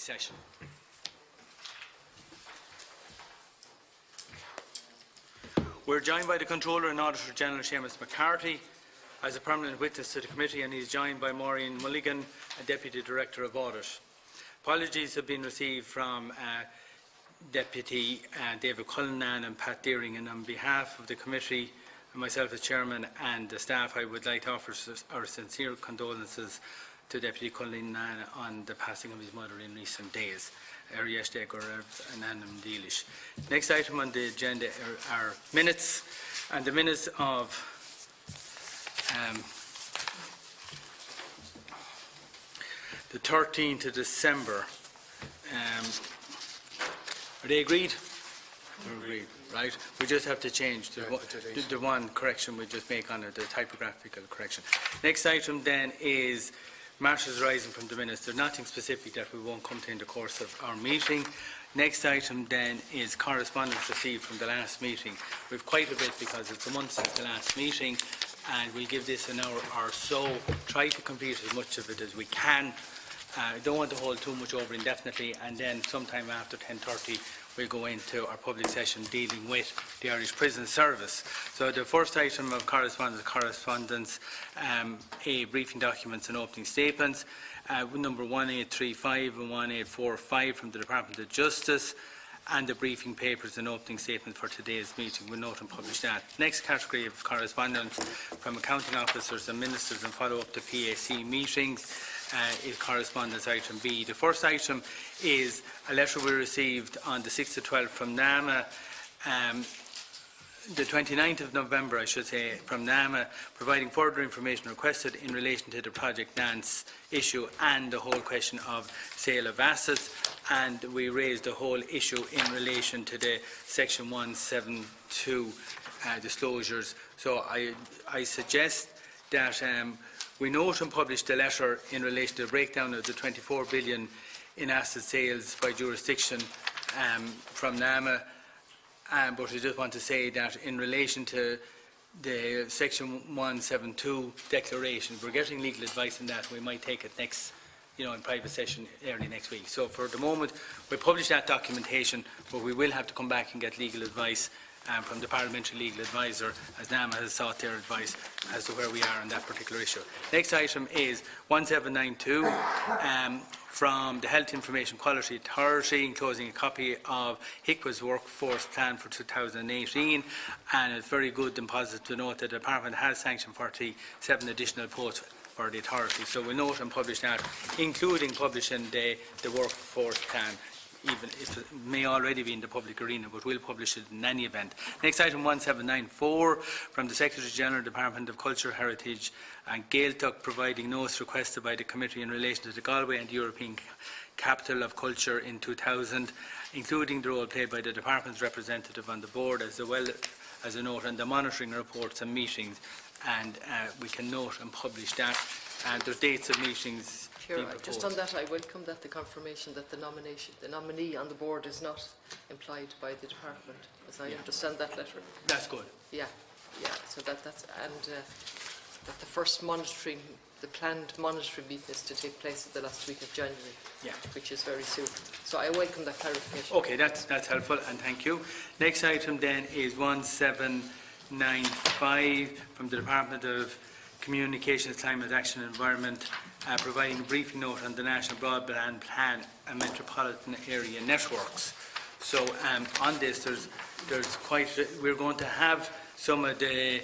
session. We're joined by the Controller and Auditor General Seán McCarthy as a permanent witness to the committee, and he's joined by Maureen Mulligan, a Deputy Director of Audit. Apologies have been received from Deputy David Cullinane and Pat Deering, and on behalf of the committee and myself as Chairman and the staff, I would like to offer our sincere condolences to Deputy Cullinane on the passing of his mother in recent days. Oireachtas and Anam Dealish. Next item on the agenda are minutes, and the minutes of the 13th of December. Are they agreed? They're agreed, right? We just have to change the one correction we just make on it, the typographical correction. Next item then is matters arising from the minutes. There's nothing specific that we won't come to in the course of our meeting. Next item then is correspondence received from the last meeting. We've quite a bit because it's a month since the last meeting, and we'll give this an hour or so. Try to complete as much of it as we can. Don't want to hold too much over indefinitely, and then sometime after 10:30 we'll go into our public session dealing with the Irish Prison Service. So the first item of correspondence, A, briefing documents and opening statements, number 1835 and 1845 from the Department of Justice, and the briefing papers and opening statements for today's meeting. We'll note and publish that. Next category of correspondence from accounting officers and ministers and follow up to PAC meetings is correspondence item B. The first item is a letter we received on the 6th of 12th from NAMA, the 29th of November, I should say, from NAMA, providing further information requested in relation to the Project Nance issue and the whole question of sale of assets, and we raised the whole issue in relation to the Section 172 disclosures. So I suggest that we note and publish the letter in relation to the breakdown of the 24 billion in asset sales by jurisdiction from NAMA. But I just want to say that in relation to the Section 172 declaration, we're getting legal advice on that. We might take it next, in private session early next week. So for the moment, we publish that documentation, but we will have to come back and get legal advice from the Parliamentary Legal Advisor, as NAMA has sought their advice as to where we are on that particular issue. Next item is 1792 from the Health Information Quality Authority, enclosing a copy of HICWA's workforce plan for 2018, and it's very good and positive to note that the Department has sanctioned 47 additional posts for the authority. So we'll note and publish that, including publishing the workforce plan, even if it may already be in the public arena, but we'll publish it in any event. Next item 1794 from the Secretary-General, Department of Culture, Heritage and Gaeltacht, providing notes requested by the committee in relation to the Galway and the European Capital of Culture in 2000, including the role played by the Department's representative on the board, as well as a note on the monitoring reports and meetings, and we can note and publish that. And there's dates of meetings. Sure, just on that, I welcome that the confirmation that the nominee on the board is not employed by the department, as I understand that letter. That's good. Yeah. So that's that the first monitoring, the planned monitoring meeting is to take place in the last week of January. Yeah. Which is very soon. So I welcome that clarification. Okay, that's helpful, and thank you. Next item then is 1795 from the Department of Communications, Climate Action and Environment, providing a briefing note on the National Broadband Plan and Metropolitan Area Networks. So on this, there's quite. We're going to have some of the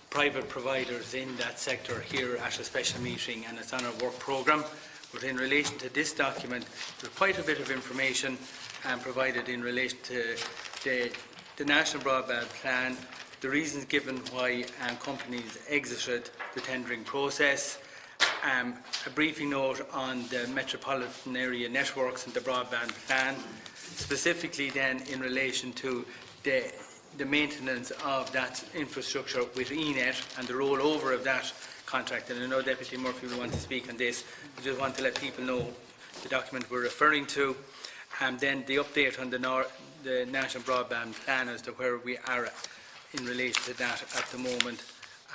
private providers in that sector here at a special meeting, and it's on our work programme. But in relation to this document, there's quite a bit of information provided in relation to the National Broadband Plan, the reasons given why companies exited the tendering process, a briefing note on the metropolitan area networks and the broadband plan, specifically then in relation to the maintenance of that infrastructure with ENET and the rollover of that contract. And I know Deputy Murphy will want to speak on this. I just want to let people know the document we're referring to, and then the update on the National Broadband Plan as to where we are in relation to that at the moment,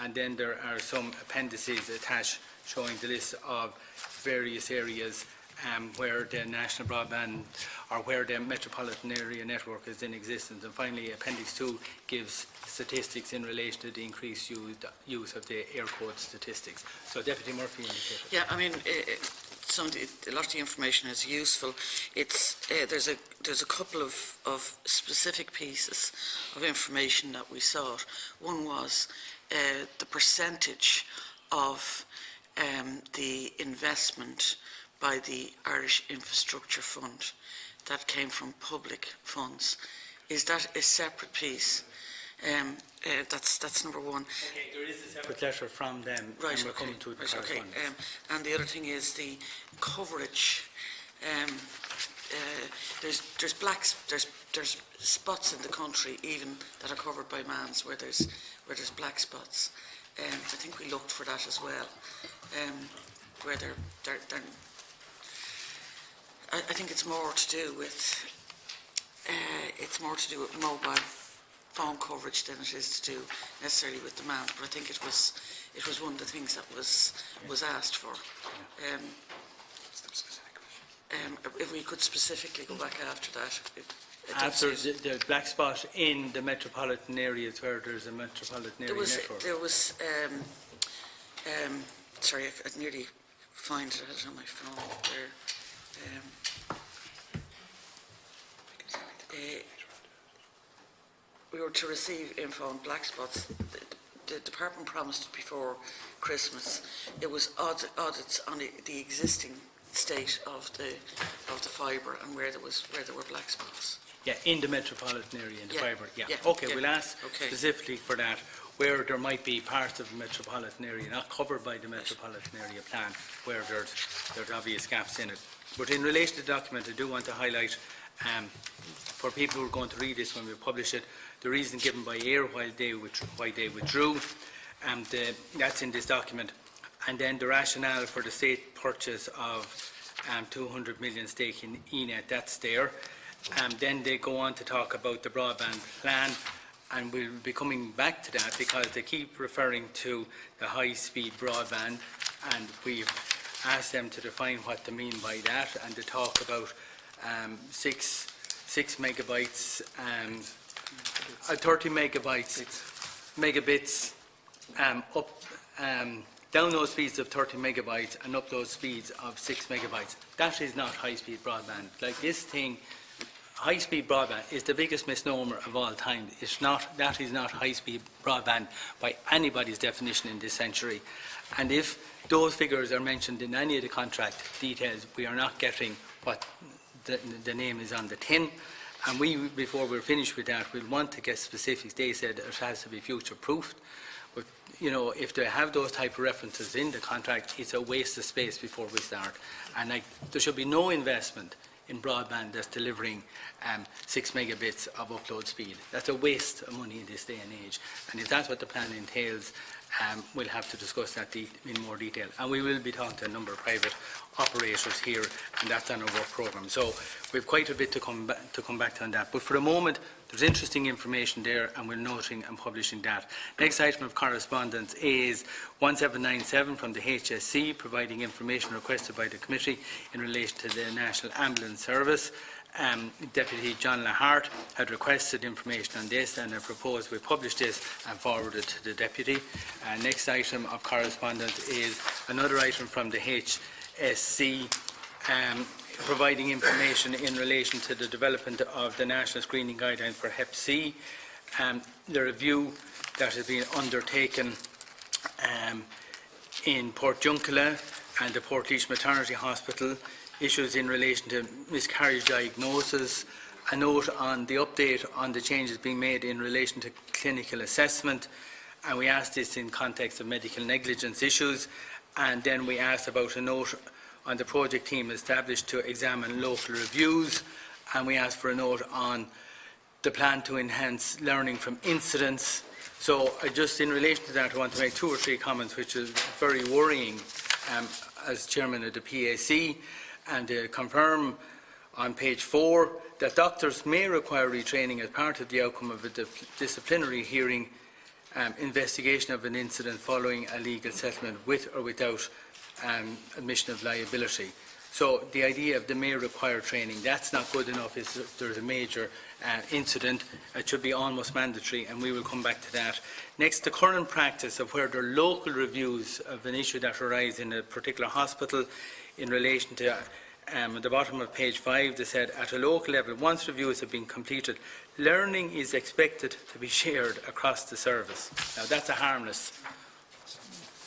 and then there are some appendices attached showing the list of various areas where the national broadband or where the metropolitan area network is in existence. And finally, Appendix 2 gives statistics in relation to the increased use of the air code statistics. So Deputy Murphy indicated. Yeah, I mean, a lot of the information is useful. There's a couple of specific pieces of information that we sought. One was the percentage of the investment by the Irish Infrastructure Fund that came from public funds. Is that a separate piece? That's number one. Okay, there is a separate letter from them. Right, and we're okay. coming to the Right, okay. correspondence. And the other thing is the coverage. There's spots in the country even that are covered by MANS where there's black spots. I think we looked for that as well. Where I think it's more to do with mobile phone coverage than it is to do necessarily with the MANS. But I think it was one of the things that was asked for. If we could specifically go back after that. After the black spot in the metropolitan areas where there's a metropolitan area network. There was, sorry, I'd nearly find it on my phone there. We were to receive info on black spots. The department promised before Christmas. It was audits on the existing state of the fibre and where there were black spots. Yeah, in the metropolitan area, in the fibre. Yeah. Yeah. Okay, Yeah. we'll ask specifically for that, where there might be parts of the metropolitan area not covered by the metropolitan area plan, where there's obvious gaps in it. But in relation to the document, I do want to highlight, for people who are going to read this when we publish it, the reason given by AIR why they withdrew, and that's in this document. And then the rationale for the state purchase of 200 million stake in ENET, that's there. Then they go on to talk about the broadband plan, and we'll be coming back to that because they keep referring to the high-speed broadband, and we've asked them to define what they mean by that, and to talk about 6 megabytes, 30 megabits up, download speeds of 30 megabytes and upload speeds of 6 megabytes. That is not high-speed broadband. Like this thing, high-speed broadband is the biggest misnomer of all time. That is not high-speed broadband by anybody's definition in this century. And if those figures are mentioned in any of the contract details, we are not getting what the name is on the tin. And before we're finished with that, we'll want to get specifics. They said it has to be future-proofed. But, if they have those type of references in the contract, it's a waste of space before we start. And there should be no investment in broadband that's delivering 6 megabits of upload speed. That's a waste of money in this day and age. And if that's what the plan entails, we'll have to discuss that in more detail. And we will be talking to a number of private operators here, and that's on our work programme. So we've quite a bit to come back to on that. But for the moment, there's interesting information there, and we're noting and publishing that. Next item of correspondence is 1797 from the HSC, providing information requested by the committee in relation to the National Ambulance Service. Deputy John Lahart had requested information on this, and I propose we publish this and forward it to the Deputy. Next item of correspondence is another item from the HSC, providing information in relation to the development of the National Screening Guidelines for Hep C. The review that has been undertaken in Port Juncula and the Portlaoise Maternity Hospital, issues in relation to miscarriage diagnosis, a note on the update on the changes being made in relation to clinical assessment, and we asked this in context of medical negligence issues, and then we asked about a note on the project team established to examine local reviews, and we asked for a note on the plan to enhance learning from incidents. So just in relation to that, I want to make 2 or 3 comments which is very worrying as chairman of the PAC, and confirm on page 4 that doctors may require retraining as part of the outcome of a disciplinary hearing, investigation of an incident following a legal settlement with or without admission of liability. So the idea of the may require training, that's not good enough. If there's a major incident, it should be almost mandatory, and we will come back to that. Next, the current practice of where there are local reviews of an issue that arises in a particular hospital in relation to, at the bottom of page 5, they said, at a local level, once reviews have been completed, learning is expected to be shared across the service. Now, that's a harmless.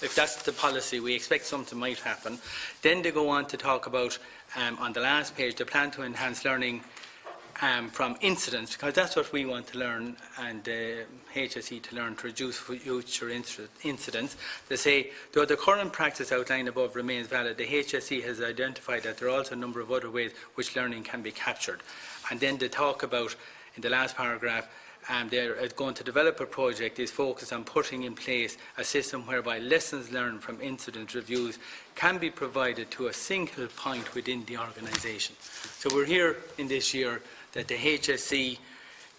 If that's the policy, we expect something might happen. Then they go on to talk about, on the last page, the plan to enhance learning from incidents, because that's what we want to learn, and HSE to learn to reduce future incidents. They say, though the current practice outlined above remains valid, the HSE has identified that there are also a number of other ways which learning can be captured. And then they talk about, in the last paragraph, they're going to develop a project is focused on putting in place a system whereby lessons learned from incident reviews can be provided to a single point within the organisation. So we're here in this year that the HSE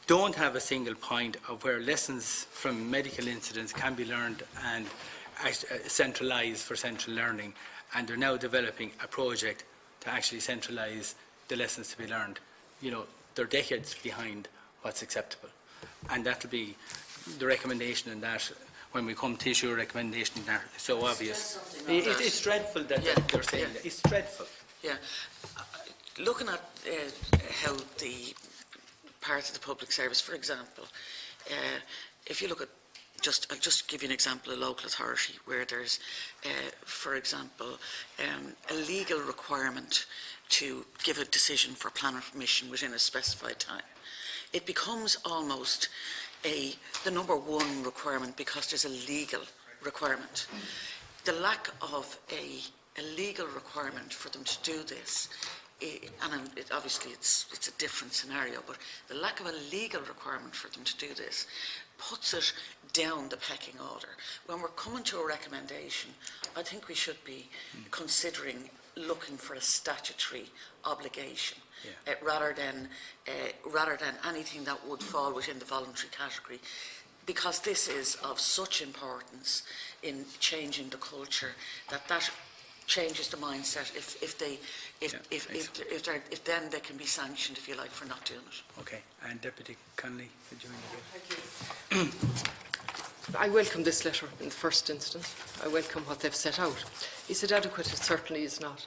don't have a single point of where lessons from medical incidents can be learned and centralised for central learning, and they're now developing a project to actually centralise the lessons to be learned. You know, they're decades behind what's acceptable. And that will be the recommendation in that, when we come to issue a recommendation, that is so obvious. It's dreadful that they're saying that. It's dreadful. Yeah. Looking at how the part of the public service, for example, if you look at, I'll just give you an example, a local authority where there's, for example, a legal requirement to give a decision for planning permission within a specified time. It becomes almost the number one requirement because there's a legal requirement. The lack of a legal requirement for them to do this, obviously it's a different scenario, but the lack of a legal requirement for them to do this puts it down the pecking order. When we're coming to a recommendation, I think we should be considering looking for a statutory obligation. Rather than anything that would fall within the voluntary category, because this is of such importance in changing the culture that changes the mindset. If then they can be sanctioned, if you like, for not doing it. Okay, and Deputy Connolly, could you Thank you. I welcome this letter in the first instance. I welcome what they've set out. Is it adequate? It certainly is not.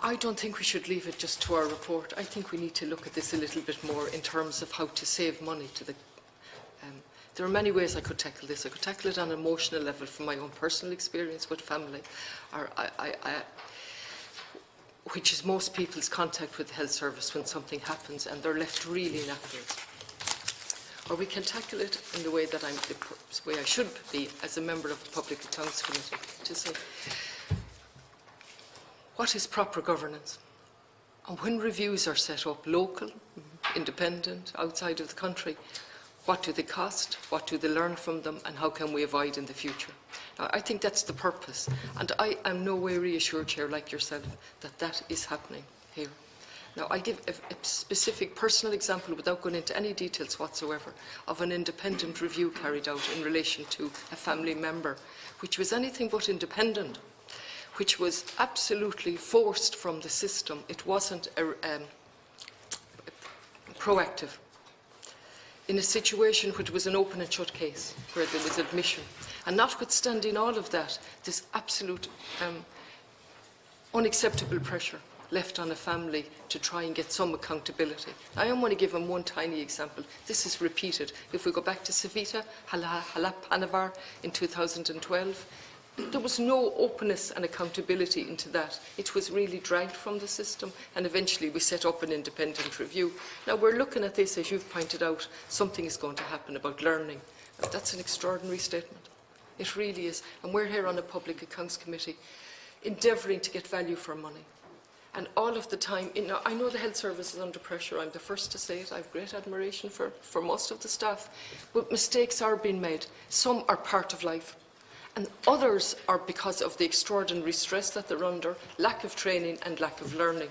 I don't think we should leave it just to our report. I think we need to look at this a little bit more in terms of how to save money to the... there are many ways I could tackle this. I could tackle it on an emotional level from my own personal experience with family, which is most people's contact with the health service when something happens and they're left really knackered. Or we can tackle it in the way that the way I should be as a member of the Public Accounts Committee, to say, what is proper governance? And when reviews are set up, local, independent, outside of the country, what do they cost? What do they learn from them? And how can we avoid in the future? Now, I think that's the purpose. And I am no way reassured, Chair, like yourself, that that is happening here. Now, I give a specific personal example, without going into any details whatsoever, of an independent review carried out in relation to a family member, which was anything but independent, which was absolutely forced from the system. It wasn't proactive. In a situation which was an open and shut case, where there was admission. And notwithstanding all of that, this absolute unacceptable pressure left on a family to try and get some accountability. I am going to give them one tiny example. This is repeated. If we go back to Savita, Halapanavar in 2012, there was no openness and accountability into that. It was really dragged from the system, and eventually we set up an independent review. Now we're looking at this, as you've pointed out, something is going to happen about learning. That's an extraordinary statement. It really is. And we're here on a Public Accounts Committee endeavouring to get value for money. And all of the time, I know the health service is under pressure. I'm the first to say it. I have great admiration for most of the staff. But mistakes are being made. Some are part of life. And others are because of the extraordinary stress that they're under, lack of training and lack of learning.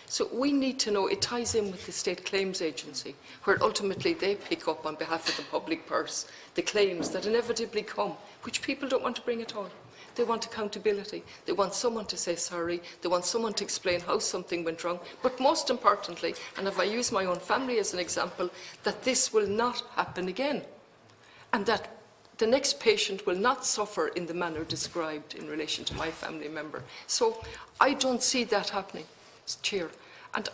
So we need to know, it ties in with the State Claims Agency, where ultimately they pick up on behalf of the public purse the claims that inevitably come, which people don't want to bring at all. They want accountability. They want someone to say sorry. They want someone to explain how something went wrong. But most importantly, and if I use my own family as an example, that this will not happen again. And that the next patient will not suffer in the manner described in relation to my family member. So I don't see that happening, Chair. And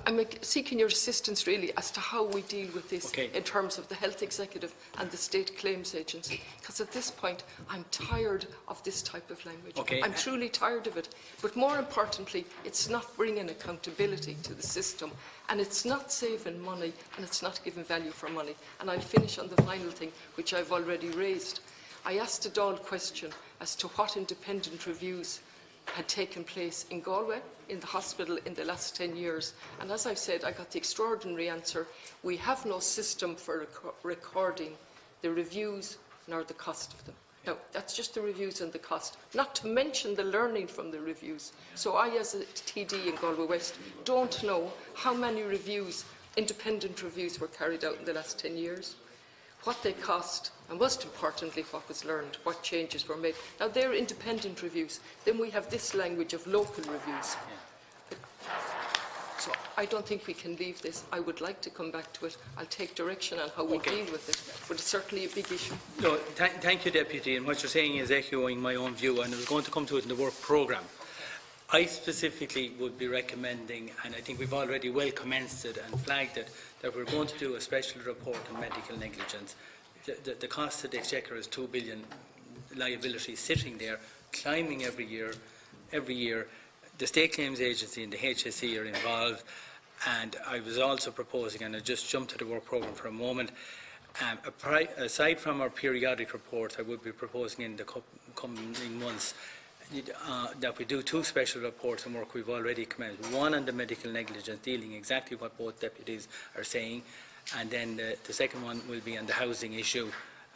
I'm seeking your assistance really as to how we deal with this in terms of the Health Executive and the State Claims Agency. Because at this point, I'm tired of this type of language. I'm truly tired of it. But more importantly, it's not bringing accountability to the system, and it's not saving money, and it's not giving value for money. And I'll finish on the final thing, which I've already raised. I asked a Dáil question as to what independent reviews had taken place in Galway, in the hospital, in the last 10 years. And as I've said, I got the extraordinary answer: we have no system for recording the reviews nor the cost of them. Now, that's just the reviews and the cost, not to mention the learning from the reviews. So I, as a TD in Galway West, don't know how many reviews, independent reviews, were carried out in the last 10 years, what they cost, and most importantly, what was learned, what changes were made. Now, they're independent reviews. Then we have this language of local reviews. So I don't think we can leave this. I would like to come back to it. I'll take direction on how we deal with it, but it's certainly a big issue. No, thank you, Deputy. And what you're saying is echoing my own view, and I was going to come to it in the work programme. I specifically would be recommending, and I think we've already well commenced it and flagged it, that we're going to do a special report on medical negligence. The cost to the Exchequer is 2 billion liability sitting there, climbing every year. The State Claims Agency and the HSE are involved, and I was also proposing, and I just jumped to the work programme for a moment, aside from our periodic reports, I would be proposing in the coming months that we do 2 special reports on work we've already commenced. One on the medical negligence, dealing exactly what both deputies are saying, and then the second one will be on the housing issue,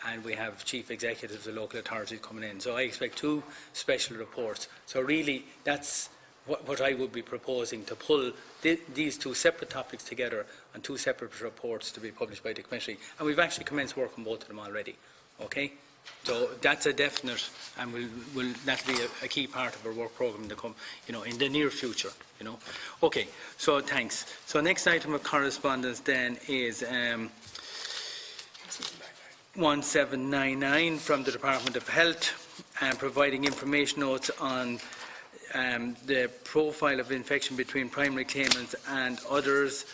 and we have chief executives of local authorities coming in. So I expect 2 special reports. So really, that's what I would be proposing, to pull these 2 separate topics together on 2 separate reports to be published by the committee. And we've actually commenced work on both of them already. Okay? So that's a definite, and that'll be a key part of our work programme to come, in the near future. Okay. So thanks. So next item of correspondence then is 1799 from the Department of Health, providing information notes on the profile of infection between primary claimants and others,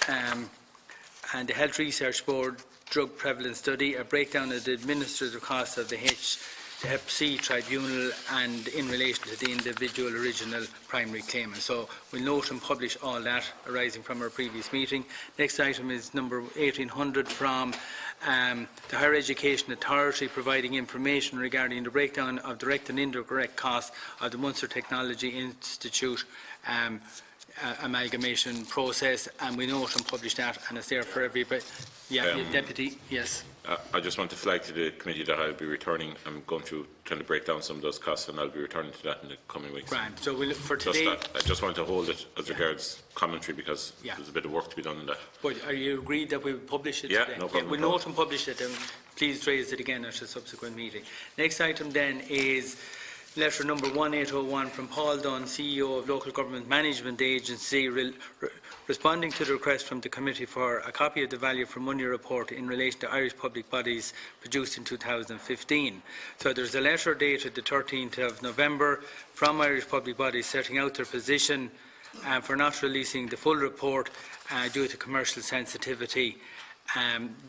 and the Health Research Board drug prevalence study, a breakdown of the administrative costs of the Hep C tribunal, and in relation to the individual original primary claimant. So we'll note and publish all that arising from our previous meeting. Next item is number 1800 from the Higher Education Authority, providing information regarding the breakdown of direct and indirect costs of the Munster Technology Institute amalgamation process, and we note and publish that, and it's there for everybody. Deputy, yes. I just want to flag to the committee that I'll be returning. I'm going through trying to break down some of those costs, and I'll be returning to that in the coming weeks. Grand. So for today, I just want to hold it as regards commentary, because there's a bit of work to be done in that. But are you agreed that we will publish it today? No problem. We'll note and publish it, and please raise it again at a subsequent meeting. Next item then is letter number 1801 from Paul Dunn, CEO of Local Government Management Agency, responding to the request from the committee for a copy of the value for money report in relation to Irish public bodies produced in 2015. So there's a letter dated the 13th of November from Irish public bodies setting out their position for not releasing the full report due to commercial sensitivity.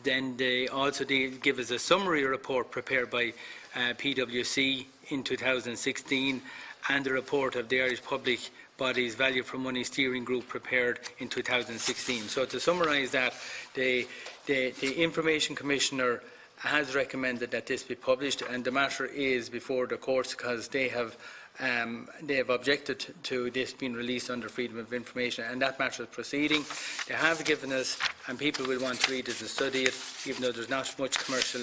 Then they also give us a summary report prepared by PwC in 2016, and the report of the Irish Public Bodies Value for Money Steering Group prepared in 2016. So to summarise that, the Information Commissioner has recommended that this be published, and the matter is before the courts because they have objected to this being released under Freedom of Information, and that matter is proceeding. They have given us, and people will want to read it and study it, even though there's not much commercial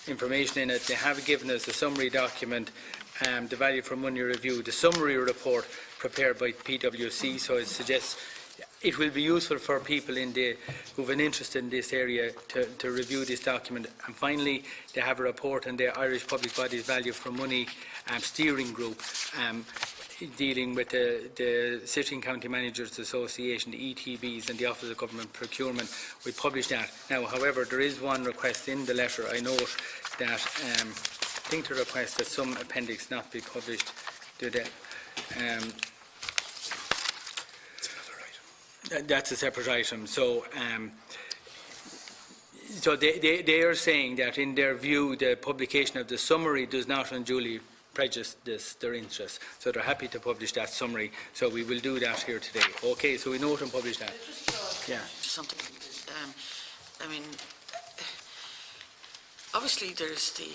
information in it, they have given us a summary document, the value for money review, the summary report prepared by PwC, so it suggests it will be useful for people who have an interest in this area to review this document. And finally, they have a report on the Irish Public Bodies Value for Money steering group, dealing with the City and County Managers Association, the ETBs and the Office of Government Procurement. We published that. Now, however, there is one request in the letter. I note that I think the request that some appendix not be published today. That's a separate item. So, they are saying that, in their view, the publication of the summary does not unduly prejudice their interest. So they're happy to publish that summary. So we will do that here today. Okay, so we note and publish that. Yeah. Something. I mean, obviously there's the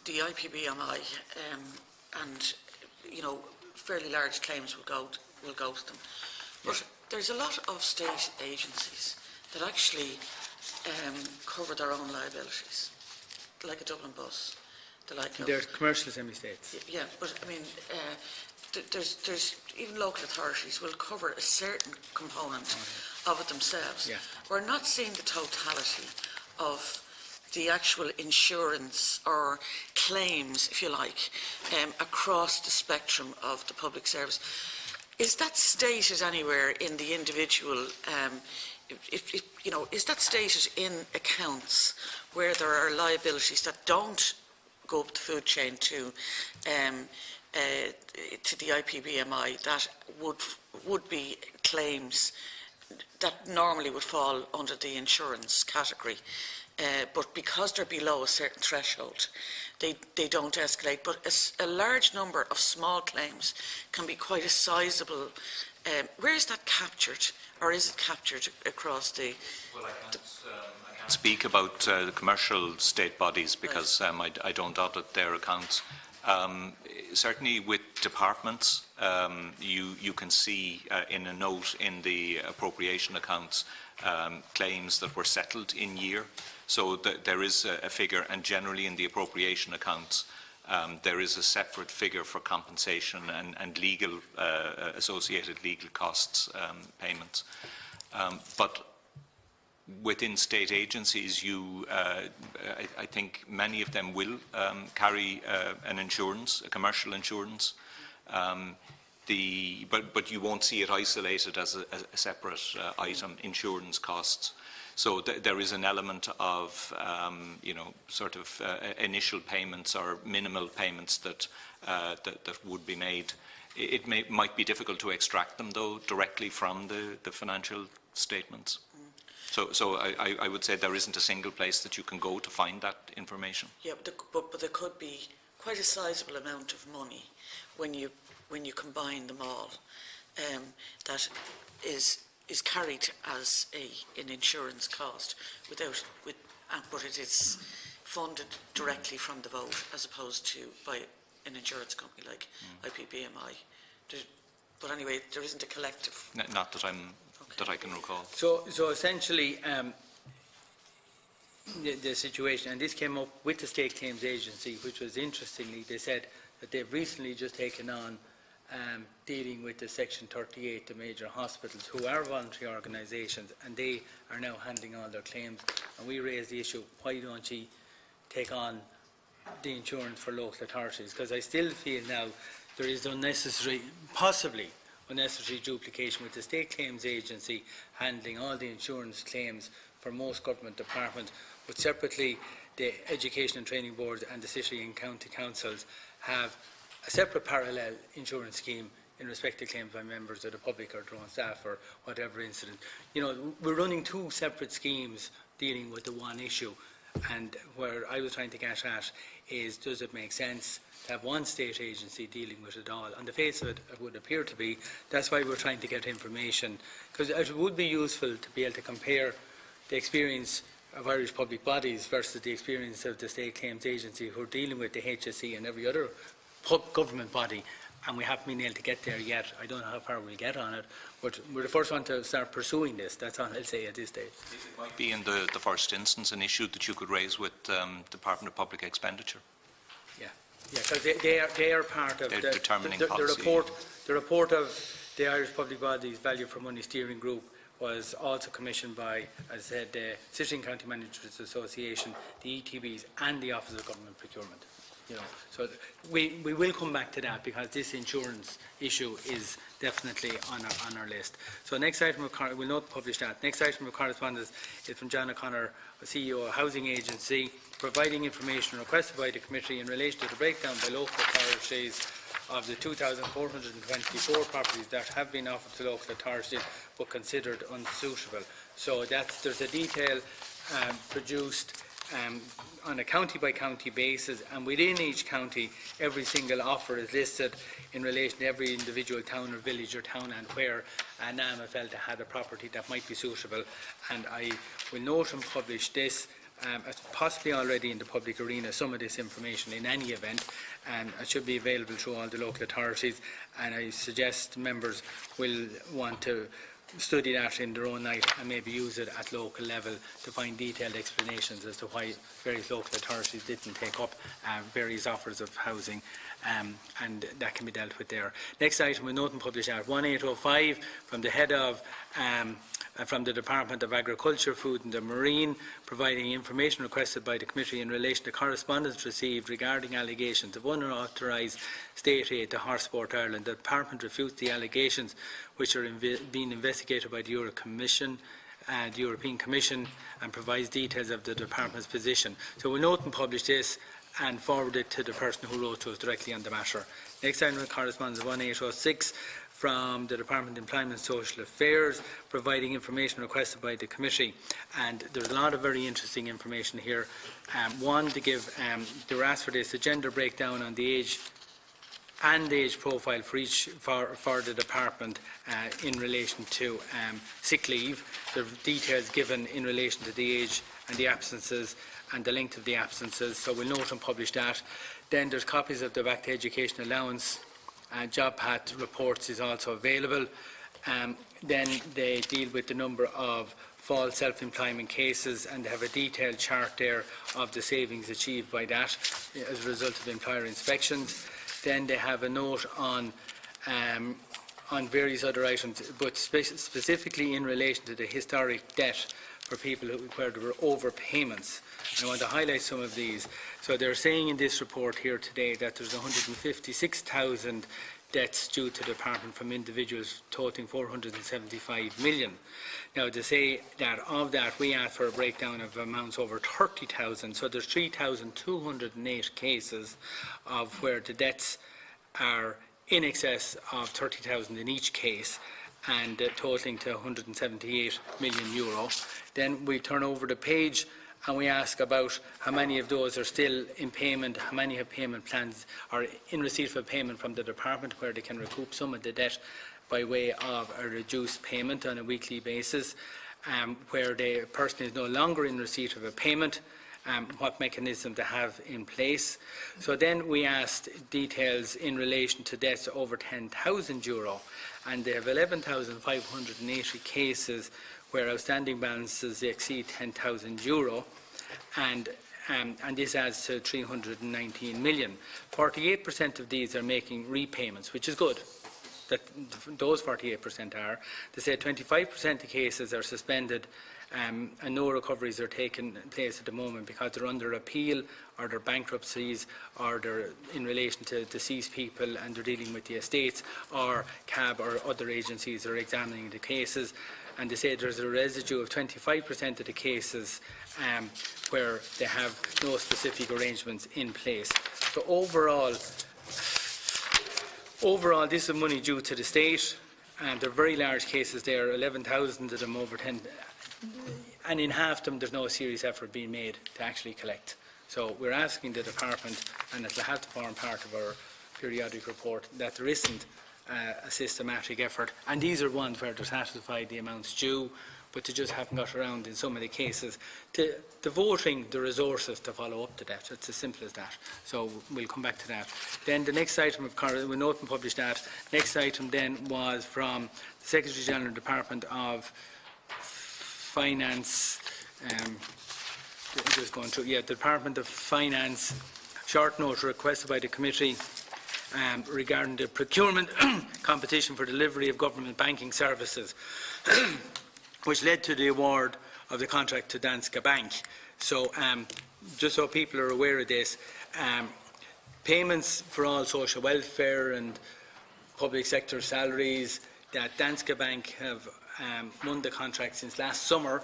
IPBMI, and fairly large claims will go to them. But there's a lot of state agencies that actually cover their own liabilities, like a Dublin bus, the like of... There's commercial semi-states. Yeah, but I mean, there's even local authorities will cover a certain component of it themselves. Yeah. We're not seeing the totality of the actual insurance or claims, if you like, across the spectrum of the public service. Is that stated anywhere in the individual, is that stated in accounts where there are liabilities that don't go up the food chain to the IPBMI that would be claims that normally would fall under the insurance category? But because they're below a certain threshold, they don't escalate. But a large number of small claims can be quite a sizable. Where is that captured, or is it captured across the? Well, I can't speak about the commercial state bodies because I don't audit their accounts. Certainly, with departments, you can see in a note in the appropriation accounts claims that were settled in year. So there is a figure, and generally in the appropriation accounts, there is a separate figure for compensation and legal associated legal costs payments. But within state agencies, I think many of them will carry an insurance, a commercial insurance. But you won't see it isolated as a separate item, insurance costs. So there is an element of, sort of initial payments or minimal payments that would be made. It might be difficult to extract them, though, directly from the financial statements. So I would say there isn't a single place that you can go to find that information. Yeah, but there could be quite a sizable amount of money when you combine them all, that is carried as an insurance cost but it is funded directly from the vote as opposed to by an insurance company like IPBMI. But anyway, there isn't a collective. Not that that I can recall. So essentially, the situation, and this came up with the State Claims Agency, which was interestingly, they said that they've recently just taken on dealing with the Section 38, the major hospitals, who are voluntary organisations, and they are now handling all their claims. And we raised the issue, why don't you take on the insurance for local authorities? Because I still feel now there is possibly unnecessary duplication with the State Claims Agency handling all the insurance claims for most government departments, but separately the Education and Training Boards and the City and County Councils have a separate parallel insurance scheme in respect to claims by members of the public or their own staff or whatever incident. We're running two separate schemes dealing with the one issue, and where I was trying to get at is, does it make sense to have one state agency dealing with it all? On the face of it, it would appear to be. That's why we're trying to get information, because it would be useful to be able to compare the experience of Irish public bodies versus the experience of the State Claims Agency, who are dealing with the HSE and every other government body, and we haven't been able to get there yet. I don't know how far we'll get on it, but we're the first one to start pursuing this. That's all I'll say at this stage. It might be in the first instance an issue that you could raise with Department of Public Expenditure. Yeah, because they are part of determining the report of the Irish Public Bodies Value for Money Steering Group was also commissioned by, as I said, the Sitting County Managers Association, the ETBs and the Office of Government Procurement. So we will come back to that, because this insurance issue is definitely on our list. So next item of we'll not publish that. Next item of correspondence is from John O'Connor, CEO of Housing Agency, providing information requested by the committee in relation to the breakdown by local authorities of the 2,424 properties that have been offered to local authorities but considered unsuitable. So there's a detail produced on a county-by-county basis, and within each county, every single offer is listed in relation to every individual town or village or town and where NAMA felt they had a property that might be suitable. And I will note and publish this, possibly already in the public arena, some of this information in any event. It should be available through all the local authorities, and I suggest members will want to study that in their own right and maybe use it at local level to find detailed explanations as to why various local authorities didn't take up various offers of housing, and that can be dealt with there. Next item, we note and publish out 1805 from the head of from the Department of Agriculture, Food and the Marine, providing information requested by the committee in relation to correspondence received regarding allegations of unauthorised state aid to Horse Sport Ireland. The Department refutes the allegations, which are being investigated by the European Commission, and provides details of the Department's position. So we'll note and publish this and forward it to the person who wrote to us directly on the matter. Next item of correspondence 1806 from the Department of Employment and Social Affairs, providing information requested by the committee. And there's a lot of very interesting information here. One, to give, they were asked for this, a gender breakdown on the age and age profile for the department in relation to sick leave. There are details given in relation to the age and the absences and the length of the absences, so we'll note and publish that. Then there's copies of the Back to Education Allowance Job Path reports is also available. Then they deal with the number of false self-employment cases, and they have a detailed chart there of the savings achieved by that as a result of employer inspections. Then they have a note on various other items, but specifically in relation to the historic debt for people where there were overpayments. I want to highlight some of these. So they're saying in this report here today that there's 156,000 debts due to the department from individuals totaling 475 million. Now, to say that of that we asked for a breakdown of amounts over 30,000, so there's 3,208 cases of where the debts are in excess of 30,000 in each case, and totaling to 178 million euro. Then we turn over the page and we ask about how many of those are still in payment, how many have payment plans or in receipt of payment from the department where they can recoup some of the debt by way of a reduced payment on a weekly basis, where the person is no longer in receipt of a payment, what mechanism to have in place. So then we asked details in relation to debts over 10,000 euro, and they have 11,580 cases where outstanding balances exceed 10,000 euro, and this adds to 319 million. 48% of these are making repayments, which is good. That those 48% are. They say 25% of cases are suspended, and no recoveries are taking place at the moment because they're under appeal, or they're bankruptcies, or they're in relation to deceased people and they're dealing with the estates, or CAB or other agencies are examining the cases. And they say there's a residue of 25% of the cases where they have no specific arrangements in place. So overall, this is money due to the state, and they're very large cases there, 11,000 of them over 10, and in half of them there's no serious effort being made to actually collect. So we're asking the department, and it'll have to form part of our periodic report, that there isn't a systematic effort, and these are ones where they're satisfied the amounts due, but they just haven't got around in so many cases to devoting the resources to follow up to that. It's as simple as that. So we'll come back to that. Then the next item of we'll note and publish that. Next item then was from the Secretary General Department of Finance. Just going through, the Department of Finance, short note requested by the committee regarding the procurement competition for delivery of government banking services, which led to the award of the contract to Danske Bank. So, just so people are aware of this, payments for all social welfare and public sector salaries that Danske Bank have won the contract since last summer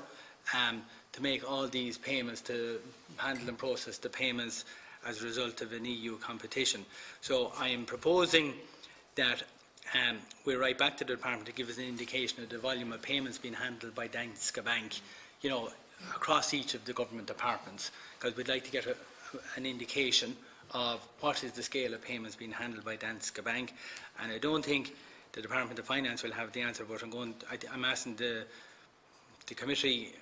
to make all these payments, to handle and process the payments as a result of an EU competition. So I am proposing that we write back to the department to give us an indication of the volume of payments being handled by Danske Bank, you know, across each of the government departments, because we'd like to get an indication of what is the scale of payments being handled by Danske Bank. And I don't think the Department of Finance will have the answer, but I'm asking the committee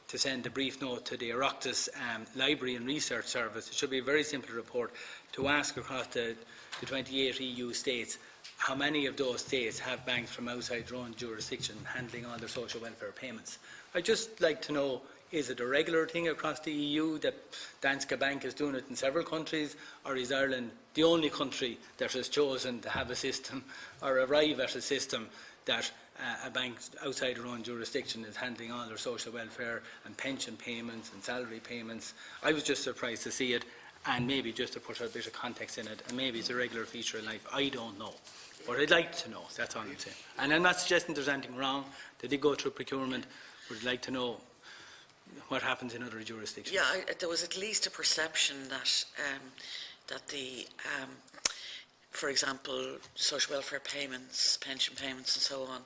to send a brief note to the Oireachtas Library and Research Service. It should be a very simple report to ask across the 28 EU states how many of those states have banks from outside their own jurisdiction handling all their social welfare payments. I'd just like to know, is it a regular thing across the EU that Danske Bank is doing it in several countries, or is Ireland the only country that has chosen to have a system or arrive at a system that a bank outside their own jurisdiction is handling all their social welfare and pension payments and salary payments? I was just surprised to see it, and maybe just to put a bit of context in it, and maybe it's a regular feature in life, I don't know. But I'd like to know, that's all I'm saying. And I'm not suggesting there's anything wrong. They did go through procurement, but I'd like to know what happens in other jurisdictions. Yeah, there was at least a perception that for example, social welfare payments, pension payments and so on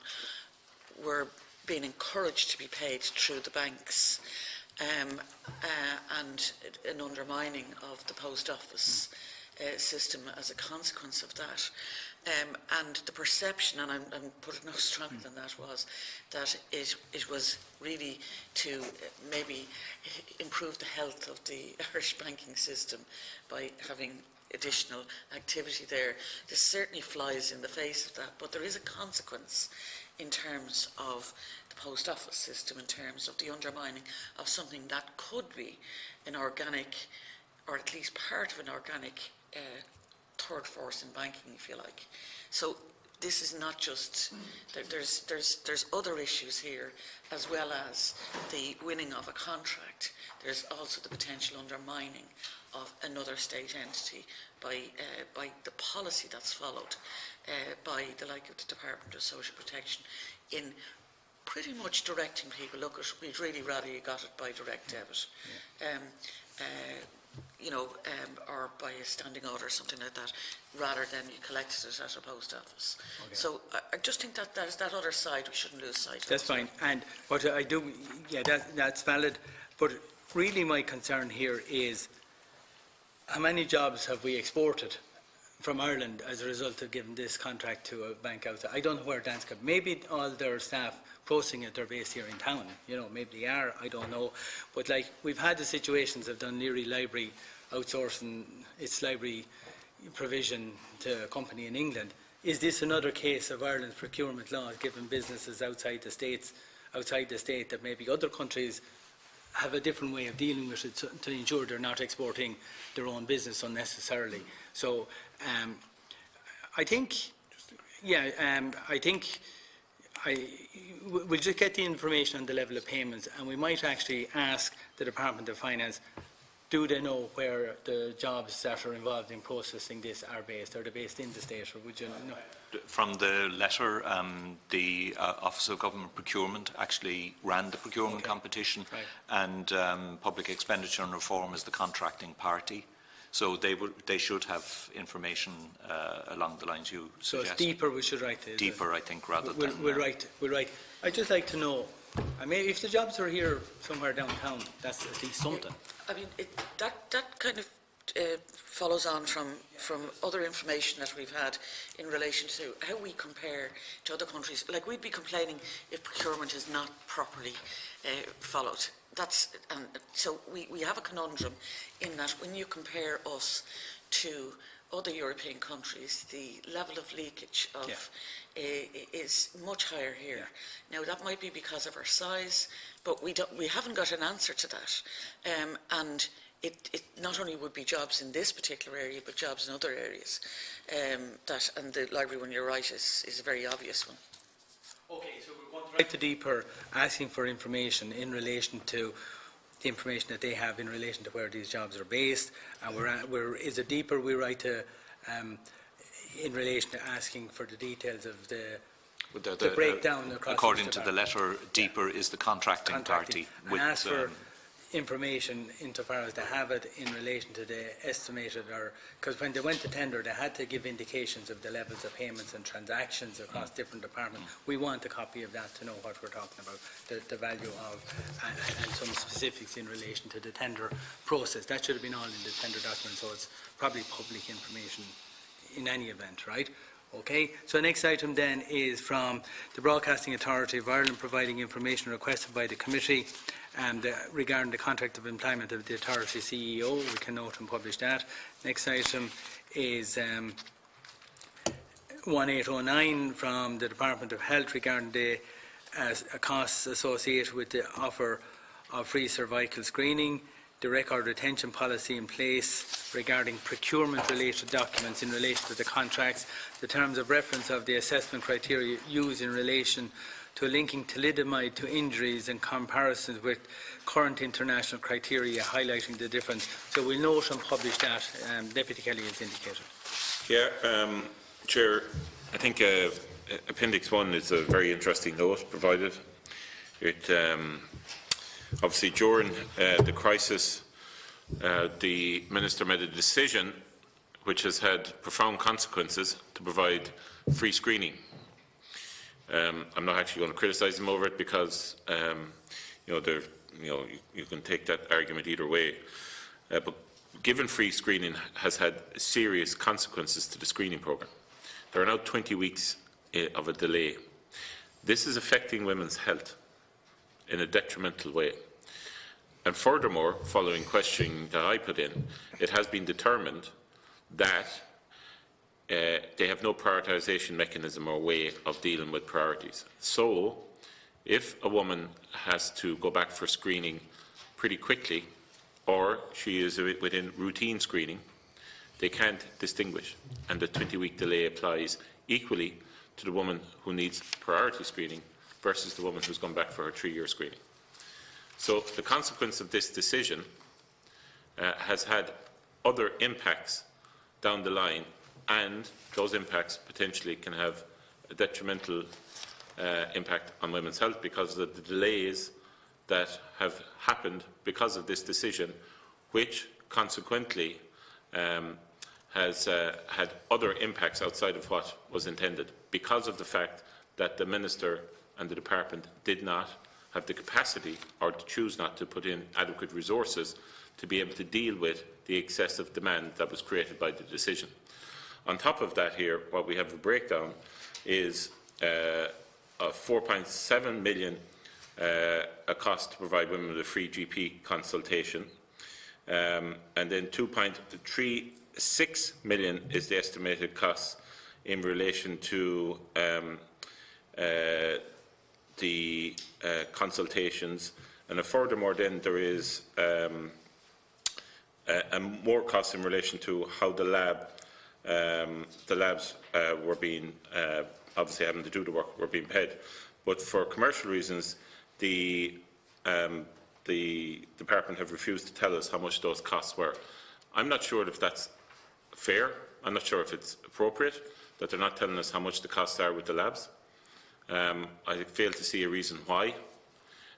were being encouraged to be paid through the banks, and an undermining of the post office system as a consequence of that. And the perception, and I'm putting no stronger than that, was that it was really to maybe improve the health of the Irish banking system by having additional activity there. This certainly flies in the face of that, but there is a consequence in terms of the post office system, in terms of the undermining of something that could be an organic, or at least part of an organic third force in banking, if you like. So this is not just, there's other issues here, as well as the winning of a contract. There's also the potential undermining of another state entity by the policy that's followed by the like of the Department of Social Protection in pretty much directing people, look, we'd really rather you got it by direct debit. Or by a standing order or something like that, rather than you collected it at a post office. Okay. So I just think that there's that other side we shouldn't lose sight of. That's fine. And what I do, yeah, that's valid. But really my concern here is how many jobs have we exported from Ireland as a result of giving this contract to a bank outside? I don't know where Danske, maybe all their staff processing it, they're based here in town, maybe they are, I don't know. But like, we've had the situations of Dún Laoghaire Library outsourcing its library provision to a company in England. Is this another case of Ireland's procurement law giving businesses outside the state that maybe other countries have a different way of dealing with it to ensure they're not exporting their own business unnecessarily? So I think we'll just get the information on the level of payments, and we might actually ask the Department of Finance, do they know where the jobs that are involved in processing this are based? Are they based in the state, or would you know? From the letter, the Office of Government Procurement actually ran the procurement competition, right. And Public Expenditure and Reform is the contracting party. So they should have information along the lines you suggest. So it's deeper, we should write it. Deeper, I think, rather than... We'll write. I'd just like to know, I mean, if the jobs are here somewhere downtown, that's at least something. I mean, that kind of follows on from other information that we've had in relation to how we compare to other countries. Like, we'd be complaining if procurement is not properly followed. So we have a conundrum in that when you compare us to other European countries, the level of leakage of is much higher here. Yeah. Now, that might be because of our size, but we haven't got an answer to that. And it not only would be jobs in this particular area, but jobs in other areas. And the library one, you're right, is a very obvious one. Okay, so we're going to write the deeper, asking for information in relation to the information that they have in relation to where these jobs are based, and is it deeper we write to, in relation to asking for the details of the breakdown across. According to the letter, deeper is the contracting party. And ask for information insofar as they have it in relation to the estimated, or because when they went to tender they had to give indications of the levels of payments and transactions across different departments. We want a copy of that to know what we're talking about, the value of, and some specifics in relation to the tender process. That should have been all in the tender document, so it's probably public information in any event, right? Okay, so the next item then is from the Broadcasting Authority of Ireland providing information requested by the committee regarding the contract of employment of the authority CEO. We can note and publish that. Next item is 1809 from the Department of Health regarding the costs associated with the offer of free cervical screening, the record retention policy in place regarding procurement-related documents in relation to the contracts, the terms of reference of the assessment criteria used in relation to linking thalidomide to injuries and comparisons with current international criteria highlighting the difference. So we'll note and publish that. Deputy Kelly has indicated. Yeah, Chair, I think Appendix 1 is a very interesting note provided. It obviously during the crisis, the Minister made a decision which has had profound consequences to provide free screening. I'm not actually going to criticise him over it because you can take that argument either way. But given free screening has had serious consequences to the screening programme. There are now 20 weeks of a delay. This is affecting women's health in a detrimental way. And furthermore, following questioning that I put in, it has been determined that they have no prioritisation mechanism or way of dealing with priorities. So, if a woman has to go back for screening pretty quickly, or she is within routine screening, they can't distinguish. And the 20-week delay applies equally to the woman who needs priority screening versus the woman who's gone back for her 3-year screening. So, the consequence of this decision has had other impacts down the line, and those impacts potentially can have a detrimental impact on women's health because of the delays that have happened because of this decision, which consequently has had other impacts outside of what was intended because of the fact that the Minister and the Department did not have the capacity or to choose not to put in adequate resources to be able to deal with the excessive demand that was created by the decision. On top of that here, what we have a breakdown is a 4.7 million a cost to provide women with a free GP consultation, and then 2.36 million is the estimated cost in relation to the consultations, and furthermore then there is more costs in relation to how the labs were being, obviously having to do the work, were being paid. But for commercial reasons, the department have refused to tell us how much those costs were. I'm not sure if that's fair. I'm not sure if it's appropriate that they're not telling us how much the costs are with the labs. I fail to see a reason why.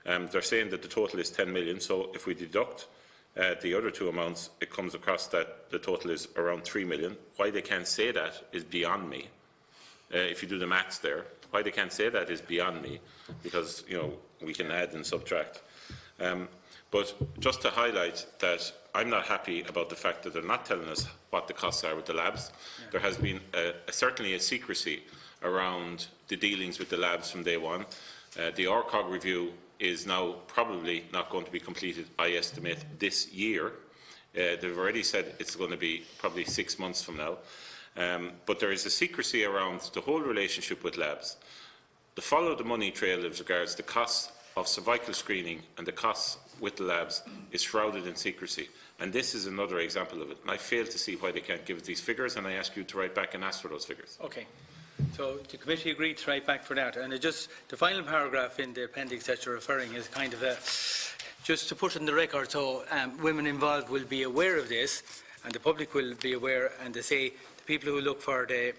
They're saying that the total is 10 million, so if we deduct the other two amounts, it comes across that the total is around 3 million. Why they can't say that is beyond me. If you do the maths there, why they can't say that is beyond me, because we can add and subtract. But just to highlight that I'm not happy about the fact that they're not telling us what the costs are with the labs. Yeah. There has been certainly a secrecy around the dealings with the labs from day one. The RCOG review is now probably not going to be completed, I estimate, this year. They've already said it's going to be probably 6 months from now. But there is a secrecy around the whole relationship with labs. The follow the money trail as regards the costs of cervical screening and the costs with the labs is shrouded in secrecy. And this is another example of it. And I fail to see why they can't give us these figures, and I ask you to write back and ask for those figures. Okay. So the committee agreed to write back for that. And it just, the final paragraph in the appendix that you're referring is kind of a, just to put in the record, so women involved will be aware of this, and the public will be aware, and they say the people who look for the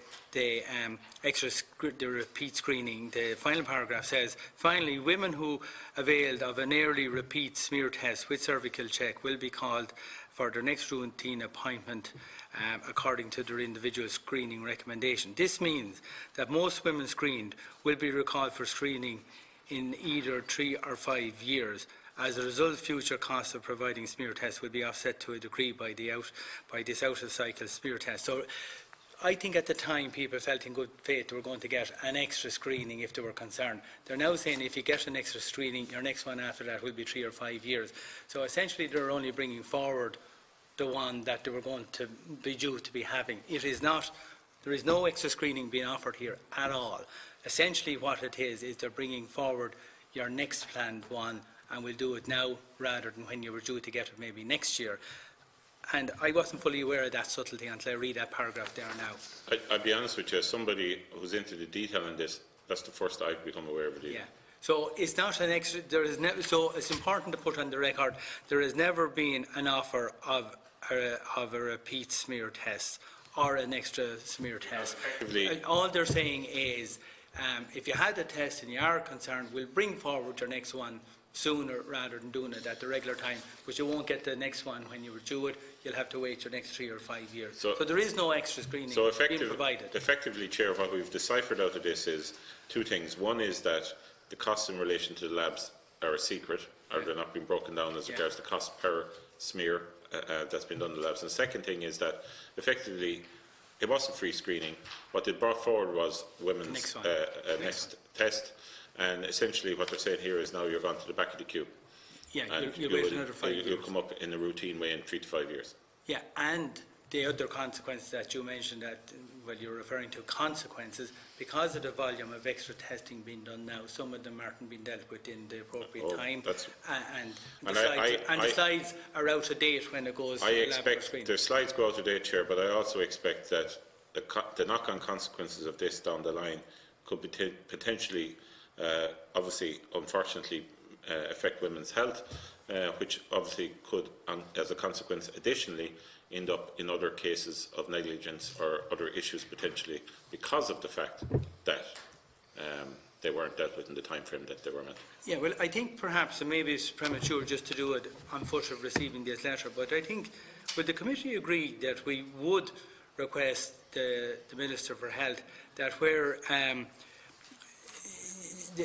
repeat screening, the final paragraph says, finally, women who availed of an early repeat smear test with cervical check will be called for their next routine appointment according to their individual screening recommendation. This means that most women screened will be recalled for screening in either 3 or 5 years. As a result, future costs of providing smear tests will be offset to a degree by this out-of-cycle smear test. So I think at the time people felt in good faith they were going to get an extra screening if they were concerned. They're now saying if you get an extra screening, your next one after that will be 3 or 5 years. So essentially they're only bringing forward the one that they were going to be due to be having. It is not, there is no extra screening being offered here at all. Essentially what it is they're bringing forward your next planned one, and we'll do it now rather than when you were due to get it maybe next year. And I wasn't fully aware of that subtlety until I read that paragraph there now. I'll be honest with you, as somebody who's into the detail in this, that's the first I've become aware of it. Yeah. So it's not an extra, there is so it's important to put on the record, there has never been an offer of a repeat smear test or an extra smear test. All they're saying is, if you had a test and you are concerned, we'll bring forward your next one sooner rather than doing it at the regular time, but you won't get the next one when you were due it. You'll have to wait your next 3 or 5 years. So there is no extra screening being provided. Effectively, Chair, what we've deciphered out of this is 2 things. One is that the costs in relation to the labs are a secret, or they're not being broken down as regards the cost per smear that's been done in the labs. And the second thing is that effectively it wasn't free screening. What they brought forward was women's next test. And essentially what they're saying here is now you're gone to the back of the queue. Yeah, you'll wait another 5 years. You'll come up in a routine way in 3 to 5 years. Yeah, and the other consequence that you mentioned, that, well, you're referring to consequences, because of the volume of extra testing being done now, some of them aren't being dealt with in the appropriate time, and the slides are out of date when it goes. I expect the slides go out of date, Chair, but I also expect that the knock-on consequences of this down the line could be potentially, obviously, unfortunately, affect women's health, which obviously could, as a consequence, additionally, end up in other cases of negligence or other issues potentially because of the fact that they weren't dealt with in the time frame that they were meant. Yeah, well, I think perhaps, and maybe it's premature just to do it on foot of receiving this letter, but I think, would the committee agree that we would request the Minister for Health that where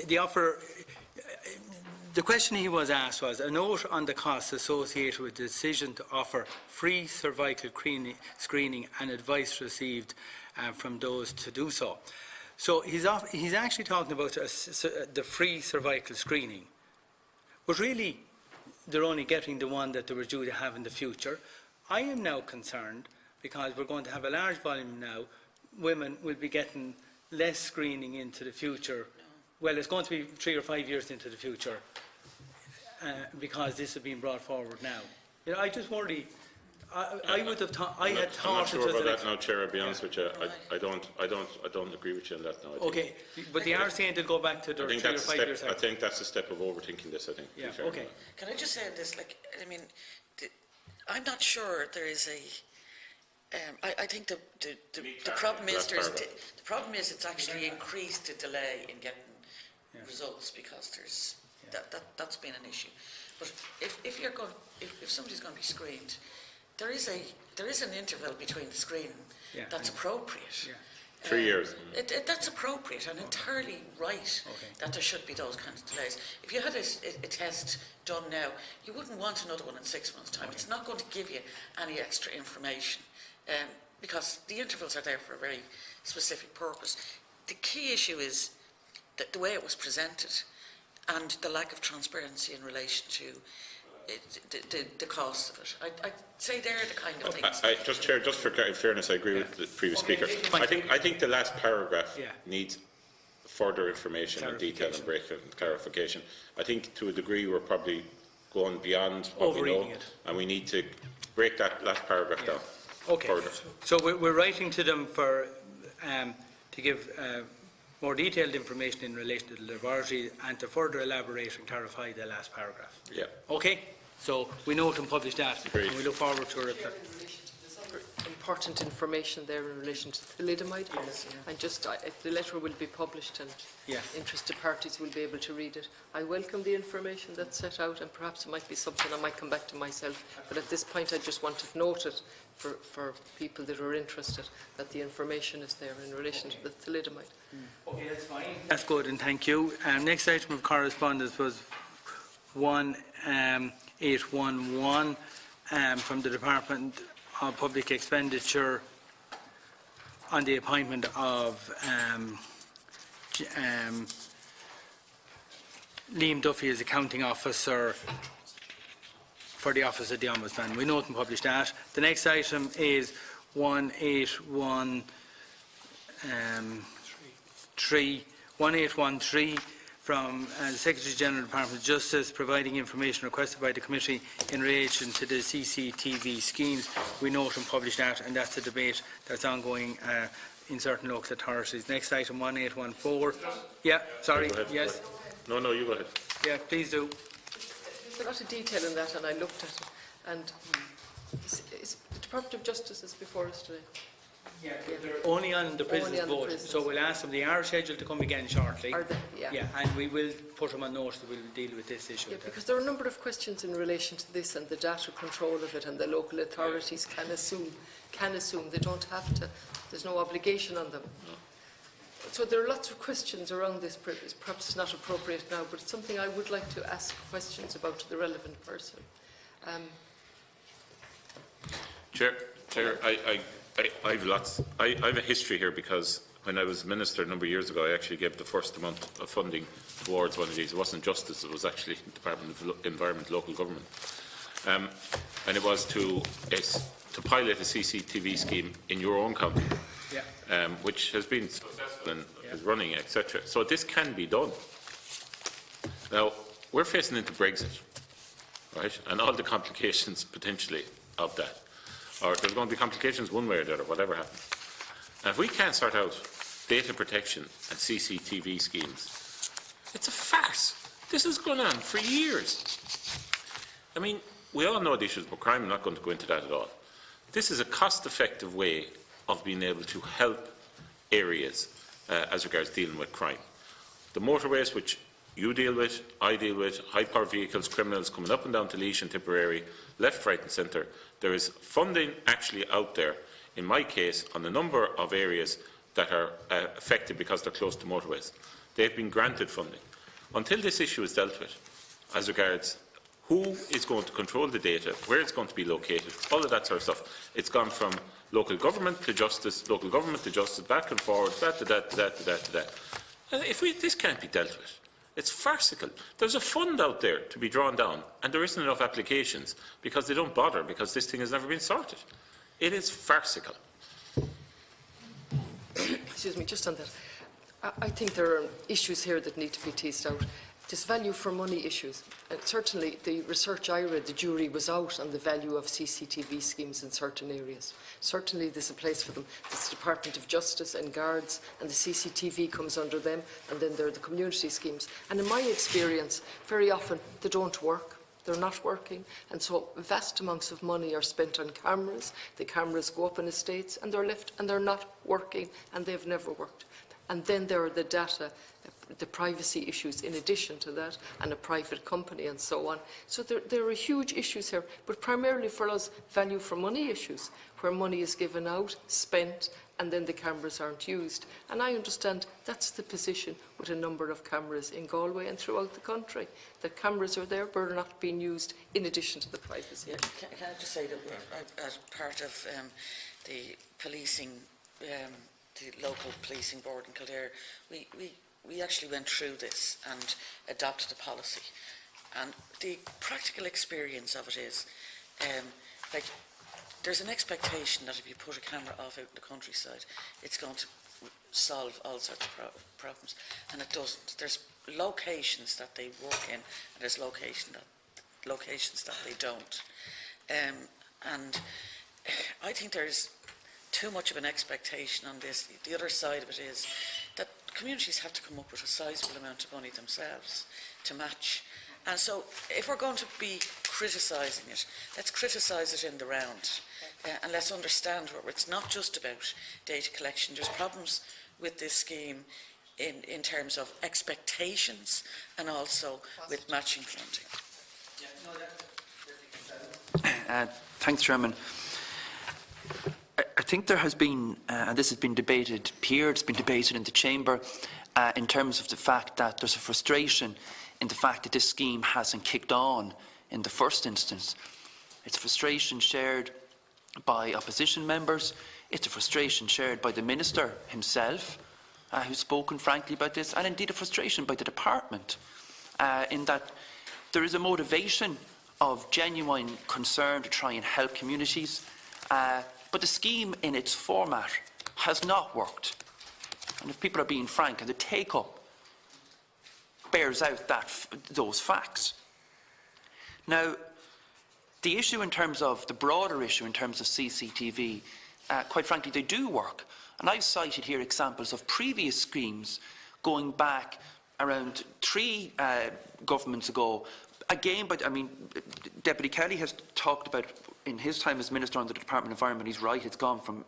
the offer, the question he was asked was a note on the costs associated with the decision to offer free cervical screening and advice received from those to do so. So he's actually talking about the free cervical screening, but really they're only getting the one that they were due to have in the future. I am now concerned because we're going to have a large volume now. Women will be getting less screening into the future. Well, it's going to be 3 or 5 years into the future because this is being brought forward now. You know, I just worry. I would have thought. I had thought. I'm not sure about that now, Chair. I'll be honest with you. I don't agree with you on that now. Okay, but they are saying to go back to their 3 or 5 years. I think that's a step of overthinking this. I think. Yeah. Okay. Can I just say this? Like, I mean, I'm not sure there is a. I think the problem is the problem is it's actually increased the delay in getting results because there's that's been an issue. But if somebody's going to be screened, there is an interval between the screening that's appropriate. 3 years. That's appropriate and entirely right that there should be those kinds of delays. If you had a test done now, you wouldn't want another one in 6 months' time. It's not going to give you any extra information because the intervals are there for a very specific purpose. The key issue is that the way it was presented and the lack of transparency in relation to the cost of it. I'd say they're the kind of things. Chair, just for fairness, I agree with the previous speaker. I think the last paragraph needs further information and detail and breakdown and clarification. I think to a degree we're probably going beyond what we know, and we need to break that last paragraph down further. So we're writing to them for to give more detailed information in relation to the laboratory and to further elaborate and clarify the last paragraph. Yeah. Okay? So we note and publish that, Agreed. and we look forward to it. Important information there in relation to thalidomide. And just the letter will be published and interested parties will be able to read it. I welcome the information that's set out, and perhaps it might be something I might come back to myself. But at this point, I just wanted noted for people that are interested that the information is there in relation to the thalidomide. Okay, that's fine. That's good, and thank you. Next item of correspondence was 1811 from the Department of Public Expenditure on the appointment of Liam Duffy as accounting officer for the Office of the Ombudsman. We note and publish that. The next item is 1813 from the Secretary-General Department of Justice, providing information requested by the Committee in relation to the CCTV schemes. We note and publish that, and that's a debate that's ongoing in certain local authorities. Next item, 1814. Yeah, sorry, yes. No, you go ahead. Yeah, please do. There's a lot of detail in that, and I looked at it. And the Department of Justice is before us today. Yeah, they're only on the prisoners vote, so we'll ask them. They are scheduled to come again shortly. Are they? Yeah. And we will put them on notice that we'll deal with this issue. Yeah, because there are a number of questions in relation to this and the data control of it, and the local authorities can assume they don't have to. There's no obligation on them. So there are lots of questions around this. Perhaps it's not appropriate now, but it's something I would like to ask questions about to the relevant person. Chair, I have lots. I have a history here because when I was Minister a number of years ago, I actually gave the first amount of funding towards one of these. It wasn't Justice, it was actually the Department of Environment, Local Government. And it was to pilot a CCTV scheme in your own county, which has been successful and is running, etc. So this can be done. Now, we're facing into Brexit, right, and all the complications potentially of that. Or there's going to be complications one way or the other, whatever happens. And if we can't sort out data protection and CCTV schemes, it's a farce. This has gone on for years. I mean, we all know the issues about crime. I'm not going to go into that at all. This is a cost-effective way of being able to help areas as regards dealing with crime. The motorways which you deal with, I deal with, high-powered vehicles, criminals coming up and down to Laois and Tipperary, left, right and centre. There is funding actually out there, in my case, on a number of areas that are affected because they're close to motorways. They've been granted funding. Until this issue is dealt with, as regards who is going to control the data, where it's going to be located, all of that sort of stuff, it's gone from local government to justice, back and forward, this can't be dealt with. It's farcical. There's a fund out there to be drawn down, and there isn't enough applications because they don't bother, because this thing has never been sorted. It is farcical. Excuse me, just on that. I think there are issues here that need to be teased out. There's value for money issues. And certainly the research I read, the jury was out on the value of CCTV schemes in certain areas. Certainly there's a place for them. There's the Department of Justice and guards, and the CCTV comes under them, and then there are the community schemes. And in my experience, very often they don't work. They're not working, and so vast amounts of money are spent on cameras. The cameras go up in estates, and they're left, and they're not working, and they've never worked. And then there are the data, the privacy issues in addition to that, and a private company and so on. So there are huge issues here, but primarily for us, value for money issues, where money is given out, spent, and then the cameras aren't used. And I understand that's the position with a number of cameras in Galway and throughout the country. The cameras are there, but are not being used in addition to the privacy. Yeah, can I just say that as part of the policing, the local policing board in Kildare, we actually went through this and adopted a policy. And the practical experience of it is, there's an expectation that if you put a camera off out in the countryside, it's going to solve all sorts of problems, and it doesn't. There's locations that they work in, and there's locations that they don't. And I think there's too much of an expectation on this. The other side of it is that communities have to come up with a sizable amount of money themselves to match. And so if we're going to be criticising it, let's criticise it in the round. And let's understand where it's not just about data collection. There's problems with this scheme in terms of expectations and also with matching funding. Thanks, Chairman. I think there has been, and this has been debated here, it's been debated in the Chamber, in terms of the fact that there's a frustration in the fact that this scheme hasn't kicked on in the first instance. It's a frustration shared by opposition members. It's a frustration shared by the Minister himself, who's spoken frankly about this, and indeed a frustration by the Department, in that there is a motivation of genuine concern to try and help communities, but the scheme in its format has not worked. And if people are being frank, and the take-up bears out those facts. Now, the issue in terms of the broader issue in terms of CCTV, quite frankly, they do work. And I've cited here examples of previous schemes going back around 3 governments ago. Again, but I mean, Deputy Kelly has talked about in his time as Minister under the Department of Environment. He's right; it's gone from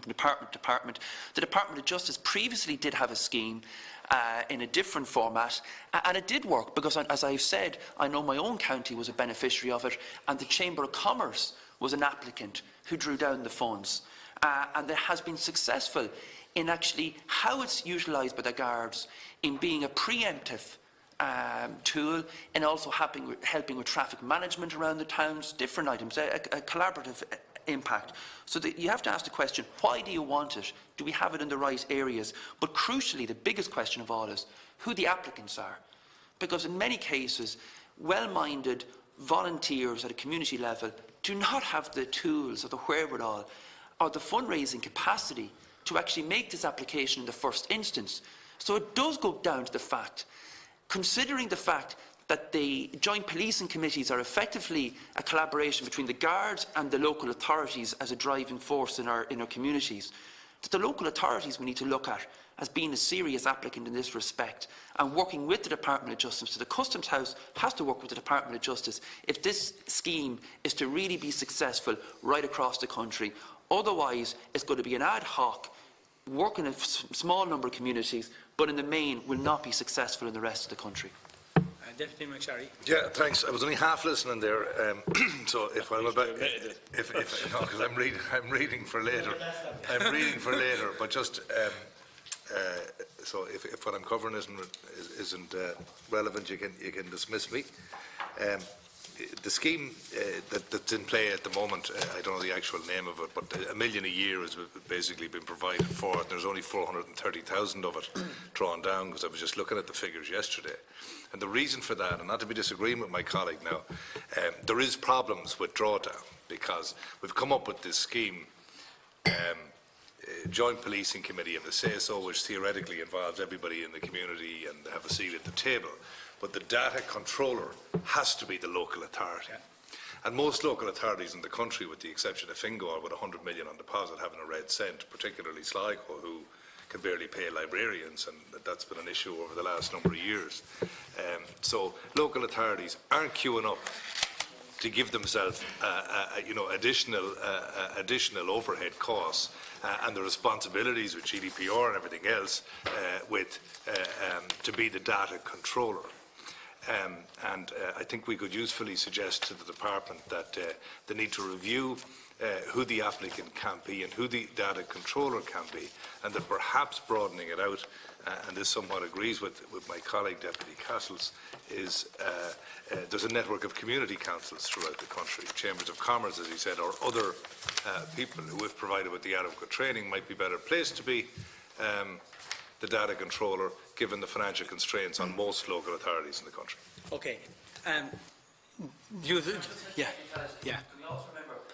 department to department. The Department of Justice previously did have a scheme in a different format, and it did work because, as I've said, I know my own county was a beneficiary of it, and the Chamber of Commerce was an applicant who drew down the funds, and it has been successful in actually how it's utilised by the Guards in being a preemptive tool, and also helping with traffic management around the towns, different items, a collaborative impact. So that you have to ask the question, why do you want it? Do we have it in the right areas? But crucially, the biggest question of all is who the applicants are. Because in many cases, well-minded volunteers at a community level do not have the tools or the wherewithal or the fundraising capacity to actually make this application in the first instance. So it does go down to the fact, considering the fact that the joint policing committees are effectively a collaboration between the Guards and the local authorities as a driving force in our communities, that the local authorities we need to look at as being a serious applicant in this respect and working with the Department of Justice. So the Customs House has to work with the Department of Justice if this scheme is to really be successful right across the country. Otherwise, it's going to be an ad hoc, work in a small number of communities, but in the main will not be successful in the rest of the country. Deputy MacSharry. Yeah, thanks. I was only half listening there, so if I'm about, no, because I'm reading for later. I'm reading for later, but just so if what I'm covering isn't relevant, you can dismiss me. The scheme that's in play at the moment, I don't know the actual name of it, but $1 million a year has basically been provided for it. There's only 430,000 of it drawn down, because I was just looking at the figures yesterday. And the reason for that, and not to be disagreeing with my colleague now, there is problems with drawdown, because we've come up with this scheme, joint policing committee, and the say-so, which theoretically involves everybody in the community and have a seat at the table. But the data controller has to be the local authority. Yeah. And most local authorities in the country, with the exception of Fingal, with 100 million on deposit, having a red cent, particularly Sligo, who can barely pay librarians, and that's been an issue over the last number of years. So local authorities aren't queuing up to give themselves, additional overhead costs and the responsibilities with GDPR and everything else, to be the data controller. I think we could usefully suggest to the department that they need to review who the applicant can be and who the data controller can be, and that perhaps broadening it out, and this somewhat agrees with my colleague Deputy Cassells, is there's a network of community councils throughout the country, chambers of commerce, as he said, or other people who, if provided with the adequate training, might be better placed to be the data controller, given the financial constraints on most local authorities in the country. Okay. Yeah.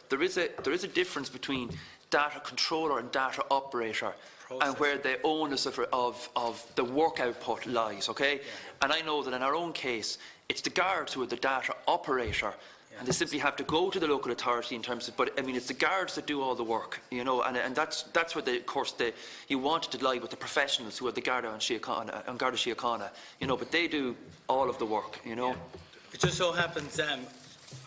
There is a difference between data controller and data operator. and where the onus of the work output lies, okay? And I know that in our own case, it's the guards who are the data operator, and they simply have to go to the local authority in terms of, but I mean, it's the guards that do all the work, you know, and that's where, of course, you want it to lie with the professionals who are the Garda and Síochána, you know, but they do all of the work, you know. It just so happens,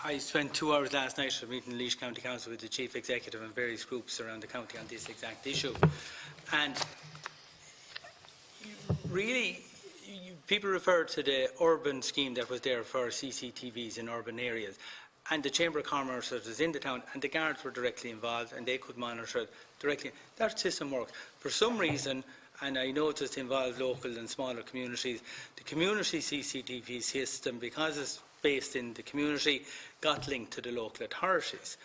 I spent 2 hours last night meeting the Laois County Council with the Chief Executive and various groups around the county on this exact issue. And really, people refer to the urban scheme that was there for CCTVs in urban areas. And the Chamber of Commerce was in the town, and the guards were directly involved, and they could monitor it directly. That system works. For some reason, and I know it just involves local and smaller communities, the community CCTV system, because it's based in the community, got linked to the local authorities.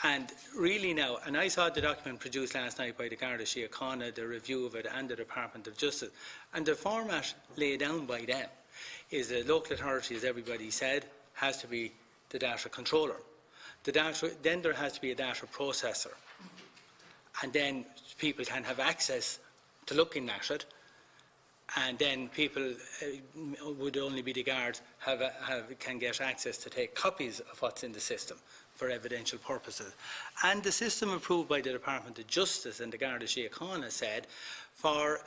And really now, and I saw the document produced last night by the Garda Síochána, the review of it, and the Department of Justice, and the format laid down by them is the local authority, as everybody said, has to be the data controller. Then there has to be a data processor, and then people can have access to looking at it, and then people would only be the guards can get access to take copies of what's in the system for evidential purposes. And the system approved by the Department of Justice and the Garda Síochána said for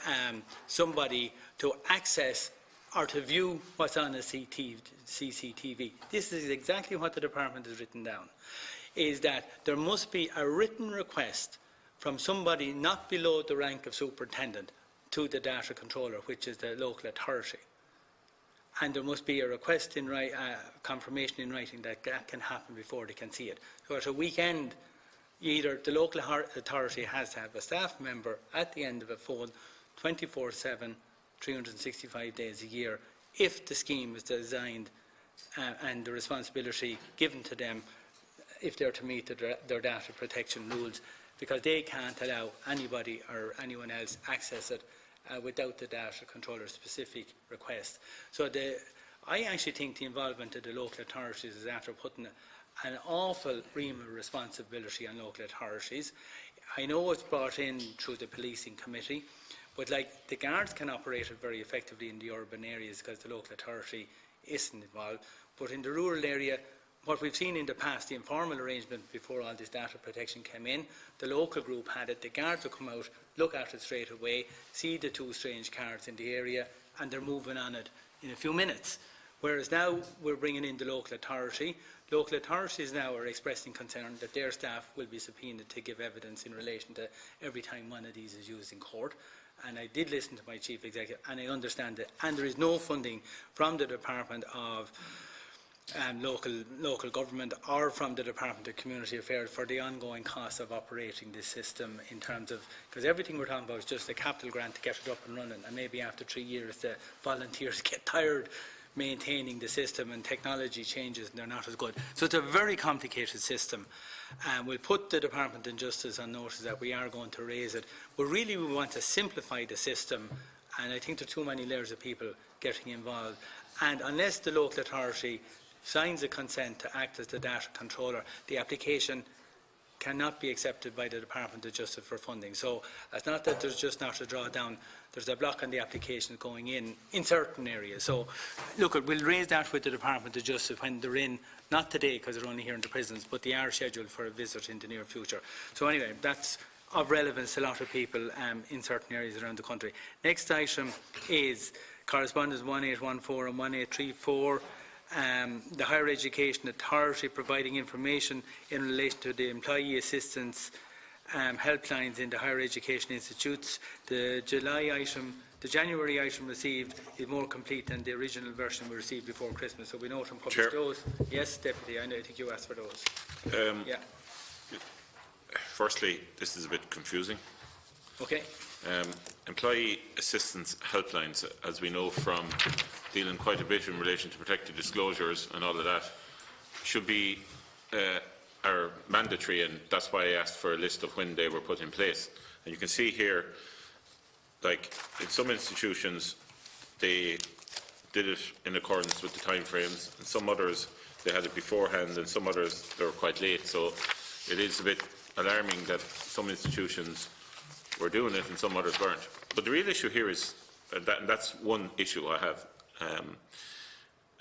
somebody to access or to view what's on a CCTV. This is exactly what the department has written down, is that there must be a written request from somebody not below the rank of superintendent to the data controller, which is the local authority. And there must be a request in confirmation in writing that that can happen before they can see it. So at a weekend, either the local authority has to have a staff member at the end of a phone 24/7, 365 days a year, if the scheme is designed and the responsibility given to them if they're to meet their data protection rules, because they can't allow anybody or anyone else access it without the data controller's specific request. So I actually think the involvement of the local authorities is after putting an awful ream of responsibility on local authorities. I know it's brought in through the policing committee, but like the guards can operate it very effectively in the urban areas because the local authority isn't involved. But in the rural area, what we've seen in the past, the informal arrangement before all this data protection came in, the local group had it, the guards would come out, look at it straight away, see the 2 strange cards in the area, and they're moving on it in a few minutes. Whereas now we're bringing in the local authority. Local authorities now are expressing concern that their staff will be subpoenaed to give evidence in relation to every time one of these is used in court. And I did listen to my chief executive, and I understand it. And there is no funding from the Department of local government or from the Department of Community Affairs for the ongoing costs of operating this system, in terms of, because everything we're talking about is just a capital grant to get it up and running, and maybe after 3 years the volunteers get tired maintaining the system and technology changes and they're not as good. So it's a very complicated system, and we'll put the Department of Justice on notice that we are going to raise it. But really we want to simplify the system, and I think there are too many layers of people getting involved. And unless the local authority signs a consent to act as the data controller, the application cannot be accepted by the Department of Justice for funding. So it's not that there's just not a drawdown, there's a block on the application going in certain areas. So look, we'll raise that with the Department of Justice when they're in, not today because they're only here in the prisons, but they are scheduled for a visit in the near future. So anyway, that's of relevance to a lot of people in certain areas around the country. Next item is correspondence 1814 and 1834. The Higher Education Authority providing information in relation to the employee assistance helplines in the higher education institutes. The January item received is more complete than the original version we received before Christmas, so we note and publish those. Yes, Deputy, I think you asked for those. Yeah. Firstly, this is a bit confusing. Okay. Employee assistance helplines, as we know from dealing quite a bit in relation to protected disclosures and all of that, should be are mandatory, and that's why I asked for a list of when they were put in place. And you can see here, like in some institutions, they did it in accordance with the time frames, and some others they had it beforehand, and some others they were quite late. So it is a bit alarming that some institutions were doing it and some others weren't. But the real issue here is, and that's one issue I have,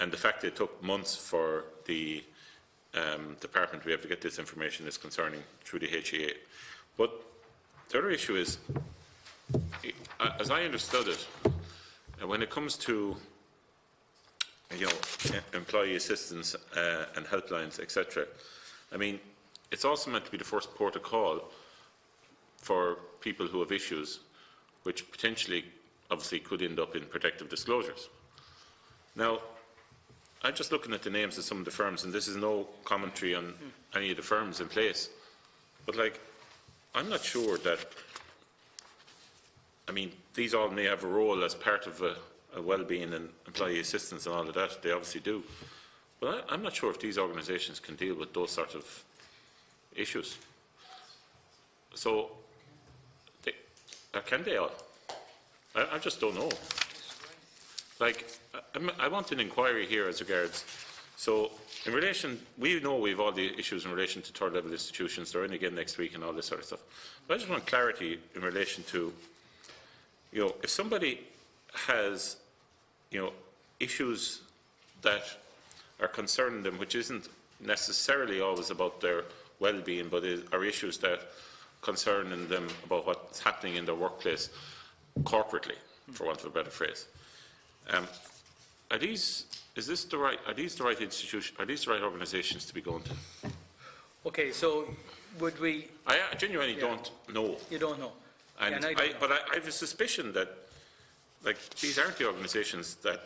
and the fact that it took months for the department to be able to get this information is concerning through the HEA. But the other issue is, as I understood it, when it comes to employee assistance and helplines, etc., I mean, it's also meant to be the first port of call for people who have issues, which potentially, obviously, could end up in protective disclosures. Now, I'm just looking at the names of some of the firms, and this is no commentary on any of the firms in place, but I'm not sure that, I mean, these all may have a role as part of a well-being and employee assistance and all of that, they obviously do, but I'm not sure if these organisations can deal with those sort of issues. So, can they all? I just don't know. I want an inquiry here as regards. So, in relation, we know we have all the issues in relation to third level institutions. They're in again next week and all this sort of stuff. But I just want clarity in relation to, if somebody has, issues that are concerning them, which isn't necessarily always about their well-being, but are issues that concerning them about what's happening in their workplace corporately, for want of a better phrase. Are these the right institution? Are these the right organisations to be going to? Okay, so would we? I genuinely don't know. You don't know. And I don't know. But I have a suspicion that, these aren't the organisations that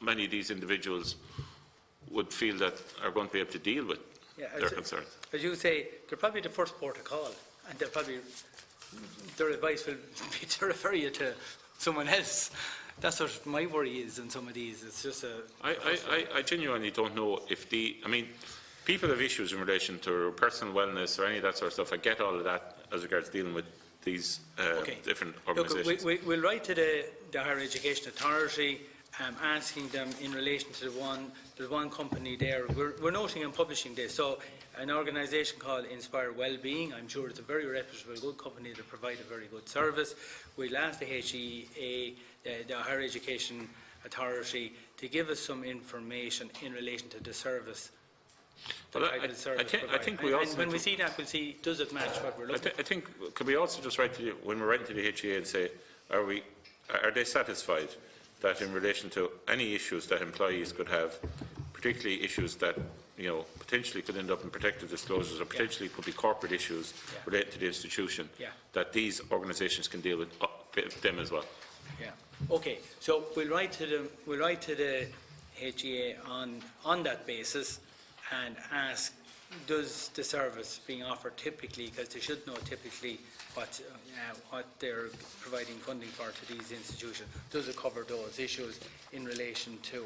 many of these individuals would feel that are going to be able to deal with their concerns. As you say, they're probably the first port of call, and their advice will be to refer you to someone else. That's what my worry is in some of these. It's just I genuinely don't know if people have issues in relation to personal wellness or any of that sort of stuff. I get all of that as regards dealing with these different organisations. Look, we'll write to the Higher Education Authority asking them in relation to there's one company there. We're noting and publishing this. So an organisation called Inspire Wellbeing, I'm sure it's a very reputable, good company that provide a very good service. We'll ask the HEA, the Higher Education Authority, to give us some information in relation to the service. I think we also, when we see that, we'll see, does it match what we're looking at? I think, could we also just write to when we're writing to the HEA and say, are they satisfied that in relation to any issues that employees could have, particularly issues that potentially could end up in protective disclosures or potentially could be corporate issues related to the institution, that these organisations can deal with them as well? Yeah. Okay. So we'll write to them. We'll write to the HEA on that basis and ask, does the service being offered typically, because they should know typically what they're providing funding for to these institutions, does it cover those issues in relation to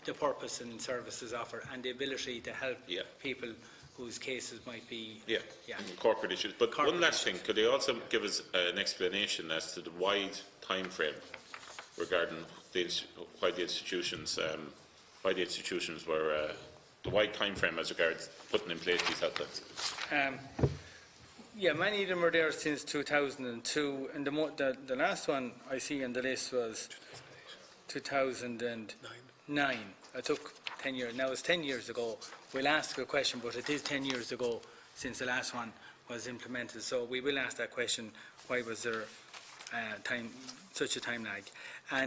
the purpose and services offered and the ability to help people whose cases might be corporate issues. But one last thing, could they also give us an explanation as to the wide time frame regarding why the institutions were the wide time frame as regards putting in place these helplines? Many of them were there since 2002, and the last one I see on the list was 2009. It took 10 years. Now it's 10 years ago. We'll ask a question, but it is 10 years ago since the last one was implemented. So we will ask that question: why was there such a time lag?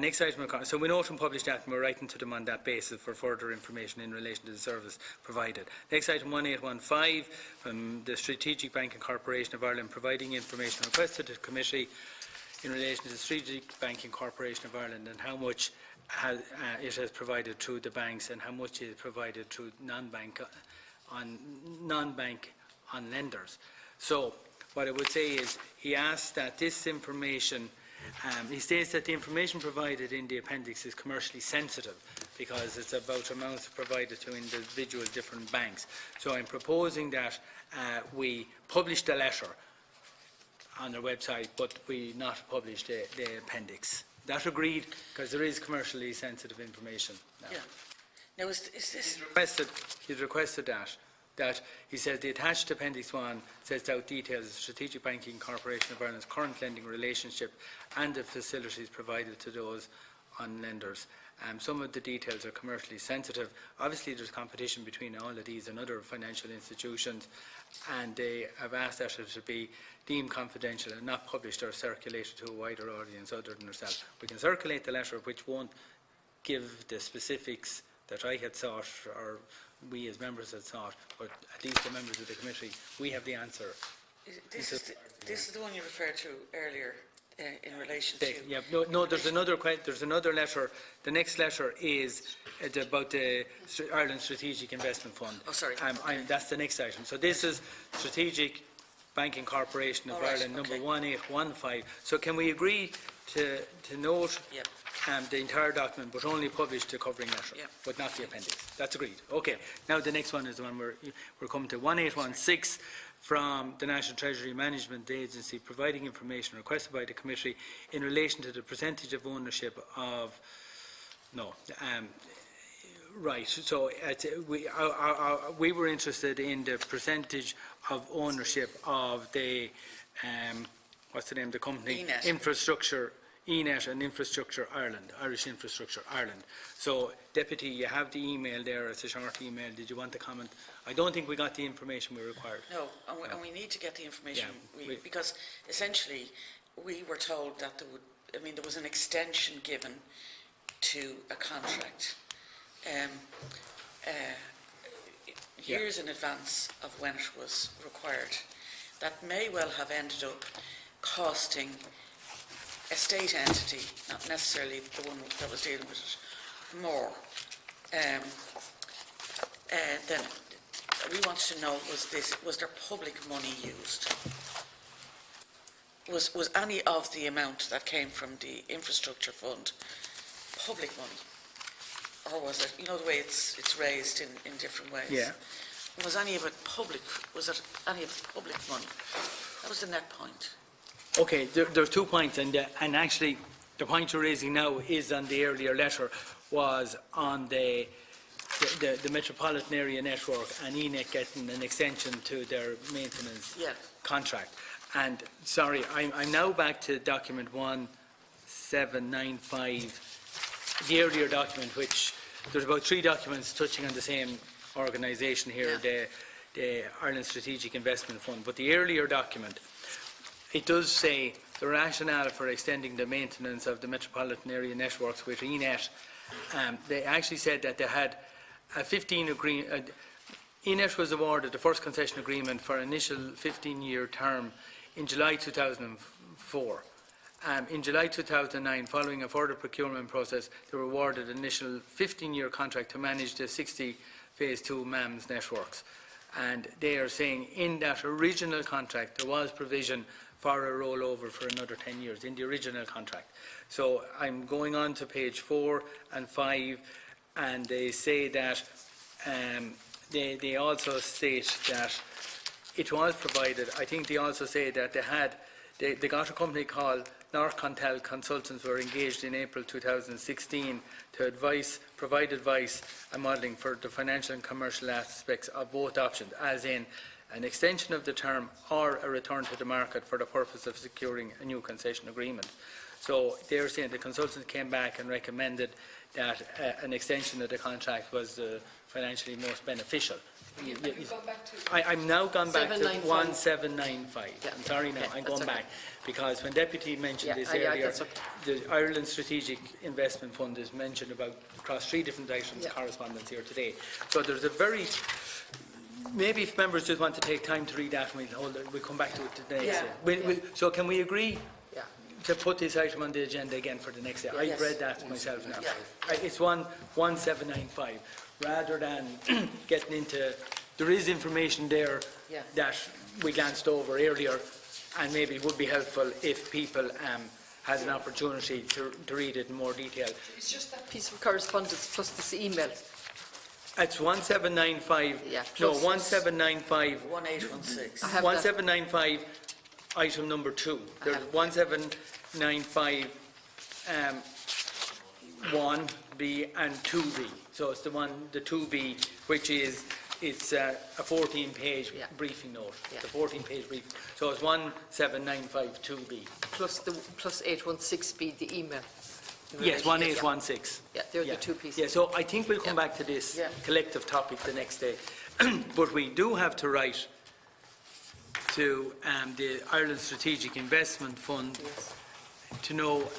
Next item. So we note and publish that, and we're writing to them on that basis for further information in relation to the service provided. Next item, 1815, from the Strategic Banking Corporation of Ireland, providing information requested to the committee in relation to the Strategic Banking Corporation of Ireland and how much it has provided through the banks and how much it is provided through non-bank on lenders. So what I would say is he asks that this information, he states that the information provided in the appendix is commercially sensitive because it's about amounts provided to individual different banks. So I'm proposing that we publish the letter on their website, but we not publish the appendix. That agreed, because there is commercially sensitive information now. Yeah. Now, is this... He's requested that, that he says the attached Appendix 1 sets out details of the Strategic Banking Corporation of Ireland's current lending relationship and the facilities provided to those on lenders. Some of the details are commercially sensitive. Obviously, there's competition between all of these and other financial institutions, and they have asked that it should be deemed confidential and not published or circulated to a wider audience other than ourselves. We can circulate the letter, which won't give the specifics that I had sought, or we as members had sought, but at least the members of the committee, we have the answer. This is the one you referred to earlier in relation to... Yeah, no, there's another letter. The next letter is about the Ireland Strategic Investment Fund. Oh, sorry. That's the next item. So this is Strategic Banking Corporation of Ireland, number 1815. So can we agree to note the entire document, but only publish the covering letter, but not the appendix? That's agreed. Okay. Now the next one is the one we're coming to, 1816. From the National Treasury Management Agency, providing information requested by the Committee in relation to the percentage of ownership of... right, so we were interested in the percentage of ownership of the, what's the name of the company? ENET. Infrastructure, ENET and Infrastructure Ireland, Irish Infrastructure Ireland. So, Deputy, you have the email there. It's a short email. Did you want to comment? I don't think we got the information we required. No, and we need to get the information, because essentially we were told that there was an extension given to a contract years in advance of when it was required. That may well have ended up costing a state entity, not necessarily the one that was dealing with it, more. Then we want to know, was there public money used? Was any of the amount that came from the infrastructure fund public money? Or was it, you know, the way it's raised in different ways? Yeah. Was any of it public? Was it any of it public money? That was the net point. Okay, there are 2 points, and actually the point you're raising now is on the earlier letter, was on the Metropolitan Area Network and ENET getting an extension to their maintenance contract. And sorry, I'm now back to document 1795, the earlier document, which there's about 3 documents touching on the same organisation here, the Ireland Strategic Investment Fund. But the earlier document, it does say the rationale for extending the maintenance of the Metropolitan Area Networks with ENET. They actually said that they had a 15 agreement. ENET was awarded the first concession agreement for an initial 15-year term in July 2004. In July 2009, following a further procurement process, they were awarded an initial 15-year contract to manage the 60 Phase 2 MAMS networks. And they are saying in that original contract there was provision for a rollover for another 10 years in the original contract. So I'm going on to page 4 and 5, and they say that they also state that it was provided. I think they also say that they got a company called North Contel Consultants were engaged in April 2016 to provide advice and modelling for the financial and commercial aspects of both options, as in an extension of the term or a return to the market for the purpose of securing a new concession agreement. So they're saying the consultants came back and recommended that an extension of the contract was financially most beneficial. I'm now gone back to 1795. I'm sorry now, I'm going back, because when Deputy mentioned this earlier, the Ireland Strategic Investment Fund is mentioned about across 3 different items correspondence here today. So there's a very, maybe if members just want to take time to read that, we'll come back to it today. So can we agree to put this item on the agenda again for the next day? I've read that myself now. It's 1795. Rather than getting into, there is information there that we glanced over earlier, and maybe it would be helpful if people had an opportunity to read it in more detail. It's just that piece of correspondence plus this email. It's 1795. No, 1795. 1816. 1795. Item number 2. There's 1795 1B and 2B. So it's the 2B, which is it's a 14-page Yeah. briefing note. Yeah. It's a 14-page briefing. So it's 17952B. Plus 816B, the email. Yes, 1816. Yeah, they're the two pieces. Yeah, so I think we'll come back to this Yeah. collective topic the next day. But we do have to write to the Ireland Strategic Investment Fund Yes. to know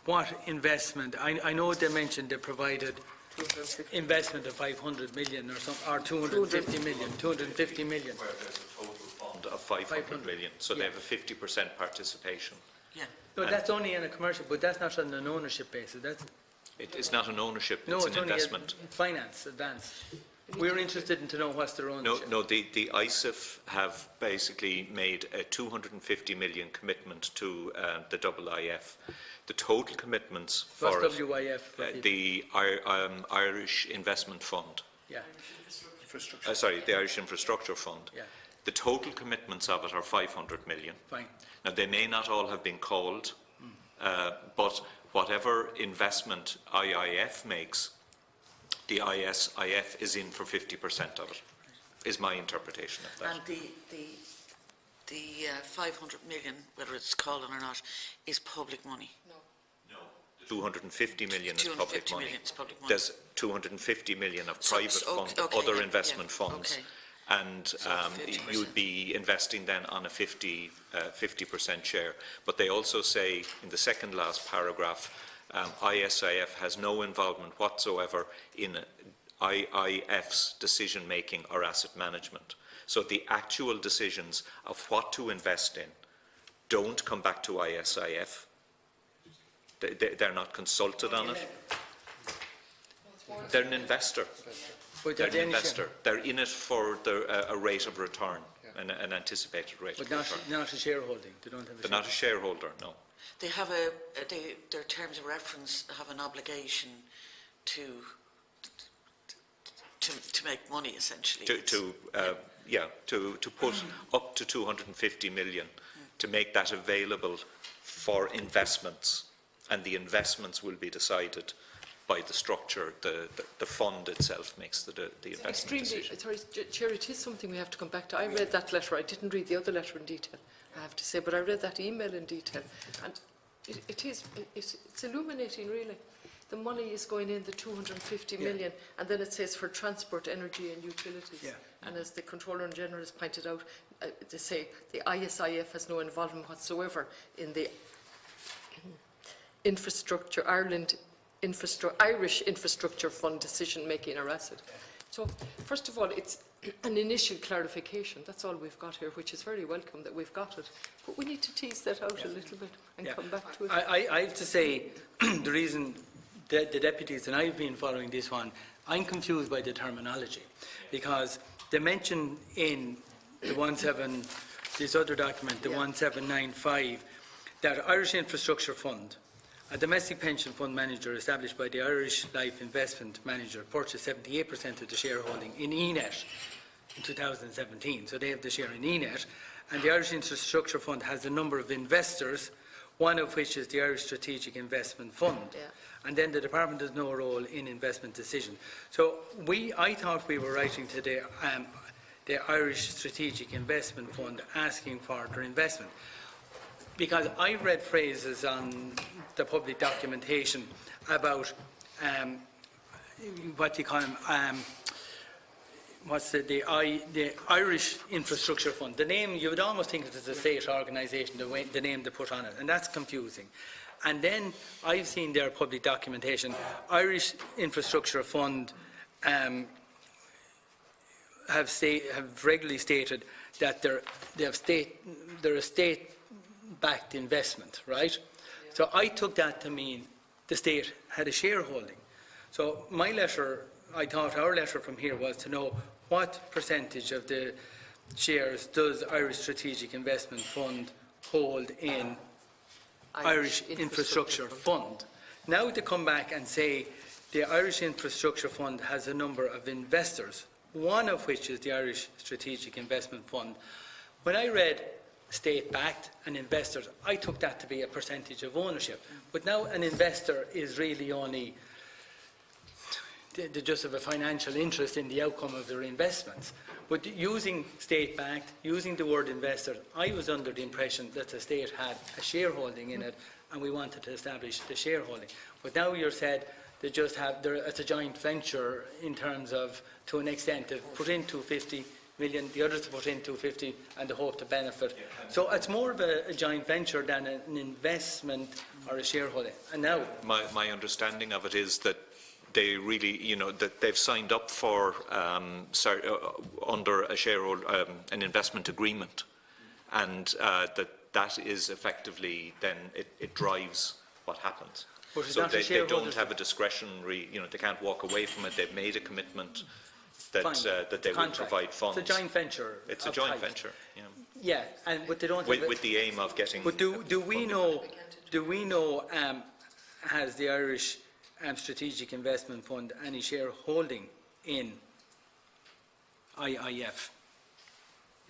what investment. I know they mentioned they provided 250. investment of 500 million or something, or 250 million, 250 million. Where there's a total fund of 500 million, so they have a 50% participation. Yeah. No, that's only in a commercial, but that's not on an ownership basis. That's, It's not an ownership, no, it's it's an only investment. a finance advance. We're interested in to know what's their No, ownership. no, the ISIF have basically made a 250 million commitment to the IIF. The total commitments for What's it, WIF? the Irish Investment Fund, Yeah, sorry, the Irish Infrastructure Fund. yeah, The total commitments of it are 500 million. fine. Now, they may not all have been called, but whatever investment IIF makes, the ISIF is in for 50% of it, is my interpretation of that. And the 500 million, whether it's called or not, is public money. No. 250 million is 250 public money. million is public money. There's 250 million of So- private so, funds, okay, other yeah, investment yeah, funds. okay. And 50%. you'd be investing then on a 50% share. But they also say in the second last paragraph, ISIF has no involvement whatsoever in IIF's decision-making or asset management. So the actual decisions of what to invest in don't come back to ISIF. They're not consulted on it. They're an investor. But They're an they're investor. They're in it for a rate of return, an anticipated rate But of return. not a shareholding. They don't have a They're not a shareholder, no. They have their terms of reference have an obligation to make money, essentially. To put up to 250 million to make that available for investments, and the investments will be decided by the structure. The fund itself makes the investment Extremely, decision. sorry, Chair, it is something we have to come back to. I read that letter. I didn't read the other letter in detail, I have to say, but I read that email in detail. And it's illuminating, really. The money is going in, the 250 million, and then it says for transport, energy and utilities. Yeah. And as the Controller General has pointed out, they say the ISIF has no involvement whatsoever in the infrastructure, Irish Infrastructure Fund decision-making or asset. So, first of all, it's an initial clarification. That's all we've got here, which is very welcome that we've got it. But we need to tease that out a little bit and come back to it. I have to say, the reason the deputies and I've been following this one, I'm confused by the terminology, because they mention in the this other document, the 1795, that Irish Infrastructure Fund, a domestic pension fund manager established by the Irish Life Investment Manager, purchased 78% of the shareholding in ENET in 2017. So they have the share in ENET. And the Irish Infrastructure Fund has a number of investors, one of which is the Irish Strategic Investment Fund. Yeah. And then the department has no role in investment decision. So I thought we were writing to the Irish Strategic Investment Fund asking for their investment. Because I read phrases on the public documentation about what you call them, the Irish Infrastructure Fund. The name, you would almost think it is a state organisation, the name they put on it, and that's confusing. And then I've seen their public documentation. Irish Infrastructure Fund have regularly stated that they're a state-backed investment, right? Yeah. So I took that to mean the state had a shareholding. So my letter, I thought our letter from here was to know what percentage of the shares does Irish Strategic Investment Fund hold in Irish Infrastructure Fund. Now to come back and say the Irish Infrastructure Fund has a number of investors, one of which is the Irish Strategic Investment Fund. When I read state-backed and investors, I took that to be a percentage of ownership. But now an investor is really only they just have a financial interest in the outcome of their investments. But using state-backed, using the word investor, I was under the impression that the state had a shareholding in it, and we wanted to establish the shareholding. But now you're said they just have, it's a joint venture in terms of, to an extent, they've put in 250 million, the others have put in 250, and they hope to benefit. So it's more of a joint venture than an investment or a shareholding. And now, My understanding of it is that they really, that they've signed up for under a shareholder, an investment agreement, and that is effectively then it drives what happens. But it's so not a they don't shareholders' have a discretionary, they can't walk away from it. They've made a commitment that that they will provide funds. It's a joint venture. It's a joint venture. Yeah, but they don't. With the aim of getting. But do we know? Has the Irish Strategic Investment Fund any shareholding in IIF,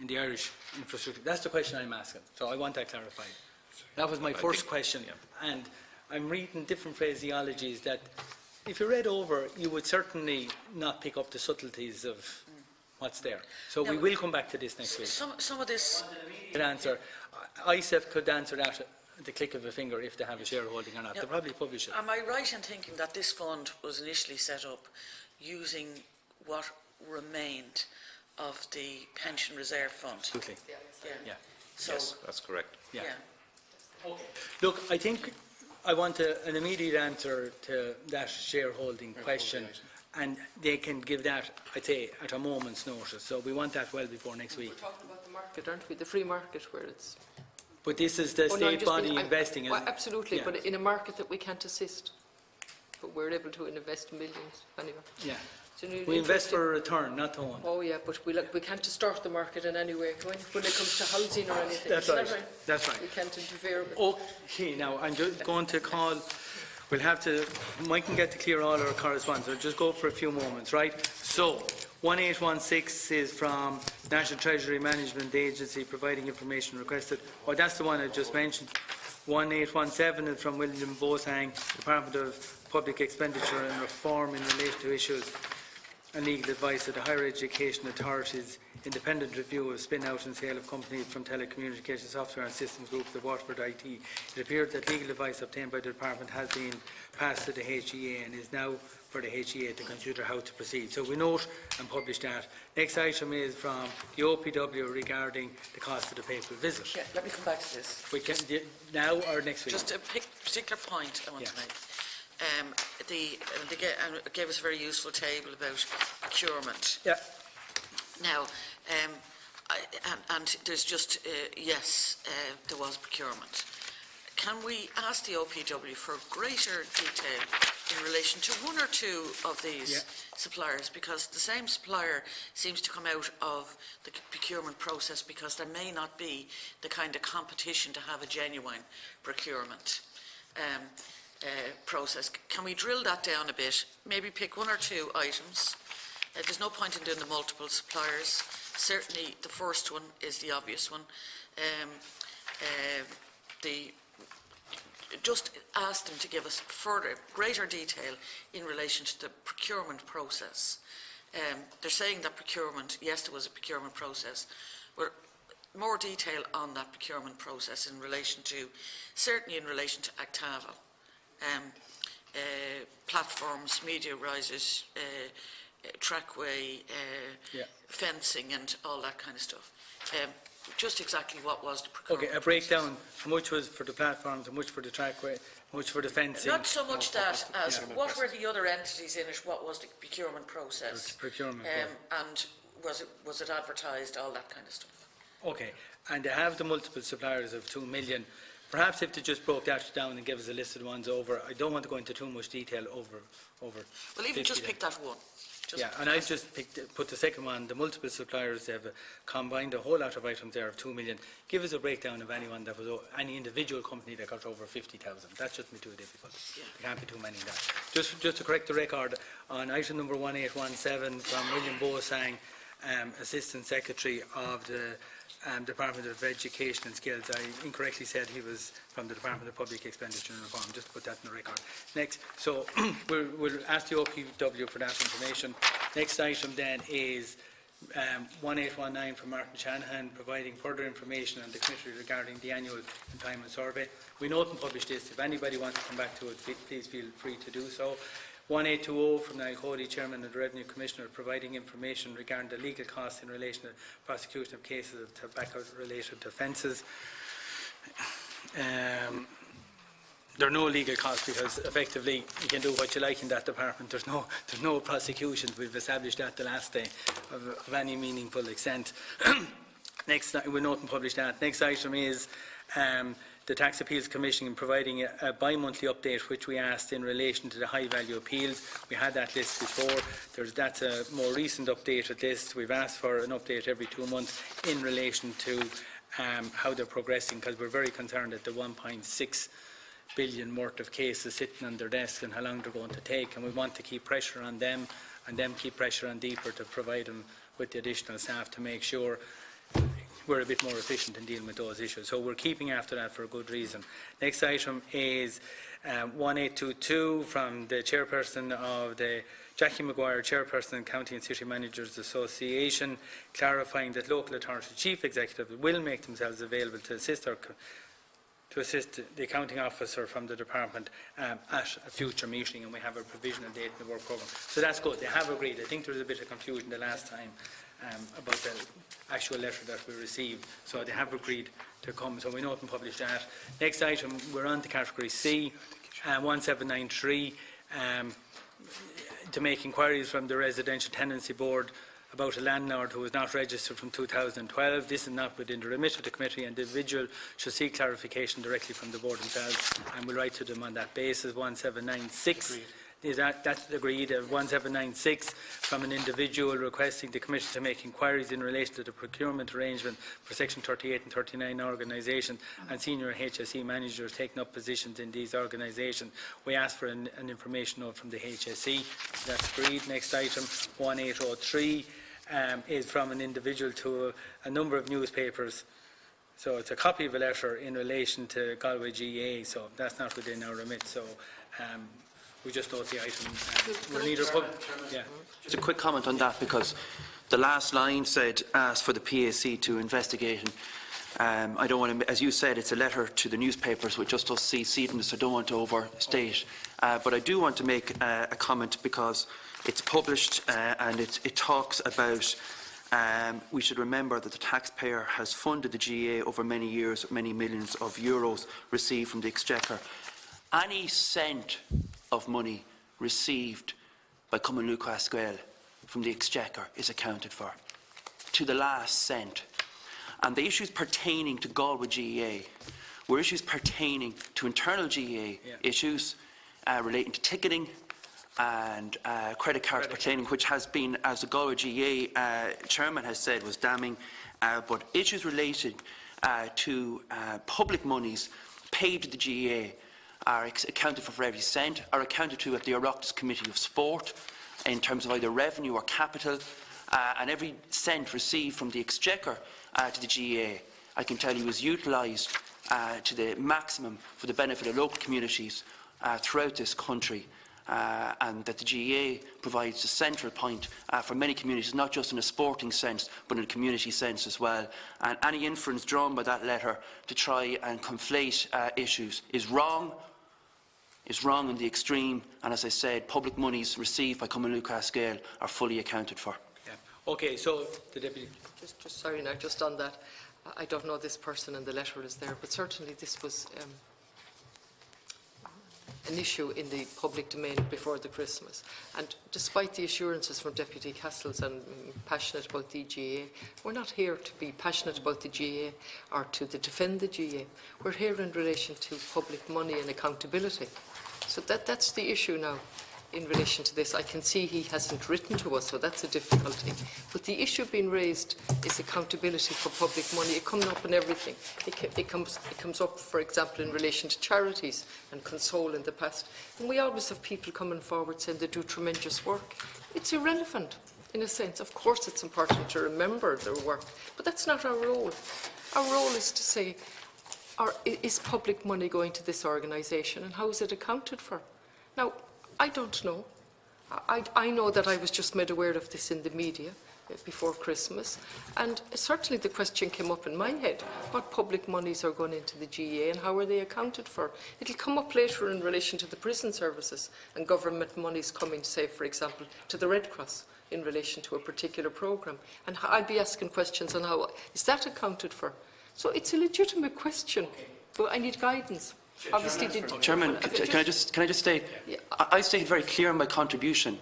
in the Irish infrastructure? That's the question I'm asking. So I want that clarified. That was my first question, and I'm reading different phraseologies that, if you read over, you would certainly not pick up the subtleties of what's there. So we will come back to this next week. Some of this... Answer. ISEF could answer that at the click of a finger if they have a shareholding or not. They'll probably publish it. Am I right in thinking that this fund was initially set up using what remained of the pension reserve fund? Absolutely. Yeah. So, yes, that's correct. Yeah. Look, I think I want an immediate answer to that shareholding question, and they can give that, I'd say, at a moment's notice. So we want that well before next week. We're talking about the market, aren't we? The free market, where it's... But this is the state body investing. Well, absolutely, but in a market that we can't assist. But we're able to invest millions anyway. Yeah. So we invest for a return, not to own. Oh yeah, but we can't distort the market in any way when it comes to housing or anything. That's right. That's right. We can't interfere with it. Okay, now I'm just going to call. We'll have to. Mike can get to clear all our correspondence. I'll just go for a few moments, right? So 1816 is from National Treasury Management Agency, providing information requested. Oh, that's the one I just mentioned. 1817 is from William Bosang, Department of Public Expenditure and Reform in relation to issues and legal advice of the Higher Education Authority's independent review of spin-out and sale of companies from telecommunications software and systems group, the Waterford IT. It appeared that legal advice obtained by the department has been passed to the HEA and is now for the HEA to consider how to proceed. So we note and publish that. Next item is from the OPW regarding the cost of the papal visit. yeah, let me come back to this. We can now or next week? Just a particular point I want to make. They gave us a very useful table about procurement. Yeah. Now, and there's just, yes, there was procurement. Can we ask the OPW for greater detail in relation to one or two of these suppliers? Because the same supplier seems to come out of the procurement process because there may not be the kind of competition to have a genuine procurement process. Can we drill that down a bit? Maybe pick one or two items. There's no point in doing the multiple suppliers. Certainly the first one is the obvious one. Just ask them to give us greater detail in relation to the procurement process. They're saying that procurement, yes, there was a procurement process, but more detail on that procurement process in relation to, certainly in relation to Actava, platforms, media risers, trackway, fencing and all that kind of stuff. Just exactly what was the procurement Okay, a breakdown. How much was for the platforms, how much for the trackway, how much for the fencing? Not so much that as what were the other entities in it, what was the procurement process? Procurement. And was it advertised, all that kind of stuff. Okay, and they have the multiple suppliers of 2 million. Perhaps if they just broke that down and gave us a list of the ones over, I don't want to go into too much detail over. Well, even just pick that one. And I've just put the second one, the multiple suppliers. They have combined a whole lot of items there of 2 million. Give us a breakdown of anyone that was any individual company that got over 50,000. That's just me too difficult. There can't be too many in that. Just to correct the record on item number 1817 from William Bosang, Assistant Secretary of the Department of Education and Skills. I incorrectly said he was from the Department of Public Expenditure and Reform, just to put that in the record. Next, so we'll ask the OPW for that information. Next item then is 1819 from Mark MacSharry, providing further information on the committee regarding the annual employment survey. We note and publish this. If anybody wants to come back to it, please feel free to do so. 1820 from Niall Cody, Chairman of the Revenue Commissioner, providing information regarding the legal costs in relation to prosecution of cases of tobacco-related offences. There are no legal costs because effectively you can do what you like in that department. There's no prosecutions. We've established that the last day of any meaningful extent. Next, we'll note and publish that. Next item is the Tax Appeals Commission providing a bi-monthly update, which we asked in relation to the high-value appeals. We had that list before. That's a more recent updated list. We've asked for an update every 2 months in relation to how they're progressing, because we're very concerned at the 1.6 billion worth of cases sitting on their desk and how long they're going to take, and we want to keep pressure on them and then keep pressure on Deeper to provide them with the additional staff to make sure we're a bit more efficient in dealing with those issues. So we're keeping after that for a good reason. Next item is 1822 from the chairperson of the Jackie Maguire, chairperson of County and City Managers Association, clarifying that local authority chief executives will make themselves available to assist the accounting officer from the department at a future meeting, and we have a provisional date in the work programme. So that's good. They have agreed. I think there was a bit of confusion the last time about the actual letter that we received. So they have agreed to come. So we note and publish that. Next item, we're on to category C, 1793, to make inquiries from the Residential Tenancy Board about a landlord who was not registered from 2012. This is not within the remit of the committee, and the individual should seek clarification directly from the board themselves, and we'll write to them on that basis. 1796. Agreed. That's agreed. 1796 from an individual requesting the committee to make inquiries in relation to the procurement arrangement for Section 38 and 39 organisations and senior HSE managers taking up positions in these organisations. We ask for an information note from the HSE. That's agreed. Next item, 1803, is from an individual to a number of newspapers. So it's a copy of a letter in relation to Galway GA, so that's not within our remit. So we just note the item. Just a quick comment on that, because the last line said, ask for the PAC to investigate. And, I don't want to, as you said, it's a letter to the newspapers with just us CC'd them, so I don't want to overstate. But I do want to make a comment, because it's published and it talks about we should remember that the taxpayer has funded the GA over many years, many millions of euros received from the Exchequer. Any cent of money received by Cummin Lucas from the Exchequer is accounted for, to the last cent. And the issues pertaining to Galway GA were issues pertaining to internal GA issues relating to ticketing and credit cards pertaining, which has been, as the Galway GA chairman has said, was damning, but issues related to public monies paid to the GA are accounted for every cent, are accounted to at the Oireachtas Committee of Sport in terms of either revenue or capital, and every cent received from the Exchequer to the GA, I can tell you, is utilised to the maximum for the benefit of local communities throughout this country, and that the GA provides a central point for many communities, not just in a sporting sense, but in a community sense as well. And any inference drawn by that letter to try and conflate issues is wrong in the extreme, and as I said, public monies received by Cummin Lucas are fully accounted for. Okay, so the Deputy. Sorry now, just on that, I don't know this person and the letter is there, but certainly this was an issue in the public domain before the Christmas. And despite the assurances from Deputy Cassells and passionate about the GA, we're not here to be passionate about the GA or to defend the GA. We're here in relation to public money and accountability. So that's the issue now in relation to this. I can see he hasn't written to us, so that's a difficulty. But the issue being raised is accountability for public money. It comes up in everything. It comes up, for example, in relation to charities and Console in the past. And we always have people coming forward saying they do tremendous work. It's irrelevant. in a sense. Of course it's important to remember their work, but that's not our role. Our role is to say, is public money going to this organisation and how is it accounted for? Now, I don't know. I know that I was just made aware of this in the media before Christmas, and certainly the question came up in my head, what public monies are going into the GAA and how are they accounted for? It'll come up later in relation to the prison services and government monies coming, say, for example, to the Red Cross in relation to a particular programme, and I'll be asking questions on how is that accounted for. So it's a legitimate question, but I need guidance. Obviously, Chairman, can I just state, Yeah. I stated very clear in my contribution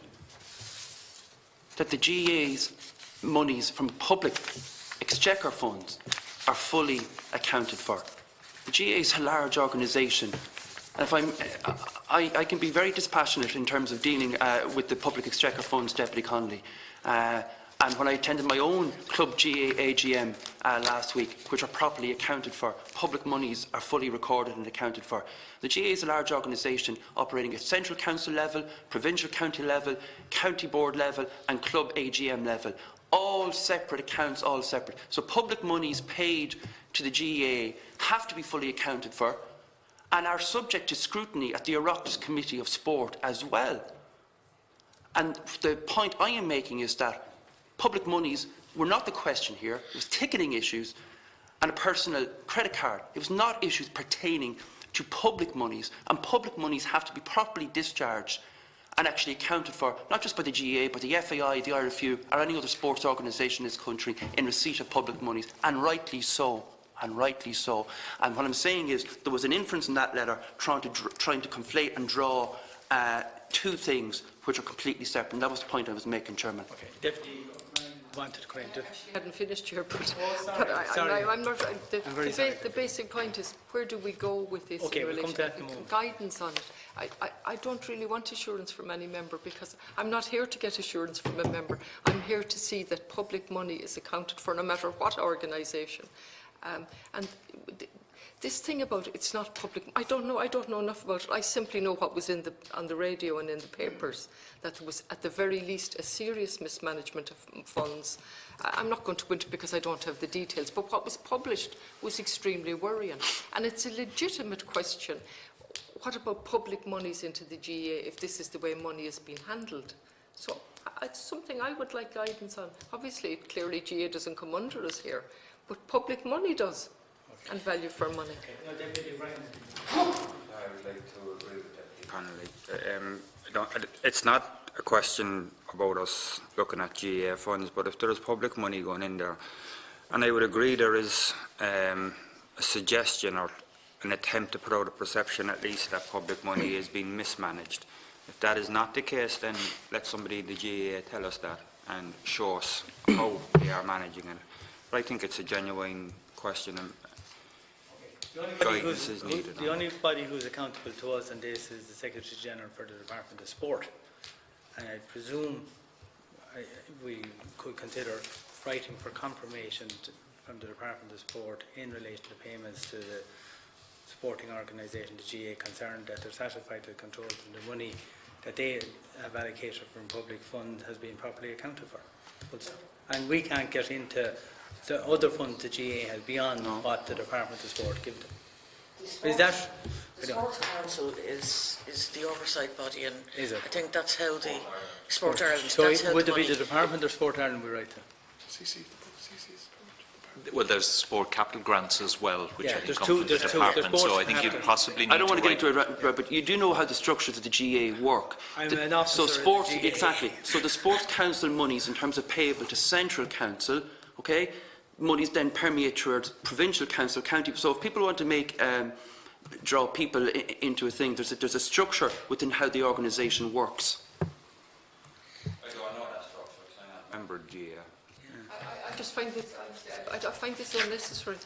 that the GAA's monies from public exchequer funds are fully accounted for. The GAA is a large organisation, and if I can be very dispassionate in terms of dealing with the public exchequer funds, Deputy Connolly. And when I attended my own club GAA AGM last week, which are properly accounted for, public monies are fully recorded and accounted for. The GAA is a large organisation operating at central council level, provincial county level, county board level and club AGM level. All separate accounts, all separate. So public monies paid to the GAA have to be fully accounted for and are subject to scrutiny at the Oireachtas Committee of Sport as well. And the point I am making is that public monies were not the question here. It was ticketing issues and a personal credit card. It was not issues pertaining to public monies, and public monies have to be properly discharged and actually accounted for, not just by the GAA, but the FAI, the IRFU, or any other sports organisation in this country in receipt of public monies, and rightly so. And rightly so. And what I'm saying is there was an inference in that letter trying to conflate and draw two things which are completely separate. And that was the point I was making, Chairman. Okay. Deputy wanted to correct it. I hadn't finished here, but, Sorry. I'm not. The basic point is, where do we go with this Okay, in we'll relation come to that in a to moment. guidance on it? I don't really want assurance from any member, because I'm not here to get assurance from a member. I'm here to see that public money is accounted for, no matter what organisation. And this thing about it's not public, I don't know enough about it. I simply know what was on the radio and in the papers, that there was at the very least a serious mismanagement of funds. I'm not going to go into it because I don't have the details, but what was published was extremely worrying. And it's a legitimate question. What about public monies into the GAA if this is the way money is being handled? So it's something I would like guidance on. Obviously, clearly GAA doesn't come under us here, but public money does. And value for money. Okay. No, Deputy Ryan. I would like to agree with Deputy Connolly. It's not a question about us looking at GAA funds, but if there is public money going in there, and I would agree there is a suggestion or an attempt to put out a perception at least that public money is being mismanaged. If that is not the case, then let somebody in the GAA tell us that and show us how they are managing it. But I think it's a genuine question. The only body who's accountable to us on this is the Secretary General for the Department of Sport. And I presume we could consider writing for confirmation from the Department of Sport in relation to payments to the sporting organisation, the GAA, concerned that they're satisfied with controls and the money that they have allocated from public funds has been properly accounted for. And we can't get into the other funds the GAA has beyond what the Department of Sport give them. Is that? The Sports Council is the oversight body, and Is it? I think that's how the Sport Ireland. So that's how would the it be money- the Department of Sport Ireland we write to? Well, there's sport capital grants as well, which Yeah, I think there's come two- from the there's two. department. There's So both I think you capital. possibly need I don't want to get write- into it, but you do know how the structures of the GAA work. I'm an officer So of the sports, GAA. exactly. So the Sports Council monies, in terms of payable to Central Council, okay, monies then permeate towards Provincial Council, County. So if people want to make draw people into a thing, there's a structure within how the organisation works. I don't know that structure because I'm not a member of GAA. I just find this, I find this unnecessary.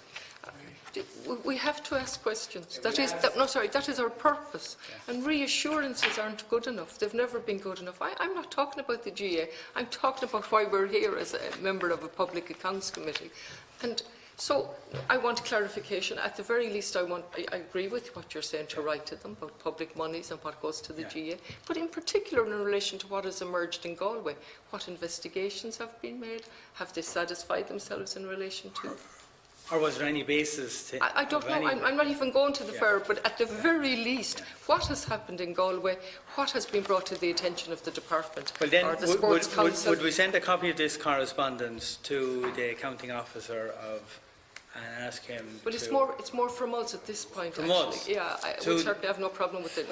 We have to ask questions. That is our purpose. And reassurances aren't good enough. They've never been good enough. I'm not talking about the GAA. I'm talking about why we're here as a member of a public accounts committee. And So I want clarification. At the very least, I agree with what you're saying, to write to them about public monies and what goes to the GA. But in particular, in relation to what has emerged in Galway, what investigations have been made? Have they satisfied themselves in relation to? Or was there any basis to... I don't know. I'm not even going to the fair, but at the very least, what has happened in Galway? What has been brought to the attention of the department Well, then, or the Sports Council? would we send a copy of this correspondence to the accounting officer and ask him Well, it's more from us at this point, From actually. us? Yeah, I would certainly have no problem with it.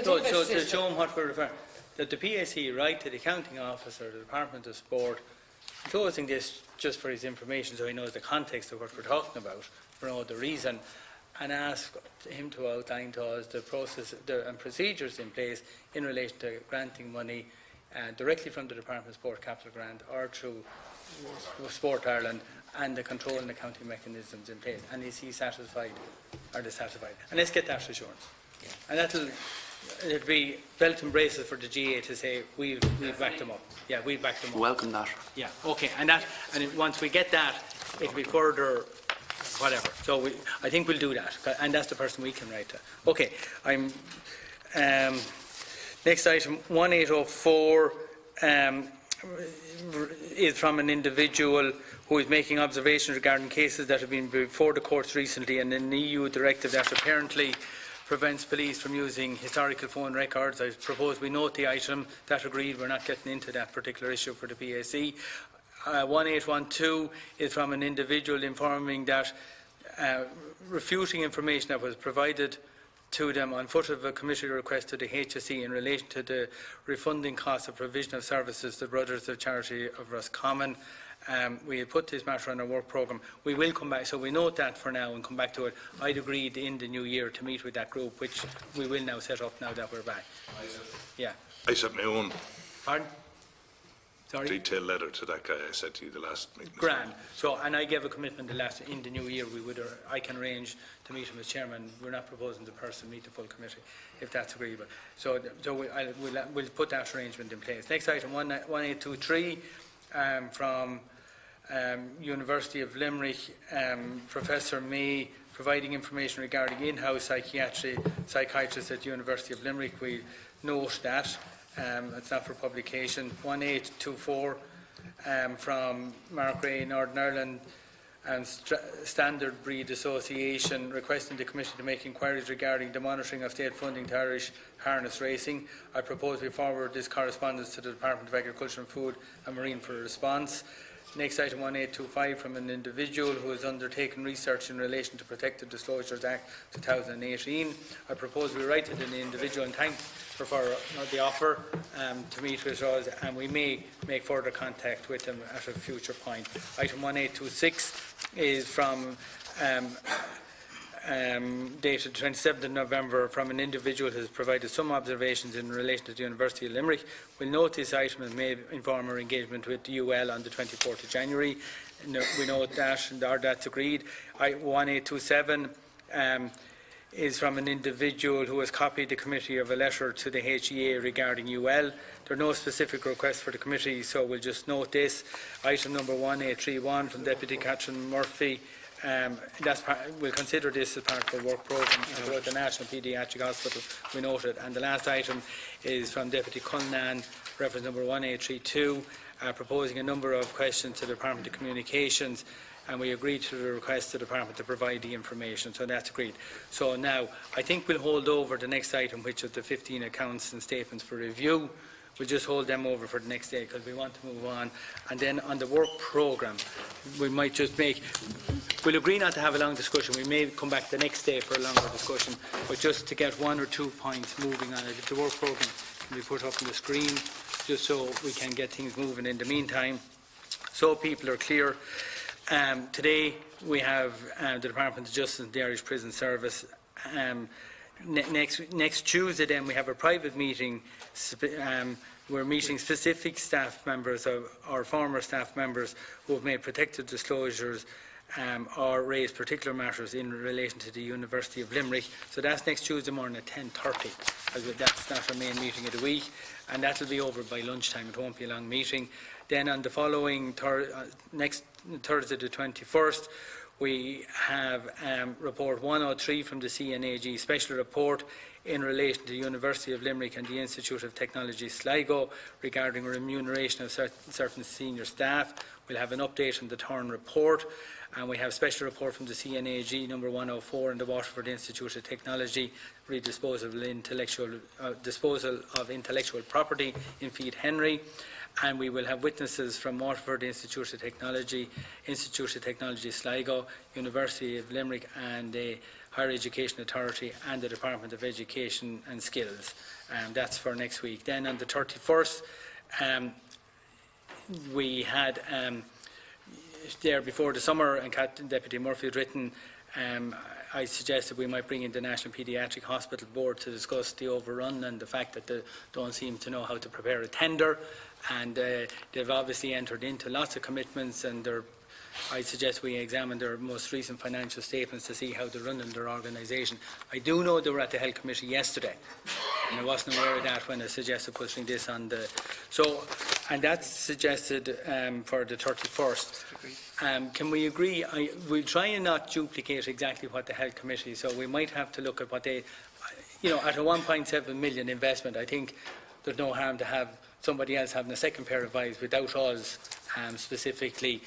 So to show him what we're referring, that the PAC write to the accounting officer, the Department of Sport, closing this just for his information so he knows the context of what we're talking about, for no other reason, and ask him to outline to us the process and procedures in place in relation to granting money directly from the Department of Sport Capital Grant or through Sport Ireland, and the control and accounting mechanisms in place. And is he satisfied or dissatisfied? And let's get that assurance. And it'll be belt and braces for the GA to say we've backed them up. Yeah, we've backed them up. Welcome that. Yeah, okay. And once we get that, it'll be further whatever. So I think we'll do that, and that's the person we can write to. Okay. Next item 1804 is from an individual who is making observations regarding cases that have been before the courts recently, and an EU directive that apparently prevents police from using historical phone records. I propose we note the item. That agreed. We're not getting into that particular issue for the PAC. 1812 is from an individual informing that refuting information that was provided to them on foot of a committee request to the HSE in relation to the refunding costs of provision of services to the Brothers of Charity of Roscommon. We had put this matter on our work programme. We will come back, so we note that for now and come back to it. I'd agreed in the new year to meet with that group, which we will now set up now that we're back. Yeah. I sent my own Pardon? Sorry? detailed letter to that guy I said to you the last meeting. Grand. So, and I gave a commitment in the new year I can arrange to meet him as chairman. We're not proposing the person meet the full committee, if that's agreeable. So we'll put that arrangement in place. Next item, 1823, from University of Limerick, Professor May, providing information regarding in-house psychiatrists at University of Limerick. We note that. It's not for publication. 1824 from Mark Ray, Northern Ireland and Standard Breed Association, requesting the Commission to make inquiries regarding the monitoring of state funding to Irish harness racing. I propose we forward this correspondence to the Department of Agriculture and Food and Marine for a response. Next item 1825 from an individual who has undertaken research in relation to Protected Disclosures Act 2018. I propose we write to the individual and thank her for the offer to meet with us, and we may make further contact with them at a future point. Item 1826 is from dated 27th of November from an individual who has provided some observations in relation to the University of Limerick. We'll note this item and may inform our engagement with the UL on the 24th of January. We note that, or that's agreed. 1827 is from an individual who has copied the committee of a letter to the HEA regarding UL. There are no specific requests for the committee, so we'll just note this. Item number 1831 from Deputy Catherine Murphy. We'll consider this as part of the work programme about the National Paediatric Hospital. We note it. And the last item is from Deputy Cullinane, reference number 1832, proposing a number of questions to the Department of Communications, and we agreed to the request to the Department to provide the information. So that's agreed. So now, I think we'll hold over the next item, which is the 15 accounts and statements for review. We'll just hold them over for the next day because we want to move on. And then on the work programme, we might just we'll agree not to have a long discussion. We may come back the next day for a longer discussion, but just to get one or two points moving on it. If the work programme can be put up on the screen, just so we can get things moving in the meantime. So people are clear. Today we have the Department of Justice and the Irish Prison Service. Next Tuesday then we have a private meeting. We're meeting specific staff members or former staff members who have made protected disclosures or raised particular matters in relation to the University of Limerick. So that's next Tuesday morning at 10:30. That's not our main meeting of the week, and that will be over by lunchtime. It won't be a long meeting. Then on the following next Thursday the 21st, We have report 103 from the CNAG, special report in relation to the University of Limerick and the Institute of Technology Sligo regarding remuneration of certain senior staff. We'll have an update on the Thorn report, and we have special report from the CNAG number 104 and the Waterford Institute of Technology, disposal of intellectual property in Feed Henry. And we will have witnesses from Waterford Institute of Technology Sligo, University of Limerick and the Higher Education Authority and the Department of Education and Skills. That's for next week. Then on the 31st, we had there before the summer, and Deputy Murphy had written, I suggested we might bring in the National Paediatric Hospital Board to discuss the overrun and the fact that they don't seem to know how to prepare a tender, and they've obviously entered into lots of commitments, and I suggest we examine their most recent financial statements to see how they're running their organisation. I do know they were at the Health Committee yesterday, and I wasn't aware of that when I suggested pushing this on the... And that's suggested for the 31st. Can we agree? We'll try and not duplicate exactly what the Health Committee, so we might have to look at what they... at a 1.7 million investment, I think there's no harm to have somebody else having a second pair of eyes without us specifically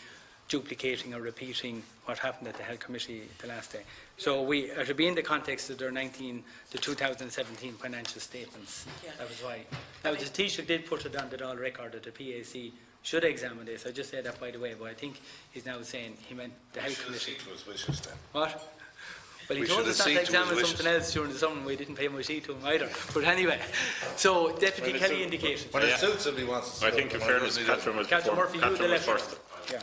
duplicating or repeating what happened at the Health Committee the last day. So it'll be in the context of their 2017 financial statements. Yeah. That was why. Now, the Taoiseach did put it on the Dáil record that the PAC should examine this. I just said that, by the way, but I think he's now saying he meant the Health Committee. To his wishes, then. What? Well, he told us not to examine something else during the summer. We didn't pay much heed to him either. But anyway, so Deputy Kelly indicated. When it suits him, he wants to. I think in fairness, Catherine was Murphy, you the left first. Yeah.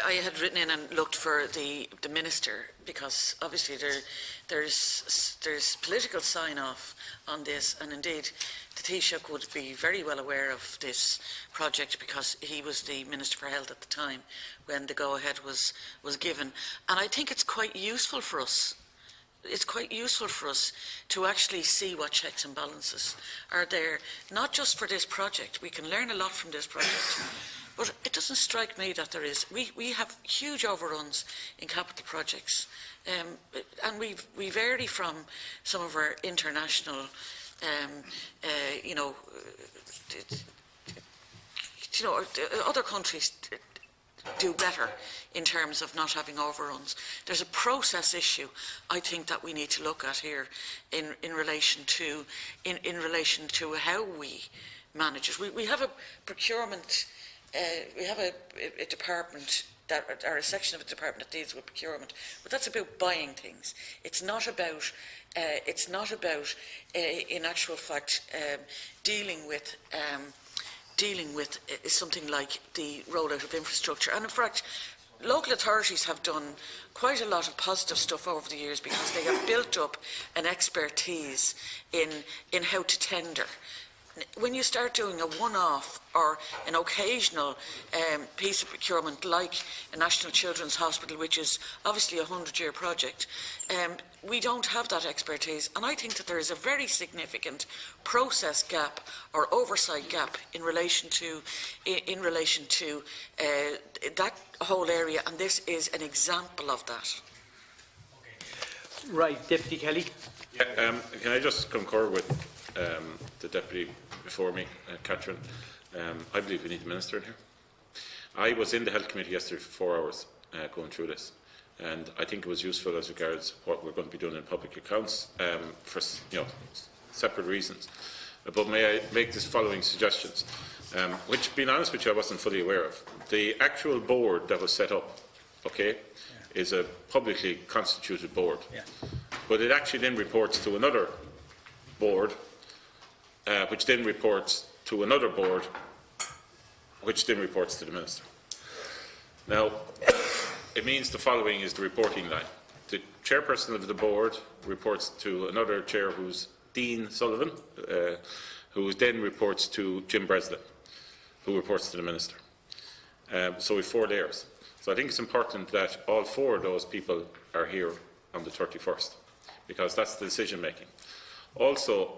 I had written in and looked for the minister, because obviously there's political sign-off on this, and indeed the Taoiseach would be very well aware of this project because he was the Minister for Health at the time when the go-ahead was given. And I think it's quite useful for us. It's quite useful for us to actually see what checks and balances are there, not just for this project. We can learn a lot from this project. But it doesn't strike me that there is. We have huge overruns in capital projects, and we vary from some of our international, other countries do better in terms of not having overruns. There's a process issue, I think, that we need to look at here in relation to how we manage it. We have a procurement. We have a department or a section of a department that deals with procurement, but that's about buying things. It's not about. In actual fact, dealing with something like the rollout of infrastructure. And in fact, local authorities have done quite a lot of positive stuff over the years because they have built up an expertise in how to tender. When you start doing a one-off or an occasional piece of procurement like a National Children's Hospital, which is obviously a 100-year project, we don't have that expertise. And I think that there is a very significant process gap or oversight gap in relation to that whole area, and this is an example of that. Right, Deputy Kelly. Yeah, can I just concur with the Deputy before me, Catherine? I believe we need the Minister in here. I was in the Health Committee yesterday for 4 hours going through this, and I think it was useful as regards what we're going to be doing in public accounts for separate reasons. But may I make this following suggestions, which, being honest with you, I wasn't fully aware of. The actual board that was set up, is a publicly constituted board, but it actually then reports to another board, which then reports to another board, which then reports to the Minister. Now, it means the following is the reporting line. The chairperson of the board reports to another chair, who's Dean Sullivan, who then reports to Jim Breslin, who reports to the Minister. So we have 4 layers. So I think it's important that all 4 of those people are here on the 31st, because that's the decision making. Also,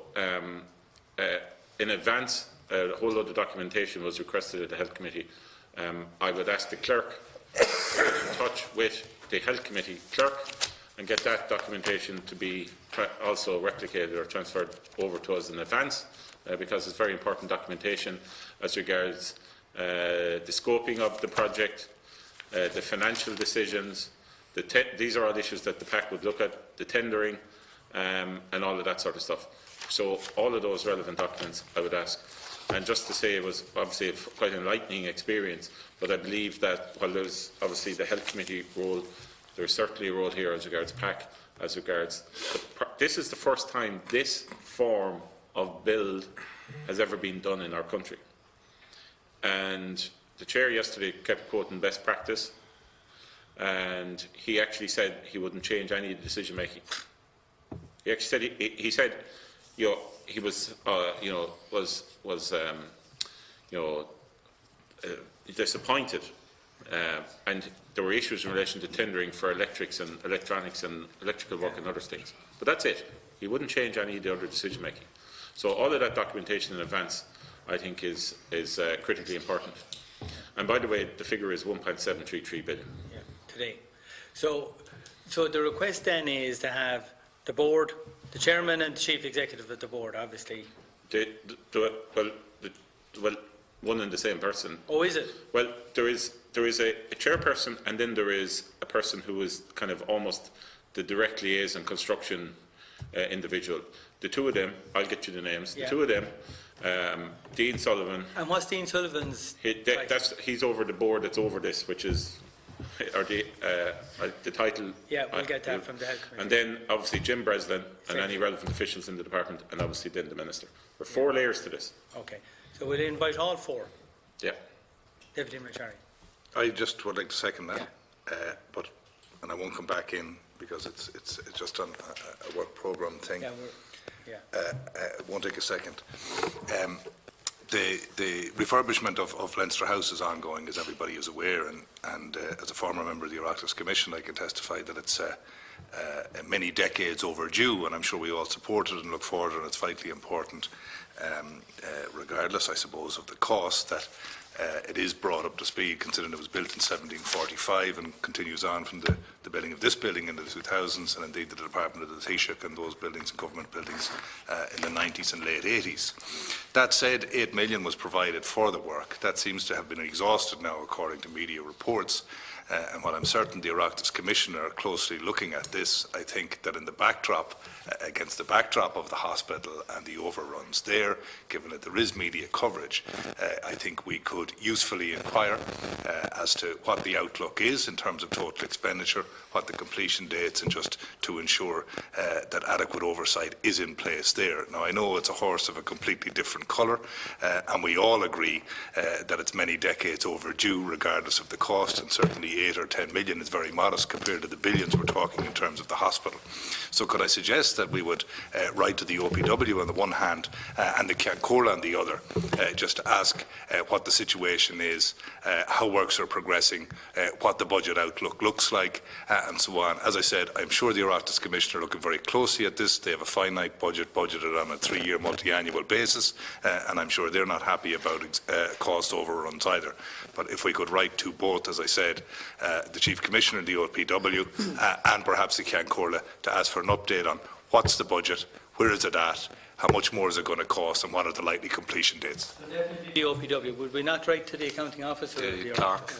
in advance, a whole lot of documentation was requested at the Health Committee. I would ask the clerk in touch with the Health Committee clerk and get that documentation to be also replicated or transferred over to us in advance, because it's very important documentation as regards the scoping of the project, the financial decisions. These are all issues that the PAC would look at, the tendering, and all of that sort of stuff. So all of those relevant documents I would ask. And just to say, it was obviously quite an enlightening experience, but I believe that while there's obviously the Health Committee role, there's certainly a role here as regards PAC, as regards... This is the first time this form of build has ever been done in our country. And the Chair yesterday kept quoting best practice, and he actually said he wouldn't change any of the decision making. He actually said he said, you know, he was disappointed, and there were issues in relation to tendering for electrics and electronics and electrical work and other things. But that's it. He wouldn't change any of the other decision making. So all of that documentation in advance, I think, is critically important. And by the way, the figure is 1.733 billion. Yeah, today. So the request then is to have the board, the chairman and the chief executive of the board, obviously. Well, one and the same person. Oh, is it? Well, there is a chairperson, and then there is a person who is kind of almost the direct liaison construction individual. The two of them, I'll get you the names. Yeah. The two of them, Dean Sullivan. And what's Dean Sullivan's? He's over the board that's over this, which is, or the title. Yeah, we'll get that from the Health Committee. And then obviously Jim Breslin and any relevant officials in the department, and obviously then the minister. There are 4 layers to this. Okay, so we'll invite all 4. Yeah. Deputy MacSharry. I just would like to second that, and I won't come back in because it's just on a work programme thing. Yeah, It won't take a second. The refurbishment of Leinster House is ongoing, as everybody is aware, and as a former member of the Oireachtas Commission, I can testify that it's many decades overdue, and I'm sure we all support it and look forward, and it's vitally important, regardless, I suppose, of the cost, that it is brought up to speed, considering it was built in 1745 and continues on from the building of this building in the 2000s, and indeed the Department of the Taoiseach and those buildings and government buildings in the 90s and late 80s. That said, 8 million was provided for the work. That seems to have been exhausted now, according to media reports. And while I'm certain the Oireachtas Commissioner are closely looking at this, I think that in the backdrop, against the backdrop of the hospital and the overruns there, given that there is media coverage, I think we could usefully inquire as to what the outlook is in terms of total expenditure, what the completion dates, and just to ensure that adequate oversight is in place there. Now, I know it's a horse of a completely different colour, and we all agree that it's many decades overdue, regardless of the cost, and certainly 8 or 10 million is very modest compared to the billions we're talking in terms of the hospital. So could I suggest that we would write to the OPW on the one hand and the Ciancóla on the other, just to ask what the situation is, how works are progressing, what the budget outlook looks like, and so on. As I said, I'm sure the Oireachtas Commissioner are looking very closely at this. They have a finite budget budgeted on a 3-year multi-annual basis, and I'm sure they're not happy about cost overruns either. But if we could write to both, as I said, the Chief Commissioner and the OPW, and perhaps the Ciancóla, to ask for an update on what's the budget, where is it at, how much more is it going to cost, and what are the likely completion dates? So definitely the OPW. Would we not write to the accounting officer? The clerk.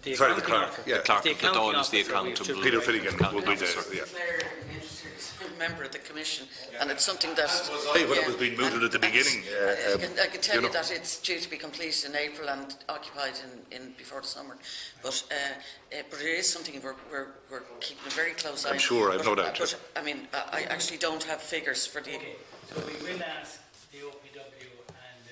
The Sorry, the accounting clerk, officer. yeah. The clerk The of the Dáil is the accounting accountable. officer. Peter Finnegan will be there. Yeah. Member of the Commission, and it's something that When it was being mooted at the beginning. I can tell you that it's due to be completed in April and occupied in before the summer. But it is something we're keeping a very close eye on. I'm sure, I've no doubt. But I mean, I actually don't have figures for the. Okay, so we will ask the OPW and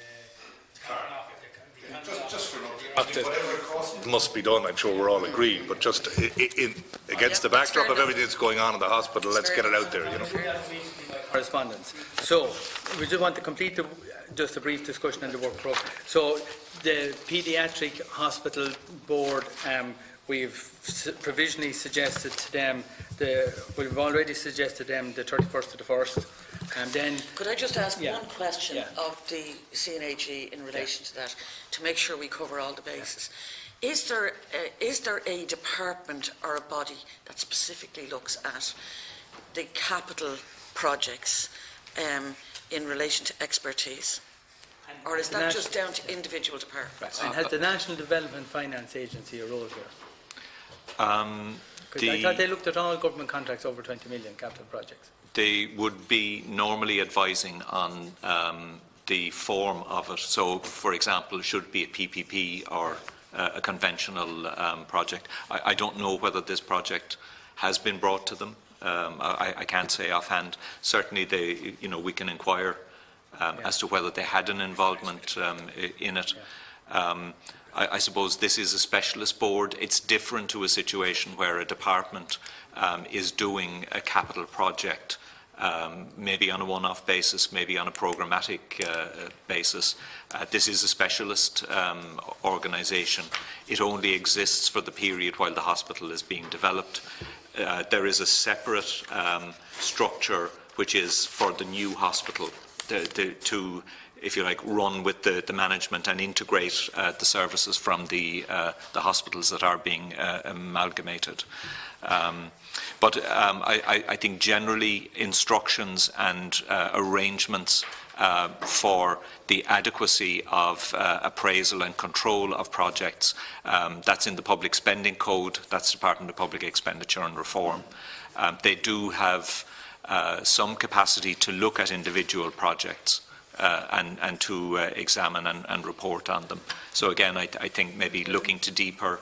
Just for whatever cost must be done, I'm sure we're all agreed, but just against the backdrop of everything that's going on in the hospital, let's get it out there, you know. correspondence. So we just want to complete just a brief discussion on the work programme. So the Paediatric Hospital Board, we've provisionally suggested to them, we've already suggested them the 31st of the 1st. And then, could I just ask yeah, one question yeah, of the CNAG in relation to that, to make sure we cover all the bases? Is there a department or a body that specifically looks at the capital projects in relation to expertise? Or is that just down to individual departments? And has the National Development Finance Agency a role here? I thought they looked at all government contracts over 20 million capital projects. They would be normally advising on the form of it. So, for example, should it be a PPP or a conventional project? I don't know whether this project has been brought to them. I can't say offhand. Certainly, we can inquire as to whether they had an involvement in it. I suppose this is a specialist board. It's different to a situation where a department is doing a capital project, maybe on a one-off basis, maybe on a programmatic basis. This is a specialist organisation. It only exists for the period while the hospital is being developed. There is a separate structure which is for the new hospital to, if you like, run with the management and integrate the services from the hospitals that are being amalgamated. But I think generally instructions and arrangements for the adequacy of appraisal and control of projects, that's in the Public Spending Code, that's Department of Public Expenditure and Reform. They do have some capacity to look at individual projects and to examine and report on them. So again, I think maybe looking to deeper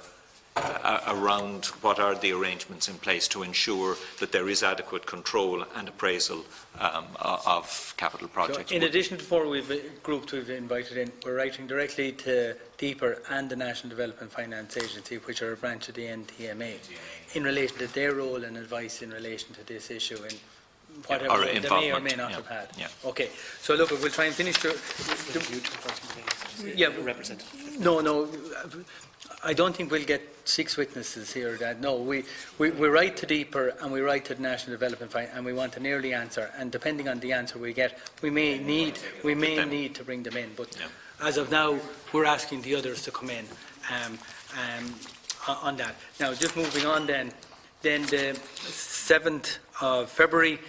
around what are the arrangements in place to ensure that there is adequate control and appraisal of capital projects. So in addition to 4 groups we've invited in, we're writing directly to DEEPR and the National Development Finance Agency, which are a branch of the NTMA, in relation to their role and advice in relation to this issue and whatever they may or may not have had. Yeah. Okay, so look, we'll try and finish the representative. No, I don't think we'll get 6 witnesses here. No, we write to DEEPR and we write to the National Development Fund and we want an early answer. And depending on the answer we get, we may need to bring them in. But as of now, we're asking the others to come in on that. Now, just moving on then the 7th of February.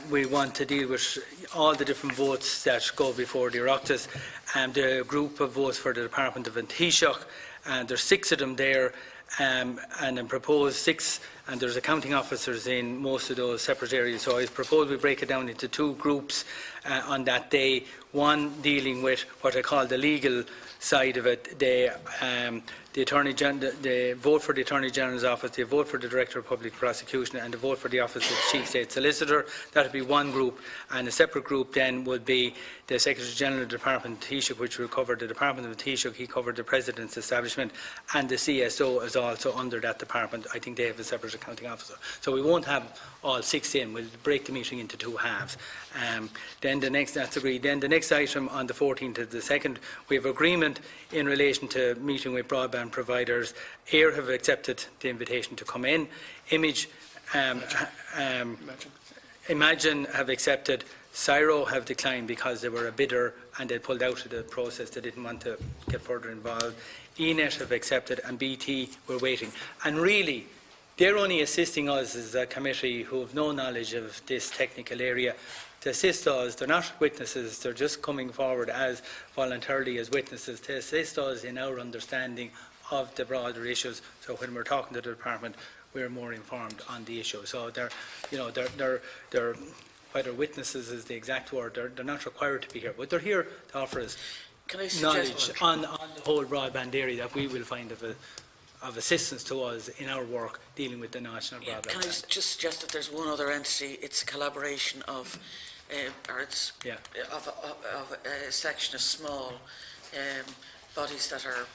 We want to deal with all the different votes that go before the Oireachtas and the group of votes for the Department of Taoiseach. And there's 6 of them there, and then proposed 6, and there's accounting officers in most of those separate areas. So I propose we break it down into 2 groups on that day. One dealing with what I call the legal side of it, the Attorney General, the vote for the Attorney General's office, the vote for the Director of Public Prosecution, and the vote for the office of the Chief State Solicitor. That would be one group, and a separate group then would be the Secretary General of the Department of Taoiseach, which will cover the Department of Taoiseach. He covered the President's establishment, and the CSO is also under that department. I think they have a separate accounting officer. So we won't have all 6 in. We'll break the meeting into 2 halves. Then the next, that's agreed. Then the next item on the 14th of the 2nd, we have agreement in relation to meeting with broadband providers. AIR have accepted the invitation to come in. Imagine have accepted. Cyro have declined because they were a bidder and they pulled out of the process. They didn't want to get further involved. ENET have accepted and BT were waiting. And really, they're only assisting us as a committee who have no knowledge of this technical area to assist us. They're not witnesses, they're just coming forward as voluntarily as witnesses to assist us in our understanding of the broader issues. So when we're talking to the department, we're more informed on the issue. So they're whether witnesses is the exact word, they're not required to be here, but they're here to offer us knowledge on the whole broadband area that we will find of assistance to us in our work dealing with the national broadband. Can I just suggest that there's one other entity? It's a collaboration of, of a section of small bodies that are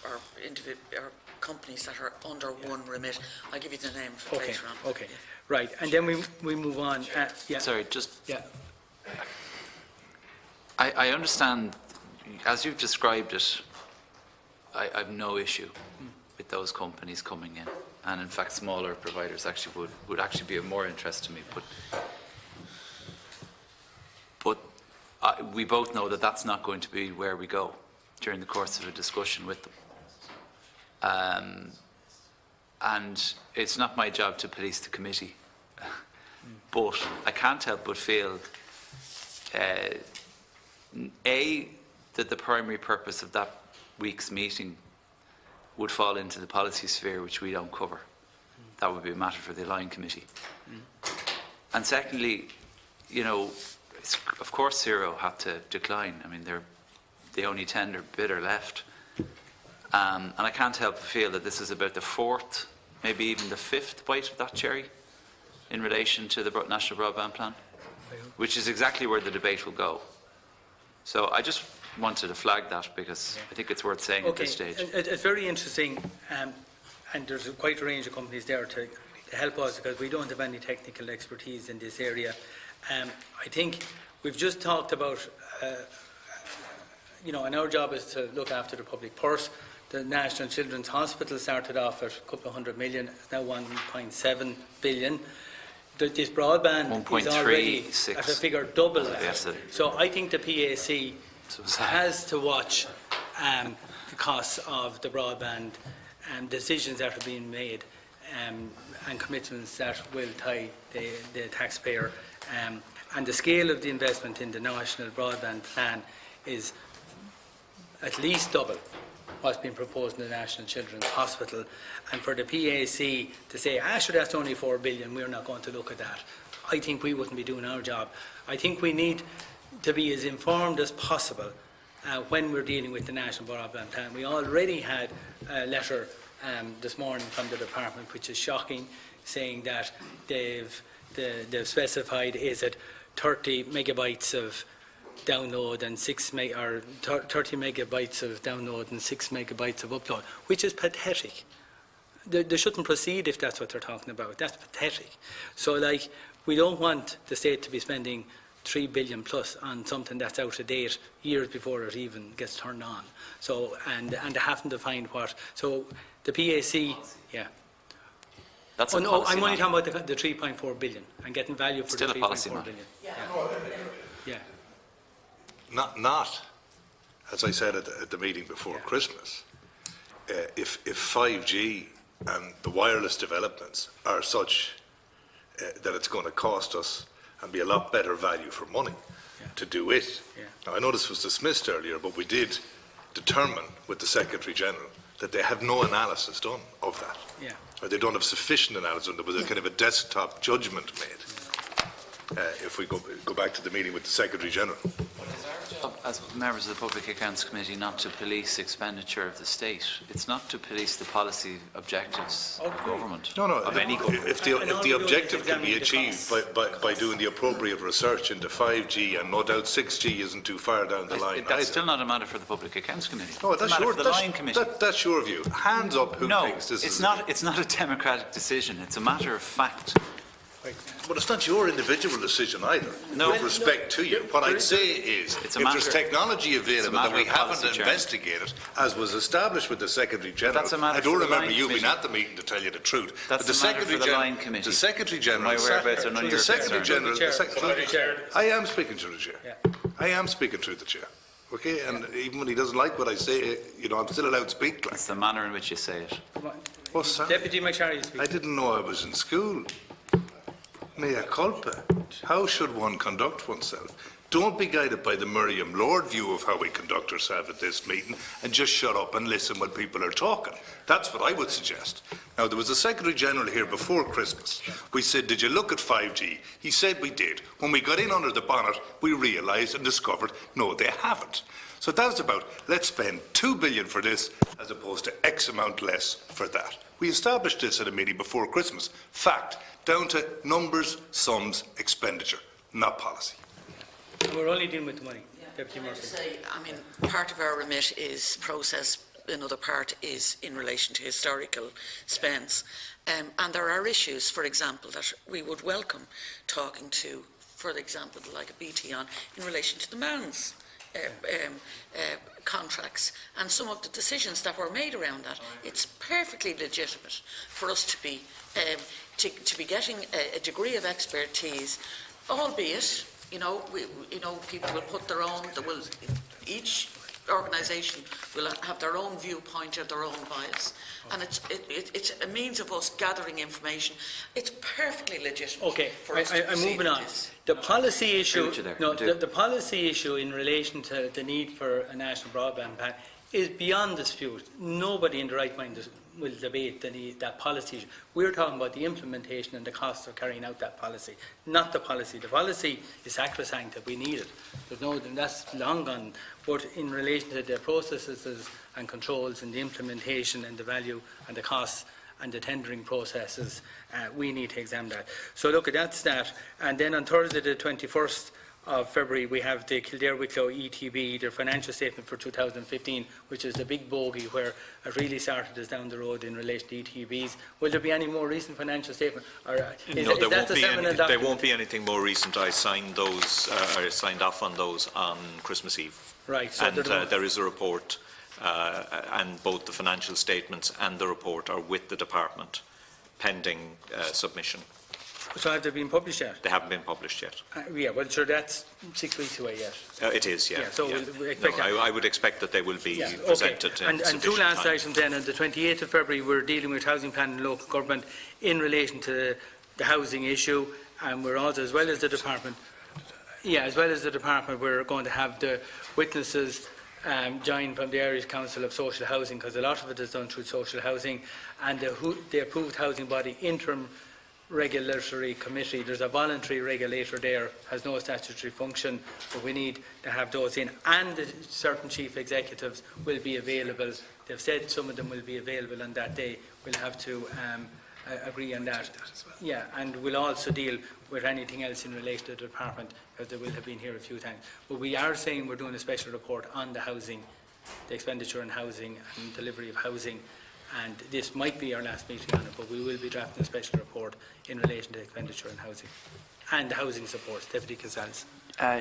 companies that are under one remit. I'll give you the name for later on. Okay. Right, and then we move on. Sorry, I understand, as you've described it, I have no issue with those companies coming in, and in fact smaller providers actually would actually be of more interest to me, but we both know that that's not going to be where we go during the course of a discussion with them. And it's not my job to police the committee. But I can't help but feel, A, that the primary purpose of that week's meeting would fall into the policy sphere, which we don't cover. That would be a matter for the Line Committee. And secondly, you know, of course Zero had to decline. I mean, they're the only tender bidder left. And I can't help but feel that this is about the fourth, maybe even the fifth bite of that cherry in relation to the National Broadband Plan, which is exactly where the debate will go. So I just wanted to flag that because I think it's worth saying at this stage. It's very interesting, and there's quite a range of companies there to help us because we don't have any technical expertise in this area. I think we've just talked about, you know, and our job is to look after the public purse. The National Children's Hospital started off at a couple of $100 million, it's now 1.7 billion. This broadband is already at a figure double that. So I think the PAC has to watch the costs of the broadband and decisions that are being made and commitments that will tie the taxpayer. And the scale of the investment in the National Broadband Plan is at least double what's been proposed in the National Children's Hospital. And for the PAC to say, sure, that's only 4 billion, we're not going to look at that, I think we wouldn't be doing our job. I think we need to be as informed as possible when we're dealing with the National Broadband Plan. We already had a letter this morning from the department, which is shocking, saying that they've specified is it 30 megabytes of download and 30 megabytes of download and 6 megabytes of upload, which is pathetic. They shouldn't proceed if that's what they're talking about. That's pathetic. So, like, we don't want the state to be spending 3 billion plus on something that's out of date years before it even gets turned on. So, and they haven't defined what. So, the PAC, yeah. That's I'm only talking about the 3.4 billion and getting value for still the 3.4 billion. Yeah. Not, as I said at the meeting before Christmas, if 5G and the wireless developments are such that it's going to cost us and be a lot better value for money to do it. Now, I know this was dismissed earlier, but we did determine with the Secretary-General that they have no analysis done of that. Or they don't have sufficient analysis. There was a kind of a desktop judgment made. If we go back to the meeting with the Secretary-General. As members of the Public Accounts Committee, not to police expenditure of the state. It's not to police the policy objectives of government. No, of any government. If the objective can be achieved by doing the appropriate research into 5G, and no doubt 6G isn't too far down the line. That's still not a matter for the Public Accounts Committee. No, it's a matter for the Line Committee. That's your view. Hands up who thinks this is... No, it's not a democratic decision. It's a matter of fact. But it's not your individual decision either, with respect to you. What I'd say is, if there's technology available that we haven't investigated, as was established with the Secretary-General, I don't remember you being at the meeting to tell you the truth, but the Secretary-General, I am speaking to the Chair. I am speaking to the Chair. Okay, and even when he doesn't like what I say, you know, I'm still allowed to speak. It's the manner in which you say it. Deputy MacSharry speaking. I didn't know I was in school. Mea culpa. How should one conduct oneself? Don't be guided by the Miriam Lord view of how we conduct ourselves at this meeting and just shut up and listen when people are talking. That's what I would suggest. Now, there was a Secretary-General here before Christmas. We said, did you look at 5G? He said we did. When we got in under the bonnet, we realised and discovered, no, they haven't. So that's about, let's spend 2 billion for this as opposed to X amount less for that. We established this at a meeting before Christmas. Fact. Down to numbers, sums, expenditure, not policy. We're only dealing with the money. Deputy Murphy. I mean, part of our remit is process, another part is in relation to historical spends. And there are issues, for example, that we would welcome talking to, for example, like a BT on, in relation to the mounds. Contracts and some of the decisions that were made around that. It's perfectly legitimate for us to be getting a degree of expertise, albeit, you know, people will put their own. Each organisation will have their own viewpoint or their own bias, and it's a means of us gathering information. It's perfectly legitimate. Okay, for us to I'm proceed moving with on. this. The policy issue, No, the policy issue in relation to the need for a national broadband plan is beyond dispute. Nobody in the right mind will debate that policy issue. We're talking about the implementation and the cost of carrying out that policy, not the policy. The policy is sacrosanct that we need it. That's long gone. But in relation to the processes and controls and the implementation and the value and the costs and the tendering processes, we need to examine that. So look, that's that. And then on Thursday the 21st of February, we have the Kildare-Wicklow ETB, their financial statement for 2015, which is the big bogey where it really started us down the road in relation to ETBs. Will there be any more recent financial statement? Or No, there won't be anything more recent. I signed those, I signed off on those on Christmas Eve. Right. So And there is a report, and both the financial statements and the report are with the department, pending submission. So have they been published yet? They haven't been published yet. Yeah, well, sure, that's 6 weeks away yet. It is, yeah. Yeah, so yeah. we'll expect that. I would expect that they will be Yeah, presented okay. in And two sufficient last time. items then. On the 28th of February, we're dealing with housing plan and local government in relation to the housing issue, and we're also, as well as the department, we're going to have the witnesses join from the Irish Council of Social Housing, because a lot of it is done through social housing, and the approved housing body interim regulatory committee. There's a voluntary regulator there, has no statutory function, but we need to have those in, and the certain chief executives will be available. They've said some of them will be available on that day. We'll have to agree on that. Yeah, and we'll also deal with anything else in relation to the department, because they will have been here a few times. But we are saying we're doing a special report on the housing, the expenditure on housing and delivery of housing. And this might be our last meeting on it, but we will be drafting a special report in relation to expenditure on housing and the housing support. Deputy Cassells.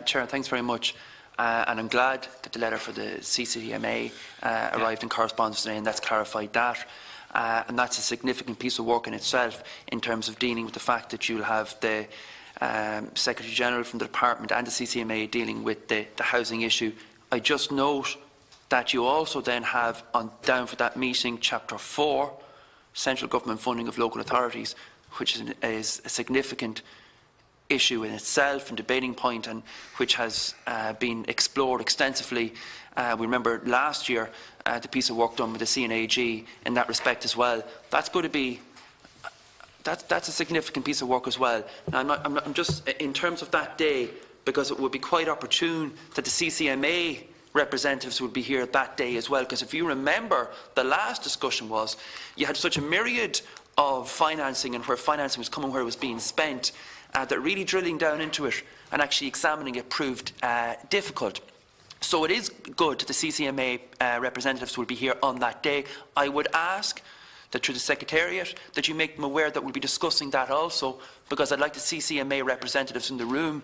Chair, thanks very much. And I'm glad that the letter for the CCMA arrived in correspondence today, and that's clarified that. And that's a significant piece of work in itself in terms of dealing with the fact that you'll have the Secretary-General from the Department and the CCMA dealing with the housing issue. I just note that you also then have down for that meeting Chapter 4, Central Government Funding of Local Authorities, which is a significant issue in itself and debating point, and which has been explored extensively. We remember last year the piece of work done with the CNAG in that respect as well. That's going to be that's a significant piece of work as well. Now, I'm just in terms of that day, because it would be quite opportune that the CCMA representatives would be here that day as well, because if you remember, the last discussion was you had such a myriad of financing and where financing was coming, where it was being spent, that really drilling down into it and actually examining it proved difficult. So it is good that the CCMA representatives will be here on that day. I would ask that through the Secretariat that you make them aware that we'll be discussing that also, because I'd like the CCMA representatives in the room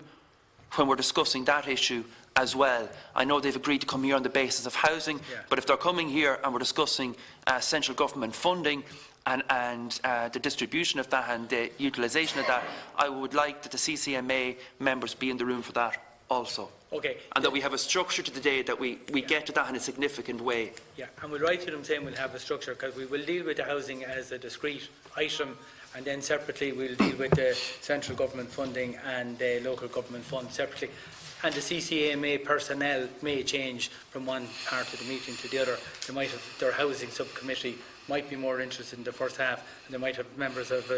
when we're discussing that issue as well. I know they've agreed to come here on the basis of housing, but if they're coming here and we're discussing central government funding and the distribution of that and the utilisation of that, I would like that the CCMA members be in the room for that also. Okay. And that we have a structure to the day that we get to that in a significant way. Yeah, and we'll write to them saying we'll have a structure, because we will deal with the housing as a discrete item, and then separately we'll deal with the central government funding and the local government fund separately. And the CCMA personnel may change from one part of the meeting to the other. They might have their housing subcommittee might be more interested in the first half, and they might have members of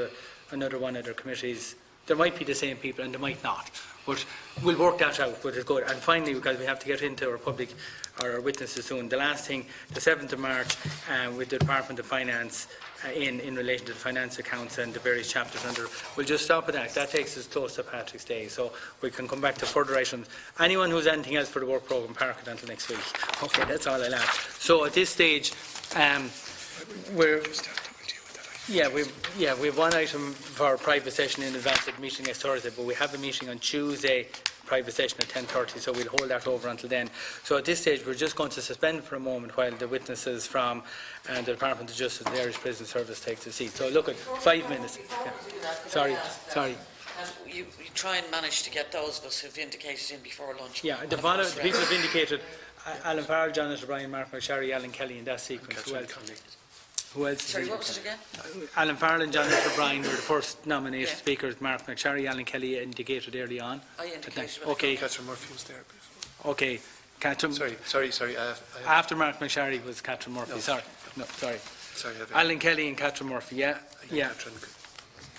another one of their committees. There might be the same people and they might not. But we'll work that out, but it's good. And finally, because we have to get into our public or our witnesses soon, the last thing, the 7th of March, with the Department of Finance in relation to the finance accounts and the various chapters under. We'll just stop at that. That takes us close to Patrick's Day, so we can come back to further items. Anyone who's anything else for the work programme, park it until next week. Okay, that's all I'll add. So at this stage, we have one item for private session in advance of the meeting next Thursday, but we have a meeting on Tuesday, private session at 10:30, so we'll hold that over until then. So at this stage, we're just going to suspend for a moment while the witnesses from the Department of Justice and the Irish Prison Service take the seat. So look at 5 minutes. Yeah. Sorry. You try and manage to get those of us who've indicated in before lunch. Yeah, the people have indicated, Alan Farrell, Jonathan O'Brien, Marc MacSharry, Alan Kelly in that sequence. Who else? Who else? Sorry, what was it again? Alan Farrell and Jonathan O'Brien were the first nominated Yeah. speakers. Marc MacSharry, Alan Kelly indicated early on. I indicated. Okay. Catherine Murphy was there before. Okay. Catherine. Sorry. After Marc MacSharry was Catherine Murphy. No. Sorry. Sorry. Alan Kelly and Catherine Murphy. Yeah. Catherine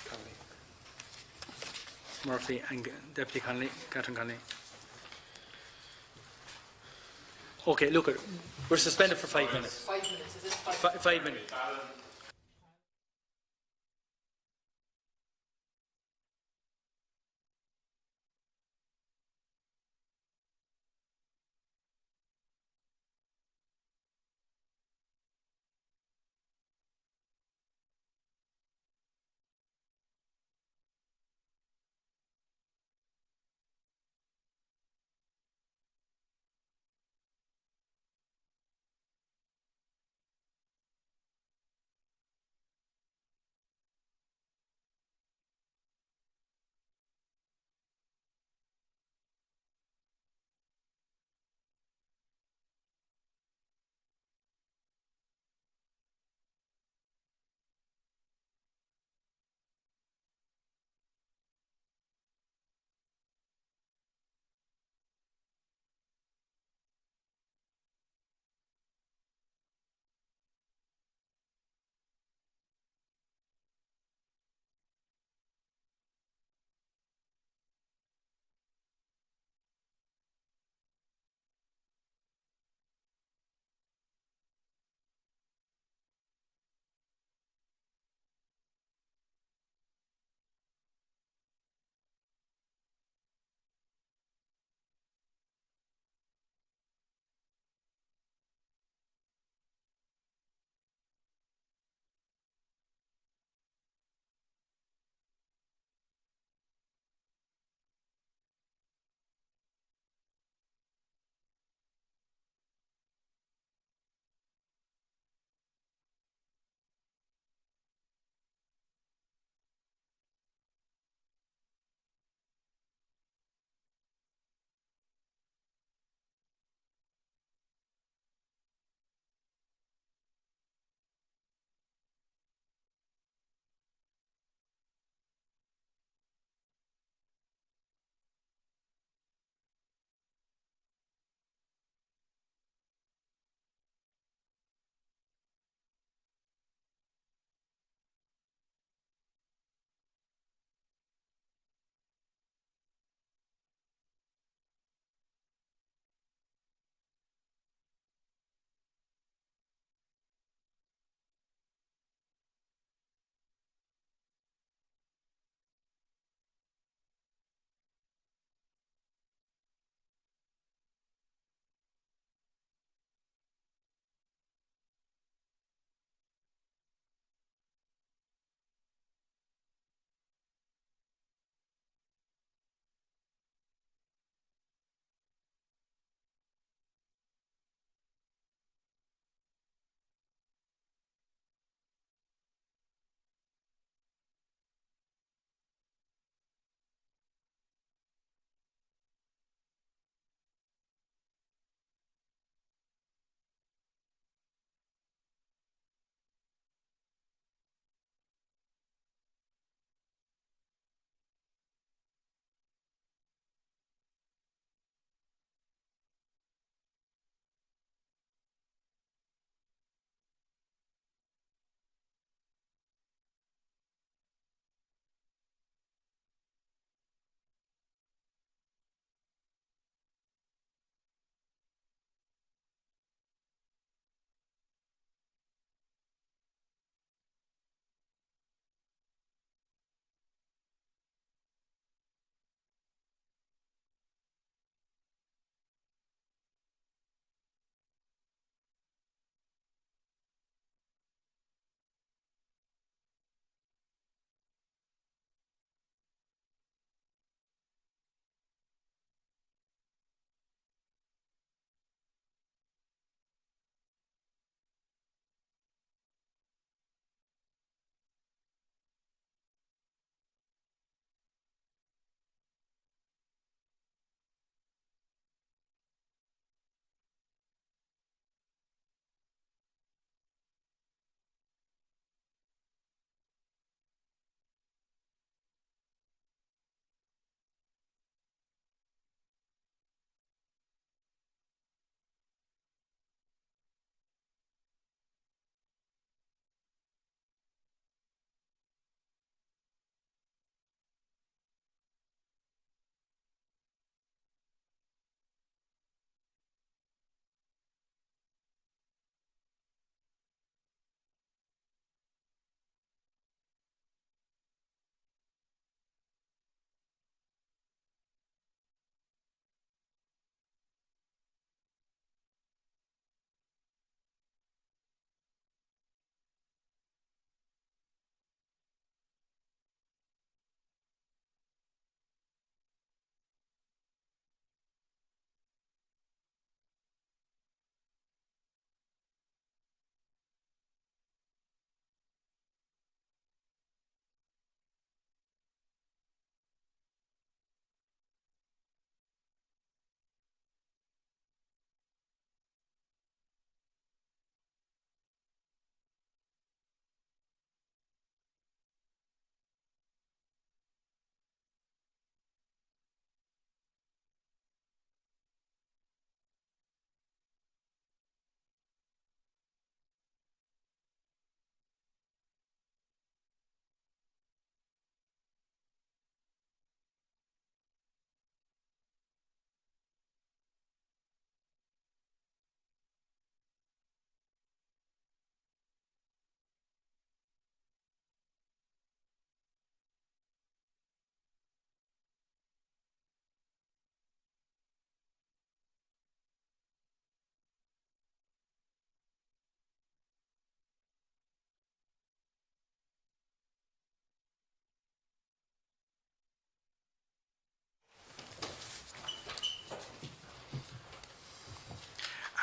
Connolly. Murphy and Deputy Connolly, Catherine Connolly. Okay, look, we're suspended for 5 minutes. 5 minutes, is this 5 minutes.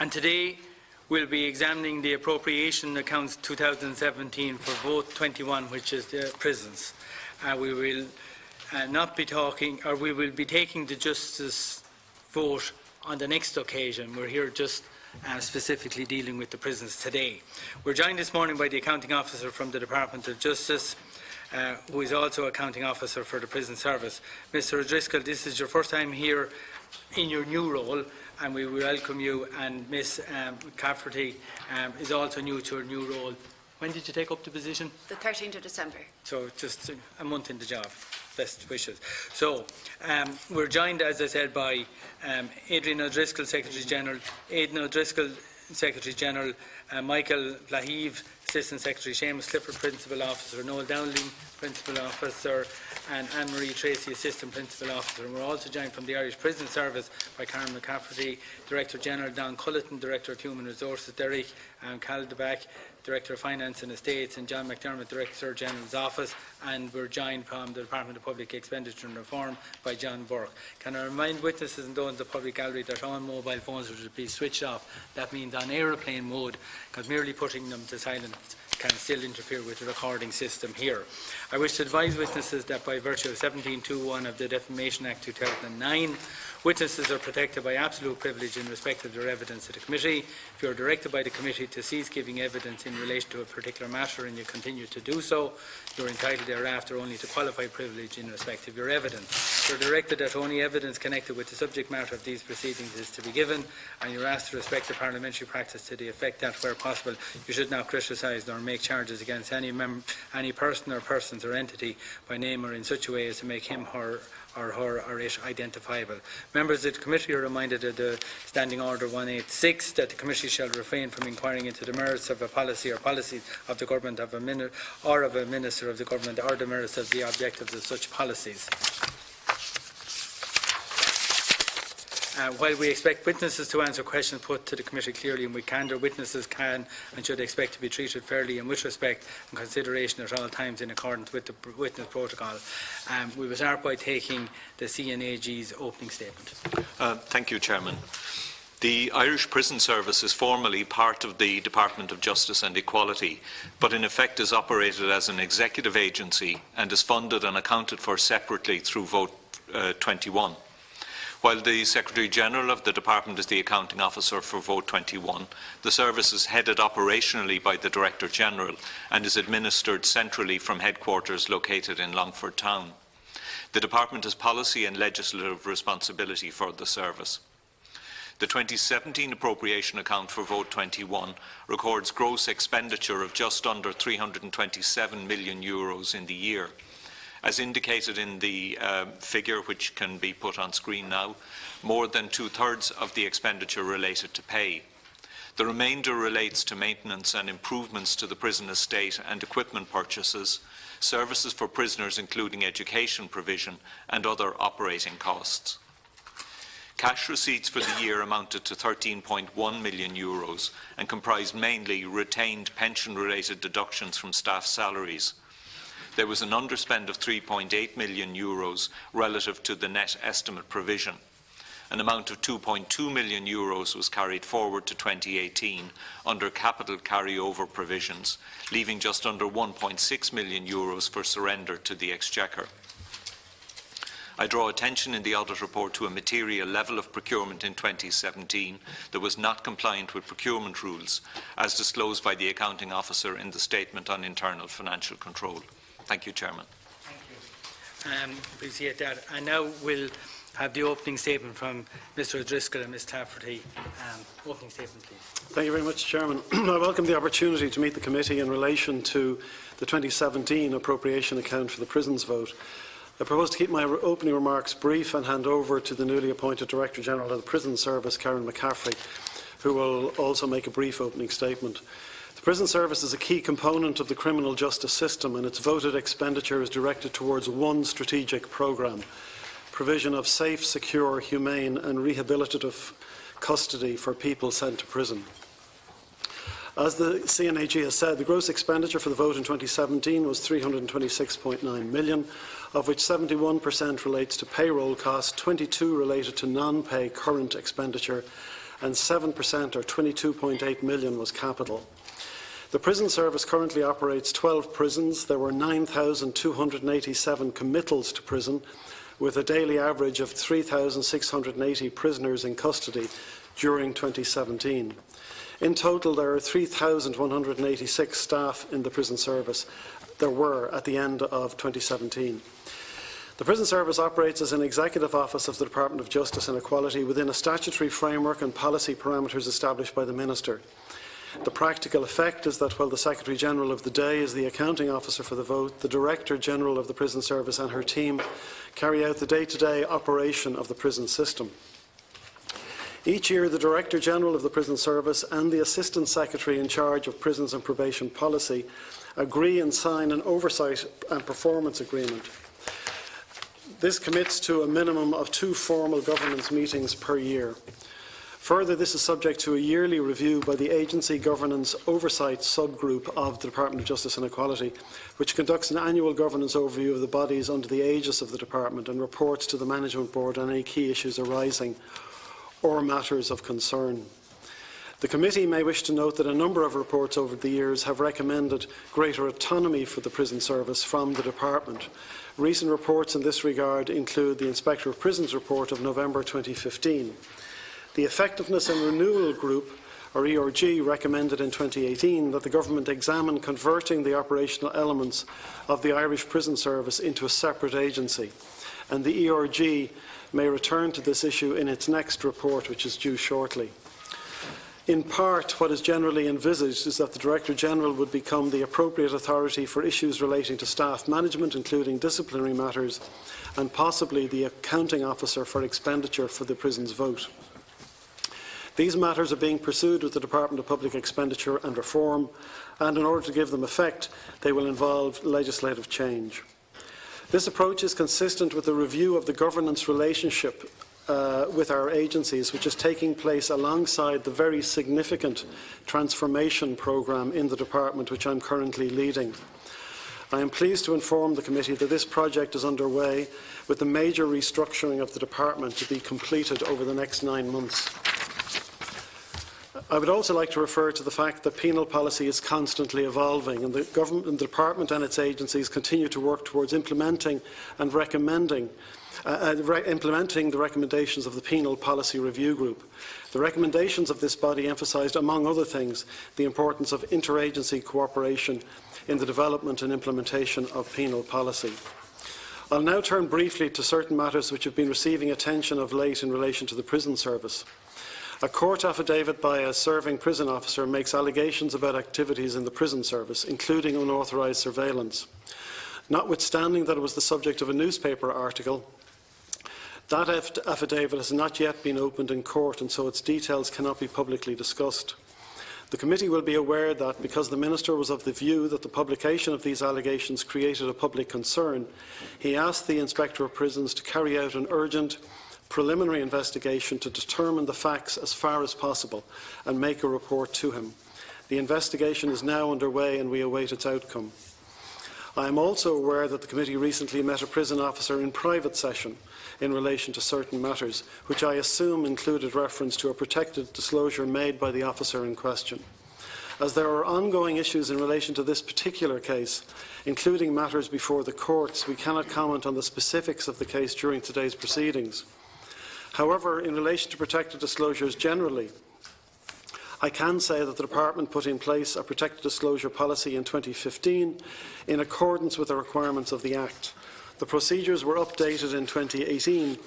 And today we'll be examining the appropriation accounts 2017 for vote 21, which is the prisons. We will not be talking, or we will be taking the Justice vote on the next occasion. We're here just specifically dealing with the prisons today. We're joined this morning by the Accounting Officer from the Department of Justice, who is also Accounting Officer for the Prison Service. Mr O'Driscoll, this is your first time here in your new role, and we welcome you. And Ms Cafferty is also new to her new role. When did you take up the position? The 13th of December. So just a month in the job. Best wishes. So we're joined, as I said, by Adrian O'Driscoll, Secretary General, Aidan O'Driscoll, Secretary General, Michael Lahive, Assistant Secretary, Seamus Clifford, Principal Officer, Noel Dowling, Principal Officer, and Anne-Marie Tracy, Assistant Principal Officer. And we're also joined from the Irish Prison Service by Karen McCafferty, Director General, Don Cullinane, Director of Human Resources, Derek Caldeback, Director of Finance and Estates, and John McDermott, Director General's Office. And we're joined from the Department of Public Expenditure and Reform by John Burke. Can I remind witnesses and those in the public gallery that all mobile phones will be switched off? That means on aeroplane mode, because merely putting them to silent can still interfere with the recording system here. I wish to advise witnesses that by virtue of 1721 of the Defamation Act 2009, witnesses are protected by absolute privilege in respect of their evidence to the committee. If you are directed by the committee to cease giving evidence in relation to a particular matter and you continue to do so, you are entitled thereafter only to qualified privilege in respect of your evidence. You are directed that only evidence connected with the subject matter of these proceedings is to be given, and you are asked to respect the parliamentary practice to the effect that, where possible, you should not criticise nor make charges against any person or persons or entity by name or in such a way as to make him, her or it identifiable. Members of the committee are reminded of the Standing Order 186 that the committee shall refrain from inquiring into the merits of a policy or policies of the government of a minister of the government, or the merits of the objectives of such policies. While we expect witnesses to answer questions put to the committee clearly and with candour, witnesses can and should expect to be treated fairly and with respect and consideration at all times in accordance with the witness protocol. We will start by taking the CNAG's opening statement. Thank you, Chairman. The Irish Prison Service is formally part of the Department of Justice and Equality, but in effect is operated as an executive agency and is funded and accounted for separately through Vote 21. While the Secretary-General of the Department is the Accounting Officer for Vote 21, the service is headed operationally by the Director-General and is administered centrally from headquarters located in Longford Town. The Department has policy and legislative responsibility for the service. The 2017 appropriation account for Vote 21 records gross expenditure of just under €327 million in the year. As indicated in the figure, which can be put on screen now, more than two-thirds of the expenditure related to pay. The remainder relates to maintenance and improvements to the prison estate and equipment purchases, services for prisoners including education provision and other operating costs. Cash receipts for the year amounted to €13.1 million and comprised mainly retained pension-related deductions from staff salaries. There was an underspend of €3.8 million relative to the net estimate provision. An amount of €2.2 million was carried forward to 2018 under capital carryover provisions, leaving just under €1.6 million for surrender to the Exchequer. I draw attention in the audit report to a material level of procurement in 2017 that was not compliant with procurement rules, as disclosed by the Accounting Officer in the Statement on Internal Financial Control. Thank you, Chairman. Thank you. Appreciate that. And now we'll have the opening statement from Mr O'Driscoll and Ms Cafferty. Opening statement, please. Thank you very much, Chairman. I welcome the opportunity to meet the committee in relation to the 2017 appropriation account for the prisons vote. I propose to keep my opening remarks brief and hand over to the newly appointed Director General of the Prison Service, Karen McCafferty, who will also make a brief opening statement. The Prison Service is a key component of the criminal justice system, and its voted expenditure is directed towards one strategic programme: provision of safe, secure, humane and rehabilitative custody for people sent to prison. As the CNAG has said, the gross expenditure for the vote in 2017 was €326.9 million, of which 71% relates to payroll costs, 22% related to non-pay current expenditure, and 7%, or 22.8 million, was capital. The prison service currently operates 12 prisons. There were 9,287 committals to prison, with a daily average of 3,680 prisoners in custody during 2017. In total, there are 3,186 staff in the prison service. There were at the end of 2017. The prison service operates as an executive office of the Department of Justice and Equality within a statutory framework and policy parameters established by the Minister. The practical effect is that while the Secretary-General of the day is the accounting officer for the vote, the Director-General of the Prison Service and her team carry out the day-to-day operation of the prison system. Each year, the Director-General of the Prison Service and the Assistant Secretary in charge of Prisons and Probation Policy agree and sign an oversight and performance agreement. This commits to a minimum of 2 formal governance meetings per year. Further, this is subject to a yearly review by the Agency Governance Oversight Subgroup of the Department of Justice and Equality, which conducts an annual governance overview of the bodies under the aegis of the Department and reports to the Management Board on any key issues arising or matters of concern. The committee may wish to note that a number of reports over the years have recommended greater autonomy for the prison service from the Department. Recent reports in this regard include the Inspector of Prisons report of November 2015. The Effectiveness and Renewal Group, or ERG, recommended in 2018 that the Government examine converting the operational elements of the Irish Prison Service into a separate agency, and the ERG may return to this issue in its next report, which is due shortly. In part, what is generally envisaged is that the Director-General would become the appropriate authority for issues relating to staff management, including disciplinary matters, and possibly the accounting officer for expenditure for the prison's vote. These matters are being pursued with the Department of Public Expenditure and Reform, and in order to give them effect, they will involve legislative change. This approach is consistent with the review of the governance relationship with our agencies, which is taking place alongside the very significant transformation programme in the Department, which I am currently leading. I am pleased to inform the committee that this project is underway, with the major restructuring of the Department to be completed over the next 9 months. I would also like to refer to the fact that penal policy is constantly evolving, and the Government and the Department and its agencies continue to work towards implementing and implementing the recommendations of the Penal Policy Review Group. The recommendations of this body emphasised, among other things, the importance of interagency cooperation in the development and implementation of penal policy. I'll now turn briefly to certain matters which have been receiving attention of late in relation to the prison service. A court affidavit by a serving prison officer makes allegations about activities in the prison service, including unauthorised surveillance. Notwithstanding that it was the subject of a newspaper article, that affidavit has not yet been opened in court, and so its details cannot be publicly discussed. The committee will be aware that, because the Minister was of the view that the publication of these allegations created a public concern, he asked the Inspector of Prisons to carry out an urgent preliminary investigation to determine the facts as far as possible and make a report to him. The investigation is now underway and we await its outcome. I am also aware that the committee recently met a prison officer in private session in relation to certain matters, which I assume included reference to a protected disclosure made by the officer in question. As there are ongoing issues in relation to this particular case, including matters before the courts, we cannot comment on the specifics of the case during today's proceedings. However, in relation to protected disclosures generally, I can say that the Department put in place a protected disclosure policy in 2015 in accordance with the requirements of the Act. The procedures were updated in 2018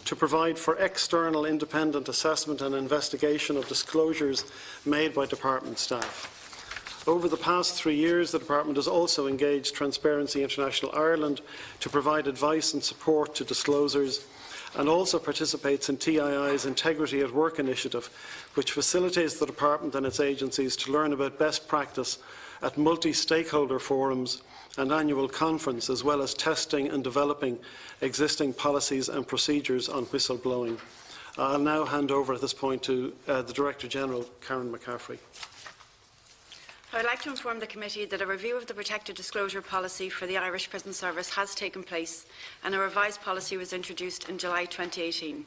to provide for external independent assessment and investigation of disclosures made by Department staff. Over the past 3 years, the Department has also engaged Transparency International Ireland to provide advice and support to disclosures, and also participates in TII's Integrity at Work initiative, which facilitates the Department and its agencies to learn about best practice at multi-stakeholder forums and annual conference, as well as testing and developing existing policies and procedures on whistleblowing. I'll now hand over at this point to the Director-General, Karen McCaffrey. I would like to inform the committee that a review of the protected disclosure policy for the Irish Prison Service has taken place, and a revised policy was introduced in July 2018.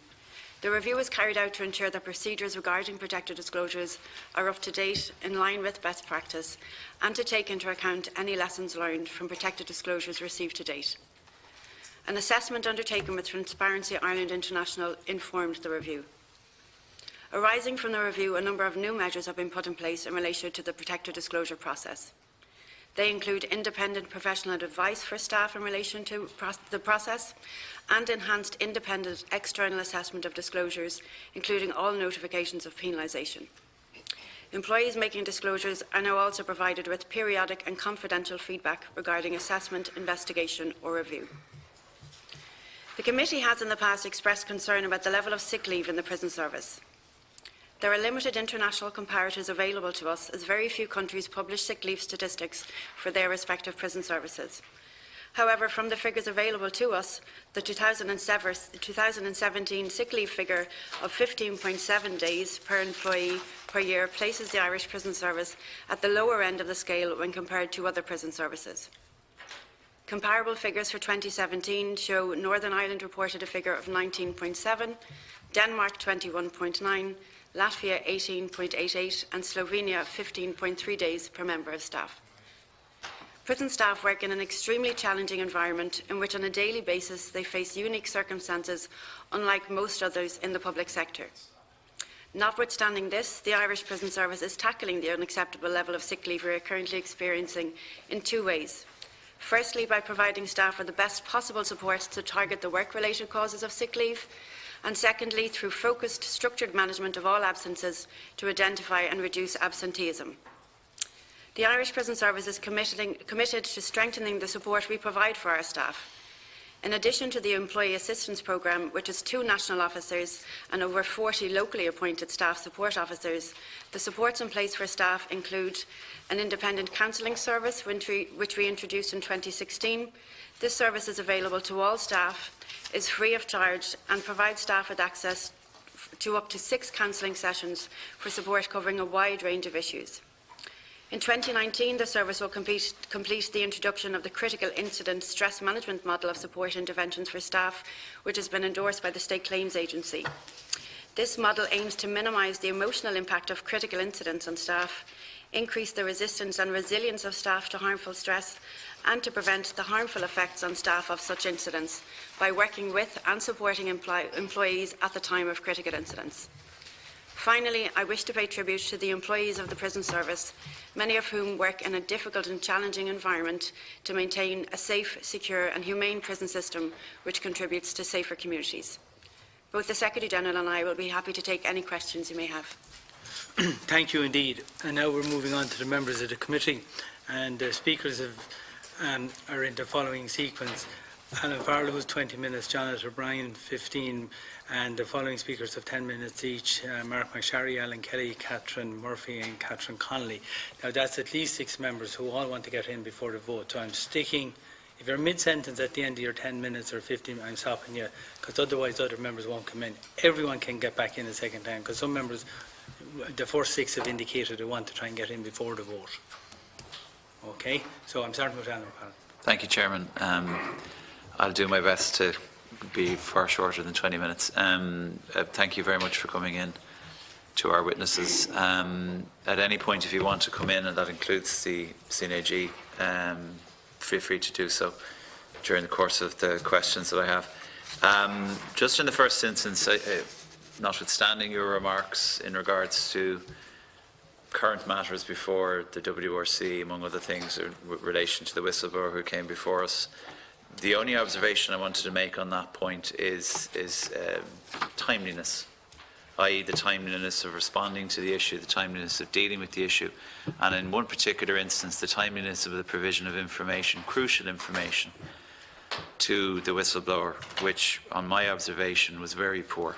The review is carried out to ensure that procedures regarding protected disclosures are up to date, in line with best practice, and to take into account any lessons learned from protected disclosures received to date. An assessment undertaken with Transparency Ireland International informed the review. Arising from the review, a number of new measures have been put in place in relation to the protected disclosure process. They include independent professional advice for staff in relation to the process and enhanced independent external assessment of disclosures, including all notifications of penalisation. Employees making disclosures are now also provided with periodic and confidential feedback regarding assessment, investigation or review. The committee has in the past expressed concern about the level of sick leave in the prison service. There are limited international comparators available to us, as very few countries publish sick leave statistics for their respective prison services. However, from the figures available to us, the 2017 sick leave figure of 15.7 days per employee per year places the Irish prison service at the lower end of the scale when compared to other prison services. Comparable figures for 2017 show Northern Ireland reported a figure of 19.7, Denmark 21.9, Latvia 18.88 and Slovenia 15.3 days per member of staff. Prison staff work in an extremely challenging environment in which on a daily basis they face unique circumstances unlike most others in the public sector. Notwithstanding this, the Irish Prison Service is tackling the unacceptable level of sick leave we are currently experiencing in two ways. Firstly, by providing staff with the best possible support to target the work-related causes of sick leave, and secondly, through focused, structured management of all absences to identify and reduce absenteeism. The Irish Prison Service is committed to strengthening the support we provide for our staff. In addition to the Employee Assistance Programme, which has 2 national officers and over 40 locally appointed staff support officers, the supports in place for staff include an independent counselling service, which we introduced in 2016. This service is available to all staff, is free of charge and provides staff with access to up to 6 counselling sessions for support covering a wide range of issues. In 2019, the service will complete the introduction of the Critical Incident Stress Management Model of Support Interventions for Staff, which has been endorsed by the State Claims Agency. This model aims to minimise the emotional impact of critical incidents on staff, increase the resistance and resilience of staff to harmful stress, and to prevent the harmful effects on staff of such incidents by working with and supporting employees at the time of critical incidents. Finally, I wish to pay tribute to the employees of the prison service, many of whom work in a difficult and challenging environment to maintain a safe, secure and humane prison system which contributes to safer communities. Both the Secretary-General and I will be happy to take any questions you may have. Thank you indeed. And now we're moving on to the members of the committee, and the speakers are in the following sequence. Alan Farrell, who's 20 minutes, Jonathan O'Brien, 15, and the following speakers have 10 minutes each, Marc MacSharry, Alan Kelly, Catherine Murphy and Catherine Connolly. Now that's at least 6 members who all want to get in before the vote, so I'm sticking. If you're mid-sentence at the end of your 10 minutes or 15, I'm stopping you, because otherwise other members won't come in. Everyone can get back in a second time, because some members, the first 6 have indicated they want to try and get in before the vote. Okay, so I'm starting with Alan Farrell. Thank you, Chairman. I'll do my best to be far shorter than 20 minutes. Thank you very much for coming in to our witnesses. At any point, if you want to come in, and that includes the CNAG, feel free to do so during the course of the questions that I have. Just in the first instance, notwithstanding your remarks in regards to current matters before the WRC, among other things, in relation to the whistleblower who came before us, the only observation I wanted to make on that point is timeliness, i.e. the timeliness of responding to the issue, the timeliness of dealing with the issue, and in one particular instance, the timeliness of the provision of information, crucial information, to the whistleblower, which, on my observation, was very poor.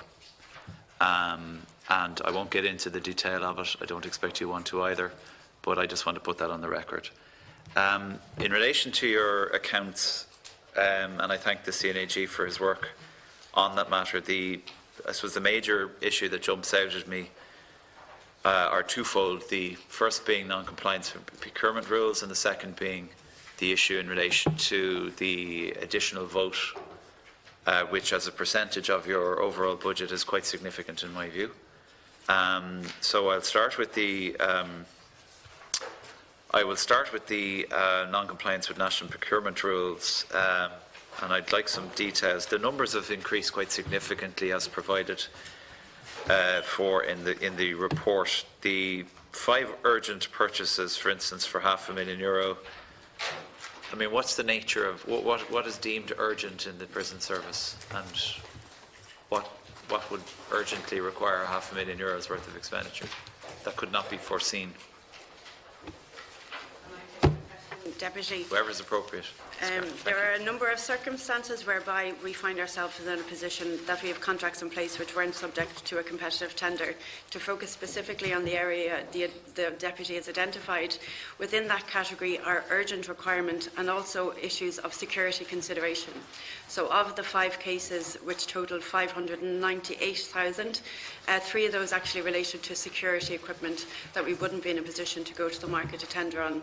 And I won't get into the detail of it. I don't expect you want to either, but I just want to put that on the record. In relation to your accounts, and I thank the CNAG for his work on that matter, I suppose the major issue that jumps out at me are twofold. The first being non-compliance with procurement rules, and the second being the issue in relation to the additional vote which as a percentage of your overall budget is quite significant in my view. So I'll start with the non-compliance with national procurement rules, and I'd like some details. The numbers have increased quite significantly as provided for in the report. The 5 urgent purchases, for instance, for €500,000. I mean, what's the nature of what is deemed urgent in the prison service, and what would urgently require €500,000 worth of expenditure that could not be foreseen? Deputy. Whoever is appropriate. There are a number of circumstances whereby we find ourselves in a position that we have contracts in place which weren't subject to a competitive tender. To focus specifically on the area the Deputy has identified, within that category are urgent requirement and also issues of security consideration. So of the 5 cases which totaled 598,000, 3 of those actually related to security equipment that we wouldn't be in a position to go to the market to tender on.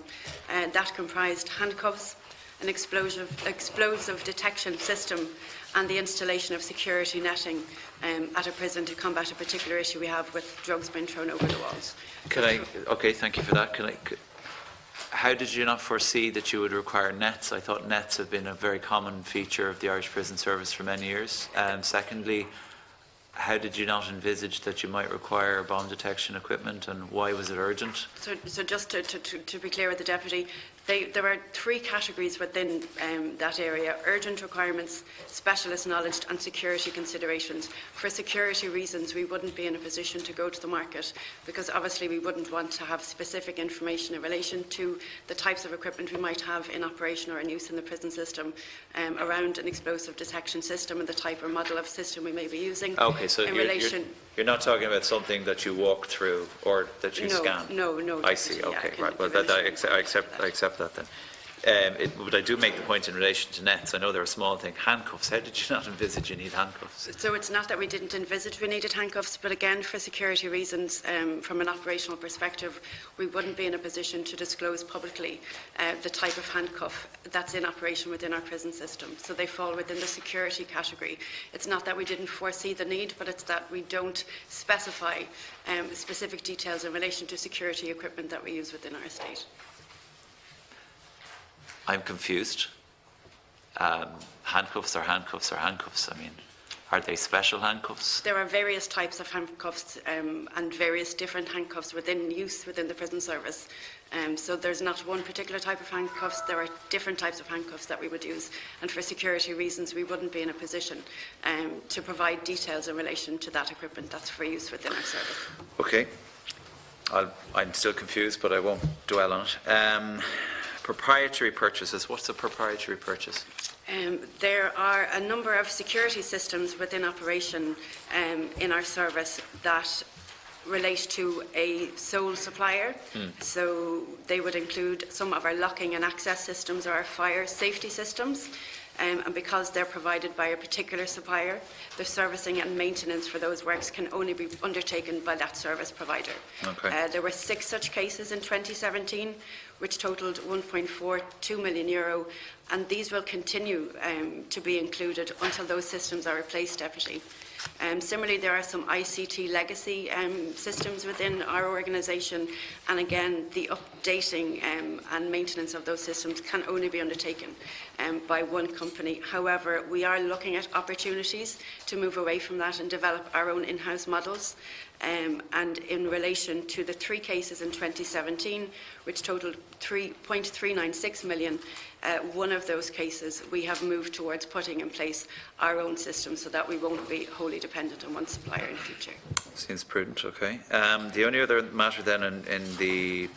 That comprised handcuffs, an explosive detection system, and the installation of security netting at a prison to combat a particular issue we have with drugs being thrown over the walls. Okay, thank you for that. How did you not foresee that you would require nets? I thought nets have been a very common feature of the Irish Prison Service for many years. Secondly, how did you not envisage that you might require bomb detection equipment, and why was it urgent? So just to be clear with the Deputy, there are 3 categories within that area: urgent requirements, specialist knowledge and security considerations. For security reasons, we wouldn't be in a position to go to the market because obviously we wouldn't want to have specific information in relation to the types of equipment we might have in operation or in use in the prison system around an explosive detection system and the type or model of system we may be using. Okay, so you're not talking about something that you walk through or that you scan? No. I see, okay, right. Well, I accept that then. But I do make the point in relation to nets. I know they're a small thing. Handcuffs, how did you not envisage you need handcuffs? So it's not that we didn't envisage we needed handcuffs, but again, for security reasons, from an operational perspective, we wouldn't be in a position to disclose publicly the type of handcuff that's in operation within our prison system. So they fall within the security category. It's not that we didn't foresee the need, but it's that we don't specify specific details in relation to security equipment that we use within our estate. I'm confused. Handcuffs are handcuffs are handcuffs. I mean, are they special handcuffs? There are various types of handcuffs and various different handcuffs within use within the prison service. So there's not one particular type of handcuffs. There are different types of handcuffs that we would use, and for security reasons we wouldn't be in a position to provide details in relation to that equipment that's for use within our service. Okay. I'm still confused, but I won't dwell on it. Proprietary purchases. What's a proprietary purchase? There are a number of security systems within operation in our service that relate to a sole supplier. So they would include some of our locking and access systems or our fire safety systems. And because they're provided by a particular supplier, the servicing and maintenance for those works can only be undertaken by that service provider. Okay. There were 6 such cases in 2017, which totalled €1.42 million, and these will continue to be included until those systems are replaced, Deputy. Similarly, there are some ICT legacy systems within our organisation, and again, the updating and maintenance of those systems can only be undertaken by one company. However, we are looking at opportunities to move away from that and develop our own in-house models. And in relation to the 3 cases in 2017, which totalled €3.396 million, one of those cases we have moved towards putting in place our own system so that we won't be wholly dependent on one supplier in the future. Seems prudent, okay. The only other matter then in the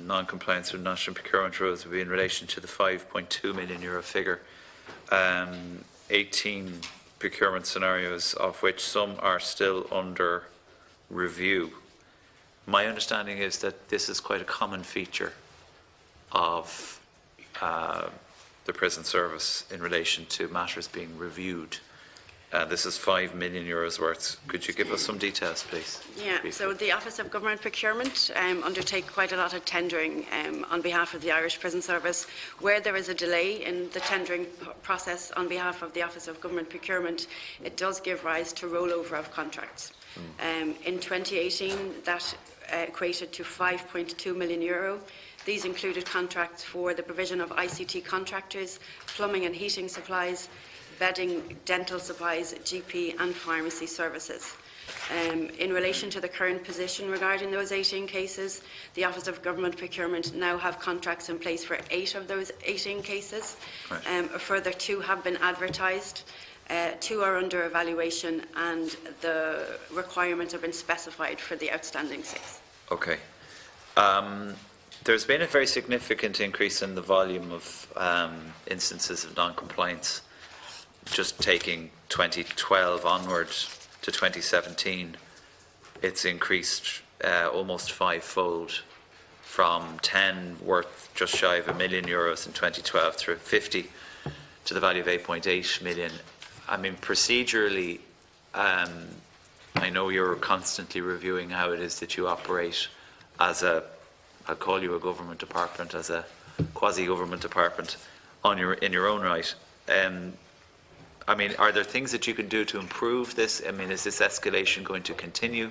non-compliance with national procurement rules would be in relation to the €5.2 million figure. 18 procurement scenarios, of which some are still under review. My understanding is that this is quite a common feature of the prison service in relation to matters being reviewed. This is €5 million worth. Could you give us some details, please? Yeah, so the Office of Government Procurement undertake quite a lot of tendering on behalf of the Irish Prison Service. Where there is a delay in the tendering process on behalf of the Office of Government Procurement, it does give rise to rollover of contracts. In 2018, that equated to €5.2 million. These included contracts for the provision of ICT contractors, plumbing and heating supplies, bedding, dental supplies, GP and pharmacy services. In relation to the current position regarding those 18 cases, the Office of Government Procurement now have contracts in place for 8 of those 18 cases. Right. A further 2 have been advertised, 2 are under evaluation, and the requirements have been specified for the outstanding 6. Okay. There's been a very significant increase in the volume of instances of non-compliance. Just taking 2012 onward to 2017, it's increased almost 5-fold, from 10 worth just shy of €1 million in 2012 through 50 to the value of 8.8 million. I mean, procedurally, I know you're constantly reviewing how it is that you operate as a, I'll call you a government department, as a quasi-government department in your own right. I mean, are there things that you can do to improve this? I mean, is this escalation going to continue?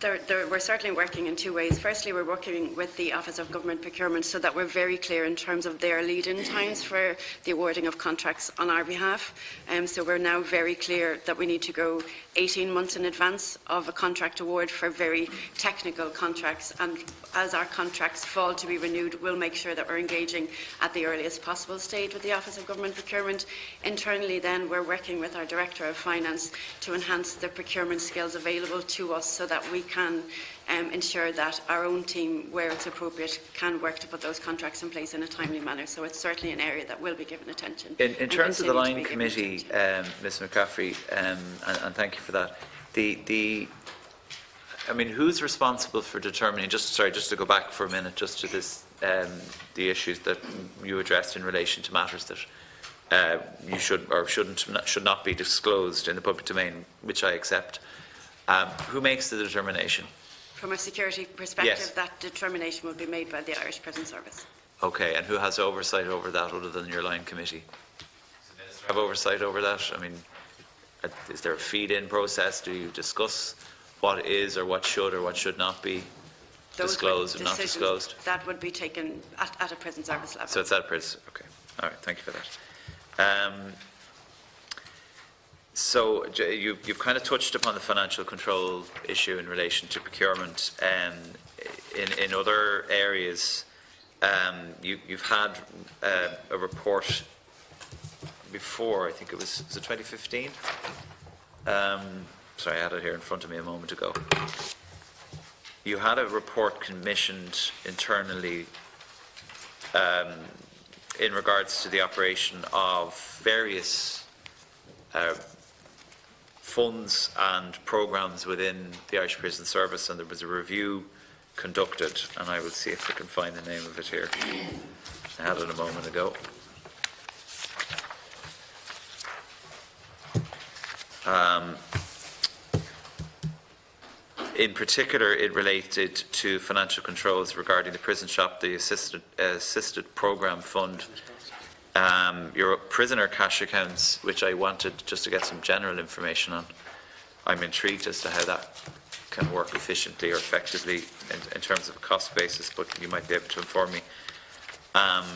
We're certainly working in 2 ways. Firstly, we're working with the Office of Government Procurement so that we're very clear in terms of their lead-in times for the awarding of contracts on our behalf. So we're now very clear that we need to go 18 months in advance of a contract award for very technical contracts, and as our contracts fall to be renewed, we'll make sure that we're engaging at the earliest possible stage with the Office of Government Procurement. Internally then, we're working with our Director of Finance to enhance the procurement skills available to us so that we can ensure that our own team, where it's appropriate, can work to put those contracts in place in a timely manner. So it's certainly an area that will be given attention. In terms of the line committee, Ms McCaffrey, and thank you for that, I mean, who's responsible for determining, just to go back for a minute, just to this, the issues that you addressed in relation to matters that you should or should not be disclosed in the public domain, which I accept. Who makes the determination? From a security perspective, Yes. that determination will be made by the Irish Prison Service. Okay, and who has oversight over that other than your line committee? Does the Minister have oversight over that? I mean, is there a feed-in process? Do you discuss what is or what should not be disclosed and not disclosed? That would be taken at a prison service level. So it's at prison. Okay. All right. Thank you for that. So you've kind of touched upon the financial control issue in relation to procurement. In other areas, you've had a report before. I think it was 2015. Sorry, I had it here in front of me a moment ago. You had a report commissioned internally in regards to the operation of various funds and programmes within the Irish Prison Service, and there was a review conducted, and I will see if I can find the name of it here. I had it a moment ago. In particular, it related to financial controls regarding the prison shop, the assisted programme fund, your prisoner cash accounts, which I wanted just to get some general information on. I'm intrigued as to how that can work efficiently or effectively in terms of a cost basis, but you might be able to inform me. And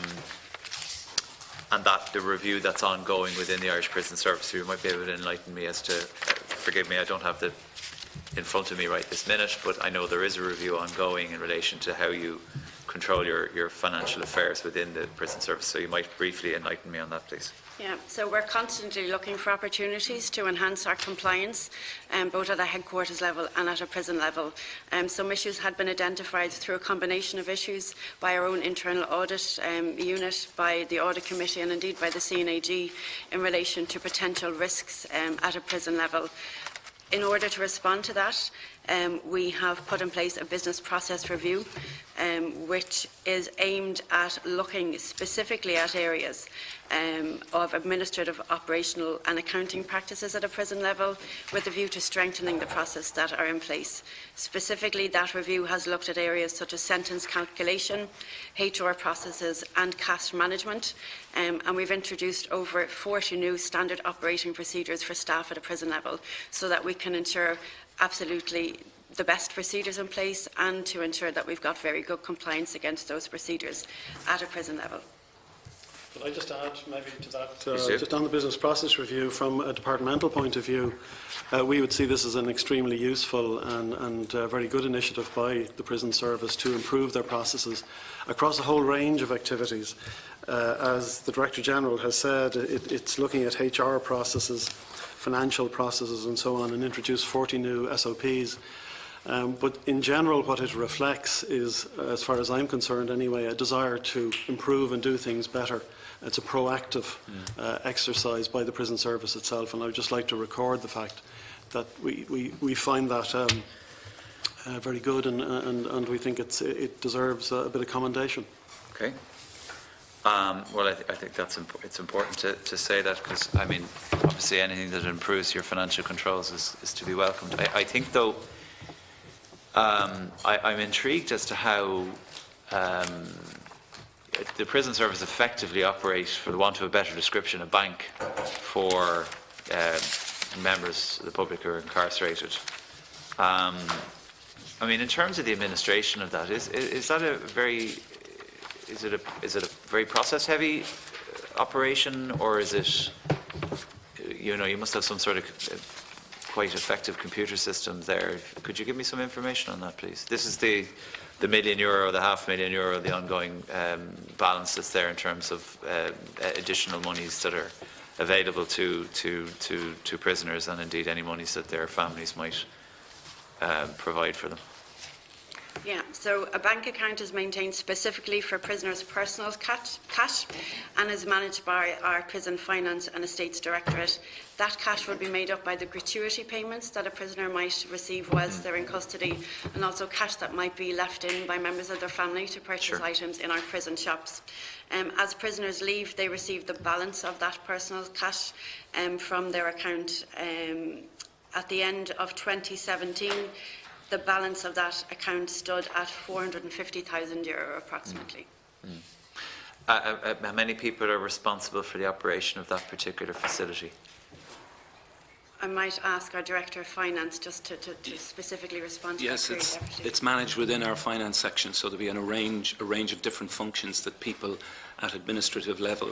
that the review that's ongoing within the Irish Prison Service, you might be able to enlighten me as to, forgive me, I don't have the in front of me right this minute, but I know there is a review ongoing in relation to how you control your financial affairs within the prison service. So you might briefly enlighten me on that, please. Yeah, so we're constantly looking for opportunities to enhance our compliance, both at a headquarters level and at a prison level. Some issues had been identified through a combination of issues by our own internal audit unit, by the audit committee, and indeed by the CNAG in relation to potential risks at a prison level. In order to respond to that, we have put in place a business process review, which is aimed at looking specifically at areas of administrative, operational and accounting practices at a prison level, with a view to strengthening the process that are in place. Specifically, that review has looked at areas such as sentence calculation, HR processes and cash management, and we've introduced over 40 new standard operating procedures for staff at a prison level, so that we can ensure absolutely the best procedures in place and to ensure that we've got very good compliance against those procedures at a prison level. Could I just add maybe to that, just on the business process review, from a departmental point of view, we would see this as an extremely useful and very good initiative by the prison service to improve their processes across a whole range of activities. As the Director General has said, it's looking at HR processes, financial processes and so on, and introduce 40 new SOPs. But in general, what it reflects is, as far as I'm concerned anyway, a desire to improve and do things better. It's a proactive exercise by the prison service itself, and I would just like to record the fact that we find that very good, and we think it deserves a bit of commendation. Okay. Well, I think it's important to say that, because, I mean, obviously anything that improves your financial controls is to be welcomed. I think, though, I'm intrigued as to how the prison service effectively operates, for the want of a better description, a bank for members of the public who are incarcerated. I mean, in terms of the administration of that, is that a very is it a very process-heavy operation, or is it, you know, you must have some sort of quite effective computer systems there? Could you give me some information on that, please? This is the €1 million, the €500,000, the ongoing balance that's there in terms of additional monies that are available to prisoners, and indeed any monies that their families might provide for them. Yeah, so a bank account is maintained specifically for prisoners' personal cash and is managed by our Prison Finance and Estates Directorate. That cash will be made up by the gratuity payments that a prisoner might receive whilst they're in custody, and also cash that might be left in by members of their family to purchase items in our prison shops. As prisoners leave, they receive the balance of that personal cash from their account. At the end of 2017, the balance of that account stood at €450,000 approximately. How many people are responsible for the operation of that particular facility? I might ask our Director of Finance just to specifically respond to yes, that. Yes, it's managed within our finance section, so there'll be a range of different functions that people at administrative level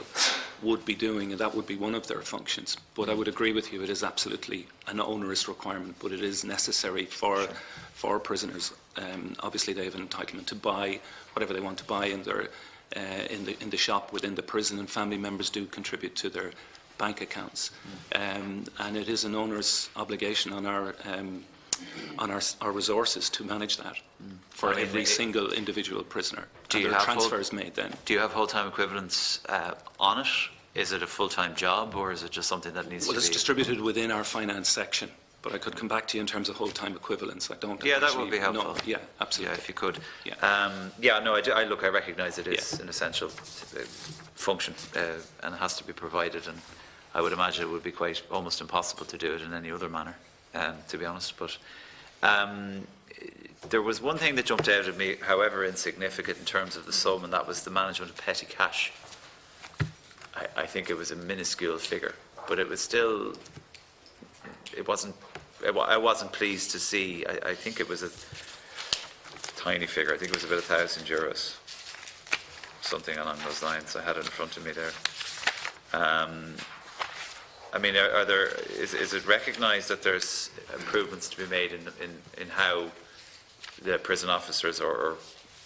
would be doing, and that would be one of their functions. But I would agree with you, it is absolutely an onerous requirement, but it is necessary for prisoners. Obviously, they have an entitlement to buy whatever they want to buy in their in the shop within the prison, and family members do contribute to their bank accounts, and it is an onerous obligation on our resources to manage that for every single individual prisoner. Do you have transfers made then? Do you have full-time equivalents on it? Is it a full-time job, or is it just something that needs to be? Well, it's distributed within our finance section, but I could come back to you in terms of full-time equivalents. I don't. Yeah, that would be helpful. No, yeah, absolutely. Yeah, if you could. Yeah. No, I recognise it is an essential function, and it has to be provided, and I would imagine it would be quite almost impossible to do it in any other manner, to be honest. But there was one thing that jumped out at me, however insignificant in terms of the sum, and that was the management of petty cash. I think it was a minuscule figure, but it was still. It wasn't. I wasn't pleased to see. I think it was a tiny figure. I think it was about €1,000, something along those lines. I had it in front of me there. I mean, is it recognised that there's improvements to be made in how the prison officers or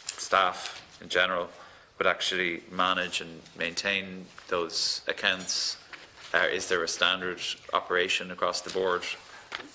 staff in general would actually manage and maintain those accounts? Is there a standard operation across the board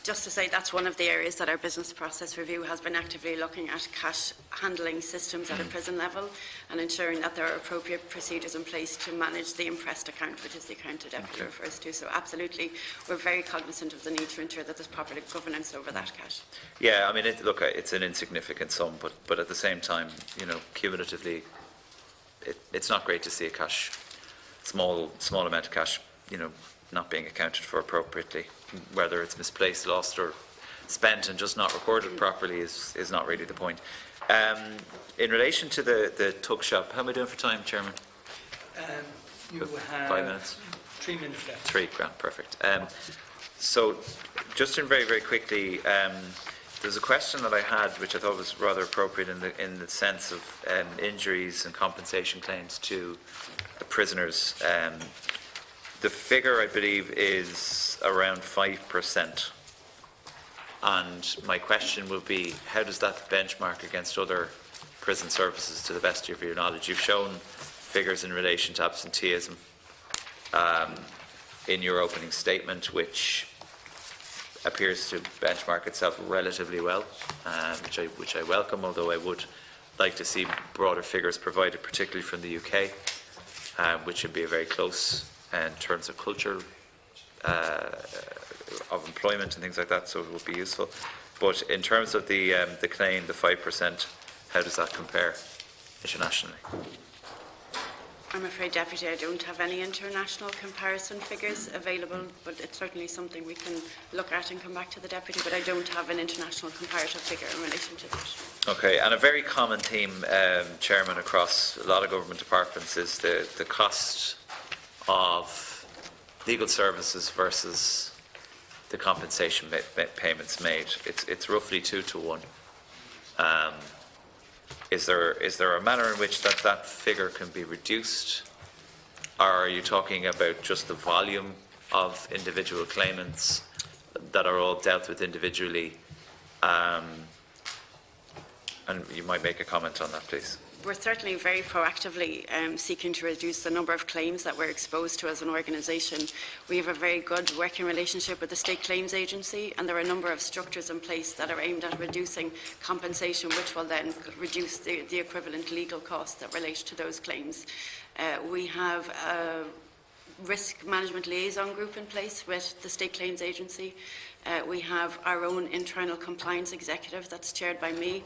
Just to say, that's one of the areas that our business process review has been actively looking at, cash handling systems at a prison level and ensuring that there are appropriate procedures in place to manage the impressed account, which is the account the Deputy refers to. So absolutely, we're very cognizant of the need to ensure that there's proper governance over that cash. Yeah, I mean, look, it's an insignificant sum, but at the same time, you know, cumulatively, it's not great to see a small amount of cash, you know, not being accounted for appropriately. Whether it's misplaced, lost, or spent and just not recorded properly is not really the point. In relation to the tuck shop, how am I doing for time, Chairman? You have 5 minutes. 3 minutes left. 3, grand, perfect. So, just very, very quickly, there's a question that I had, which I thought was rather appropriate in the sense of injuries and compensation claims to the prisoners. The figure, I believe, is around 5%. And my question will be, how does that benchmark against other prison services, to the best of your knowledge? You've shown figures in relation to absenteeism in your opening statement, which appears to benchmark itself relatively well, which I welcome, although I would like to see broader figures provided, particularly from the UK, which would be a very close in terms of culture of employment and things like that, so it would be useful. But in terms of the claim, the 5%, how does that compare internationally? I'm afraid, Deputy, I don't have any international comparison figures available, but it's certainly something we can look at and come back to the Deputy, but I don't have an international comparative figure in relation to that. Okay, and a very common theme, Chairman, across a lot of government departments is the cost of legal services versus the compensation payments made. It's roughly 2 to 1. Is there a manner in which that figure can be reduced? Or are you talking about just the volume of individual claimants that are all dealt with individually? And you might make a comment on that, please. We're certainly very proactively seeking to reduce the number of claims that we're exposed to as an organisation. We have a very good working relationship with the State Claims Agency, and there are a number of structures in place that are aimed at reducing compensation, which will then reduce the equivalent legal costs that relate to those claims. We have a risk management liaison group in place with the State Claims Agency. We have our own internal compliance executive that's chaired by me,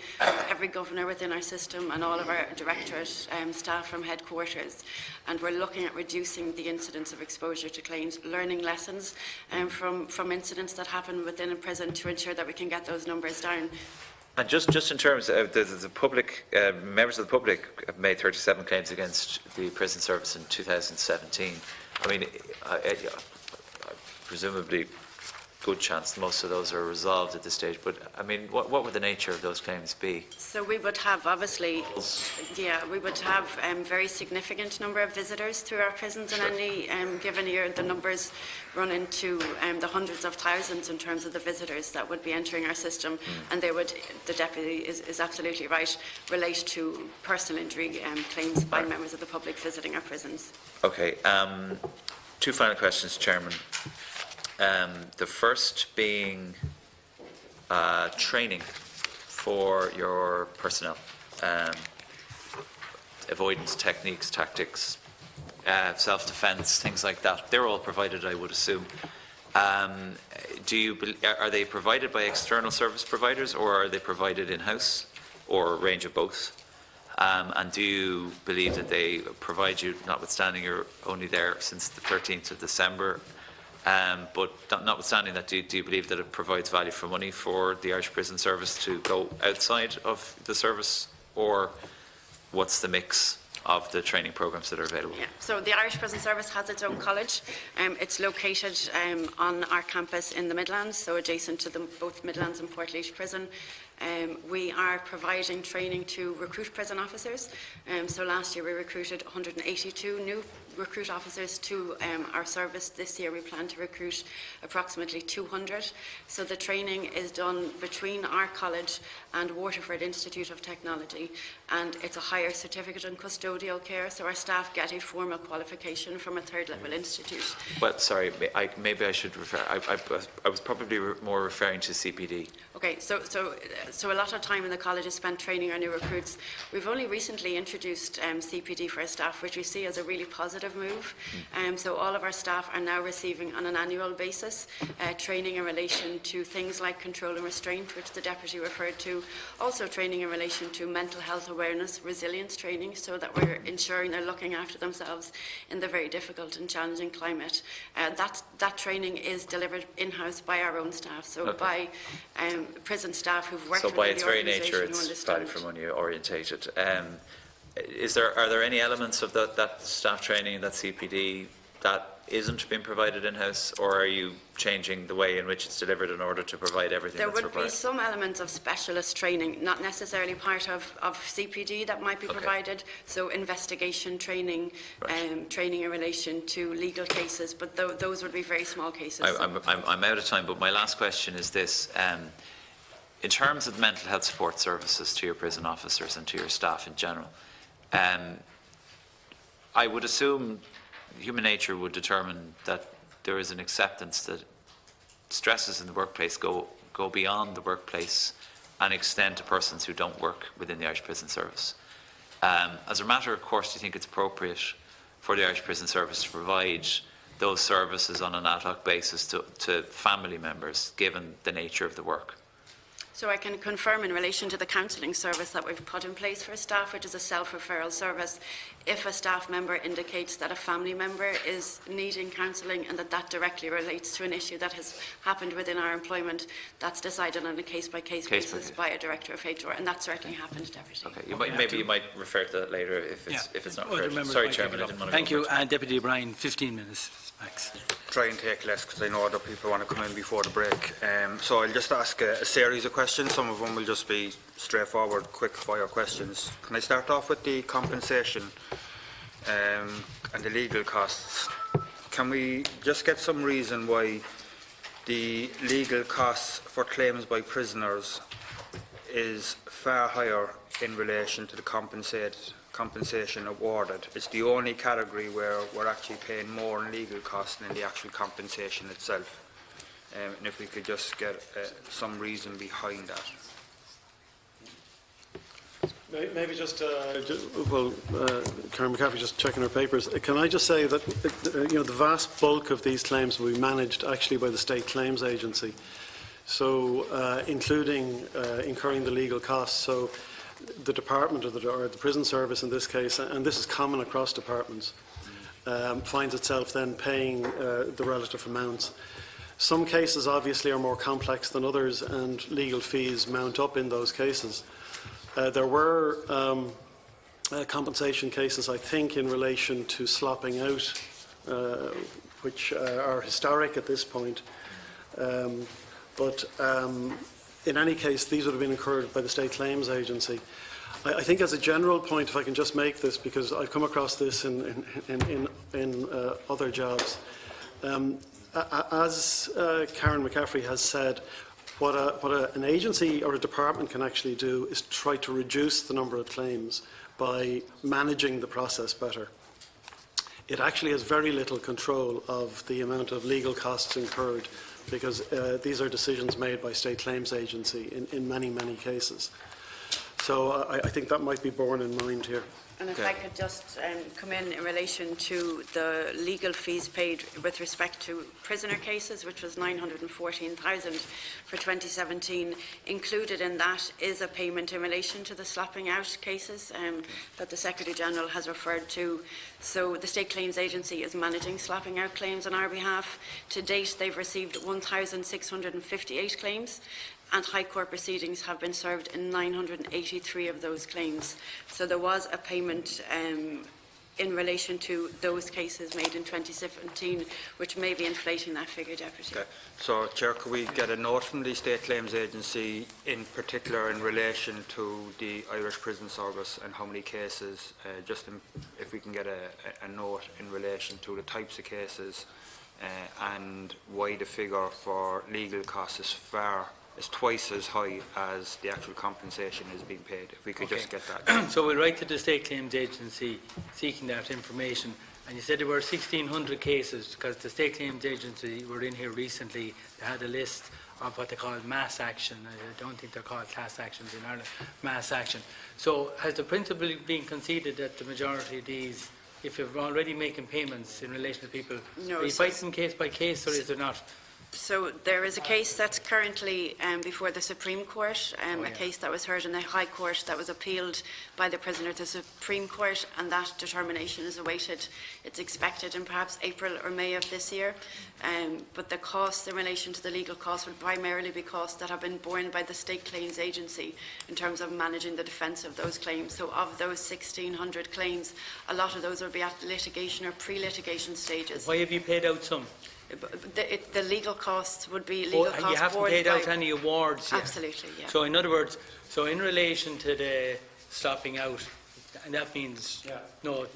every governor within our system and all of our directorate staff from headquarters. And we're looking at reducing the incidence of exposure to claims, learning lessons from incidents that happen within a prison to ensure that we can get those numbers down. And just in terms of the public, members of the public have made 37 claims against the prison service in 2017. I mean, presumably good chance most of those are resolved at this stage, but I mean, what would the nature of those claims be? So we would have, obviously, we would have very significant number of visitors through our prisons in any given year. The numbers run into the hundreds of thousands in terms of the visitors that would be entering our system, and they would, the Deputy is absolutely right, relate to personal injury claims by members of the public visiting our prisons. Okay, 2 final questions, Chairman. The first being training for your personnel, avoidance techniques, tactics, self-defence, things like that. They're all provided, I would assume. Are they provided by external service providers, or are they provided in-house, or a range of both? And do you believe that they provide you, notwithstanding you're only there since the 13th of December, but notwithstanding that, do you believe that it provides value for money for the Irish Prison Service to go outside of the service, or what's the mix of the training programmes that are available? Yeah. So the Irish Prison Service has its own college. It's located on our campus in the Midlands, so adjacent to both Midlands and Portlaoise Prison. We are providing training to recruit prison officers. So last year we recruited 182 new recruit officers to our service. This year we plan to recruit approximately 200. So the training is done between our college and Waterford Institute of Technology, and it's a higher certificate in custodial care, so our staff get a formal qualification from a third-level institute. Well, sorry, maybe I should refer. I was probably more referring to CPD. Okay, so a lot of time in the college is spent training our new recruits. We've only recently introduced CPD for our staff, which we see as a really positive move. So all of our staff are now receiving on an annual basis training in relation to things like control and restraint, which the Deputy referred to, also training in relation to mental health awareness, resilience training, so that we're ensuring they're looking after themselves in the very difficult and challenging climate. That training is delivered in-house by our own staff, so by prison staff who've worked so within by its the very organisation nature, who it's understand. value for money orientated. Are there any elements of that staff training, that CPD, that isn't being provided in-house, or are you changing the way in which it's delivered in order to provide everything There that's would required? be some elements of specialist training, not necessarily part of CPD, that might be provided. So investigation training, training in relation to legal cases, but those would be very small cases. I'm out of time, but my last question is this. In terms of mental health support services to your prison officers and to your staff in general, I would assume human nature would determine that there is an acceptance that stresses in the workplace go beyond the workplace and extend to persons who don't work within the Irish Prison Service. As a matter of course, do you think it's appropriate for the Irish Prison Service to provide those services on an ad hoc basis to family members, given the nature of the work? So I can confirm in relation to the counselling service that we've put in place for staff, which is a self-referral service, if a staff member indicates that a family member is needing counselling and that directly relates to an issue that has happened within our employment, that's decided on a case-by-case basis by a director of HR, and that certainly happened, Deputy. Okay, maybe you might refer to that later if it's not correct. Sorry, Chairman, I didn't want to Thank you, Deputy O'Brien, 15 minutes max. Try and take less because I know other people want to come in before the break. So I'll just ask a series of questions. Some of them will just be straightforward, quick-fire questions. Can I start off with the compensation and the legal costs? Can we just get some reason why the legal costs for claims by prisoners is far higher in relation to the compensation awarded? It's the only category where we're actually paying more in legal costs than the actual compensation itself. And if we could just get some reason behind that. Maybe just, Karen McCaffrey, just checking our papers. Can I just say that the vast bulk of these claims will be managed actually by the State Claims Agency, so including incurring the legal costs. So the department or the prison service in this case, and this is common across departments, finds itself then paying the relative amounts. Some cases obviously are more complex than others, and legal fees mount up in those cases. There were compensation cases, I think, in relation to slopping out, which are historic at this point. But in any case, these would have been incurred by the State Claims Agency. I think as a general point, if I can just make this, because I've come across this in other jobs, as Karen McCaffrey has said, what an agency or a department can actually do is try to reduce the number of claims by managing the process better. It actually has very little control of the amount of legal costs incurred, because these are decisions made by State Claims Agency in many, many cases. So I think that might be borne in mind here. And if I could just come in relation to the legal fees paid with respect to prisoner cases, which was 914,000 for 2017. Included in that is a payment in relation to the slapping out cases that the Secretary-General has referred to. So the State Claims Agency is managing slapping out claims on our behalf. To date, they've received 1,658 claims, and High Court proceedings have been served in 983 of those claims. So there was a payment in relation to those cases made in 2017, which may be inflating that figure, Deputy. Okay. So, Chair, could we get a note from the State Claims Agency, in particular in relation to the Irish Prison Service and how many cases, if we can get a note in relation to the types of cases and why the figure for legal costs is twice as high as the actual compensation is being paid. If we could just get that. So we'll write to the State Claims Agency seeking that information. And you said there were 1,600 cases, because the State Claims Agency were in here recently. They had a list of what they call mass action. I don't think they're called class actions in Ireland, mass action. So has the principle been conceded that the majority of these, if you're already making payments in relation to people, are you fighting case by case, or is there not? So there is a case that's currently before the Supreme Court, a case that was heard in the High Court that was appealed by the prisoner to the Supreme Court, and that determination is awaited. It's expected in perhaps April or May of this year. But the costs in relation to the legal costs will primarily be costs that have been borne by the State Claims Agency in terms of managing the defence of those claims. So of those 1,600 claims, a lot of those will be at litigation or pre-litigation stages. Why have you paid out some? The legal costs would be legal costs. You haven't paid out any awards yet? Absolutely, yeah. So in other words, so in relation to the stopping out, and that means no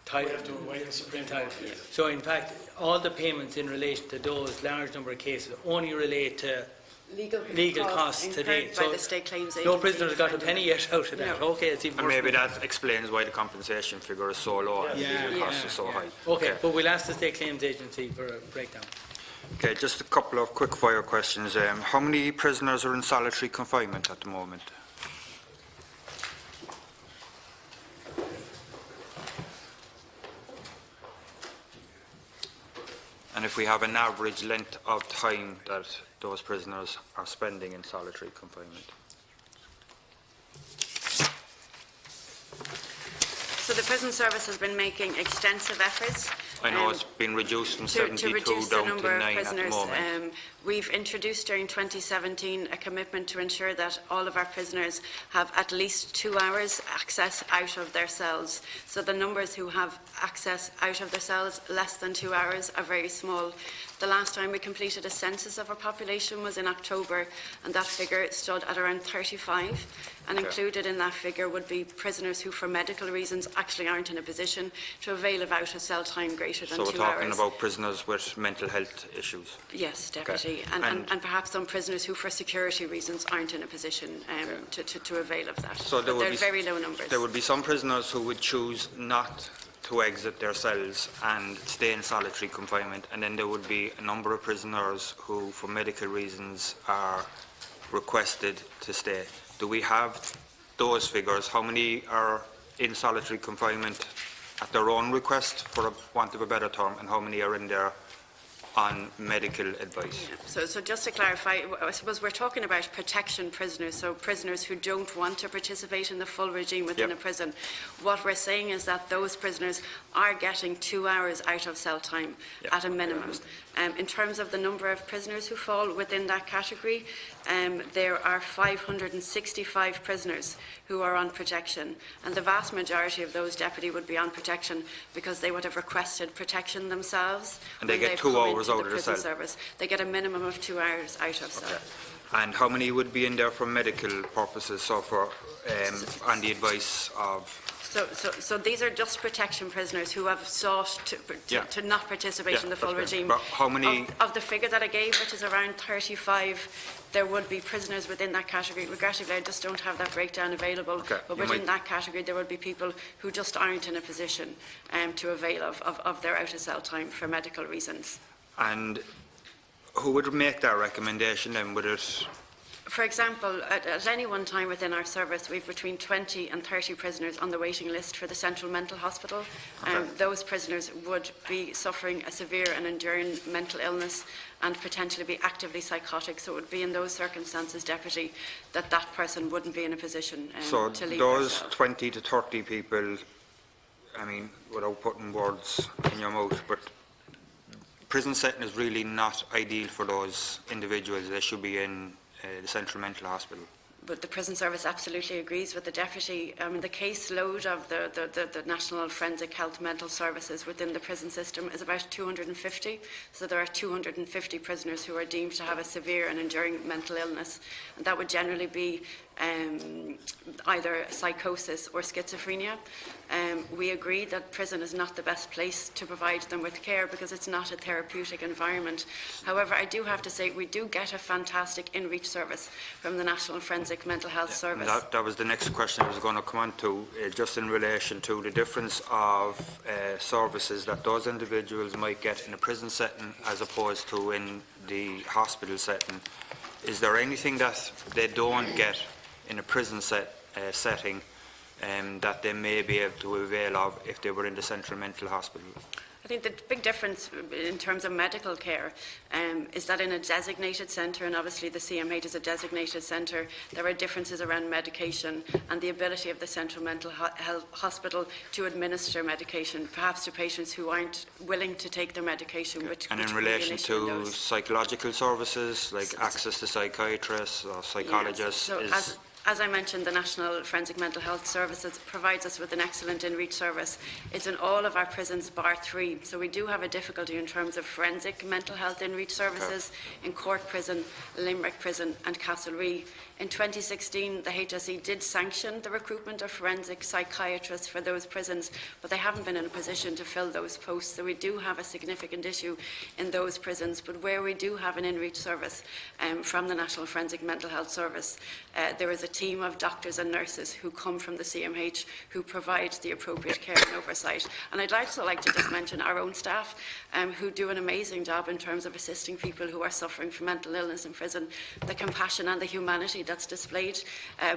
title. We have to await the Supreme Court. So in fact, all the payments in relation to those large number of cases only relate to legal costs today. So the State Claims Agency. No prisoners got a penny yet out of that. No. Okay, it's even And worse. maybe that explains why the compensation figure is so low and the legal costs are so high. Okay, but we'll ask the State Claims Agency for a breakdown. Okay, just a couple of quick fire questions. How many prisoners are in solitary confinement at the moment? And if we have an average length of time that those prisoners are spending in solitary confinement? So the prison service has been making extensive efforts. I know it's been reduced from 72 reduce down the number to of 9 prisoners. at the moment. We've introduced during 2017 a commitment to ensure that all of our prisoners have at least 2 hours access out of their cells. So the numbers who have access out of their cells less than 2 hours are very small. The last time we completed a census of our population was in October, and that figure stood at around 35. And included in that figure would be prisoners who, for medical reasons, actually aren't in a position to avail of out-of-cell time greater than 2 hours. So we're talking about prisoners with mental health issues? Yes, Deputy. Okay. And perhaps some prisoners who, for security reasons, aren't in a position to avail of that. So there would be very low numbers. There would be some prisoners who would choose not to exit their cells and stay in solitary confinement, and then there would be a number of prisoners who, for medical reasons, are requested to stay. Do we have those figures? How many are in solitary confinement at their own request, for want of a better term, and how many are in there on medical advice? So just to clarify, I suppose we're talking about protection prisoners, so prisoners who don't want to participate in the full regime within a prison. What we're saying is that those prisoners are getting 2 hours out of cell time at a minimum. In terms of the number of prisoners who fall within that category, there are 565 prisoners who are on protection, and the vast majority of those, Deputy, would be on protection because they would have requested protection themselves. And they get 2 hours out of the cell? Service. They get a minimum of 2 hours out of cell. And how many would be in there for medical purposes, so for on the advice of? So these are just protection prisoners who have sought to not participate in the full regime. But how many? Of the figure that I gave, which is around 35, there would be prisoners within that category. Regrettably, I just don't have that breakdown available. But within that category, there would be people who just aren't in a position to avail of their out-of-cell time for medical reasons. And who would make that recommendation then? Would it? For example, at any one time within our service, we have between 20 and 30 prisoners on the waiting list for the Central Mental Hospital. Those prisoners would be suffering a severe and enduring mental illness and potentially be actively psychotic. So it would be in those circumstances, Deputy, that person wouldn't be in a position to leave. So those 20 to 30 people, I mean, without putting words in your mouth, but prison setting is really not ideal for those individuals. They should be in the Central Mental Hospital. but the prison service absolutely agrees with the deputy. I mean, the caseload of the National Forensic Health Mental Services within the prison system is about 250. So there are 250 prisoners who are deemed to have a severe and enduring mental illness, and that would generally be either psychosis or schizophrenia. We agree that prison is not the best place to provide them with care because it's not a therapeutic environment. However, I do have to say we do get a fantastic in-reach service from the National Forensic Mental Health Service. That was the next question I was going to come on to, just in relation to the difference of services that those individuals might get in a prison setting as opposed to in the hospital setting. Is there anything that they don't get in a prison setting that they may be able to avail of if they were in the Central Mental Hospital? I think the big difference in terms of medical care is that in a designated centre, and obviously the CMH is a designated centre, there are differences around medication and the ability of the Central Mental Health Hospital to administer medication, perhaps to patients who aren't willing to take their medication. And in relation to psychological services, like access to psychiatrists or psychologists? Yes. As I mentioned, the National Forensic Mental Health Services provides us with an excellent in-reach service. It's in all of our prisons bar 3. So we do have a difficulty in terms of forensic mental health in-reach services in Cork Prison, Limerick Prison and Cassells. In 2016, the HSE did sanction the recruitment of forensic psychiatrists for those prisons, but they haven't been in a position to fill those posts. So we do have a significant issue in those prisons. But where we do have an in-reach service from the National Forensic Mental Health Service, there is a team of doctors and nurses who come from the CMH who provide the appropriate care and oversight. And I'd also like to just mention our own staff who do an amazing job in terms of assisting people who are suffering from mental illness in prison. The compassion and the humanity that's displayed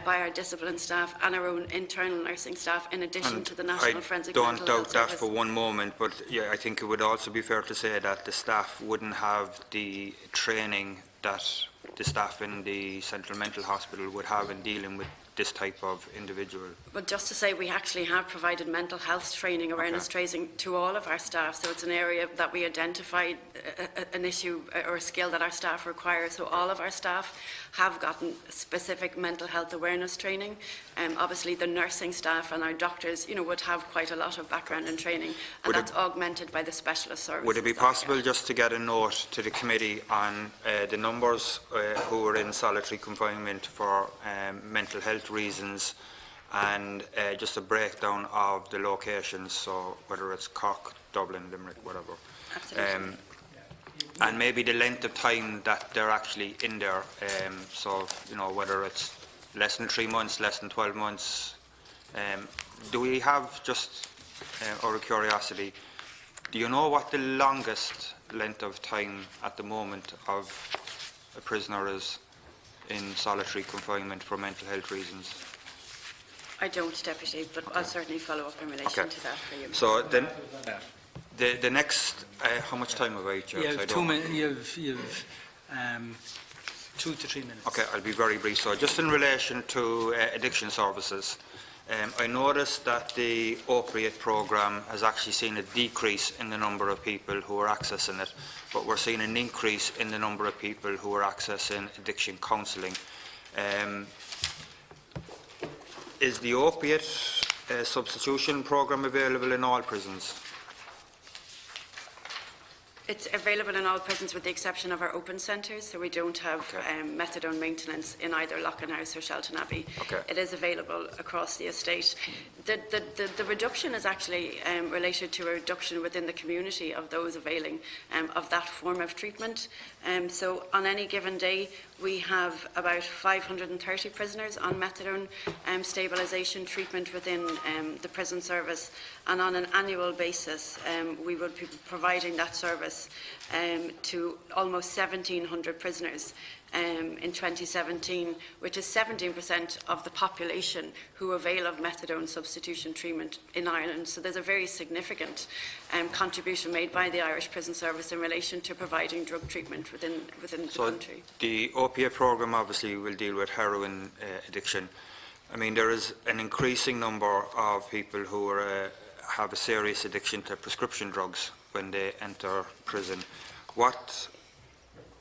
by our discipline staff and our own internal nursing staff, in addition to the National Forensic Mental Health Service. I don't doubt that for one moment, but yeah, I think it would also be fair to say that the staff wouldn't have the training that the staff in the Central Mental Hospital would have in dealing with this type of individual. But just to say, we actually have provided mental health training, awareness training to all of our staff. So it's an area that we identified an issue or a skill that our staff require. So all of our staff have gotten specific mental health awareness training. Obviously, the nursing staff and our doctors, would have quite a lot of background and training, and that's augmented by the specialist services. Would it be possible just to get a note to the committee on the numbers who are in solitary confinement for mental health reasons, and just a breakdown of the locations, so whether it's Cork, Dublin, Limerick, whatever. Absolutely. And maybe the length of time that they're actually in there, so whether it's less than 3 months, less than 12 months. Do we have, just out of curiosity, do you know what the longest length of time at the moment of a prisoner is in solitary confinement for mental health reasons? I don't, Deputy, but I'll certainly follow up in relation to that for you. So then, the next, how much time have I, Chair? You have 2 minutes. You've 2 to 3 minutes. Okay, I'll be very brief. So just in relation to addiction services, I noticed that the opiate programme has actually seen a decrease in the number of people who are accessing it, but we're seeing an increase in the number of people who are accessing addiction counselling. Is the opiate substitution programme available in all prisons? It's available in all prisons with the exception of our open centres, so we don't have methadone maintenance in either Loughnhouse or Shelton Abbey. It is available across the estate. The reduction is actually related to a reduction within the community of those availing of that form of treatment. So on any given day, we have about 530 prisoners on methadone stabilisation treatment within the prison service, and on an annual basis we will be providing that service to almost 1,700 prisoners in 2017, which is 17% of the population who avail of methadone substitution treatment in Ireland. So there's a very significant contribution made by the Irish Prison Service in relation to providing drug treatment within the country. The opiate programme obviously will deal with heroin addiction. I mean, there is an increasing number of people who have a serious addiction to prescription drugs when they enter prison. What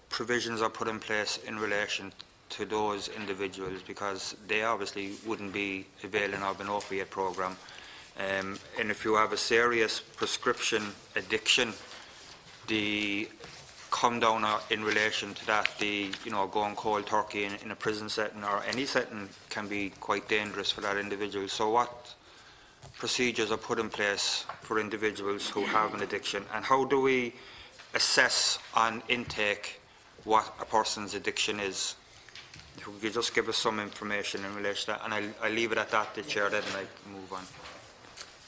provisions are put in place in relation to those individuals, because they obviously wouldn't be availing of an opiate programme. And if you have a serious prescription addiction, the come down in relation to that, going cold turkey in a prison setting or any setting can be quite dangerous for that individual. So what procedures are put in place for individuals who have an addiction, and how do we assess on intake what a person's addiction is? If you could just give us some information in relation to that, and I'll leave it at that, the Chair, then I move on.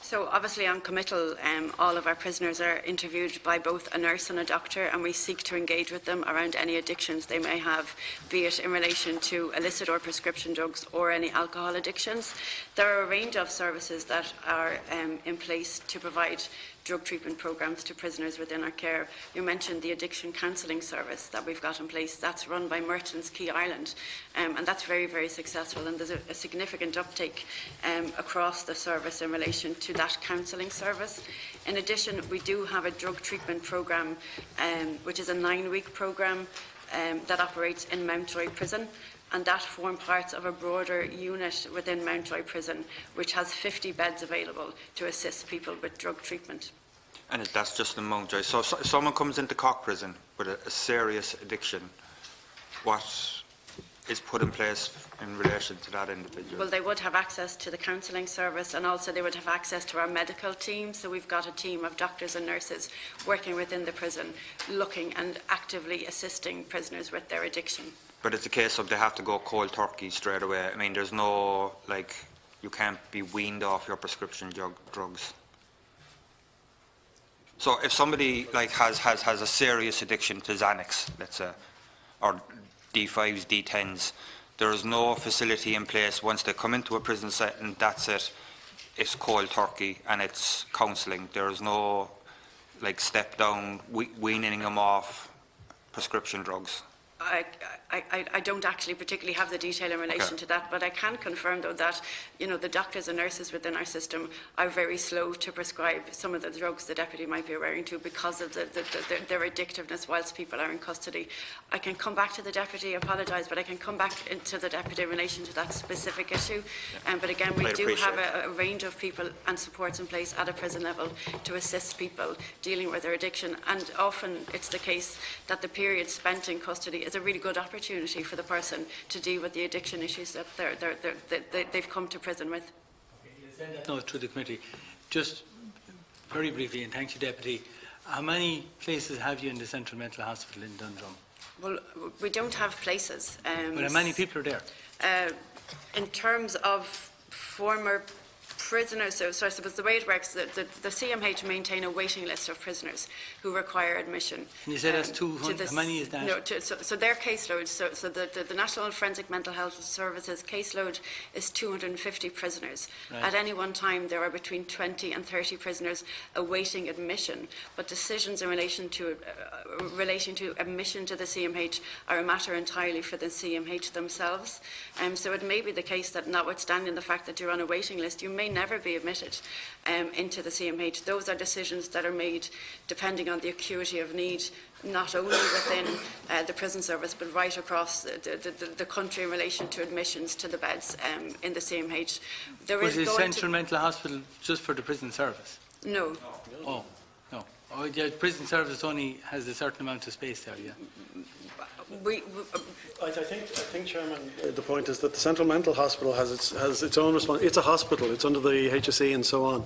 So obviously on committal, all of our prisoners are interviewed by both a nurse and a doctor, and we seek to engage with them around any addictions they may have, be it in relation to illicit or prescription drugs or any alcohol addictions. There are a range of services that are in place to provide drug treatment programmes to prisoners within our care. You mentioned the addiction counselling service that we've got in place. That's run by Merchants Key Ireland, and that's very, very successful, and there's a significant uptake across the service in relation to that counselling service. In addition, we do have a drug treatment programme, which is a 9-week programme that operates in Mountjoy Prison, and that forms part of a broader unit within Mountjoy Prison, which has 50 beds available to assist people with drug treatment. And that's just in Mountjoy. So if someone comes into Cork Prison with a serious addiction, what is put in place in relation to that individual? Well, they would have access to the counselling service, and also they would have access to our medical team. So we've got a team of doctors and nurses working within the prison, looking and actively assisting prisoners with their addiction. But it's a case of they have to go cold turkey straight away. I mean, there's no, you can't be weaned off your prescription drugs. So if somebody has a serious addiction to Xanax, let's say, or D5s, D10s, there is no facility in place once they come into a prison setting. That's it. It's cold turkey and it's counselling. There is no step down, weaning them off prescription drugs. I don't actually particularly have the detail in relation to that, but I can confirm, though, that the doctors and nurses within our system are very slow to prescribe some of the drugs the Deputy might be referring to because of their addictiveness whilst people are in custody. I can come back to the Deputy, apologise, but I can come back into the Deputy in relation to that specific issue. But again, we do have a range of people and supports in place at a prison level to assist people dealing with their addiction, and often it's the case that the period spent in custody is a really good opportunity for the person to deal with the addiction issues that they've come to prison with. Okay, you'll send that note through the committee. Just very briefly, and thank you, Deputy, how many places have you in the Central Mental Hospital in Dundrum? Well, we don't have places. But how many people are there? In terms of former prisoners, so I suppose the way it works, the CMH maintain a waiting list of prisoners who require admission. And you said that's 200, how many is that? No, so their caseload, so the National Forensic Mental Health Services caseload is 250 prisoners. Right. At any one time there are between 20 and 30 prisoners awaiting admission, but decisions in relation to admission to the CMH are a matter entirely for the CMH themselves. So it may be the case that, notwithstanding the fact that you're on a waiting list, you may never be admitted into the CMH. Those are decisions that are made depending on the acuity of need, not only within the prison service, but right across the country in relation to admissions to the beds in the CMH. Was the Central Mental Hospital just for the prison service? No. Oh, no. Oh, yeah, prison service only has a certain amount of space there, yeah. I think, Chairman, the point is that the Central Mental Hospital has its own response. It's a hospital. It's under the HSE and so on,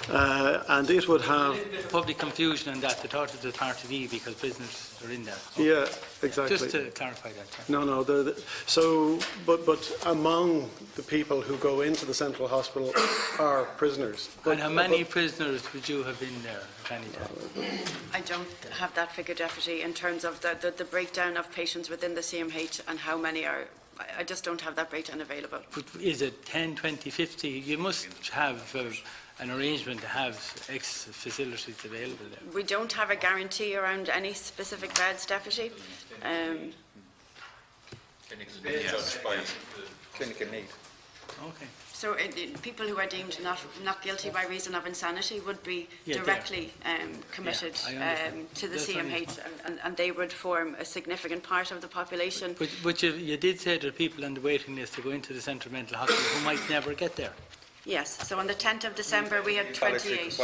and it would have. A little bit of public confusion on that. They thought it was part of E because prisoners are in there. So yeah, exactly. Just to clarify that. No. But among the people who go into the Central Hospital are prisoners. And how many prisoners would you have been there at any time? I don't have that figure, Deputy, in terms of the breakdown of patients within the CMH and how many are. I just don't have that breakdown available. But is it 10, 20, 50? You must have an arrangement to have X facilities available there. We don't have a guarantee around any specific beds, Deputy. Clinical need. Okay. So people who are deemed not guilty by reason of insanity would be directly committed to the CMH, and they would form a significant part of the population. But you did say there are people on the waiting list to go into the Central Mental Hospital who might never get there. Yes, so on the 10th of December we had 28.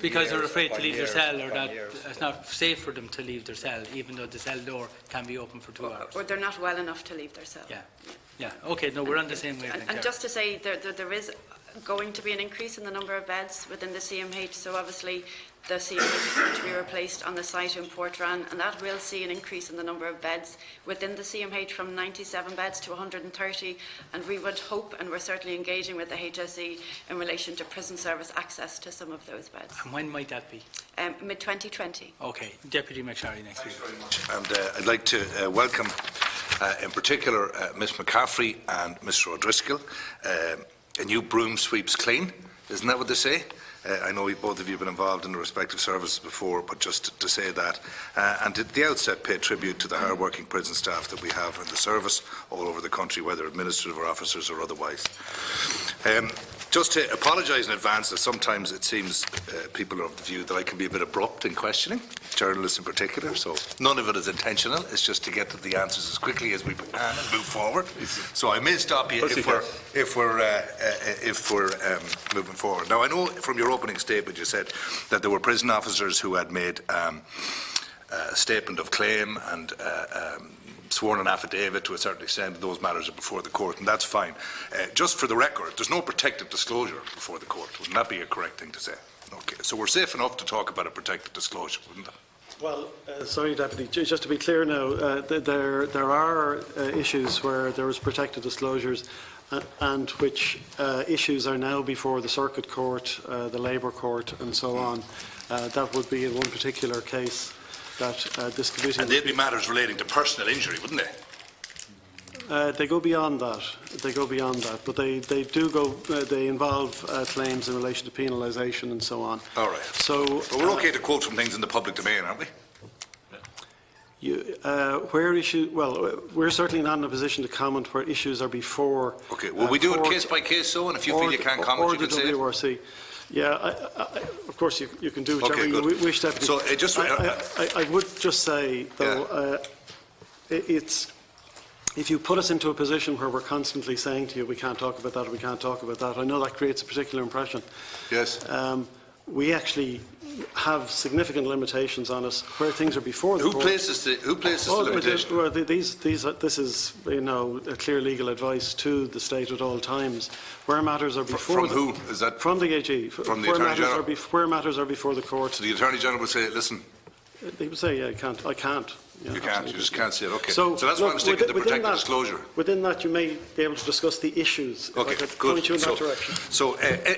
Because they're afraid to leave their cell, or that it's not safe for them to leave their cell, even though the cell door can be open for 2 hours. Or they're not well enough to leave their cell. Yeah, okay, no, we're on the same wavelength. And just to say, there is going to be an increase in the number of beds within the CMH, so obviously the CMH is going to be replaced on the site in Portrane, and that will see an increase in the number of beds within the CMH from 97 beds to 130, and we would hope, and we're certainly engaging with the HSE in relation to prison service access to some of those beds. And when might that be? Mid-2020. Okay, Deputy MacSharry next week. Thanks very much. And I'd like to welcome in particular Ms McCaffrey and Mr O'Driscoll. A new broom sweeps clean, isn't that what they say? I know both of you have been involved in the respective services before, but just to say that. And at the outset, pay tribute to the hard-working prison staff that we have in the service all over the country, whether administrative or officers or otherwise. Just to apologise in advance, that sometimes it seems people are of the view that I can be a bit abrupt in questioning, journalists in particular, so none of it is intentional, it's just to get to the answers as quickly as we can and move forward. So I may stop you if we're moving forward. Now, I know from your opening statement you said that there were prison officers who had made a statement of claim and sworn an affidavit to a certain extent. Those matters are before the court, and that's fine. Just for the record, there's no protected disclosure before the court. Wouldn't that be a correct thing to say? Okay, so we're safe enough to talk about a protected disclosure, wouldn't it? Well, sorry, Deputy, just to be clear now, there are issues where there was protected disclosures and which issues are now before the Circuit Court, the Labour Court and so on. That would be in one particular case that this committee... And they'd be matters relating to personal injury, wouldn't they? They go beyond that. They go beyond that, but they do go. They involve claims in relation to penalisation and so on. All right. So but we're okay to quote from things in the public domain, aren't we? Where issues? Well, we're certainly not in a position to comment where issues are before. Okay. Well, we do it case by case, so, and if you feel you can't comment, you can say it. WRC. Yeah, of course you can do whichever you wish, Deputy. So, I would just say, though, it's if you put us into a position where we're constantly saying to you, we can't talk about that, or we can't talk about that, I know that creates a particular impression. Yes. We actually have significant limitations on us where things are before the court. Who places the limitation? Well, this is, a clear legal advice to the state at all times. Where matters are before from who is that? From the AG. From the Attorney General. Where matters are before the court. So the Attorney General would say, listen. They would say, yeah, I can't. You can't. You just can't say it. Okay. So that's why I'm sticking to the protected disclosure. Within that, you may be able to discuss the issues. Okay, good. Point you in that direction. So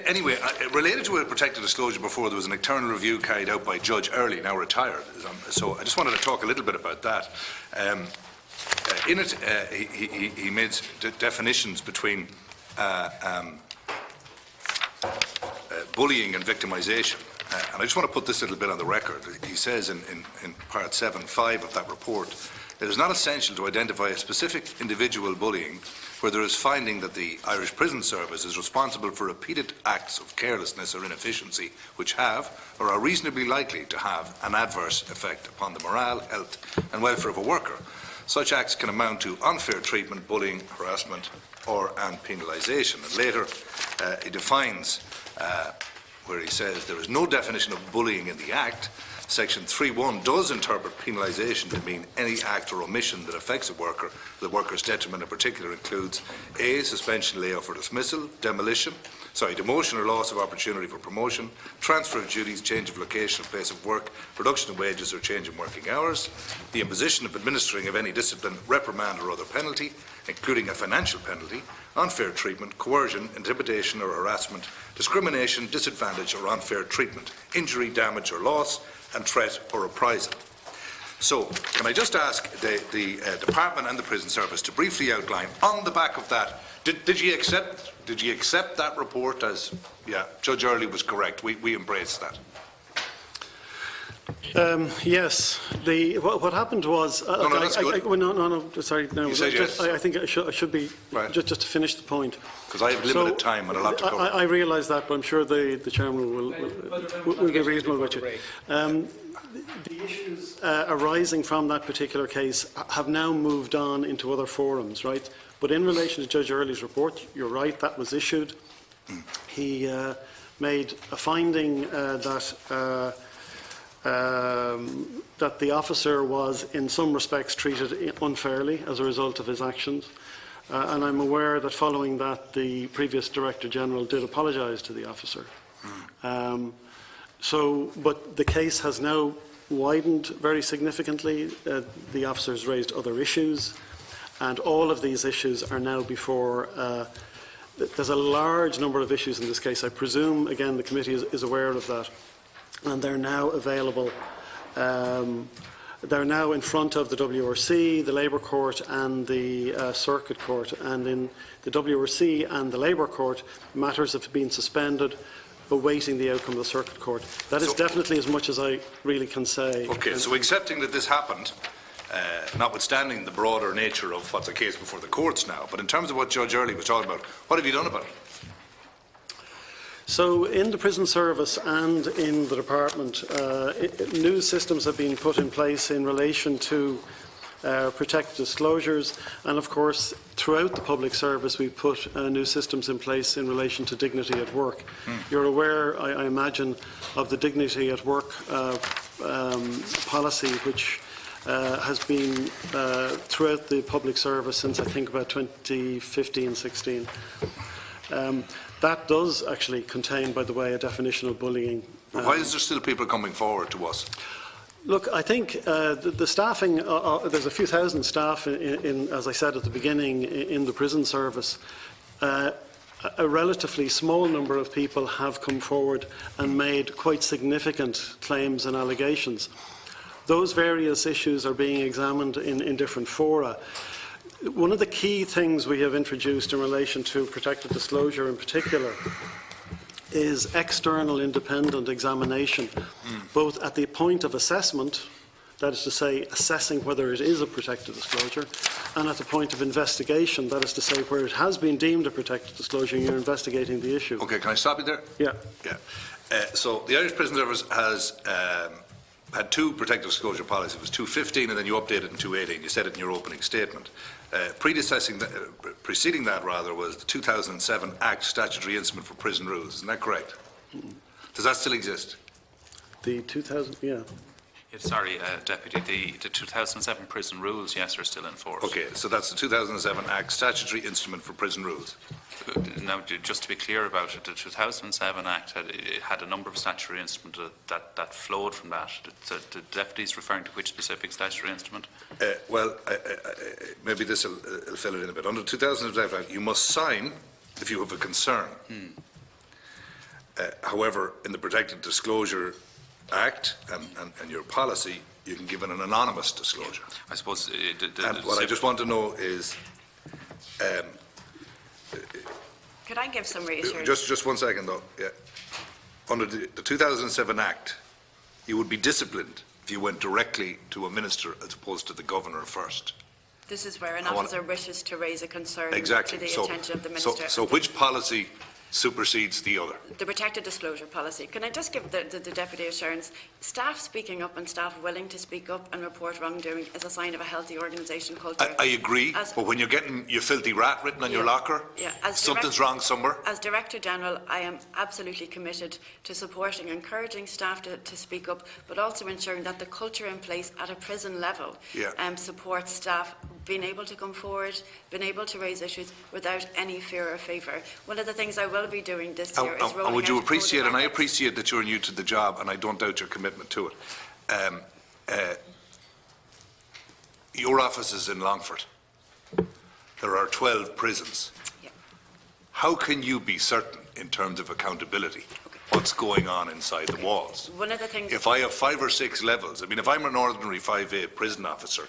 anyway, related to a protected disclosure before, there was an internal review carried out by Judge Early, now retired. So I just wanted to talk a little bit about that. In it, he made definitions between bullying and victimisation. And I just want to put this little bit on the record. He says in part 7.5 of that report, it is not essential to identify a specific individual bullying where there is finding that the Irish Prison Service is responsible for repeated acts of carelessness or inefficiency which have or are reasonably likely to have an adverse effect upon the morale, health and welfare of a worker. Such acts can amount to unfair treatment, bullying, harassment and penalisation. And later he defines where he says there is no definition of bullying in the Act. Section 3.1 does interpret penalisation to mean any act or omission that affects a worker. The worker's detriment in particular includes A, suspension, layoff or dismissal, demotion or loss of opportunity for promotion, transfer of duties, change of location or place of work, reduction of wages or change in working hours, the imposition of administering of any discipline, reprimand or other penalty, including a financial penalty, unfair treatment, coercion, intimidation or harassment, discrimination, disadvantage or unfair treatment, injury, damage or loss, and threat or reprisal. So, can I just ask the Department and the Prison Service to briefly outline, on the back of that, did you accept that report as, yeah, Judge Early was correct, we embrace that? Yes. What happened was... that's good. No, sorry. No, You said yes. I think I should be... Right. Just to finish the point. Because I have limited time and a lot to cover. I realise that, but I'm sure the Chairman will be reasonable with you. The issues arising from that particular case have now moved on into other forums, right? But in relation to Judge Early's report, you're right, that was issued. He made a finding that the officer was in some respects treated unfairly as a result of his actions. And I'm aware that following that, the previous Director General did apologise to the officer. But the case has now widened very significantly. The officers raised other issues, and all of these issues are now before... there's a large number of issues in this case. I presume, again, the committee is aware of that, and they're now available. They're now in front of the WRC, the Labour Court and the Circuit Court. And in the WRC and the Labour Court, matters have been suspended, awaiting the outcome of the Circuit Court. That is definitely as much as I really can say. Okay, so accepting that this happened, notwithstanding the broader nature of what's the case before the courts now, but in terms of what Judge Early was talking about, what have you done about it? So in the prison service and in the department, new systems have been put in place in relation to protected disclosures, and of course throughout the public service we put new systems in place in relation to dignity at work. You're aware, I imagine, of the dignity at work policy, which has been throughout the public service since I think about 2015-16. That does actually contain, by the way, a definition of bullying. Why is there still people coming forward to us? Look, I think the staffing, there's a few thousand staff, as I said at the beginning, in the prison service. A relatively small number of people have come forward and made quite significant claims and allegations. Those various issues are being examined in different fora. One of the key things we have introduced in relation to protected disclosure in particular is external independent examination, both at the point of assessment, that is to say, assessing whether it is a protected disclosure, and at the point of investigation, that is to say, where it has been deemed a protected disclosure and you're investigating the issue. Okay, can I stop you there? Yeah. So the Irish Prison Service has had two protected disclosure policies. It was 2015 and then you updated in 2018. You said it in your opening statement. Preceding that was the 2007 Act Statutory Instrument for Prison Rules. Isn't that correct? Does that still exist? The 2000, yeah. Sorry, Deputy, the 2007 prison rules, yes, are still in force. Okay, so that's the 2007 Act Statutory Instrument for Prison Rules. Now, just to be clear about it, the 2007 Act had a number of statutory instruments that flowed from that. The Deputy is referring to which specific statutory instrument? Maybe this will fill it in a bit. Under the 2007 Act, you must sign if you have a concern. However, in the Protected Disclosure Act and your policy, you can give an anonymous disclosure. I suppose... what I just want to know is... Could I give some reassurance? Just 1 second, though. Yeah. Under the 2007 Act, you would be disciplined if you went directly to a minister as opposed to the governor first. This is where an officer wishes to raise a concern to the attention of the minister. So which policy supersedes the other? The protected disclosure policy. Can I just give the Deputy assurance? Staff speaking up and staff willing to speak up and report wrongdoing is a sign of a healthy organisation culture. I agree, but when you're getting your filthy rat written on your locker, something's wrong somewhere. As Director General, I am absolutely committed to supporting, encouraging staff to speak up, but also ensuring that the culture in place at a prison level supports staff being able to come forward, being able to raise issues without any fear or favour. One of the things I will be doing this year is rolling out... Would you appreciate, and I appreciate that you're new to the job, and I don't doubt your commitment to it. Your office is in Longford. There are 12 prisons. How can you be certain, in terms of accountability, what's going on inside the walls? One of the things... If I have 5 or 6 levels, I mean, if I'm an ordinary 5A prison officer,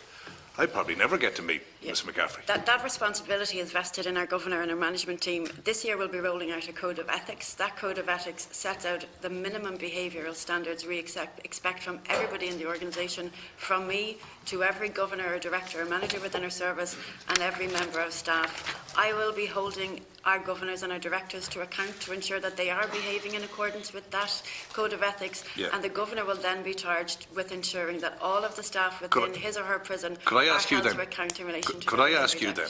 I probably never get to meet Ms McCaffrey. That responsibility is vested in our Governor and our management team. This year we'll be rolling out a Code of Ethics. That Code of Ethics sets out the minimum behavioural standards we expect from everybody in the organisation, from me to every Governor or Director or Manager within our service and every member of staff. I will be holding our Governors and our Directors to account to ensure that they are behaving in accordance with that Code of Ethics, and the Governor will then be charged with ensuring that all of the staff within his or her prison are held to account in relation to Could I ask you then,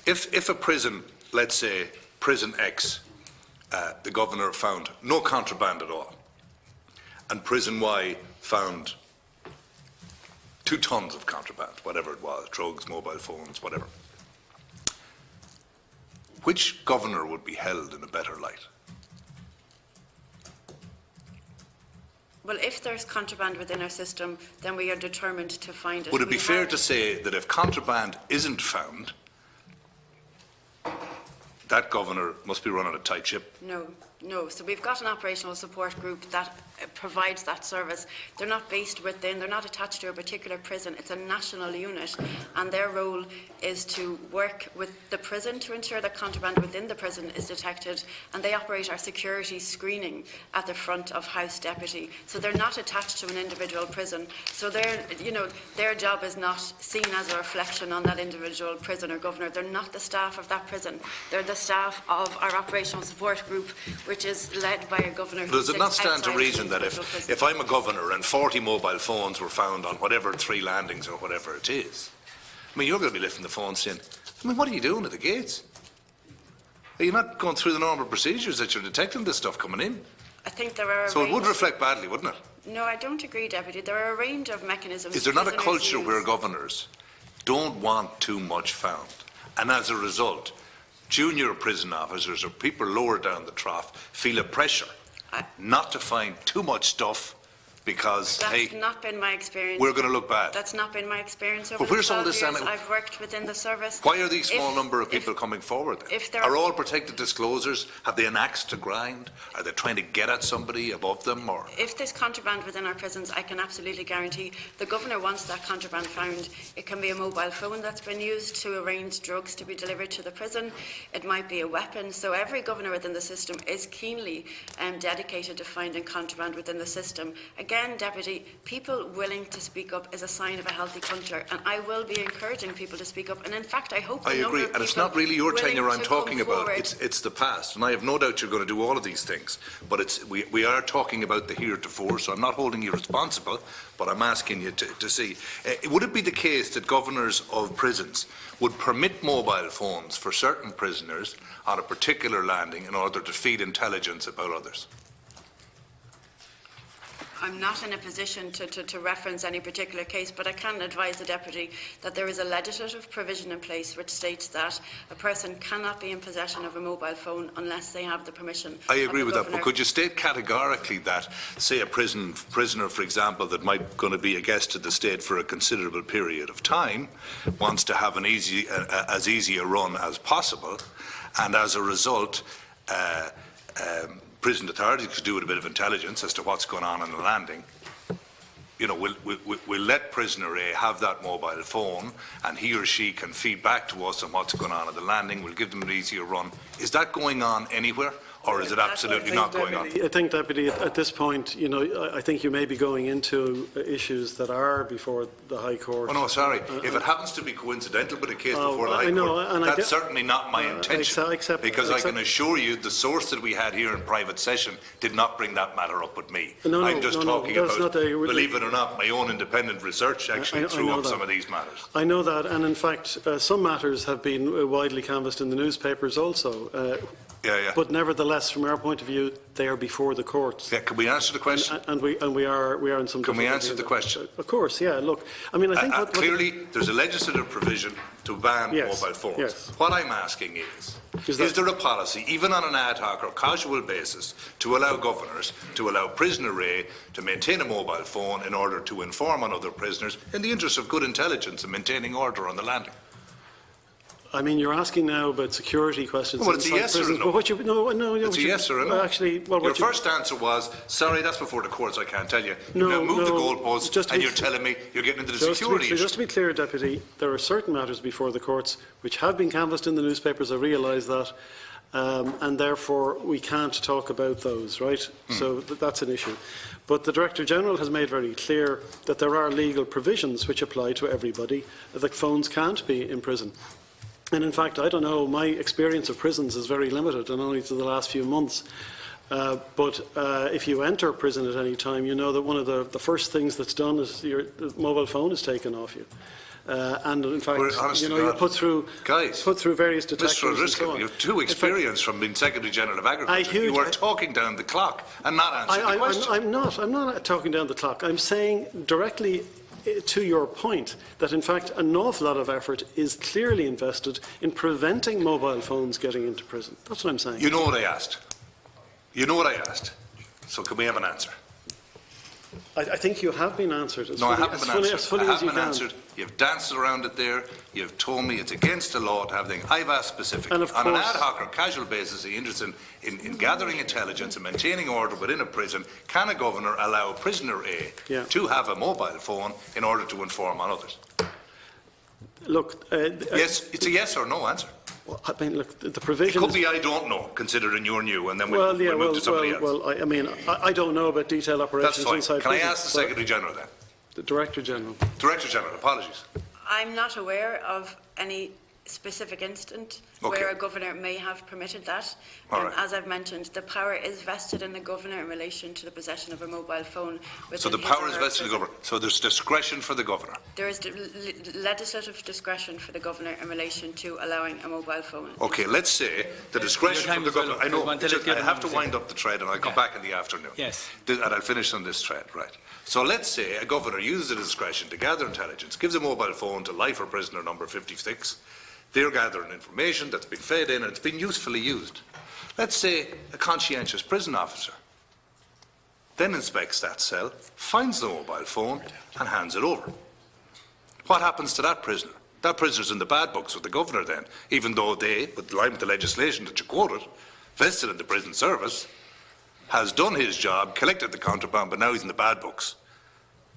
if a prison, let's say prison X, the Governor found no contraband at all, and prison Y found 2 tons of contraband, whatever it was, drugs, mobile phones, whatever, which Governor would be held in a better light? Well, if there's contraband within our system, then we are determined to find it. Would it be fair to say that if contraband isn't found, that Governor must be running a tight ship? No. So we've got an operational support group that provides that service. They're not based within, they're not attached to a particular prison. It's a national unit, and their role is to work with the prison to ensure that contraband within the prison is detected, and they operate our security screening at the front of house deputy. So they're not attached to an individual prison. So their job is not seen as a reflection on that individual prison or Governor. They're not the staff of that prison. They're the staff of our operational support group, which is led by a Governor. Does it not stand to reason that if I'm a Governor and 40 mobile phones were found on whatever 3 landings or whatever it is, I mean, you're going to be lifting the phone saying, I mean, what are you doing at the gates? Are you not going through the normal procedures that you're detecting this stuff coming in? I think there are. So it would reflect badly, wouldn't it? No, I don't agree, Deputy. There are a range of mechanisms. Is there not a culture where Governors don't want too much found, and as a result, junior prison officers or people lower down the trough feel a pressure not to find too much stuff because, that's not been my experience. We're going to look bad. That's not been my experience over But where's the 12 all this years I've worked within the service. Why are these small number of people coming forward then? Are all protected disclosures? Have they an axe to grind? Are they trying to get at somebody above them? Or if there's contraband within our prisons, I can absolutely guarantee the Governor wants that contraband found. It can be a mobile phone that's been used to arrange drugs to be delivered to the prison. It might be a weapon. So every Governor within the system is keenly dedicated to finding contraband within the system. Again, Deputy, people willing to speak up is a sign of a healthy culture, and I will be encouraging people to speak up. And in fact, I hope I agree, and it's not really your tenure I'm talking about. It's the past, and I have no doubt you're going to do all of these things. But we are talking about the heretofore, so I'm not holding you responsible, but I'm asking you to see. Would it be the case that Governors of prisons would permit mobile phones for certain prisoners on a particular landing in order to feed intelligence about others? I'm not in a position to reference any particular case, but I can advise the Deputy that there is a legislative provision in place which states that a person cannot be in possession of a mobile phone unless they have the permission. I agree with that, but could you state categorically that, say, a prisoner, for example, that might going to be a guest at the state for a considerable period of time, wants to have as easy a run as possible, and as a result, prison authorities could do with a bit of intelligence as to what's going on the landing. You know, we'll let prisoner A have that mobile phone, and he or she can feed back to us on what's going on at the landing. We'll give them an easier run. Is that going on anywhere, or is it absolutely not going on? I think, Deputy, at this point, you know, I think you may be going into issues that are before the High Court. Oh no, sorry. If it happens to be coincidental with a case before the High Court, that's certainly not my intention. Because I can assure you, the source that we had here in private session did not bring that matter up with me. I'm just talking about, believe it or not, my own independent research actually threw up some of these matters. I know that, and in fact, some matters have been widely canvassed in the newspapers also. But nevertheless, from our point of view, they are before the courts. Yeah, can we answer the question? And we are in some. Can we answer the question? Of course, yeah. Look, I mean, I think clearly there's a legislative provision to ban mobile phones. Yes. What I'm asking is there a policy, even on an ad hoc or casual basis, to allow Governors, to allow prisoner A to maintain a mobile phone in order to inform on other prisoners in the interest of good intelligence and maintaining order on the landing? I mean, you're asking now about security questions. Well, it's a inside yes or prisons, a no. but what you, no, It's a yes or a no. well, actually, well, Your what you, first answer was, sorry, that's before the courts, I can't tell you. No, You've now moved no, the goalposts just to and be you're telling me you're getting into the just security issue. Just to be clear, Deputy, there are certain matters before the courts which have been canvassed in the newspapers. I realise that. And therefore we can't talk about those, right? So that's an issue. But the Director-General has made very clear that there are legal provisions which apply to everybody, that phones can't be in prison. And in fact, I don't know, my experience of prisons is very limited and only to the last few months. But if you enter prison at any time, you know that one of the first things that's done is your mobile phone is taken off you. And in fact, you know, you're put through various detectors. Mr. And so O'Driscoll, on. you have two experience from being Secretary-General of Agriculture. You are talking down the clock and not answering the question. I'm not talking down the clock. I'm saying directly to your point that, in fact, an awful lot of effort is clearly invested in preventing mobile phones getting into prison. That's what I'm saying. You know what I asked. You know what I asked. So can we have an answer? I think you have been answered. No, I haven't been answered. I haven't been answered. You've danced around it there. You've told me it's against the law to have things. I've asked specifically, on an ad hoc or casual basis, are you interested in gathering intelligence and maintaining order within a prison? Can a governor allow prisoner A to have a mobile phone in order to inform on others? Look, yes, it's a yes or no answer. Well, I mean, look, the provision. It could be I don't know, considering you're new, and then we'll move to somebody else. Well, I mean, I don't know about detailed operations inside Can prisons. I ask the Secretary-General then? The Director-General. Director-General, apologies. I'm not aware of any specific instance where a governor may have permitted that. As I've mentioned, the power is vested in the governor in relation to the possession of a mobile phone. So the power is vested in the governor. So there's discretion for the governor. There is legislative discretion for the governor in relation to allowing a mobile phone. Okay, let's say the discretion from the governor. I know. I have to wind up the thread, and I'll come back in the afternoon. Yes. And I'll finish on this thread, right? So let's say a governor uses the discretion to gather intelligence, gives a mobile phone to life or prisoner number 56. They're gathering information that's been fed in and it's been usefully used. Let's say a conscientious prison officer then inspects that cell, finds the mobile phone and hands it over. What happens to that prisoner? That prisoner's in the bad books with the governor then, even though they, with line with the legislation that you quoted, vested in the prison service, has done his job, collected the contraband, but now he's in the bad books.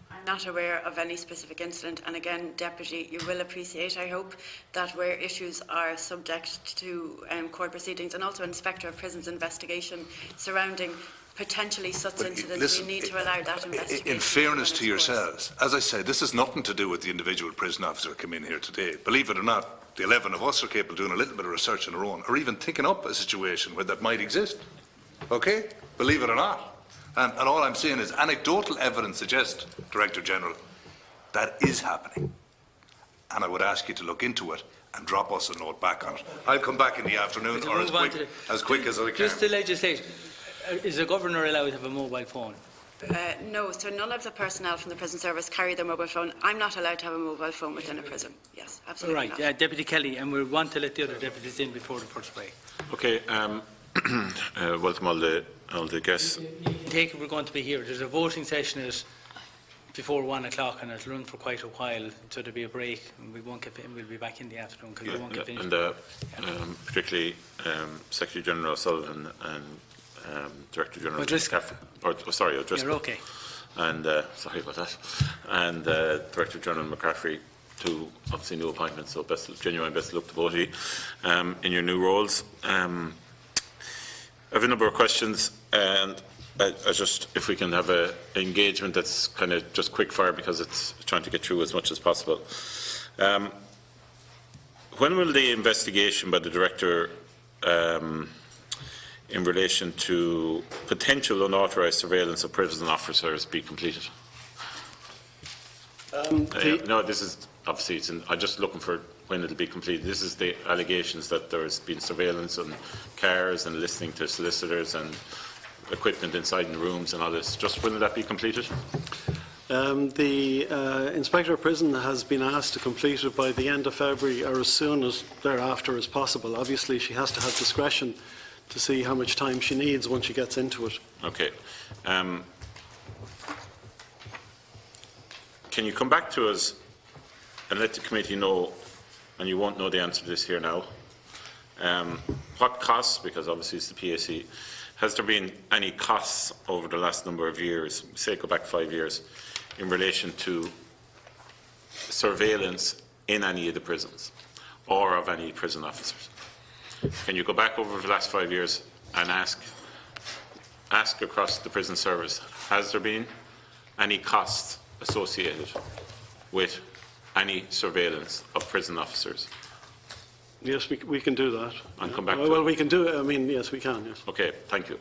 I'm not aware of any specific incident, and again, Deputy, you will appreciate, I hope, that where issues are subject to court proceedings and also Inspector of Prisons investigation surrounding potentially such incidents, we need to allow that investigation. In fairness to yourselves, as I said, this has nothing to do with the individual prison officer who came in here today. Believe it or not, the 11 of us are capable of doing a little bit of research on our own, or even thinking up a situation where that might exist. Okay? Believe it or not. And all I'm saying is anecdotal evidence suggests, Director-General, that is happening. And I would ask you to look into it and drop us a note back on it. I'll come back in the afternoon or as quick as I can. Just the legislation. Is the governor allowed to have a mobile phone? No, so none of the personnel from the prison service carry their mobile phone. I'm not allowed to have a mobile phone within a prison. Yes, absolutely not. Deputy Kelly, and we want to let the other deputies in before the first break. Okay, welcome all the guests. Take it we're going to be here. There's a voting session at before 1 o'clock and it'll run for quite a while, so there'll be a break and we won't get, we'll be back in the afternoon because we won't get finished. And particularly Secretary-General O'Sullivan and Director-General O'Driscoll. O'Driscoll. You're okay. And sorry about that. And Director-General McCaffrey, two obviously new appointments, so genuine best of luck to both of you in your new roles. I have a number of questions, and I just, if we can have an engagement that's kind of just quick fire because it's trying to get through as much as possible. When will the investigation by the Director in relation to potential unauthorised surveillance of prison officers be completed? No, this is obviously, I'm just looking for when it will be completed. This is the allegations that there has been surveillance on cars and listening to solicitors and equipment inside in the rooms and all this. Just when will that be completed? The Inspector of Prison has been asked to complete it by the end of February or as soon as thereafter as possible. Obviously, she has to have discretion to see how much time she needs once she gets into it. Okay. Can you come back to us and let the committee know and you won't know the answer to this here now. What costs, because obviously it's the PAC, has there been any costs over the last number of years, say go back 5 years, in relation to surveillance in any of the prisons or of any prison officers? Can you go back over the last 5 years and ask across the prison service, has there been any costs associated with any surveillance of prison officers? Yes, we can do that. And come back to well, it. we can do it. I mean, yes, we can, yes. Okay, thank you.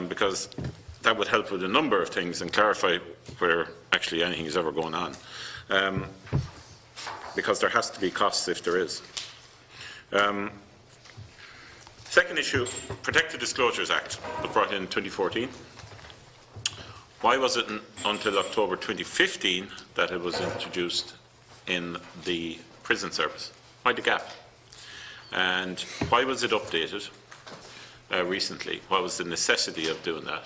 Because that would help with a number of things and clarify where actually anything is ever going on. Because there has to be costs if there is. Second issue, Protected Disclosures Act was brought in 2014. Why was it until October 2015 that it was introduced in the prison service? Why the gap? And why was it updated recently? What was the necessity of doing that?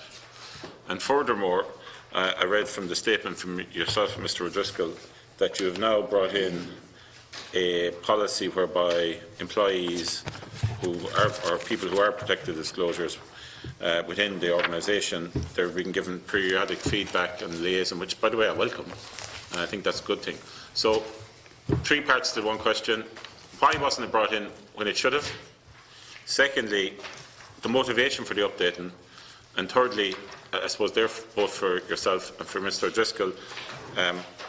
And furthermore, I read from the statement from yourself, Mr. O'Driscoll, that you have now brought in a policy whereby employees who are, or people who are protected disclosures within the organisation, they're being given periodic feedback and liaison, which, by the way, I welcome, and I think that's a good thing. So, 3 parts to one question. Why wasn't it brought in when it should have? Secondly, the motivation for the updating. And thirdly, I suppose both for yourself and for Mr. O'Driscoll,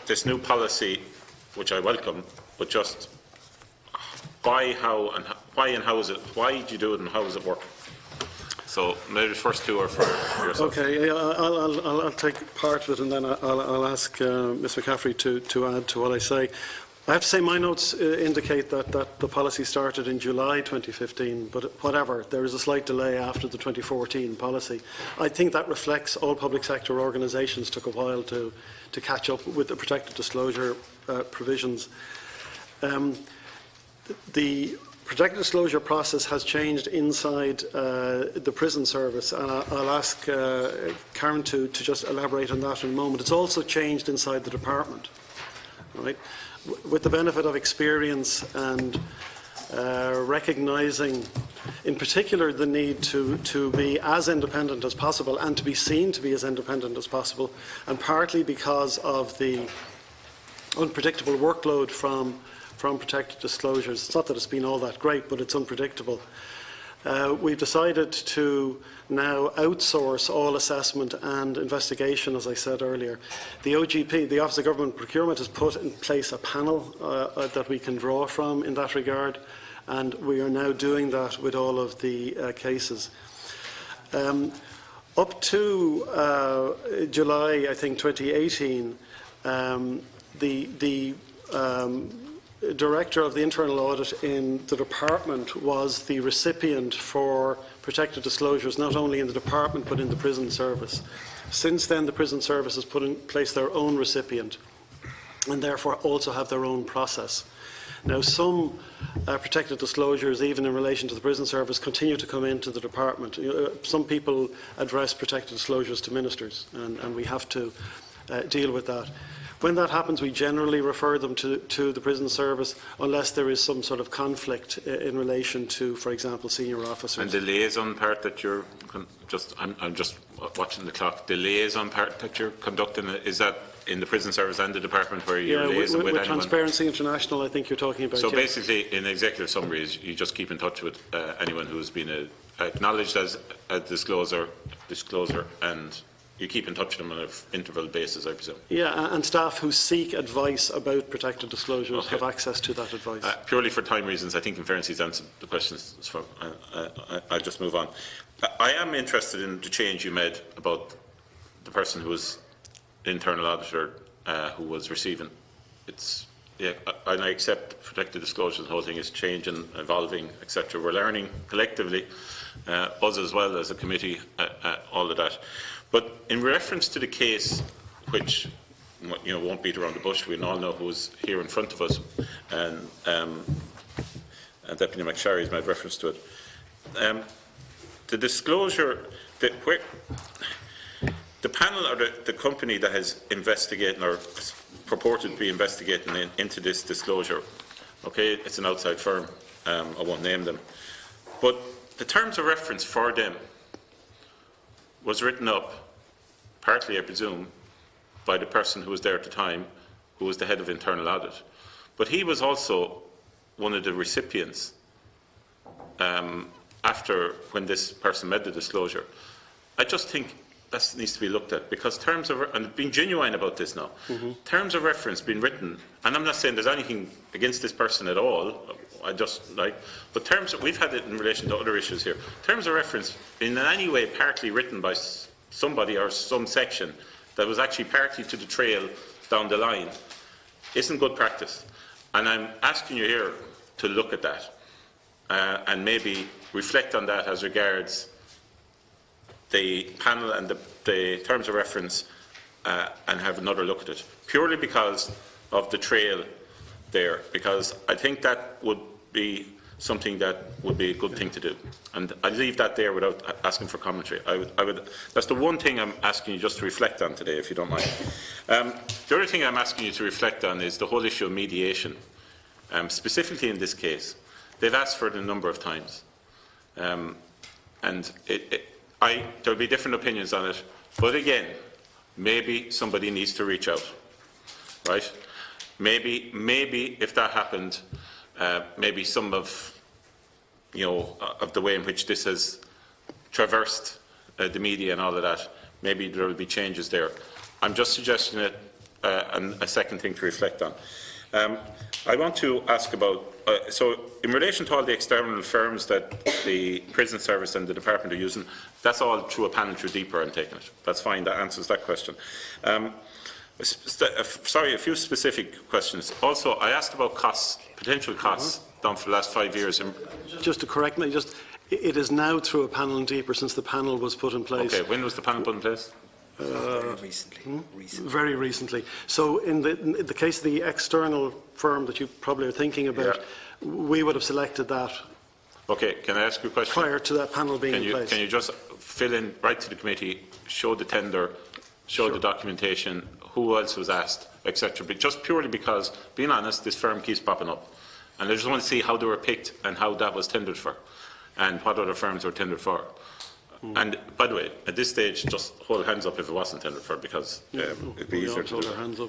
this new policy, which I welcome, but just why, how, and how is it? Why did you do it, and how does it work? So maybe the first 2 are for yourself. Okay, I'll take part of it, and then I'll ask Ms. McCaffrey to add to what I say. I have to say my notes indicate that the policy started in July 2015, but whatever, there is a slight delay after the 2014 policy. I think that reflects all public sector organisations took a while to catch up with the protected disclosure provisions. The protected disclosure process has changed inside the prison service, and I'll ask Karen to just elaborate on that in a moment. It's also changed inside the department, right? With the benefit of experience and recognising, in particular, the need to be as independent as possible and to be seen to be as independent as possible, and partly because of the unpredictable workload from protected disclosures. It's not that it's been all that great, but it's unpredictable. We've decided to now outsource all assessment and investigation, as I said earlier. The OGP, the Office of Government Procurement, has put in place a panel that we can draw from in that regard, and we are now doing that with all of the cases. Up to July, I think, 2018, the Director of the Internal Audit in the department was the recipient for protected disclosures, not only in the department but in the prison service. Since then, the prison service has put in place their own recipient and therefore also have their own process. Now, some protected disclosures, even in relation to the prison service, continue to come into the department. Some people address protected disclosures to ministers, and we have to deal with that. When that happens, we generally refer them to the prison service, unless there is some sort of conflict in relation to, for example, senior officers. And the liaison part that you're I'm just watching the clock. The liaison part that you're conducting, is that in the prison service and the department where you're liaising with anyone? Transparency International, I think you're talking about. So basically, in executive summaries, you just keep in touch with anyone who's been acknowledged as a disclosure, and you keep in touch with them on an interval basis, I presume. Yeah, and staff who seek advice about protected disclosures have access to that advice. Purely for time reasons, I think in fairness he's answered the questions. So I'll just move on. I am interested in the change you made about the person who was internal auditor who was receiving. And I accept protected disclosure, the whole thing is changing, evolving, etc. We're learning collectively, us as well as a committee, all of that. But in reference to the case, which won't beat around the bush, we all know who's here in front of us, and Deputy MacSharry has made reference to it. The disclosure, the panel or the company that is investigating or purported to be investigating into this disclosure, Okay, it's an outside firm. I won't name them. But the terms of reference for them was written up, partly, I presume, by the person who was there at the time, who was the head of internal audit. But he was also one of the recipients after when this person made the disclosure. I just think that needs to be looked at, because terms of, and being genuine about this now, terms of reference being written, and I'm not saying there's anything against this person at all, I just like, but terms, we've had it in relation to other issues here, terms of reference in any way partly written by somebody or some section that was actually partly to the trail down the line isn't good practice. And I'm asking you here to look at that and maybe reflect on that as regards the panel and the terms of reference and have another look at it, purely because of the trail there, because I think that would be something that would be a good thing to do. And I'd leave that there without asking for commentary. That's the one thing I'm asking you just to reflect on today, if you don't mind. The other thing I'm asking you to reflect on is the whole issue of mediation. Specifically in this case, they've asked for it a number of times. And there'll be different opinions on it, but again, maybe somebody needs to reach out, right? Maybe if that happened, maybe some of the way in which this has traversed the media and all of that, maybe there will be changes there. I'm just suggesting it, and a second thing to reflect on. I want to ask about, so in relation to all the external firms that the prison service and the department are using, that's all through a panel through DEPA, I'm taking it. That's fine, that answers that question. Sorry, a few specific questions. Also, I asked about costs, potential costs done for the last 5 years. Just to correct me, it is now through a panel in DEPA since the panel was put in place. Okay, when was the panel put in place? Very recently. Very recently. So in the case of the external firm that you probably are thinking about, we would have selected that. Okay, can I ask you a question? Prior to that panel being in place. Can you just fill in right to the committee, show the tender, show the documentation, who else was asked, etc. But just purely because, being honest, this firm keeps popping up. And I just want to see how they were picked and how that was tendered for, and what other firms were tendered for. And by the way, at this stage, just hold hands up if it wasn't tendered for, because it'd be easier to do. Hold our hands up.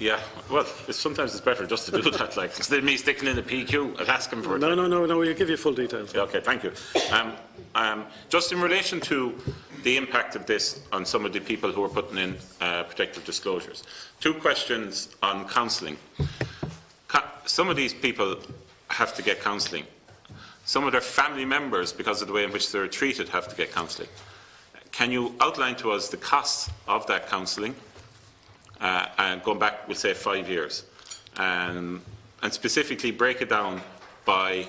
Yeah, well, sometimes it's better just to do that, like, instead of me sticking in the PQ and asking for it. No, we'll give you full details. Okay, thank you. Just in relation to the impact of this on some of the people who are putting in protective disclosures, 2 questions on counselling. Some of these people have to get counselling. Some of their family members, because of the way in which they're treated, have to get counselling. Can you outline to us the costs of that counselling, and going back, we'll say 5 years, and specifically break it down by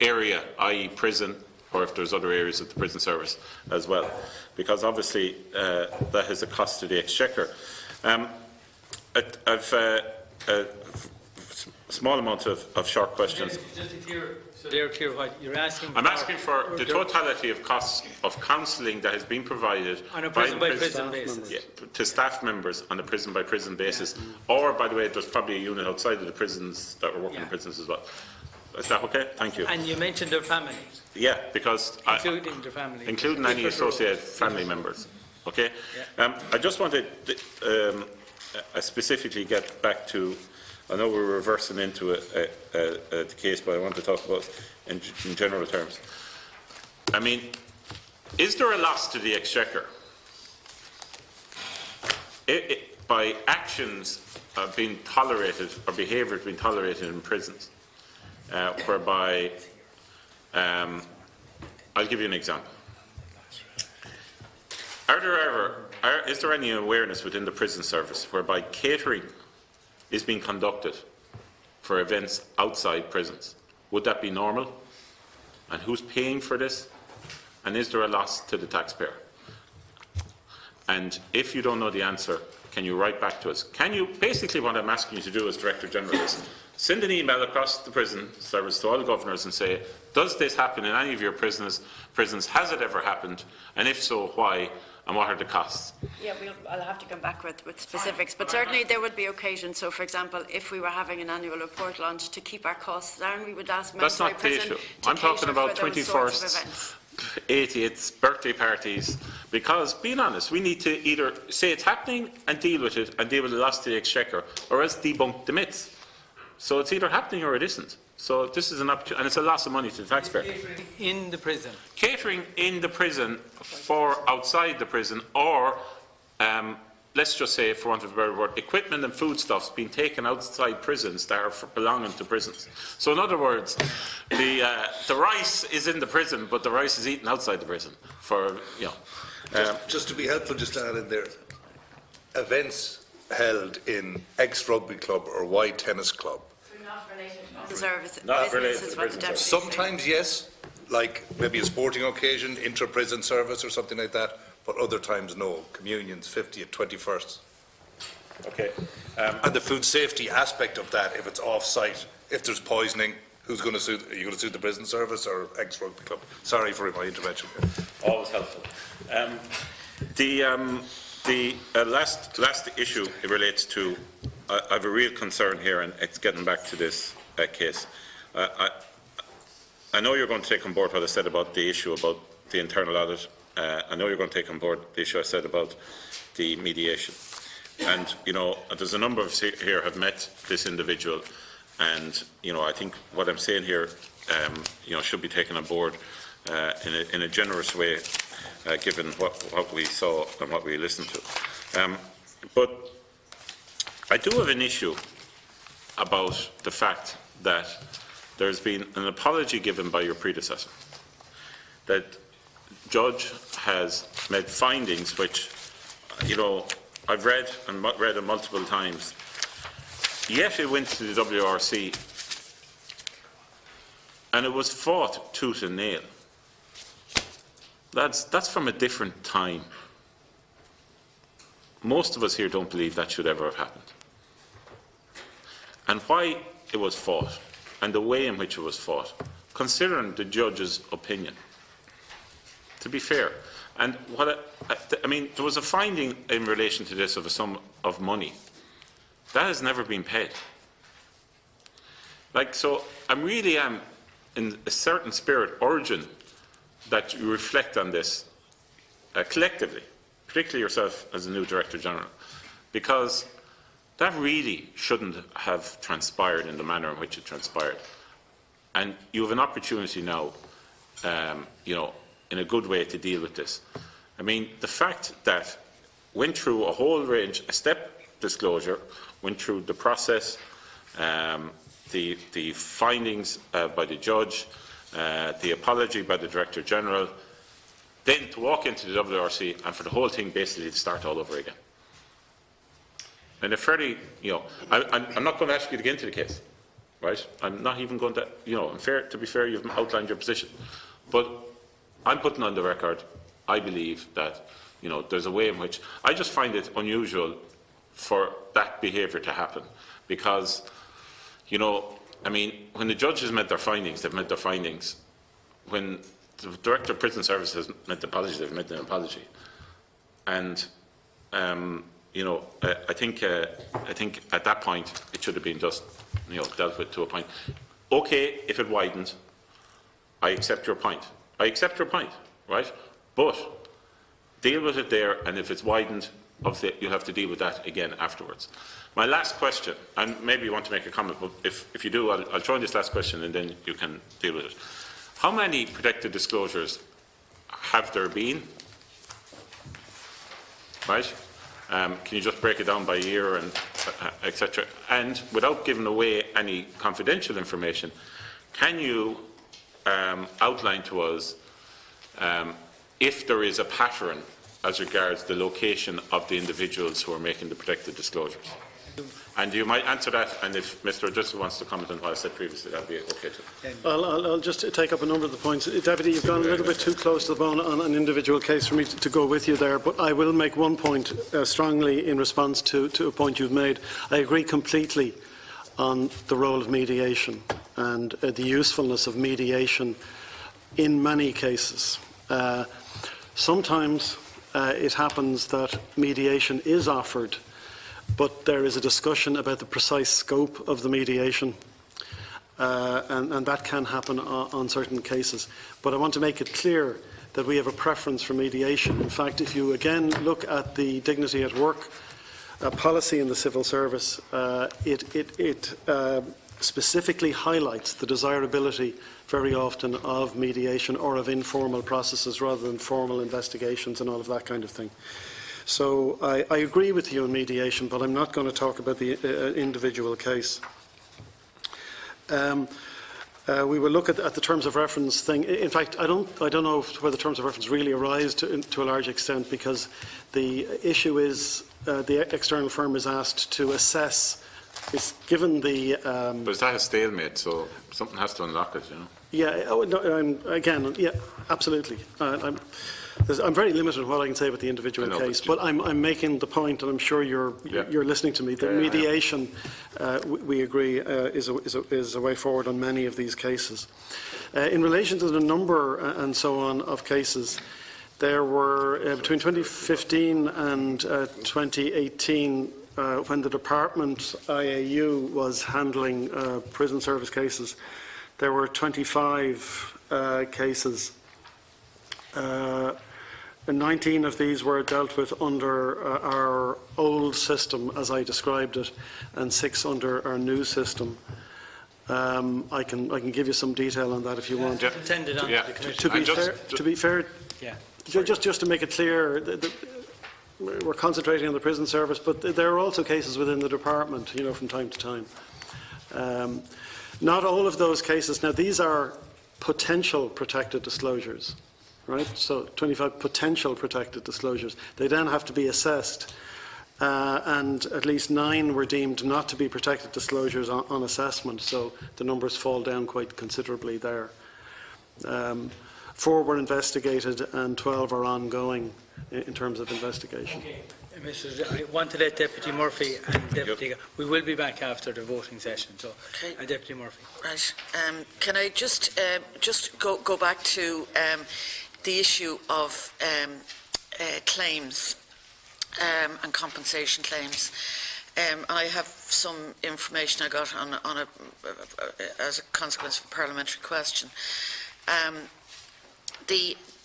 area, i.e. prison, or if there's other areas of the prison service as well, because obviously that has a cost to the Exchequer. I've a small amount of short questions. Just to clear, so they're clear what you're asking for. I'm asking for the totality of costs of counselling that has been provided on a prison-by-prison basis. Yeah, to staff members on a prison-by-prison basis, or, by the way, there's probably a unit outside of the prisons that are working in prisons as well. Is that okay? Thank you. And you mentioned their families. Yeah, because including their families. Including any associated family members. Okay? Yeah. I just wanted to specifically get back to, I know we're reversing into the case, but I want to talk about in general terms. I mean, is there a loss to the Exchequer by actions being tolerated or behaviour being tolerated in prisons, whereby, I'll give you an example. Is there any awareness within the prison service whereby catering is being conducted for events outside prisons? Would that be normal? And who's paying for this? And is there a loss to the taxpayer? And if you don't know the answer, can you write back to us? Can you, basically what I'm asking you to do as Director General is send an email across the prison service to all the governors and say, does this happen in any of your prisons? Has it ever happened? And if so, why? and what are the costs? Yeah, I'll have to come back with specifics, but certainly there would be occasion. So, for example, if we were having an annual report launch to keep our costs down, we would ask That's not the issue. I'm talking about 21st, 80th birthday parties, because, being honest, we need to either say it's happening and deal with it and deal with the loss to the exchequer, or else debunk the myths. So it's either happening or it isn't. So this is an opportunity, and it's a loss of money to the taxpayer. Catering in the prison. Catering in the prison for outside the prison, or let's just say, for want of a better word, equipment and foodstuffs being taken outside prisons that are belonging to prisons. So in other words, the rice is in the prison, but the rice is eaten outside the prison. For just to be helpful, just to add in there, events held in ex-rugby club or Y tennis club. Not related to prison service. Sometimes yes, like maybe a sporting occasion, intra-prison service or something like that, but other times no. Communions, 50th, 21st. Okay. And the food safety aspect of that, if it's off-site, if there's poisoning, who's going to sue? Are you going to sue the prison service or ex-rugby club? Sorry for my intervention. Always helpful. The last issue relates to, I have a real concern here, and it's getting back to this case. I know you're going to take on board what I said about the issue about the internal audit. I know you're going to take on board the issue I said about the mediation. And, you know, there's a number of us here have met this individual, and, you know, I think what I'm saying here, you know, should be taken on board in a generous way, given what we saw and what we listened to. But I do have an issue about the fact that there's been an apology given by your predecessor, that judge has made findings which, you know, I've read them multiple times. Yet it went to the WRC and it was fought tooth and nail. That's from a different time. Most of us here don't believe that should ever have happened. And why it was fought and the way in which it was fought, considering the judge's opinion, to be fair. And what I mean, there was a finding in relation to this of a sum of money. That has never been paid. Like, so I really am, in a certain spirit, urging that you reflect on this collectively, particularly yourself as a new Director General, because that really shouldn't have transpired in the manner in which it transpired. And you have an opportunity now, you know, in a good way to deal with this. I mean, the fact that went through a whole range, a step disclosure, went through the process, the findings by the judge, the apology by the Director General, then to walk into the WRC and for the whole thing basically to start all over again. And a fairly, you know, I'm not going to ask you to get into the case, right? I'm not even going to, you know, to be fair, you've outlined your position. But I'm putting on the record, I believe that, you know, there's a way in which, I just find it unusual for that behaviour to happen. Because, you know, I mean, when the judges made their findings, they've made their findings. When the Director of Prison Services made the apology, they've made an apology. And, you know, I think at that point it should have been just, you know, dealt with to a point. Okay, if it widened, I accept your point. I accept your point, right? But deal with it there, and if it's widened, obviously you'll have to deal with that again afterwards. My last question, and maybe you want to make a comment, but if you do, I'll throw in this last question and then you can deal with it. How many protected disclosures have there been? Right? Can you just break it down by year and etc.? And without giving away any confidential information, can you outline to us if there is a pattern as regards the location of the individuals who are making the protected disclosures? And you might answer that, and if Mr. O'Driscoll wants to comment on what I said previously, that would be okay too. I'll just take up a number of the points. Deputy, you've gone a little bit too close to the bone on an individual case for me to go with you there, but I will make one point strongly in response to a point you've made. I agree completely on the role of mediation and the usefulness of mediation in many cases. Sometimes it happens that mediation is offered, but there is a discussion about the precise scope of the mediation, and that can happen on certain cases. But I want to make it clear that we have a preference for mediation. In fact, if you again look at the dignity at work policy in the civil service, it specifically highlights the desirability very often of mediation or of informal processes rather than formal investigations and all of that kind of thing. So I agree with you on mediation, but I'm not going to talk about the individual case. We will look at the terms of reference thing. In fact, I don't know whether terms of reference really arise to a large extent, because the issue is the external firm is asked to assess. Is given the. But is that a stalemate? So something has to unlock it, you know. Yeah. Oh, no, again, yeah, absolutely. I'm very limited in what I can say about the individual case, but I'm making the point, and I'm sure you're listening to me, that mediation, we agree, is a way forward on many of these cases. In relation to the number and so on of cases, there were between 2015 and 2018. When the department IAU was handling prison service cases, there were 25 cases. 19 of these were dealt with under our old system, as I described it, and 6 under our new system. I can give you some detail on that if you want. Send it on to the committee. To be fair, just to make it clear, we're concentrating on the prison service, but there are also cases within the department, you know, from time to time. Not all of those cases. Now, these are potential protected disclosures, right? So 25 potential protected disclosures. They then have to be assessed, and at least 9 were deemed not to be protected disclosures on assessment, so the numbers fall down quite considerably there. 4 were investigated and 12 are ongoing in terms of investigation. Okay. I want to let Deputy Murphy and Deputy... We will be back after the voting session, so Deputy Murphy. Right. Can I just go back to the issue of claims and compensation claims? I have some information I got as a consequence of a parliamentary question.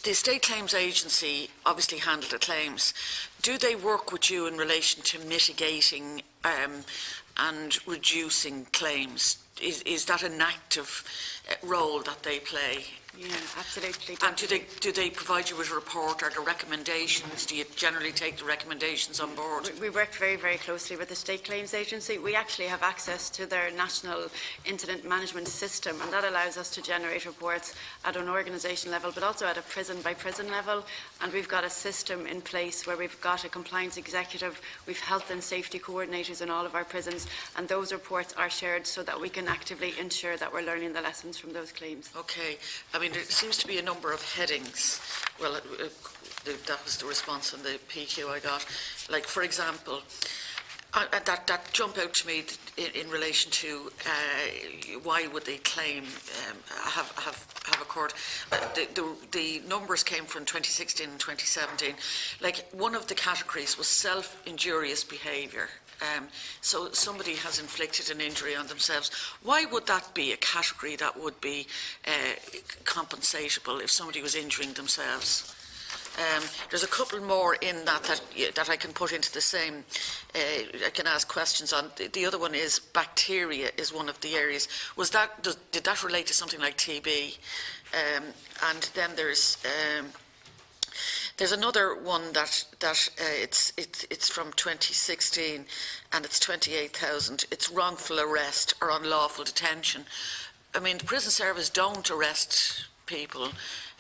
The State Claims Agency obviously handle the claims. Do they work with you in relation to mitigating and reducing claims? Is that an active role that they play? Yeah, absolutely. And do they provide you with a report or the recommendations? Do you generally take the recommendations on board? We work very, very closely with the State Claims Agency. We actually have access to their national incident management system, and that allows us to generate reports at an organisation level, but also at a prison by prison level. And we've got a system in place where we've got a compliance executive, we've health and safety coordinators in all of our prisons, and those reports are shared so that we can actively ensure that we're learning the lessons from those claims. Okay. I mean, there seems to be a number of headings. Well, that was the response on the PQ I got. Like, for example, that jump out to me in relation to why would they claim have occurred. The numbers came from 2016 and 2017. Like, one of the categories was self-injurious behaviour. So somebody has inflicted an injury on themselves. Why would that be a category that would be compensatable if somebody was injuring themselves? There's a couple more in that I can put into the same, I can ask questions on. The other one is bacteria is one of the areas. Did that relate to something like TB? And then there's another one that it's from 2016 and it's 28,000. It's wrongful arrest or unlawful detention. I mean, the prison service don't arrest people.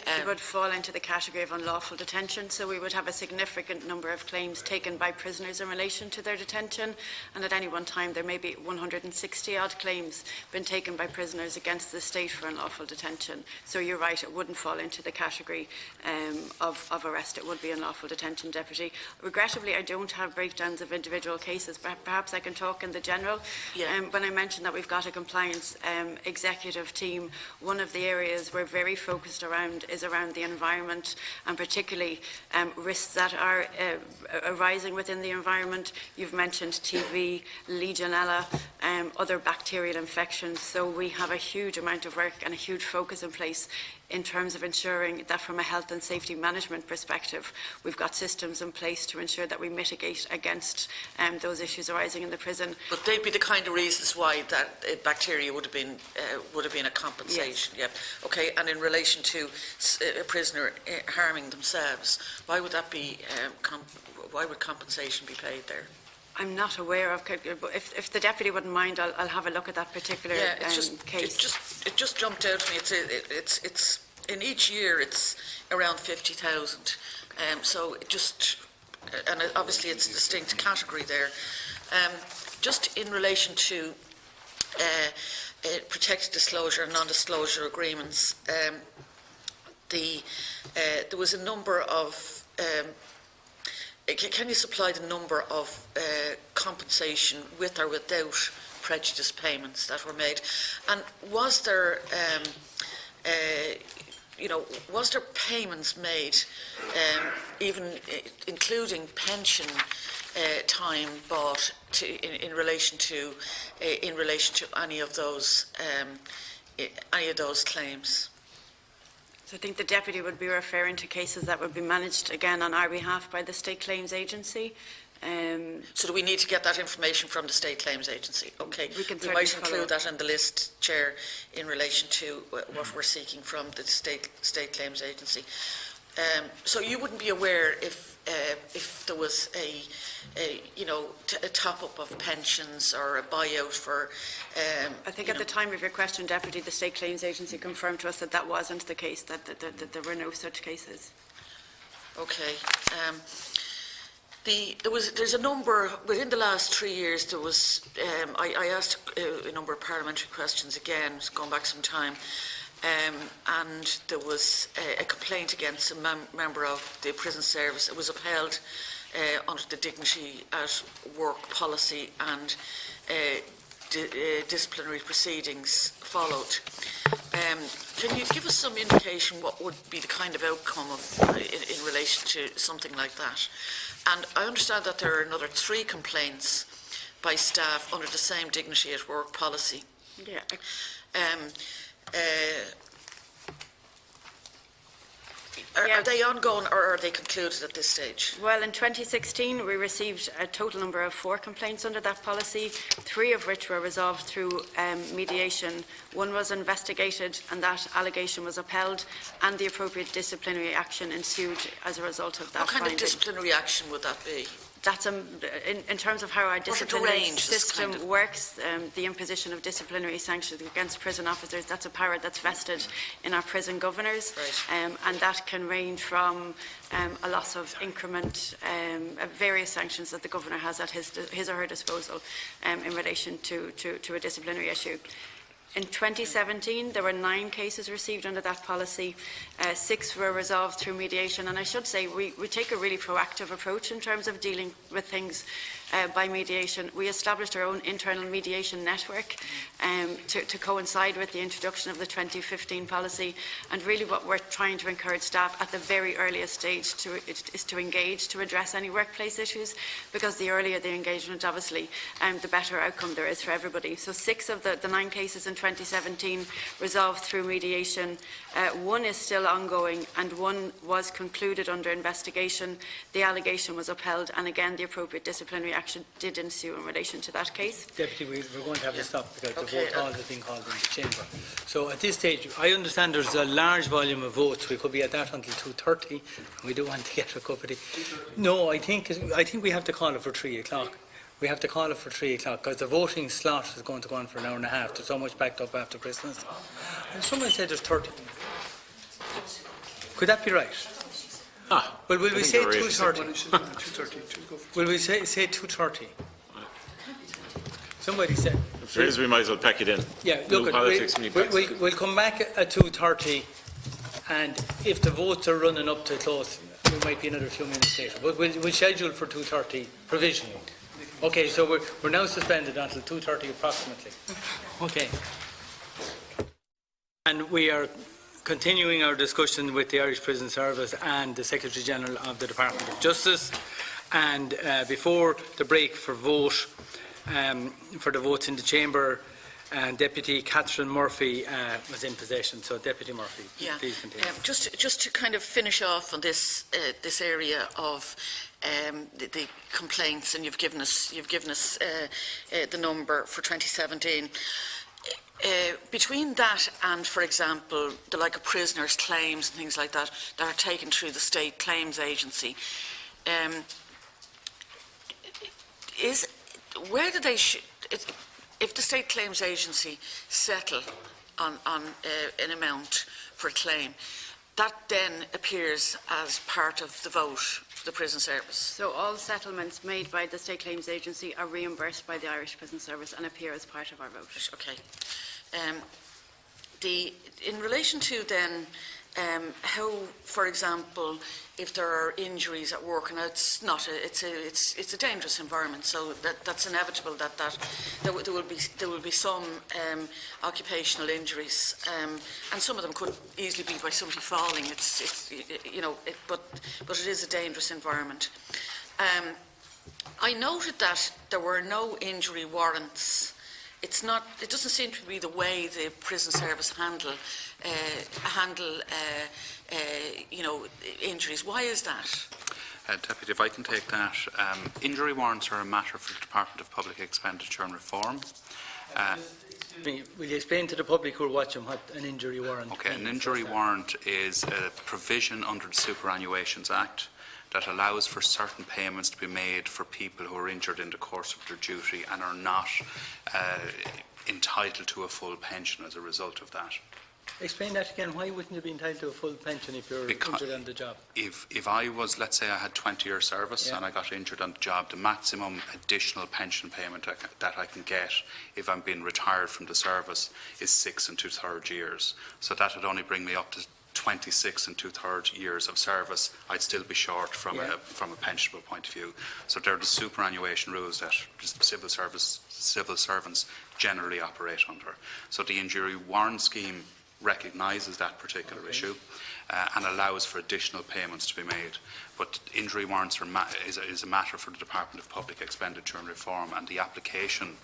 It would fall into the category of unlawful detention, so we would have a significant number of claims taken by prisoners in relation to their detention, and at any one time there may be 160 odd claims been taken by prisoners against the state for unlawful detention. So you're right, it wouldn't fall into the category of arrest. It would be unlawful detention, Deputy. Regrettably, I don't have breakdowns of individual cases, but perhaps I can talk in the general. Yeah. When I mentioned that we've got a compliance executive team, one of the areas we're very focused around is around the environment, and particularly risks that are arising within the environment. You've mentioned TB, Legionella, other bacterial infections. So we have a huge amount of work and a huge focus in place in terms of ensuring that from a health and safety management perspective, we've got systems in place to ensure that we mitigate against those issues arising in the prison. But they'd be the kind of reasons why that bacteria would have been a compensation. Yes. Yeah. Okay. And in relation to a prisoner harming themselves, why would that be? Why would compensation be paid there? I'm not aware of. If the deputy wouldn't mind, I'll have a look at that particular case. It just jumped out to me. It's in each year it's around 50,000. So it just, and obviously it's a distinct category there. Just in relation to protected disclosure and non-disclosure agreements, there was a number of. Can you supply the number of compensation with or without prejudice payments that were made? And was there, was there payments made, even including pension time bought in relation to any of those claims? So I think the deputy would be referring to cases that would be managed again on our behalf by the State Claims Agency. So do we need to get that information from the State Claims Agency? Okay, we might include that in the list, Chair, in relation to what we're seeking from the State Claims Agency. So you wouldn't be aware if there was a top-up of pensions or a buyout for. I think at the time of your question, Deputy, the State Claims Agency confirmed to us that that wasn't the case, that there were no such cases. Okay. There's a number within the last 3 years. There was. I asked a number of parliamentary questions again, going back some time. And there was a complaint against a member of the prison service. It was upheld under the dignity at work policy, and disciplinary proceedings followed. Can you give us some indication what would be the kind of outcome of in relation to something like that? And I understand that there are another 3 complaints by staff under the same dignity at work policy. Yeah. Are they ongoing or are they concluded at this stage? Well, in 2016, we received a total number of 4 complaints under that policy, 3 of which were resolved through mediation. 1 was investigated, and that allegation was upheld, and the appropriate disciplinary action ensued as a result of that. What kind of disciplinary action would that be? That's in terms of how our disciplinary system works, the imposition of disciplinary sanctions against prison officers, that's a power that's vested in our prison governors, right. And that can range from a loss of increment, various sanctions that the governor has at his or her disposal in relation to a disciplinary issue. In 2017, there were 9 cases received under that policy. 6 were resolved through mediation. And I should say we take a really proactive approach in terms of dealing with things by mediation. We established our own internal mediation network to coincide with the introduction of the 2015 policy. And really what we're trying to encourage staff at the very earliest stage is to engage, to address any workplace issues, because the earlier the engagement, obviously, the better outcome there is for everybody. So 6 of the 9 cases in 2017 resolved through mediation. 1 is still ongoing, and 1 was concluded under investigation. The allegation was upheld, and again the appropriate disciplinary action did ensue in relation to that case. Deputy, we're going to have to stop because the vote calls have been called in the chamber. So at this stage, I understand there's a large volume of votes. We could be at that until 2:30, and we do want to get a cup of tea. No, I think we have to call it for 3 o'clock. We have to call it for 3 o'clock because the voting slot is going to go on for an hour and a half. There's so much backed up after Christmas. And someone said there's 30. Could that be right? Well, will we say 2:30? Will we say 2:30? Somebody said. If there is, we might as well pack it in. Yeah, look, we'll come back at 2:30, and if the votes are running up to close, we might be another few minutes later. But we'll schedule for 2:30 provisionally. Okay, so we're now suspended until 2:30 approximately. Okay. And we are continuing our discussion with the Irish Prison Service and the Secretary-General of the Department of Justice. And before the break for vote, for the votes in the Chamber, Deputy Catherine Murphy was in possession. So, Deputy Murphy, please continue. Just to kind of finish off on this this area of the complaints, and you've given us the number for 2017. Between that and, for example, the like of prisoners' claims and things like that that are taken through the State Claims Agency, where do they? If the State Claims Agency settle on an amount for a claim, that then appears as part of the vote for the prison service. So all settlements made by the State Claims Agency are reimbursed by the Irish Prison Service and appear as part of our vote. Okay. In relation to then how, for example, if there are injuries at work, and it's a dangerous environment, so that's inevitable that there will be some occupational injuries, and some of them could easily be by somebody falling. But it is a dangerous environment. I noted that there were no injury warrants. It doesn't seem to be the way the prison service handle injuries. Why is that? Deputy, if I can take that. Injury warrants are a matter for the Department of Public Expenditure and Reform. Will you explain to the public who are watching what an injury warrant is? Okay, an injury warrant is a provision under the Superannuations Act that allows for certain payments to be made for people who are injured in the course of their duty and are not entitled to a full pension as a result of that. Explain that again. Why wouldn't you be entitled to a full pension if you're injured on the job? If I was, let's say I had 20-year service and I got injured on the job, the maximum additional pension payment that I can get if I'm being retired from the service is 6 2/3 years. So that would only bring me up to 26 2/3 years of service. I'd still be short from a pensionable point of view. So they're the superannuation rules that civil servants generally operate under. So the injury warrant scheme recognises that particular issue and allows for additional payments to be made. But injury warrants is a matter for the Department of Public Expenditure and Reform, and the application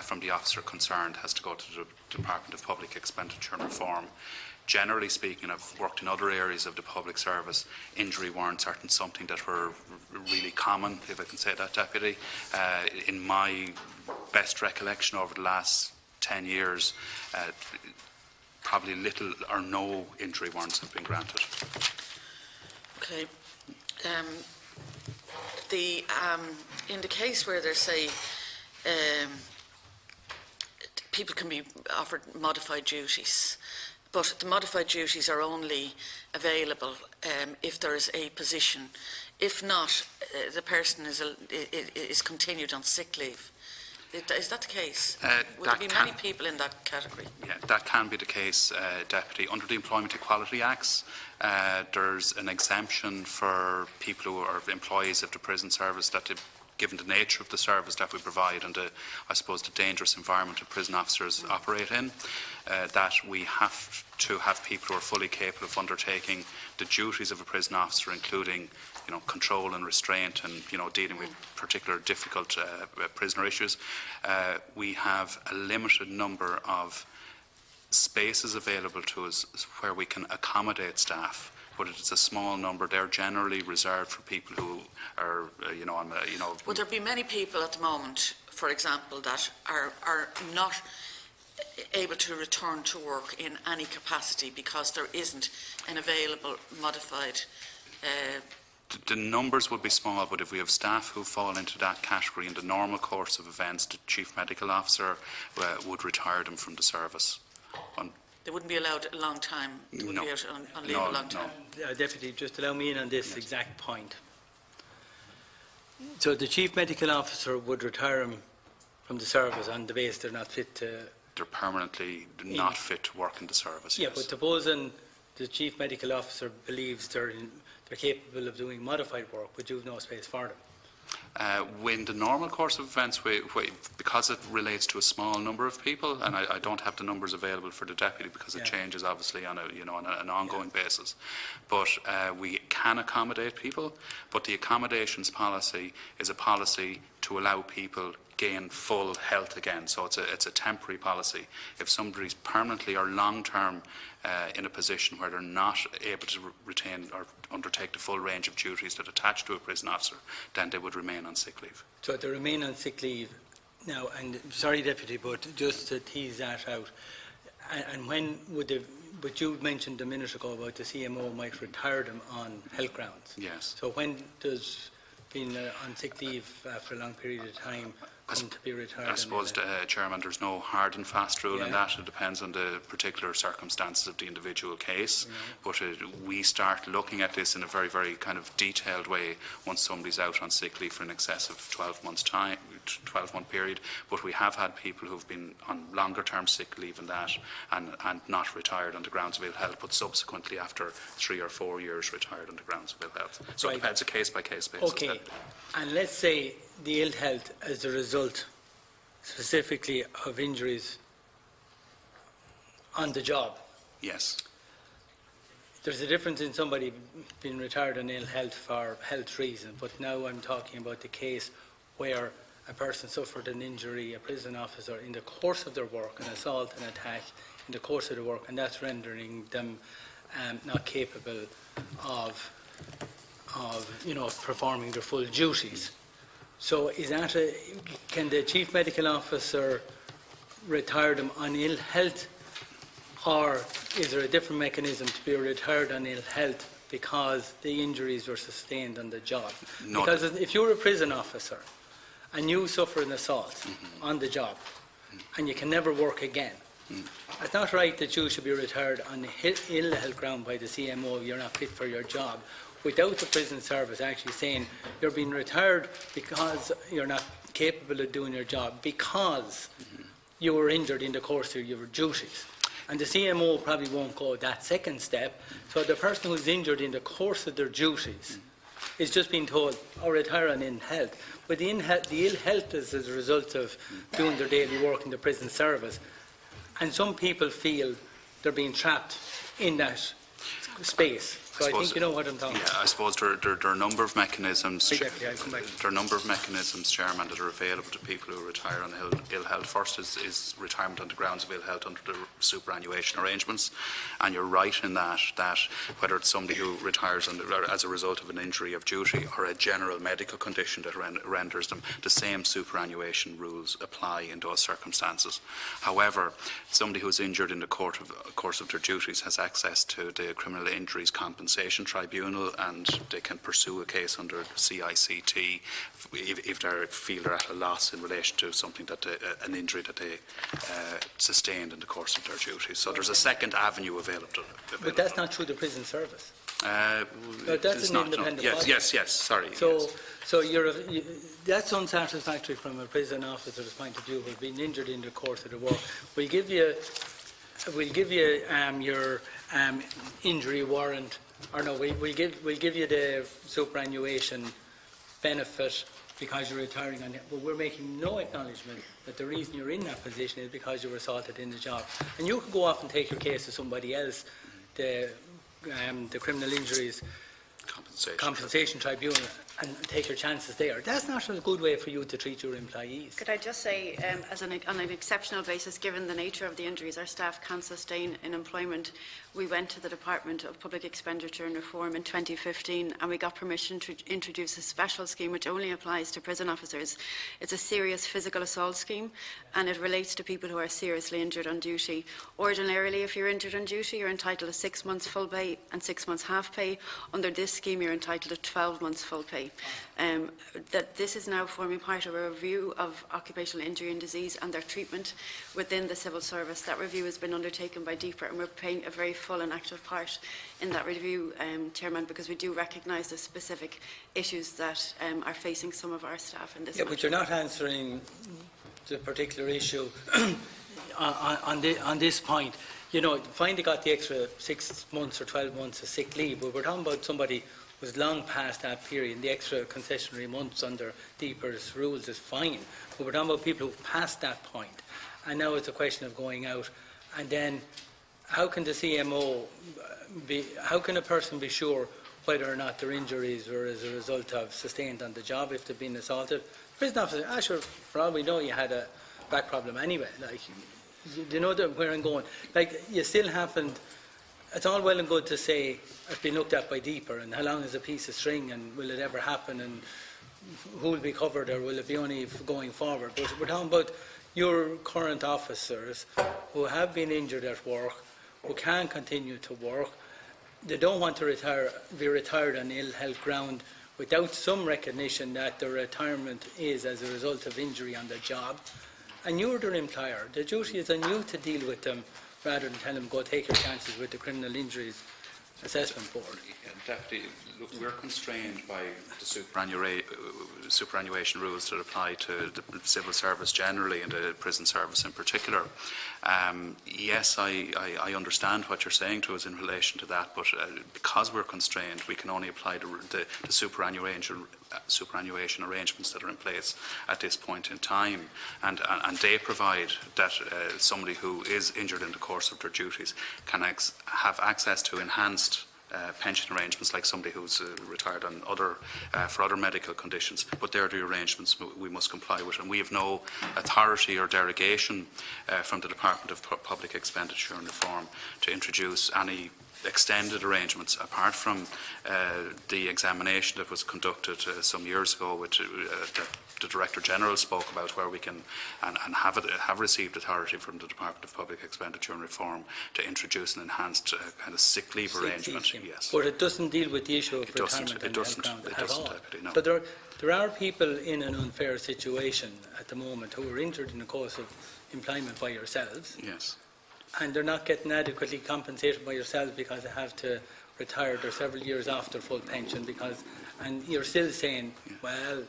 from the officer concerned has to go to the Department of Public Expenditure and Reform. Generally speaking, I've worked in other areas of the public service. Injury warrants aren't something that were really common, if I can say that, Deputy. In my best recollection over the last 10 years, probably little or no injury warrants have been granted. Okay. In the case where they say people can be offered modified duties, but the modified duties are only available if there is a position. If not, the person is continued on sick leave. Is that the case? Would there be many people in that category? Yeah, that can be the case, Deputy. Under the Employment Equality Acts, there's an exemption for people who are employees of the prison service that, given the nature of the service that we provide and I suppose the dangerous environment that prison officers operate in, that we have to have people who are fully capable of undertaking the duties of a prison officer, including control and restraint and dealing with particular difficult prisoner issues. We have a limited number of spaces available to us where we can accommodate staff, but it's a small number. They're generally reserved for people who are, Would there be many people at the moment, for example, that are not able to return to work in any capacity because there isn't an available modified the numbers would be small, but if we have staff who fall into that category in the normal course of events, the Chief Medical Officer would retire them from the service. They wouldn't be allowed a long time? They wouldn't be out on leave a long time? Deputy, just allow me in on this exact point. So the Chief Medical Officer would retire them from the service on the basis they're not fit to... They're permanently not fit to work in the service, Yeah, yes. but supposing the Chief Medical Officer believes they're capable of doing modified work, but you've no space for them. In the normal course of events, because it relates to a small number of people, and I don't have the numbers available for the deputy because it changes obviously on an ongoing basis, but we can accommodate people. But the accommodations policy is a policy to allow people gain full health again. So it's a temporary policy. If somebody's permanently or long-term in a position where they're not able to retain or undertake the full range of duties that attach to a prison officer, then they would remain on sick leave. So they remain on sick leave now, and sorry, Deputy, but just to tease that out, and when would they? But you mentioned a minute ago about the CMO might retire them on health grounds. Yes. So when does being on sick leave after a long period of time come to be retired? I suppose, Chairman, there's no hard and fast rule in that. It depends on the particular circumstances of the individual case. But we start looking at this in a very, very kind of detailed way once somebody's out on sick leave for an excess of 12 months' time, 12-month period. But we have had people who've been on longer-term sick leave than that and not retired on the grounds of ill health, but subsequently after 3 or 4 years retired on the grounds of ill health. So it depends a case-by-case basis. Okay, and let's say the ill health as a result specifically of injuries on the job. Yes. There's a difference in somebody being retired on ill health for health reasons, but now I'm talking about the case where a person suffered an injury, a prison officer, in the course of their work, an assault, an attack, in the course of the work, and that's rendering them not capable of performing their full duties. So is that can the Chief Medical Officer retire them on ill health, or is there a different mechanism to be retired on ill health because the injuries were sustained on the job? No. Because if you're a prison officer and you suffer an assault on the job and you can never work again, it's not right that you should be retired on ill health ground by the CMO, you're not fit for your job, without the prison service actually saying you're being retired because you're not capable of doing your job because you were injured in the course of your duties. And the CMO probably won't go that second step. So the person who's injured in the course of their duties is just being told, retire on ill health. But the ill health is as a result of doing their daily work in the prison service. And some people feel they're being trapped in that space. So I think you know what I'm talking about. I suppose there are a number of mechanisms. There are a number of mechanisms, Chairman, that are available to people who retire on ill health. First is retirement on the grounds of ill health under the superannuation arrangements. And you're right in that whether it's somebody who retires as a result of an injury of duty or a general medical condition that renders them, the same superannuation rules apply in those circumstances. However, somebody who's injured in the course of their duties has access to the Criminal Injuries Compensation Tribunal, and they can pursue a case under CICT if they feel they're at a loss in relation to something an injury that they sustained in the course of their duties. So there's a second avenue available. But that's not through the prison service. That's an independent body. Yes. Sorry. So that's unsatisfactory from a prison officer's point of view. We've been injured in the course of the work. We'll give you your injury warrant, or no, we'll give you the superannuation benefit because you're retiring on it. But we're making no acknowledgement that the reason you're in that position is because you were assaulted in the job. And you can go off and take your case to somebody else, the Criminal Injuries Compensation Tribunal, and take your chances there. That's not a good way for you to treat your employees. Could I just say, on an exceptional basis, given the nature of the injuries our staff can sustain in employment, we went to the Department of Public Expenditure and Reform in 2015 and we got permission to introduce a special scheme which only applies to prison officers. It's a serious physical assault scheme and it relates to people who are seriously injured on duty. Ordinarily, if you're injured on duty, you're entitled to 6 months full pay and 6 months half pay. Under this scheme, you're entitled to 12 months full pay. That this is now forming part of a review of occupational injury and disease and their treatment within the civil service. That review has been undertaken by DEPA and we're playing a very full and active part in that review, Chairman, because we do recognise the specific issues that are facing some of our staff in this matter. But you're not answering the particular issue on this point. You know, fine, they got the extra 6 months or 12 months of sick leave, but we're talking about somebody was long past that period. The extra concessionary months under Deeper's rules is fine, but we're talking about people who've passed that point, and now it's a question of going out. And then, how can the CMO how can a person be sure whether or not their injuries were as a result of sustained on the job if they've been assaulted? Prison officer, sure, for all we know, you had a back problem anyway. Like, you know where I'm going. Like, you still haven't. It's all well and good to say it's been looked at by Deeper, and how long is a piece of string, and will it ever happen, and who will be covered, or will it be only going forward? But we're talking about your current officers who have been injured at work, who can't continue to work. They don't want to be retired on ill health ground without some recognition that their retirement is as a result of injury on the job. And you're their employer. The duty is on you to deal with them rather than tell them, go take your chances with the Criminal Injuries Assessment Board. Deputy, look, we're constrained by the superannuation rules that apply to the civil service generally and the prison service in particular. Yes, I understand what you're saying to us in relation to that, but because we're constrained, we can only apply the superannuation arrangements that are in place at this point in time, and they provide that somebody who is injured in the course of their duties can have access to enhanced pension arrangements like somebody who's retired on for other medical conditions, but they're the arrangements we must comply with, and we have no authority or derogation from the Department of Public Expenditure and Reform to introduce any extended arrangements apart from the examination that was conducted some years ago, which the Director General spoke about, where we can and have received authority from the Department of Public Expenditure and Reform to introduce an enhanced kind of sick leave arrangement. Yes, but it doesn't deal with the issue of retirement at all. No. So there are people in an unfair situation at the moment who are injured in the course of employment by yourselves. Yes. And they're not getting adequately compensated by yourselves because they have to retire. They're several years off their full pension and you're still saying, well,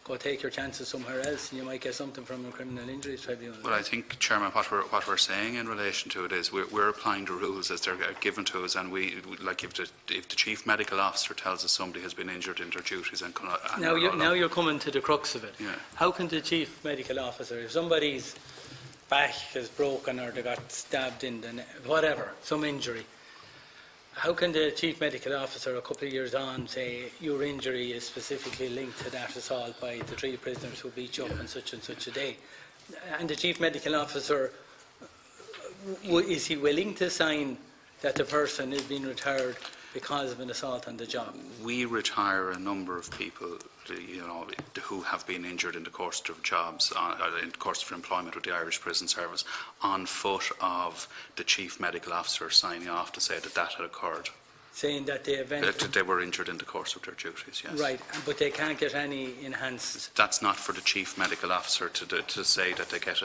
go take your chances somewhere else and you might get something from a criminal injuries tribunal. Well, I think, Chairman, what we're saying in relation to it is we're applying the rules as they're given to us, and like if the Chief Medical Officer tells us somebody has been injured in their duties and now you're coming to the crux of it. Yeah. How can the Chief Medical Officer, if somebody's back is broken or they got stabbed in the neck, whatever, some injury, how can the Chief Medical Officer a couple of years on say your injury is specifically linked to that assault by the 3 prisoners who beat you up on such and such a day? And the Chief Medical Officer, is he willing to sign that the person is being retired because of an assault on the job? We retire a number of people, who have been injured in the course of jobs, in the course of employment with the Irish Prison Service, on foot of the Chief Medical Officer signing off to say that had occurred. Saying that they were injured in the course of their duties, yes. Right, but they can't get any enhanced... That's not for the Chief Medical Officer to say that they get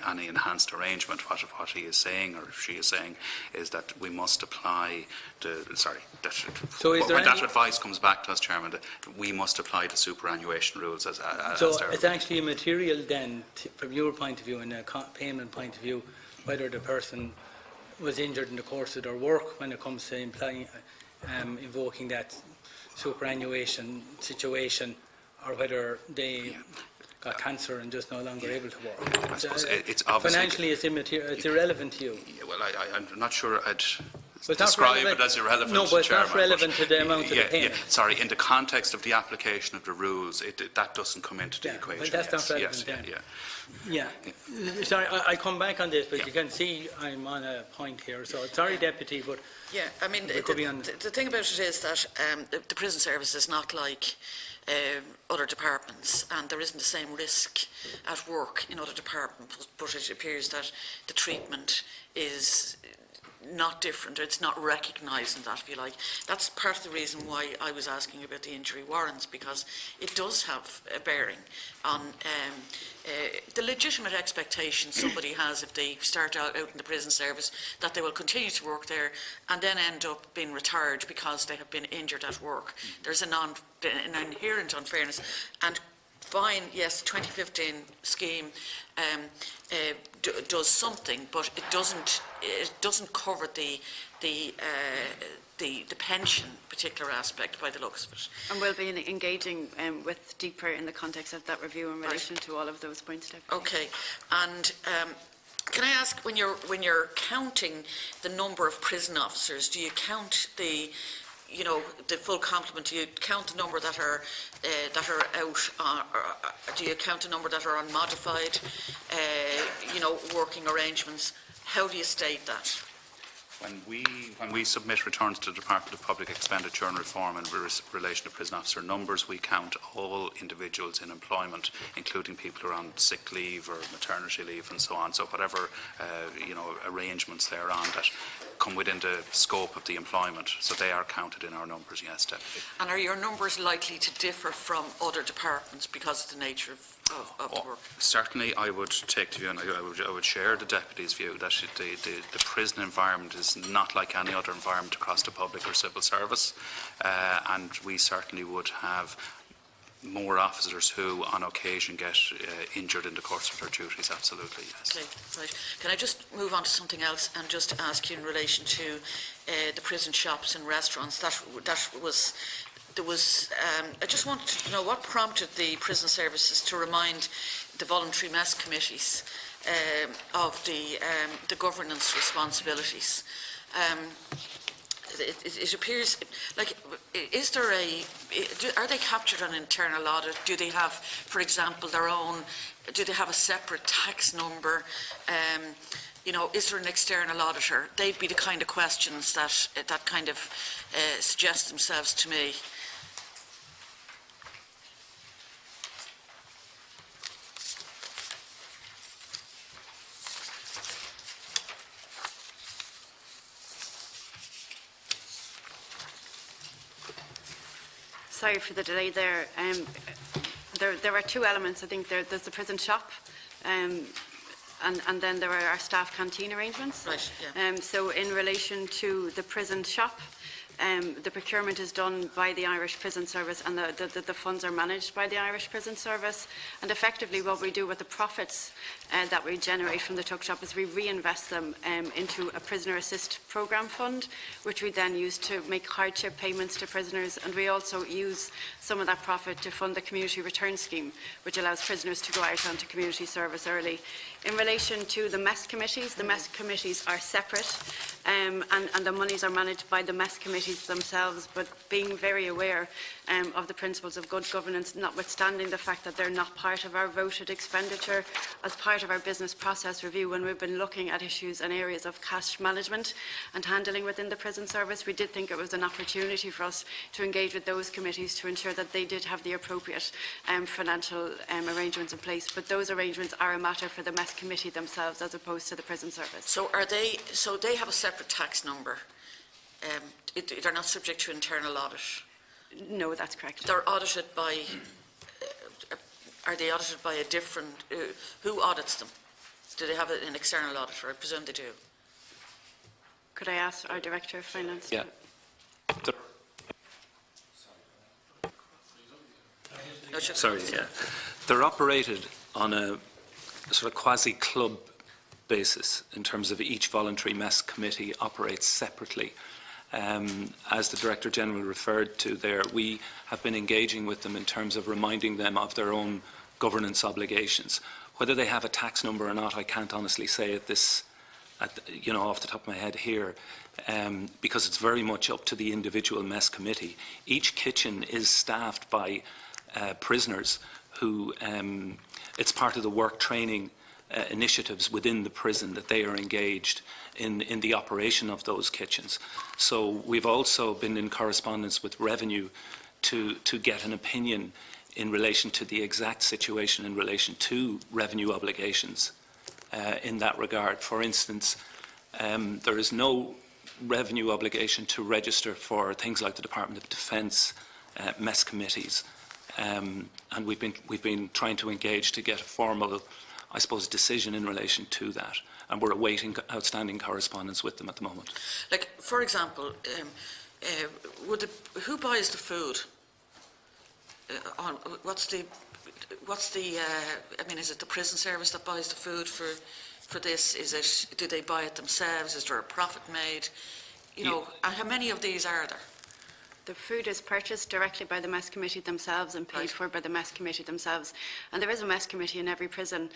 any enhanced arrangement. What he is saying, or she is saying, is that we must apply when that advice comes back to us, Chairman, that we must apply the superannuation rules as it's actually immaterial then, from your point of view and a payment point of view, whether the person was injured in the course of their work when it comes to invoking that superannuation situation, or whether they got cancer and just no longer able to work. I suppose it's obviously financially it's immaterial, it's irrelevant to you. Yeah, well, I'm not sure I'd describe it as irrelevant. No, but it's Chairman, not relevant to the amount of the payment. Sorry, in the context of the application of the rules, that doesn't come into the equation. Well, that's not relevant then. Yeah. Sorry, I come back on this, but you can see I'm on a point here. So sorry, Deputy, but yeah, I mean, the thing about it is that the prison service is not like other departments, and there isn't the same risk at work in other departments, but it appears that the treatment is not different, or it's not recognised in that, if you like. That's part of the reason why I was asking about the injury warrants, because it does have a bearing on the legitimate expectation somebody has if they start out in the prison service that they will continue to work there and then end up being retired because they have been injured at work. There's an inherent unfairness. And fine, yes, 2015 scheme it does something, but it doesn't cover the pension particular aspect by the looks of it. And we'll be engaging with deeper in the context of that review in relation to all of those points, Deputy. Okay, and can I ask, when you're counting the number of prison officers, do you count the full complement? Do you count the number that are out? Do you count the number that are on modified, working arrangements? How do you state that? When we submit returns to the Department of Public Expenditure and Reform in relation to prison officer numbers, we count all individuals in employment, including people who are on sick leave or maternity leave and so on. So whatever arrangements they're on that come within the scope of the employment. So they are counted in our numbers, yes, Deputy. And are your numbers likely to differ from other departments because of the nature of the work? Certainly, I would take the view, and I would share the Deputy's view, that the prison environment is not like any other environment across the public or civil service, and we certainly would have more officers who on occasion get injured in the course of their duties, absolutely, yes. Okay, right. Can I just move on to something else and just ask you in relation to the prison shops and restaurants? I just wanted to know what prompted the prison services to remind the voluntary mess committees of the governance responsibilities. It appears like, are they captured on internal audit? Do they have, for example, do they have a separate tax number? Is there an external auditor? They'd be the kind of questions that kind of suggest themselves to me. Sorry for the delay there. There are two elements. I think there's the prison shop, and then there are our staff canteen arrangements. Right, yeah. So in relation to the prison shop, the procurement is done by the Irish Prison Service, and the funds are managed by the Irish Prison Service. And effectively what we do with the profits that we generate from the tuck shop is we reinvest them into a prisoner assist programme fund, which we then use to make hardship payments to prisoners. And we also use some of that profit to fund the community return scheme, which allows prisoners to go out onto community service early. In relation to the mess committees are separate, and the monies are managed by the mess committees themselves, but being very aware of the principles of good governance, notwithstanding the fact that they're not part of our voted expenditure, as part of our business process review, when we've been looking at issues and areas of cash management and handling within the prison service, we did think it was an opportunity for us to engage with those committees to ensure that they did have the appropriate financial arrangements in place. But those arrangements are a matter for the mess committee themselves as opposed to the prison service. So they have a separate tax number. They're not subject to internal audit. No, that's correct. They're audited by. Are they audited by a different? Who audits them? Do they have an external auditor? I presume they do. Could I ask our Director of Finance? Yeah. Sorry, yeah. They're operated on a sort of quasi-club basis in terms of each voluntary mess committee operates separately. As the Director General referred to there, we have been engaging with them in terms of reminding them of their own governance obligations. Whether they have a tax number or not, I can't honestly say off the top of my head here, because it's very much up to the individual mess committee. Each kitchen is staffed by prisoners who, it's part of the work training initiatives within the prison that they are engaged in the operation of those kitchens. So we've also been in correspondence with Revenue to get an opinion in relation to the exact situation in relation to revenue obligations in that regard. For instance, there is no revenue obligation to register for things like the Department of Defence mess committees, and we've been trying to engage to get a formal, I suppose, decision in relation to that, and we're awaiting outstanding correspondence with them at the moment. Like, for example, who buys the food? What's the? I mean, is it the prison service that buys the food for for this? Do they buy it themselves? Is there a profit made? You know, and how many of these are there? The food is purchased directly by the mess committee themselves and paid for by the mess committee themselves. And there is a mess committee in every prison.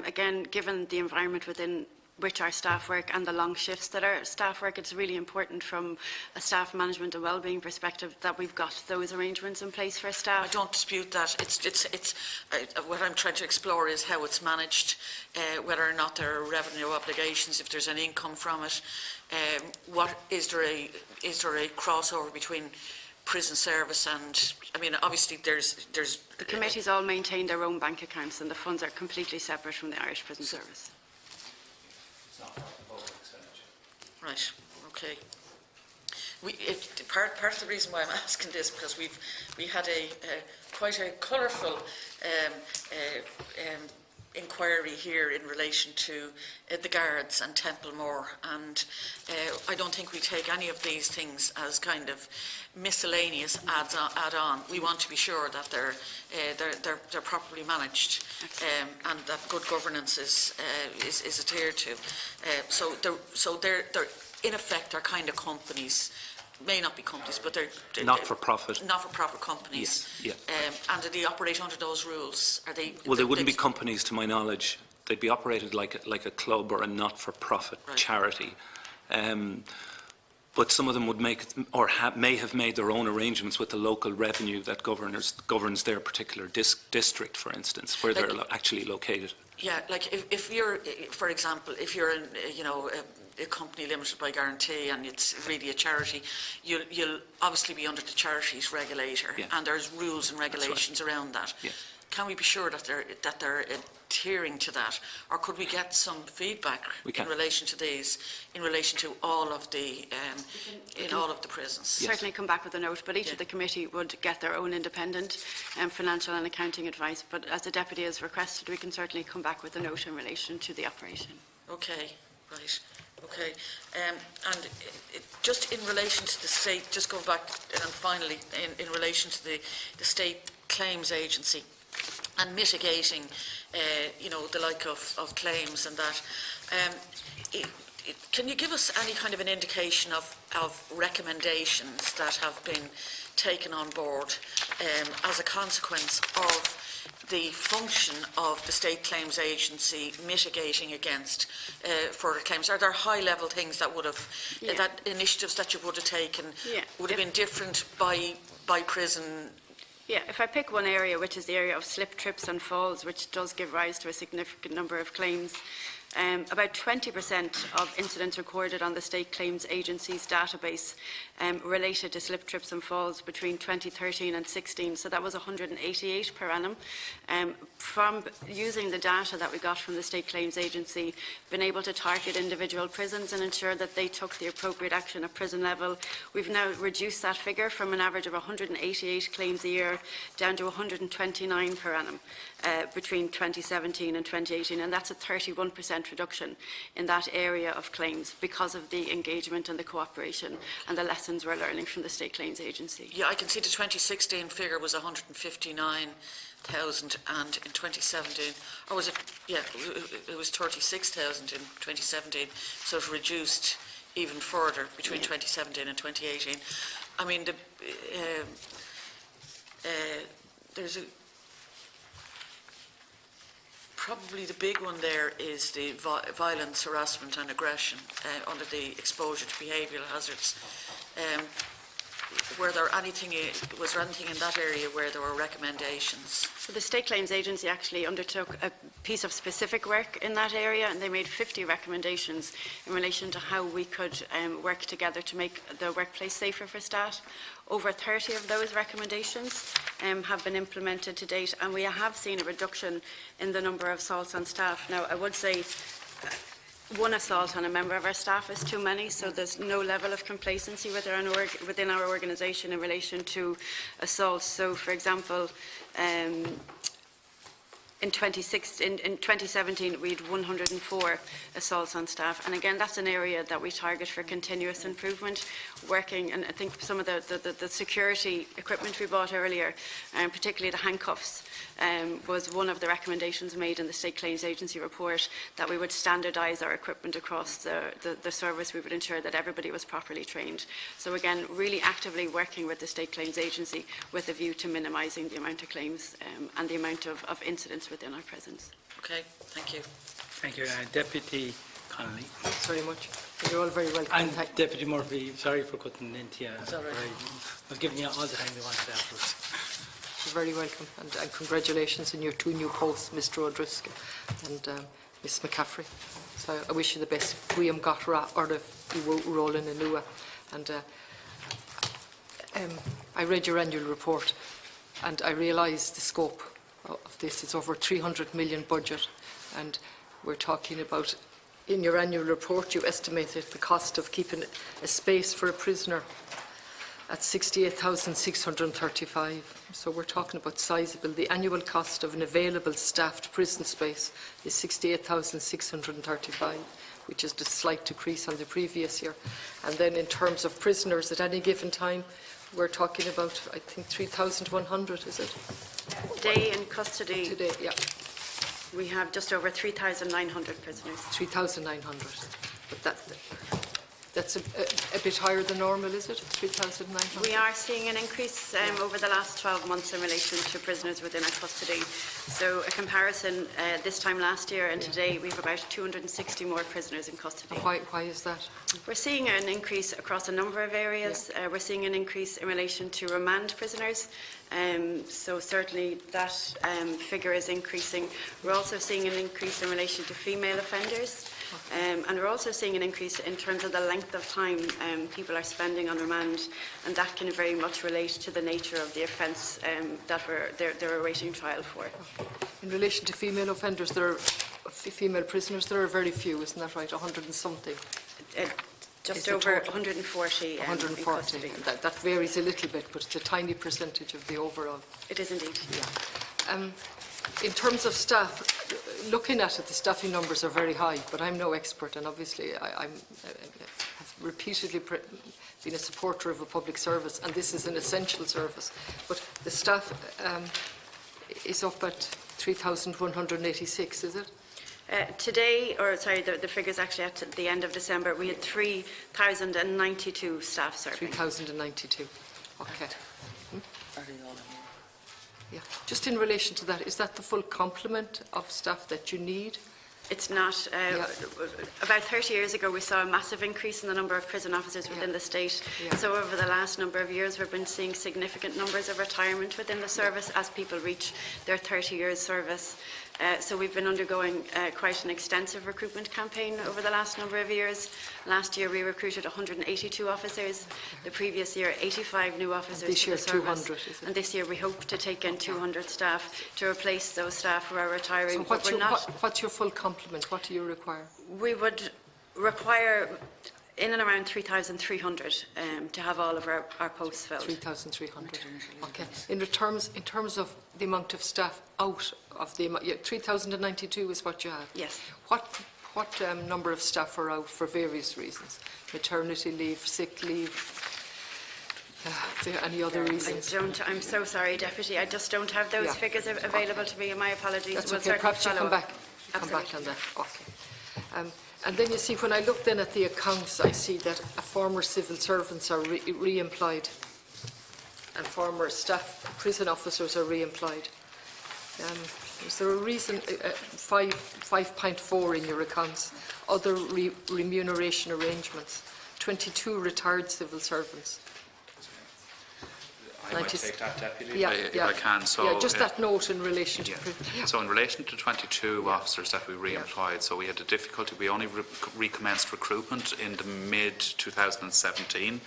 Again, given the environment within which our staff work and the long shifts that our staff work, it's really important from a staff management and wellbeing perspective that we've got those arrangements in place for staff. I don't dispute that. What I'm trying to explore is how it's managed, whether or not there are revenue obligations, if there's an income from it. Is there a crossover between prison service and, I mean, obviously there's the committees all maintain their own bank accounts and the funds are completely separate from the Irish Prison Service. Right, okay. Part of the reason why I'm asking this, because we had quite a colourful inquiry here in relation to the guards and Templemore, and I don't think we take any of these things as kind of miscellaneous add-on. We want to be sure that they're properly managed, and that good governance is adhered to. So they're in effect are kind of companies. May not be companies, but they're not-for-profit. Not-for-profit companies. Yes, and do they operate under those rules? Are they? Well, they wouldn't be companies, to my knowledge. They'd be operated like a club or a not-for-profit charity. But some of them would make or may have made their own arrangements with the local revenue that governs their particular district, for instance, where they're actually located. Yeah, like if you're, for example, if you're in, a company limited by guarantee and it's really a charity, you'll obviously be under the charities regulator, and there's rules and regulations around that. Yes. Can we be sure that they're adhering to that, or could we get some feedback in relation to these, in relation to all of the all of the prisons? Yes. Certainly come back with a note, but each of the committee would get their own independent financial and accounting advice. But as the deputy has requested, we can certainly come back with a note in relation to the operation. Okay, right. Okay, and just in relation to the state, just go back and finally in relation to the state claims agency and mitigating, the like of claims and that. Can you give us any kind of an indication of recommendations that have been taken on board as a consequence of the function of the State Claims Agency mitigating against further claims? Are there high-level things that would have, that initiatives that you would have taken would have been different by prison? Yeah, if I pick one area, which is the area of slip, trips and falls, which does give rise to a significant number of claims, about 20% of incidents recorded on the State Claims Agency's database related to slip, trips and falls between 2013 and 16. So that was 188 per annum. From using the data that we got from the State Claims Agency, been able to target individual prisons and ensure that they took the appropriate action at prison level. We've now reduced that figure from an average of 188 claims a year down to 129 per annum between 2017 and 2018, and that's a 31% reduction in that area of claims because of the engagement and the cooperation and the lessons we're learning from the State Claims Agency. Yeah, I can see the 2016 figure was 159,000, and in 2017, or was it? Yeah, it was 36,000 in 2017. So it reduced even further between 2017 and 2018. I mean, there's probably the big one there is the violence, harassment and aggression under the exposure to behavioural hazards. Was there anything in that area where there were recommendations? So the State Claims Agency actually undertook a piece of specific work in that area, and they made 50 recommendations in relation to how we could work together to make the workplace safer for staff. Over 30 of those recommendations have been implemented to date, and we have seen a reduction in the number of assaults on staff. Now, I would say one assault on a member of our staff is too many, so there's no level of complacency within our organisation in relation to assaults. So, for example, in 2017, we had 104 assaults on staff. And again, that's an area that we target for continuous improvement, working, and I think some of the security equipment we bought earlier, particularly the handcuffs, was one of the recommendations made in the State Claims Agency report, that we would standardise our equipment across the service. We would ensure that everybody was properly trained. So again, really actively working with the State Claims Agency with a view to minimising the amount of claims and the amount of incidents within our prisons. Okay, thank you. Thank you. Deputy Connolly. Thanks very much. You're all very welcome. And Deputy Murphy, sorry for cutting into you. It's all right. I've given you all the time you wanted afterwards. You're very welcome, and congratulations on your 2 new posts, Mr O'Driscoll and Miss McCaffrey. So I wish you the best. William Gotra or the Roland and Nua. And I read your annual report, and I realised the scope of this. It's over 300 million budget, and we're talking about, in your annual report, you estimated the cost of keeping a space for a prisoner at 68,635. So we're talking about sizable. The annual cost of an available staffed prison space is 68,635, which is a slight decrease on the previous year. And then in terms of prisoners at any given time, we're talking about, I think, 3,100, is it? Today in custody, Today, yeah. we have just over 3,900 prisoners. 3,900. But that's a bit higher than normal, is it? 3,900? We are seeing an increase over the last 12 months in relation to prisoners within our custody. So a comparison, this time last year and today, we have about 260 more prisoners in custody. Why is that? We're seeing an increase across a number of areas. We're seeing an increase in relation to remand prisoners. So certainly that figure is increasing. We're also seeing an increase in relation to female offenders. And we're also seeing an increase in terms of the length of time people are spending on remand, and that can very much relate to the nature of the offence that they're awaiting trial for. In relation to female offenders, female prisoners, there are very few, isn't that right? 100 and something. Just over 140. 140. That varies a little bit, but it's a tiny percentage of the overall. It is indeed. Yeah. In terms of staff, looking at it, the staffing numbers are very high, but I'm no expert, and obviously I have repeatedly been a supporter of a public service, and this is an essential service. But the staff is up at 3,186, is it? Today, or sorry, the figures actually at the end of December, we had 3,092 staff serving. 3,092. Okay. Yeah. Just in relation to that, is that the full complement of staff that you need? It's not. About 30 years ago, we saw a massive increase in the number of prison officers within the state. So over the last number of years, we've been seeing significant numbers of retirement within the service as people reach their 30 years service. So we've been undergoing quite an extensive recruitment campaign over the last number of years. Last year we recruited 182 officers, the previous year 85 new officers this year to the service. 200, is it? And this year we hope to take in 200 staff to replace those staff who are retiring. So what's your full complement? What do you require? We would require in and around 3,300 to have all of our posts filled. 3,300. Okay. In terms of the amount of staff out of the amount, 3,092 is what you have. Yes. What number of staff are out for various reasons? Maternity leave, sick leave. Is there any other reasons? I'm so sorry, Deputy. I just don't have those figures available to me. My apologies. That's we'll okay. Perhaps you come back. Come back on that. Okay. And then you see, when I look then at the accounts, I see that former civil servants are re-employed, and former staff prison officers are re-employed. Is there a reason? 5.4 in your accounts. Other remuneration arrangements. 22 retired civil servants. I might take that, Deputy, if I can. So, just that note in relation to... So in relation to 22 officers that we re-employed, so we had a difficulty. We only recommenced recruitment in the mid-2017.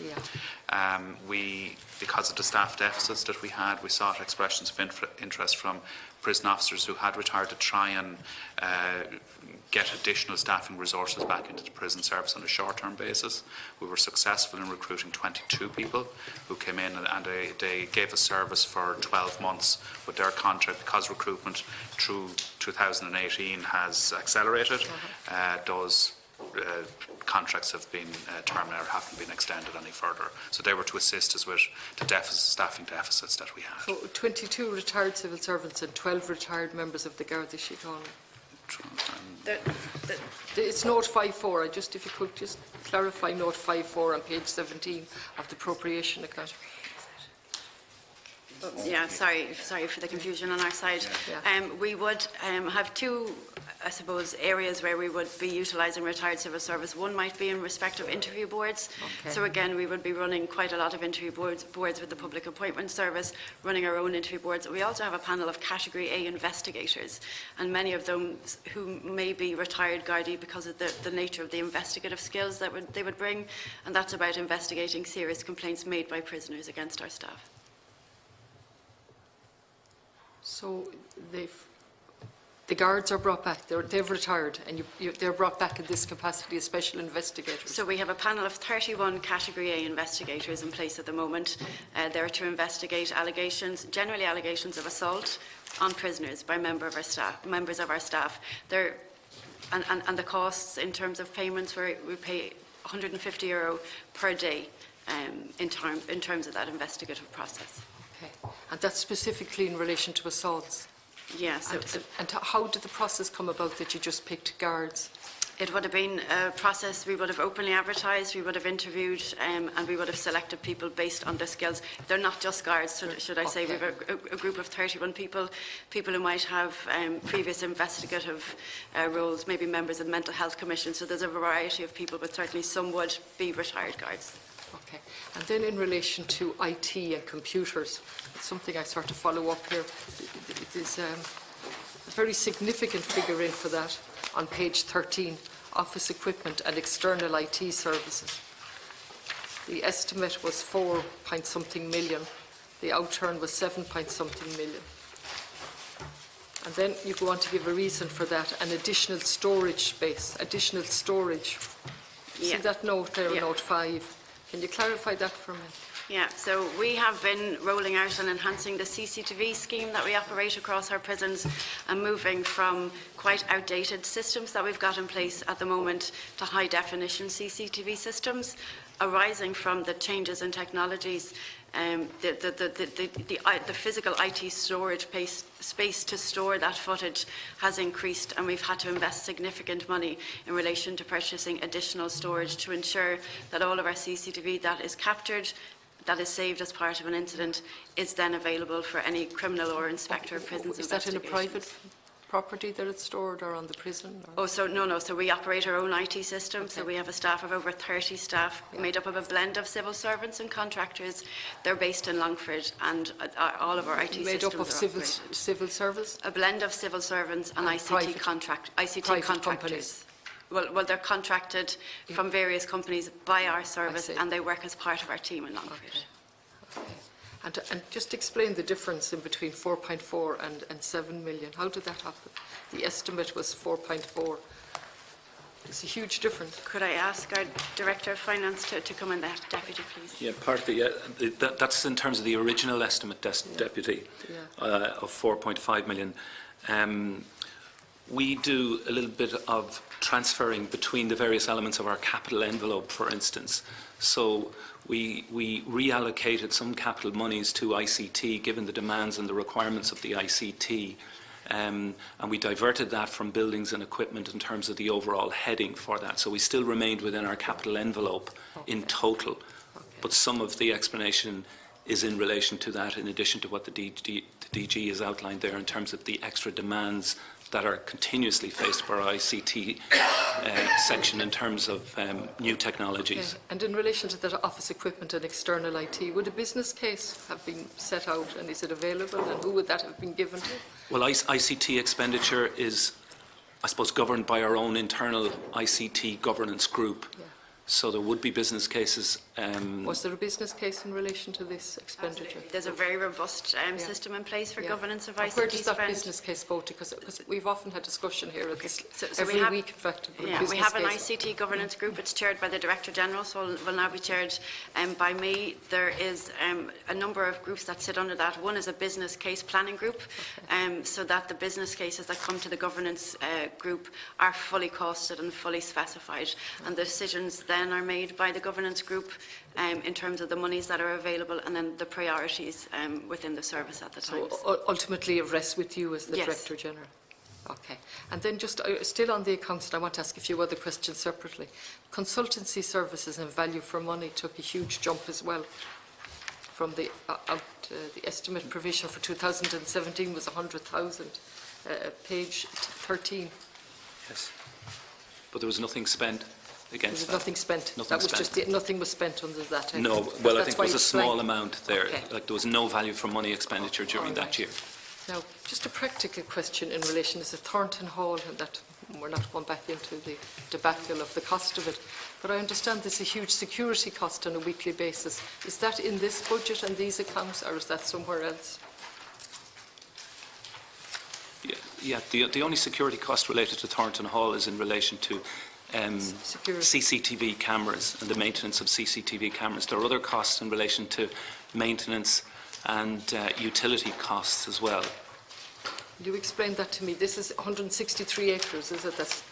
Because of the staff deficits that we had, we sought expressions of interest from prison officers who had retired to try and get additional staffing resources back into the prison service on a short-term basis. We were successful in recruiting 22 people who came in, and they gave us service for 12 months with their contract. Because recruitment through 2018 has accelerated, those contracts have been terminated or haven't been extended any further. So they were to assist us with the staffing deficits that we had. So 22 retired civil servants and 12 retired members of the Garda Síochána. It's note 54. If you could just clarify note 54 on page 17 of the appropriation account. Yeah, sorry for the confusion on our side. Yeah. We would have two, I suppose, areas where we would be utilising retired civil service. One might be in respect of interview boards. Okay. So again, we would be running quite a lot of interview boards with the Public Appointment Service, running our own interview boards. We also have a panel of Category A investigators, and many of them who may be retired Gardaí because of the nature of the investigative skills that they would bring, and that's about investigating serious complaints made by prisoners against our staff. So the guards are brought back. They've retired, and they're brought back in this capacity as special investigators. So we have a panel of 31 Category A investigators in place at the moment. They're to investigate allegations, generally allegations of assault on prisoners by members of our staff. And the costs in terms of payments, where we pay €150 per day in terms of that investigative process. Okay. And that's specifically in relation to assaults? Yes. And how did the process come about that you just picked guards? It would have been a process. We would have openly advertised, we would have interviewed, and we would have selected people based on their skills. They're not just guards, should I say. Okay. We have a group of 31 people who might have previous investigative roles, maybe members of mental health commissions. So there's a variety of people, but certainly some would be retired guards. Okay. And then in relation to IT and computers, it's something I sort of follow up here. There's a very significant figure in for that on page 13, office equipment and external IT services. The estimate was 4-point-something million. The outturn was 7-point-something million. And then you go on to give a reason for that, an additional storage space, additional storage. Yeah. See that note there, Yeah. note 5. Can you clarify that for me? Yeah, so we have been rolling out and enhancing the CCTV scheme that we operate across our prisons, and moving from quite outdated systems that we've got in place at the moment to high-definition CCTV systems, arising from the changes in technologies. The physical IT storage space to store that footage has increased, and we've had to invest significant money in relation to purchasing additional storage to ensure that all of our CCTV that is captured, that is saved as part of an incident, is then available for any criminal or inspector of prisons Is that in a investigations. private property that it's stored, or on the prison? Or? Oh, so no. So we operate our own IT system. Okay. So we have a staff of over 30 staff, made up of a blend of civil servants and contractors. They're based in Longford, and all of our IT Made systems up of are civil service? a blend of civil servants and ICT private contractors. companies. Well, they're contracted from various companies by our service, see. and they work as part of our team in Longford. Okay. And just explain the difference in between 4.4 and 7 million. How did that happen? The estimate was 4.4. It's a huge difference. Could I ask our Director of Finance to come in, that Deputy, please? Yeah, partly. That's in terms of the original estimate, Deputy, of 4.5 million. We do a little bit of transferring between the various elements of our capital envelope, for instance. So we reallocated some capital monies to ICT, given the demands and the requirements of the ICT, and we diverted that from buildings and equipment in terms of the overall heading for that. So we still remained within our capital envelope in total, but some of the explanation is in relation to that, in addition to what the DG has outlined there in terms of the extra demands that are continuously faced by our ICT section in terms of new technologies. Okay. And in relation to that office equipment and external IT, would a business case have been set out, and is it available, and who would that have been given to? Well, ICT expenditure is, I suppose, governed by our own internal ICT governance group. So there would be business cases. Was there a business case in relation to this expenditure? There's a very robust system in place for governance of And ICT where does that spend. business case go to? Because we've often had discussion here at this, So every we have, week, in fact. about yeah, we business have an case. ICT governance group. It's chaired by the Director General, so will now be chaired by me. There is a number of groups that sit under that. One is a business case planning group, so that the business cases that come to the governance group are fully costed and fully specified, and the decisions then are made by the governance group in terms of the monies that are available and then the priorities within the service at the time. So ultimately it rests with you as the Yes. Director General? Okay. And then just still on the accounts, and I want to ask a few other questions separately. Consultancy services and value for money took a huge jump as well. From the estimate provision for 2017 was 100,000. Page 13. Yes. But there was nothing spent against There was that. nothing spent. Nothing That was spent. just nothing was spent under that. No, well, I That's think why there was a it's small blank. amount there. Okay. Like there was no value for money expenditure during that year. Now, just a practical question in relation to Thornton Hall, and that we're not going back into the debacle of the cost of it, but I understand there's a huge security cost on a weekly basis. Is that in this budget and these accounts, or is that somewhere else? Yeah, the only security cost related to Thornton Hall is in relation to CCTV cameras and the maintenance of CCTV cameras. There are other costs in relation to maintenance and utility costs as well. Will you explain that to me? This is 163 acres, is it? That's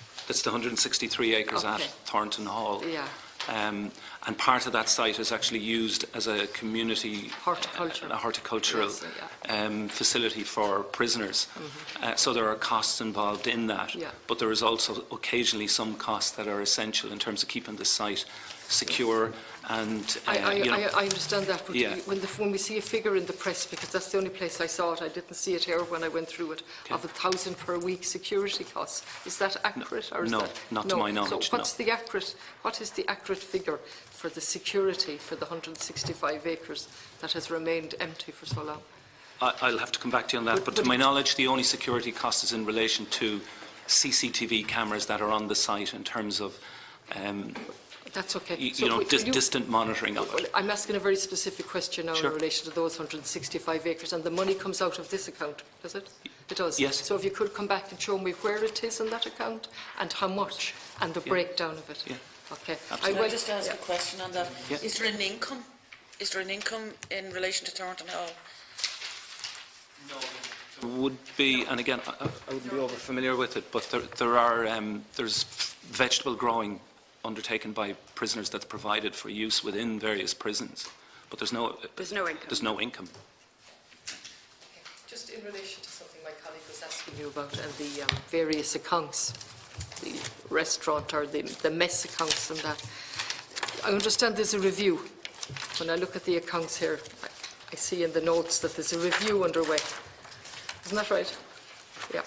the 163 acres at Thornton Hall. Yeah. And part of that site is actually used as a community horticultural facility for prisoners. So there are costs involved in that. Yeah. But there is also occasionally some costs that are essential in terms of keeping the site secure. And I understand that, but when we see a figure in the press, because that's the only place I saw it, I didn't see it here when I went through it, of 1,000 per week security costs. Is that accurate? Or is no, that, not to my knowledge. So what is the accurate figure for the security for the 165 acres that has remained empty for so long? I'll have to come back to you on that, but to my knowledge, the only security cost is in relation to CCTV cameras that are on the site in terms of that's okay. Distant monitoring of it. I'm asking a very specific question now in relation to those 165 acres, and the money comes out of this account, does it? It does? Yes. So if you could come back and show me where it is in that account, and how much, and the breakdown of it. Yeah. Okay. Can I just ask a question on that? Yeah. Is there an income? Is there an income in relation to Thornton Hall? No. Would be, and again, I wouldn't be over familiar with it, but there's vegetable growing undertaken by prisoners that's provided for use within various prisons, but there's no income. There's no income. Just in relation to something my colleague was asking you about, and the various accounts, the restaurant or the mess accounts and that, I understand there's a review. When I look at the accounts here, I see in the notes that there's a review underway. Isn't that right? Yeah.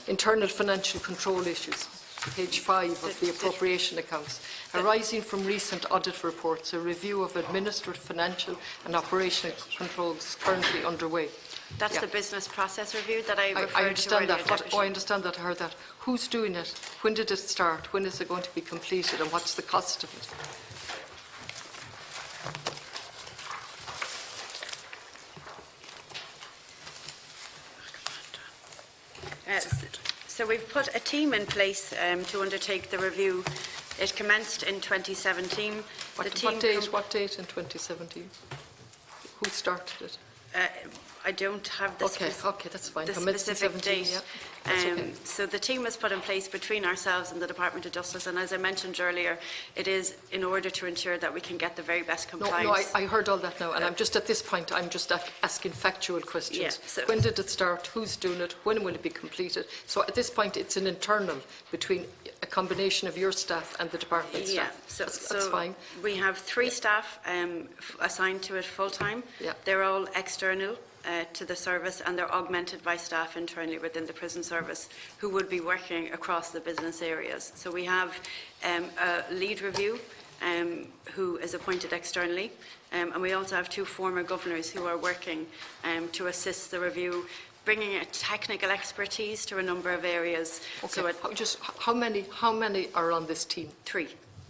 Internal financial control issues. Page 5 of the appropriation accounts. Arising from recent audit reports, a review of administrative, financial and operational controls currently underway. That's the business process review that I referred to. I understand earlier, that. I understand that. I heard that. Who's doing it? When did it start? When is it going to be completed? And what's the cost of it? So we've put a team in place to undertake the review. It commenced in 2017. What date in 2017? Who started it? I don't have the, okay, that's fine. the specific date. Yeah. Okay. So the team was put in place between ourselves and the Department of Justice, and as I mentioned earlier, it is in order to ensure that we can get the very best compliance. No, I heard all that now, and I'm just at this point, I'm just asking factual questions. Yeah, so when did it start? Who's doing it? When will it be completed? So at this point, it's an internal between a combination of your staff and the department staff. So that's fine. We have 3 staff assigned to it full-time. Yeah. They're all external to the service, and they're augmented by staff internally within the prison service who would be working across the business areas. So we have a lead review who is appointed externally, and we also have 2 former governors who are working to assist the review, bringing a technical expertise to a number of areas. Okay. So how many are on this team? 3.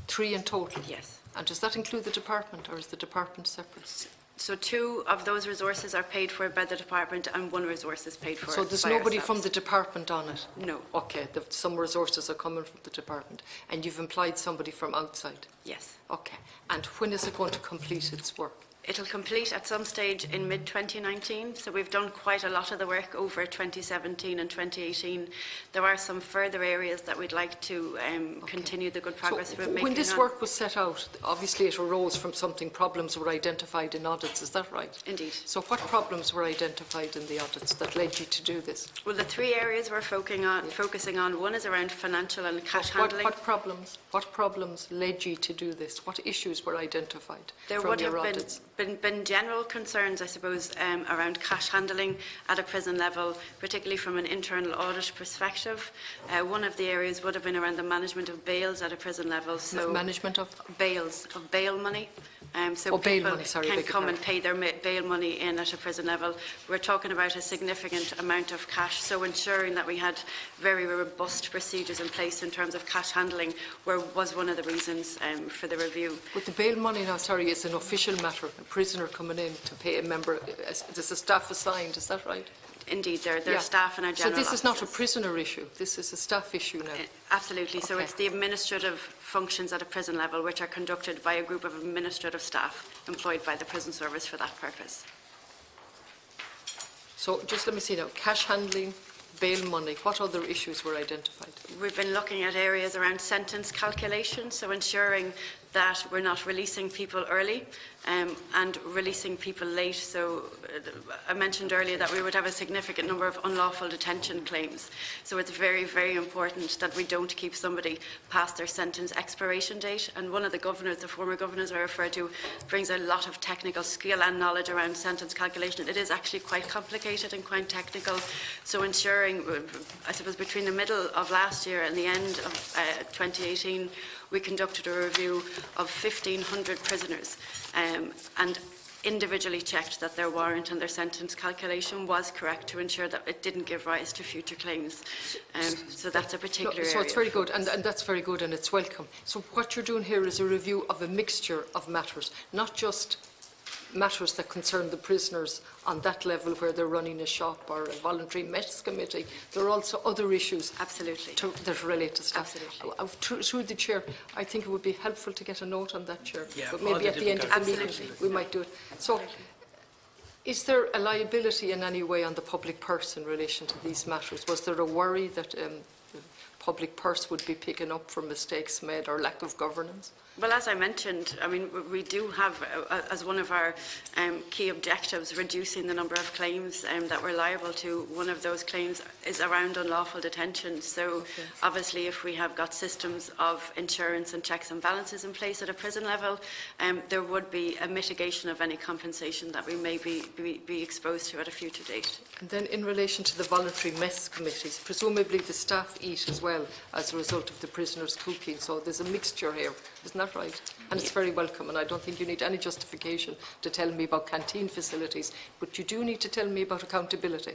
3 in total? Yes. And does that include the department, or is the department separate? So 2 of those resources are paid for by the department and 1 resource is paid for So there's by nobody ourselves. from the department on it? No. Okay, some resources are coming from the department. And you've employed somebody from outside? Yes. Okay. And when is it going to complete its work? It'll complete at some stage in mid-2019, so we've done quite a lot of the work over 2017 and 2018. There are some further areas that we'd like to continue the good progress we're making. When this work was set out, obviously it arose from something, problems were identified in audits, is that right? Indeed. So what problems were identified in the audits that led you to do this? Well, the 3 areas we're focusing on, one is around financial and cash handling. What problems led you to do this? What issues were identified There from would your have audits? been general concerns, I suppose, around cash handling at a prison level, particularly from an internal audit perspective. One of the areas would have been around the management of bails at a prison level. So management of? Bails, of bail money. So bail people money, sorry, can beg your come and pardon. pay their bail money in at a prison level. We're talking about a significant amount of cash, so ensuring that we had very robust procedures in place in terms of cash handling was one of the reasons for the review. But the bail money now, sorry, is an official matter. A prisoner coming in to pay a member, there's a staff assigned, is that right? Indeed, there are staff in our general So this is not a offices. prisoner issue, this is a staff issue now? Absolutely. So Okay. it's the administrative functions at a prison level which are conducted by a group of administrative staff employed by the prison service for that purpose. So just let me see now, cash handling, bail money, what other issues were identified? We've been looking at areas around sentence calculation, so ensuring that we're not releasing people early and releasing people late. So I mentioned earlier that we would have a significant number of unlawful detention claims. So it's very, very important that we don't keep somebody past their sentence expiration date. And one of the governors, the former governors I referred to, brings a lot of technical skill and knowledge around sentence calculation. It is actually quite complicated and quite technical. So ensuring, I suppose, between the middle of last year and the end of 2018, we conducted a review of 1,500 prisoners and individually checked that their warrant and their sentence calculation was correct to ensure that it didn't give rise to future claims. So that's a particular area. So it's very good, and that's very good, and it's welcome. So what you're doing here is a review of a mixture of matters, not just matters that concern the prisoners on that level where they're running a shop or a voluntary mess committee. There are also other issues that relate to staff. Absolutely. Through the Chair, I think it would be helpful to get a note on that, Chair. Yeah, but maybe at the end of the meeting we might do it. So, is there a liability in any way on the public purse in relation to these matters? Was there a worry that the public purse would be picking up for mistakes made or lack of governance? Well, as I mentioned, I mean, we do have, as one of our key objectives, reducing the number of claims that we're liable to. One of those claims is around unlawful detention. So, obviously, if we have got systems of insurance and checks and balances in place at a prison level, there would be a mitigation of any compensation that we may be exposed to at a future date. And then in relation to the voluntary mess committees, presumably the staff eat as well as a result of the prisoners' cooking. So there's a mixture here, isn't that right? And it's very welcome, and I don't think you need any justification to tell me about canteen facilities, but you do need to tell me about accountability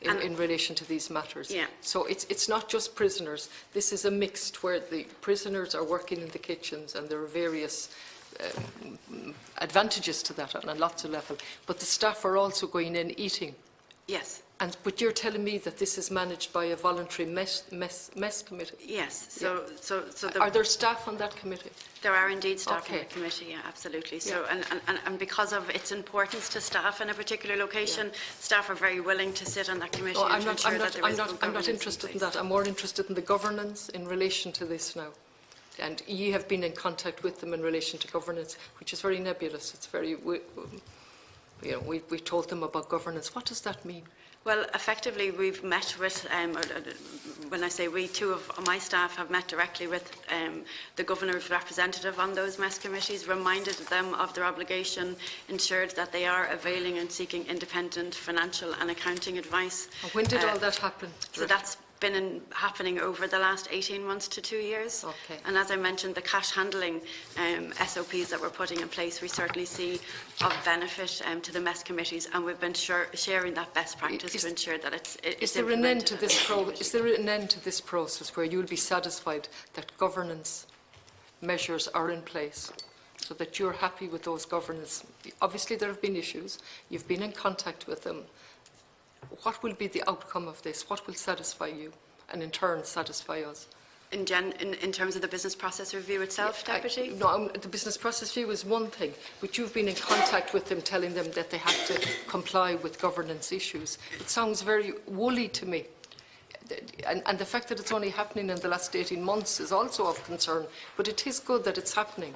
in relation to these matters. Yeah. So it's not just prisoners. This is a mixed where the prisoners are working in the kitchens, and there are various advantages to that on lots of levels. But the staff are also going in eating. Yes. But you're telling me that this is managed by a voluntary mess committee? Yes. So are there staff on that committee? There are indeed staff on the committee, yeah, absolutely. So, and because of its importance to staff in a particular location, staff are very willing to sit on that committee and to ensure that there is good governance. I'm not interested in that. I'm more interested in the governance in relation to this now. And you have been in contact with them in relation to governance, which is very nebulous. It's very, we told them about governance. What does that mean? Well, effectively, we've met with, when I say we, 2 of my staff have met directly with the Governor's representative on those mess committees, reminded them of their obligation, ensured that they are availing and seeking independent financial and accounting advice. And when did all that happen? So that's been happening over the last 18 months to 2 years. Okay. And as I mentioned, the cash handling SOPs that we're putting in place, we certainly see of benefit to the mess committees, and we've been sharing that best practice to ensure that it's Is there an end to this Is there an end to this process where you'll be satisfied that governance measures are in place so that you're happy with those governance. Obviously, there have been issues. You've been in contact with them. What will be the outcome of this? What will satisfy you and in turn satisfy us? In terms of the business process review itself, Deputy? The business process review is one thing, but you've been in contact with them, telling them that they have to comply with governance issues. It sounds very woolly to me. And the fact that it's only happening in the last 18 months is also of concern, but it is good that it's happening.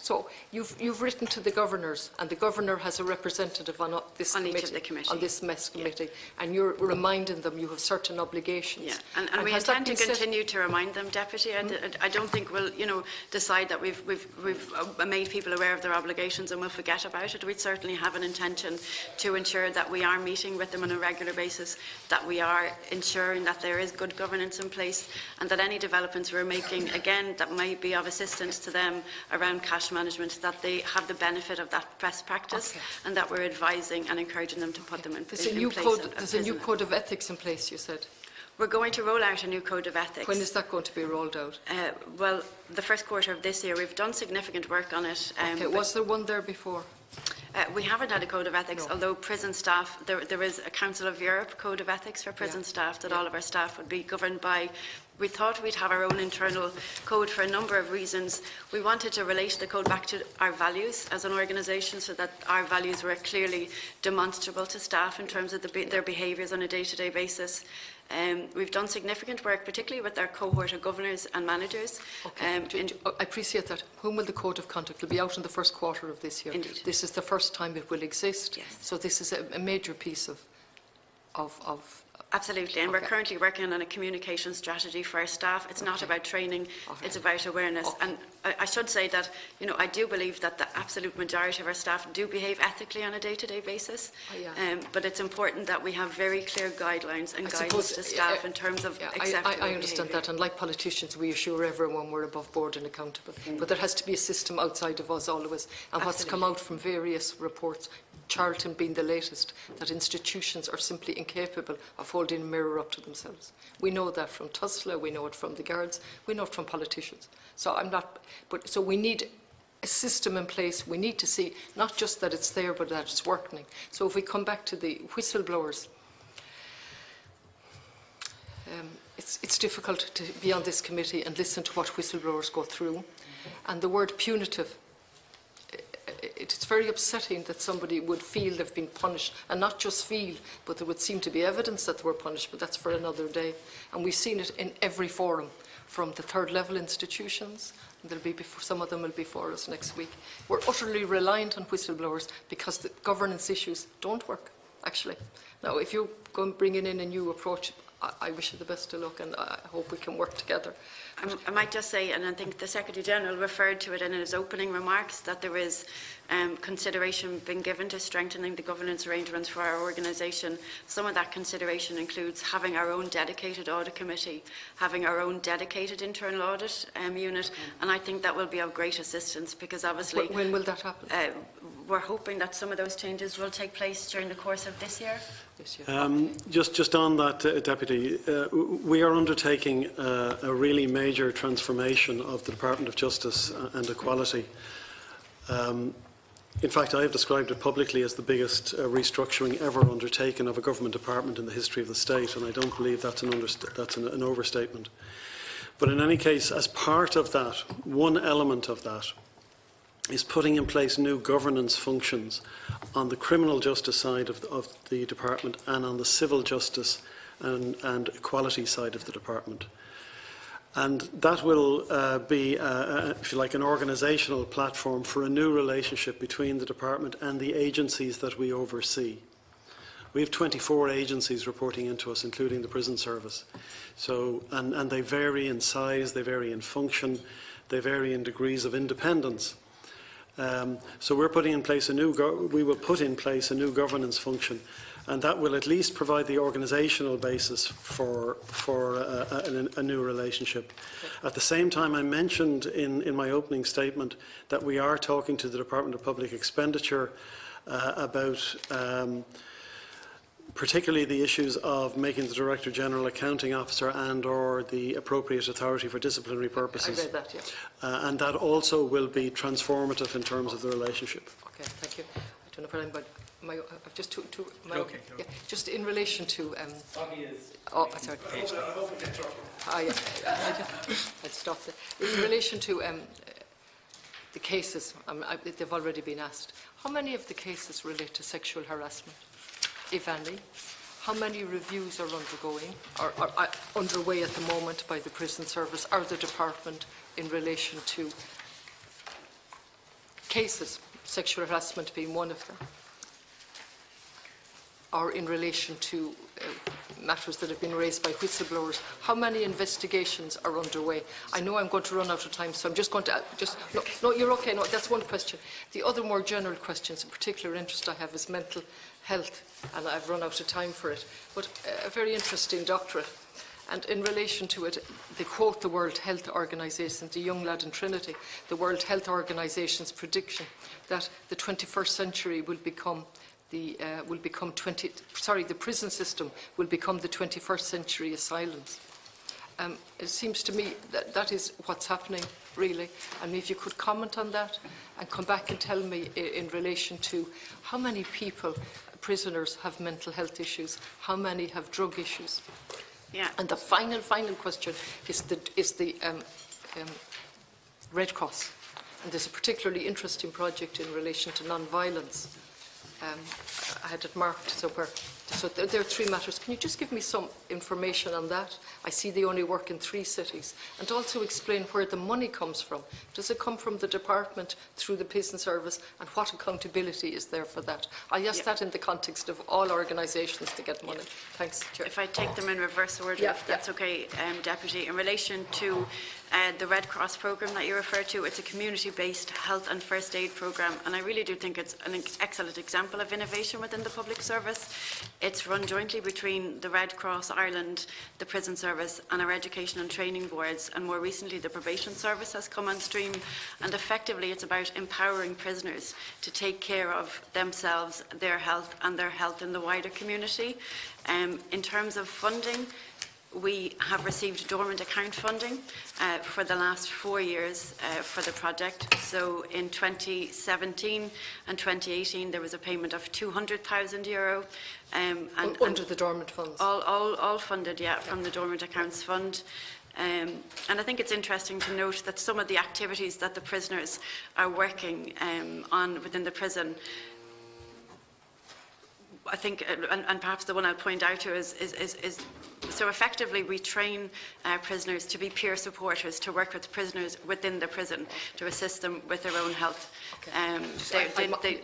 So you've written to the governors, and the governor has a representative on this committee, on this MES committee, and you're reminding them you have certain obligations. Yeah, and we intend to continue to remind them, Deputy. I don't think we'll, decide that we've made people aware of their obligations and we'll forget about it. We certainly have an intention to ensure that we are meeting with them on a regular basis, that we are ensuring that there is good governance in place, and that any developments we're making, again, that might be of assistance to them around cash management, that they have the benefit of that best practice, and that we're advising and encouraging them to put them in place. There's a new code of ethics in place, you said? We're going to roll out a new code of ethics. When is that going to be rolled out? Well, the first quarter of this year. We've done significant work on it. Was there one there before? We haven't had a code of ethics, although prison staff, there is a Council of Europe code of ethics for prison staff that all of our staff would be governed by. We thought we'd have our own internal code for a number of reasons. We wanted to relate the code back to our values as an organisation, so that our values were clearly demonstrable to staff in terms of their behaviours on a day-to-day basis. We've done significant work, particularly with our cohort of governors and managers. I appreciate that. When will the Code of Conduct will be out in the first quarter of this year? Indeed. This is the first time it will exist. Yes. So this is a major piece of Absolutely, and we're currently working on a communication strategy for our staff. It's not about training, it's about awareness. And I should say that, I do believe that the absolute majority of our staff do behave ethically on a day-to-day basis. But it's important that we have very clear guidelines and guidance to staff in terms of acceptable I understand that, and like politicians, we assure everyone we're above board and accountable. But there has to be a system outside of us always. And what's come out from various reports, Charlton being the latest, that institutions are simply incapable of holding a mirror up to themselves. We know that from Tusla, we know it from the Guards, we know it from politicians. So we need a system in place. We need to see not just that it's there, but that it's working. So if we come back to the whistleblowers, it's difficult to be on this committee and listen to what whistleblowers go through. And the word punitive, it's very upsetting that somebody would feel they've been punished, and not just feel, but there would seem to be evidence that they were punished, but that's for another day. And we've seen it in every forum, from the third level institutions, and some of them will be for us next week. We're utterly reliant on whistleblowers because the governance issues don't work, actually. Now, if you're going bringing in a new approach, I wish you the best of luck, and I hope we can work together. I might just say, and I think the Secretary-General referred to it in his opening remarks, that there is consideration being given to strengthening the governance arrangements for our organisation. Some of that consideration includes having our own dedicated audit committee, having our own dedicated internal audit unit, and I think that will be of great assistance, because obviously... When will that happen? We're hoping that some of those changes will take place during the course of this year. Just on that, Deputy, we are undertaking a really major transformation of the Department of Justice and Equality. In fact, I have described it publicly as the biggest restructuring ever undertaken of a government department in the history of the state, and I don't believe that's an overstatement. But in any case, as part of that, one element of that is putting in place new governance functions on the criminal justice side of the department and on the civil justice and equality side of the department. And that will be, if you like, an organisational platform for a new relationship between the department and the agencies that we oversee. We have 24 agencies reporting into us, including the prison service. So, and they vary in size, they vary in function, they vary in degrees of independence. So we're putting in place we will put in place a new governance function, and that will at least provide the organisational basis for a new relationship. At the same time, I mentioned in my opening statement that we are talking to the Department of Public Expenditure about particularly the issues of making the Director General accounting officer and or the appropriate authority for disciplinary purposes. I read that, yeah. And that also will be transformative in terms of the relationship. Okay, thank you. I don't know what I'm, but I've just Okay. Yeah, just in relation to. Sorry. I'd stop there. In relation to the cases, they've already been asked. How many of the cases relate to sexual harassment, if any? How many reviews are undergoing or are underway at the moment by the Prison Service or the Department in relation to cases, sexual harassment being one of them, or in relation to matters that have been raised by whistleblowers? How many investigations are underway? I know I'm going to run out of time, so I'm just going to no, you're okay. No, that's one question. The other more general questions, in particular interest I have, is mental health, and I've run out of time for it. But a very interesting doctorate. And in relation to it, they quote the World Health Organization, the young lad in Trinity, the World Health Organization's prediction that the 21st century will become the prison system will become the 21st century asylums. It seems to me that that is what's happening, really. And if you could comment on that and come back and tell me in relation to how many people, prisoners, have mental health issues, how many have drug issues. Yeah. And the final question is the Red Cross. And there's a particularly interesting project in relation to non-violence. I had it marked somewhere. So there are three matters. Can you just give me some information on that? I see they only work in 3 cities. And also explain where the money comes from. Does it come from the department through the Prison Service, and what accountability is there for that? I ask that in the context of all organisations to get money. Thanks, Chair. If I take them in reverse order, if that's okay, Deputy. In relation to the Red Cross programme that you referred to, it's a community-based health and first aid programme, and I really do think it's an excellent example of innovation within the public service. It's run jointly between the Red Cross Ireland, the Prison Service and our education and training boards, and more recently the Probation Service has come on stream, and effectively it's about empowering prisoners to take care of themselves, their health in the wider community. In terms of funding, we have received dormant account funding for the last 4 years for the project. So in 2017 and 2018 there was a payment of €200,000. Under the dormant funds? All funded, yeah, from the dormant accounts fund. And I think it's interesting to note that some of the activities that the prisoners are working on within the prison, I think, and perhaps the one I'll point out to is so effectively we train prisoners to be peer supporters, to work with prisoners within the prison, to assist them with their own health. Okay.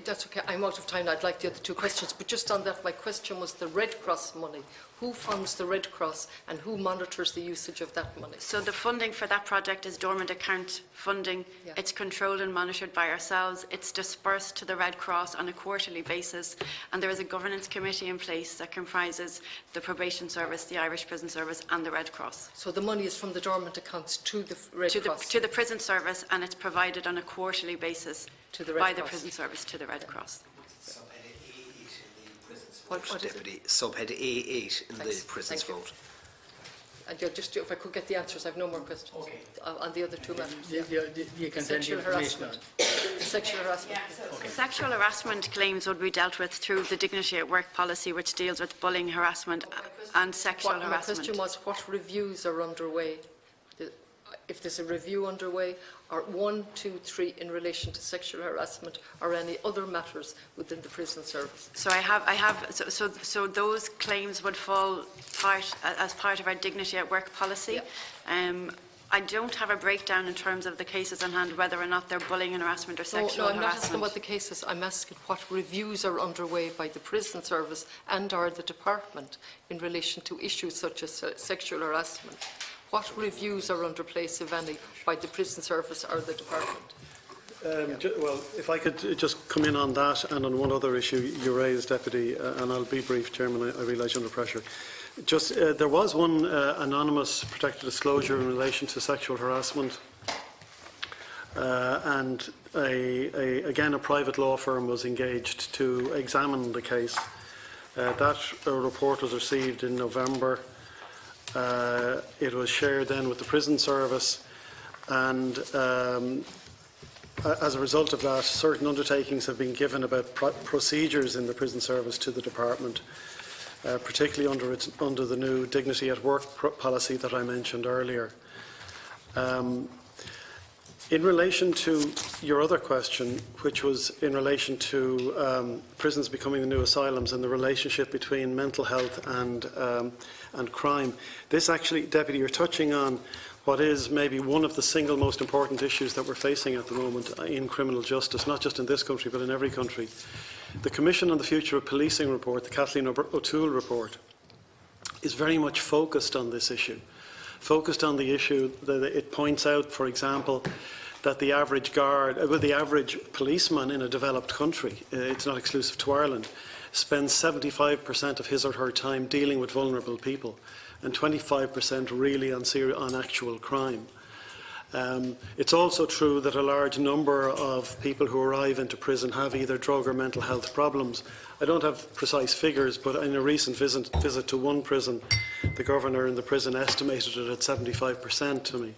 That's okay. I'm out of time. I'd like the other 2 questions. But just on that, my question was the Red Cross money. Who funds the Red Cross and who monitors the usage of that money? So the funding for that project is dormant account funding. Yeah. It's controlled and monitored by ourselves. It's dispersed to the Red Cross on a quarterly basis, and there is a governance committee in place that comprises the Probation Service, the Irish Prison Service and the Red Cross. So the money is from the dormant accounts to the Red Cross? To the Prison Service, and it's provided on a quarterly basis by the Prison Service to the Red Cross. Deputy, subhead A8 in the prisons vote. And just, if I could get the answers, I have no more questions. Okay. On the other 2 matters. You can send the information on. Sexual harassment. Okay. Sexual harassment claims would be dealt with through the Dignity at Work policy, which deals with bullying, harassment and sexual harassment. My question was, what reviews are underway? If there's a review underway, or 1, 2, 3 in relation to sexual harassment or any other matters within the Prison Service? So so those claims would fall as part of our Dignity at Work policy. Yeah. I don't have a breakdown in terms of the cases on hand, whether or not they're bullying and harassment or sexual harassment. No, I'm not asking about the cases. I'm asking what reviews are underway by the Prison Service and or the Department in relation to issues such as sexual harassment. What reviews are under place, if any, by the Prison Service or the Department? Well, if I could just come in on that and on one other issue you raised, Deputy, and I'll be brief, Chairman, I realise you're under pressure. Just, there was one anonymous protected disclosure in relation to sexual harassment, and again a private law firm was engaged to examine the case. That report was received in November. It was shared then with the Prison Service, and as a result of that, certain undertakings have been given about procedures in the Prison Service to the Department, particularly under the new Dignity at Work policy that I mentioned earlier. In relation to your other question, which was in relation to prisons becoming the new asylums and the relationship between mental health and crime, this actually, Deputy, you're touching on what is maybe one of the single most important issues that we're facing at the moment in criminal justice, not just in this country but in every country. The Commission on the Future of Policing report, the Kathleen O'Toole report, is very much focused on this issue. Focused on the issue that it points out, for example, that the average the average policeman in a developed country, it's not exclusive to Ireland, spends 75% of his or her time dealing with vulnerable people, and 25% really on actual crime. It's also true that a large number of people who arrive into prison have either drug or mental health problems. I don't have precise figures, but in a recent visit to one prison, the governor in the prison estimated it at 75% to me.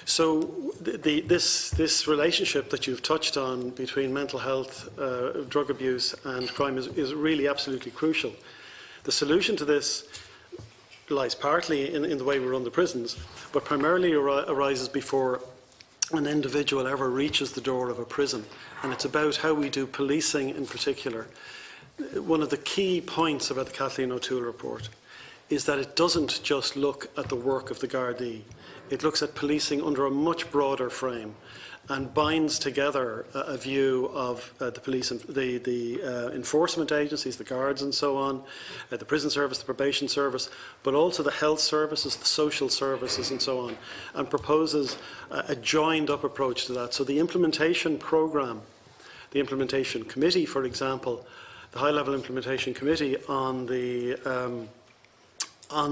So this relationship that you've touched on between mental health, drug abuse and crime is really absolutely crucial. The solution to this lies partly in the way we run the prisons, but primarily arises before an individual ever reaches the door of a prison. And it's about how we do policing in particular. One of the key points about the Kathleen O'Toole report is that it doesn't just look at the work of the Gardaí. It looks at policing under a much broader frame and binds together a view of the police and the enforcement agencies, the guards and so on, the prison service, the probation service, but also the health services, the social services and so on, and proposes a joined-up approach to that. So the implementation programme, the implementation committee, for example, the high-level implementation committee on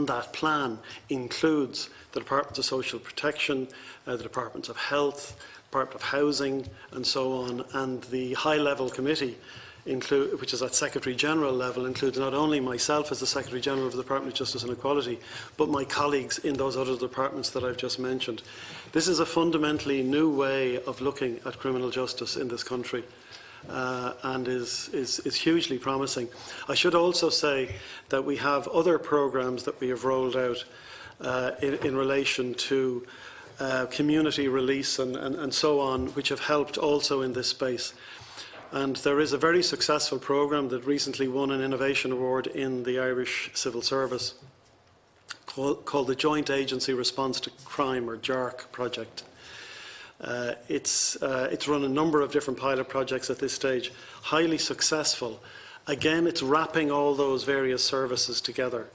that plan includes the Departments of Social Protection, the Departments of Health, Department of Housing and so on, and the high-level committee, which is at Secretary-General level, includes not only myself as the Secretary-General of the Department of Justice and Equality, but my colleagues in those other departments that I've just mentioned. This is a fundamentally new way of looking at criminal justice in this country. And is hugely promising. I should also say that we have other programmes that we have rolled out in relation to community release and so on, which have helped also in this space. And there is a very successful programme that recently won an Innovation Award in the Irish Civil Service called the Joint Agency Response to Crime, or JARC project. It's run a number of different pilot projects at this stage, highly successful. Again, it's wrapping all those various services together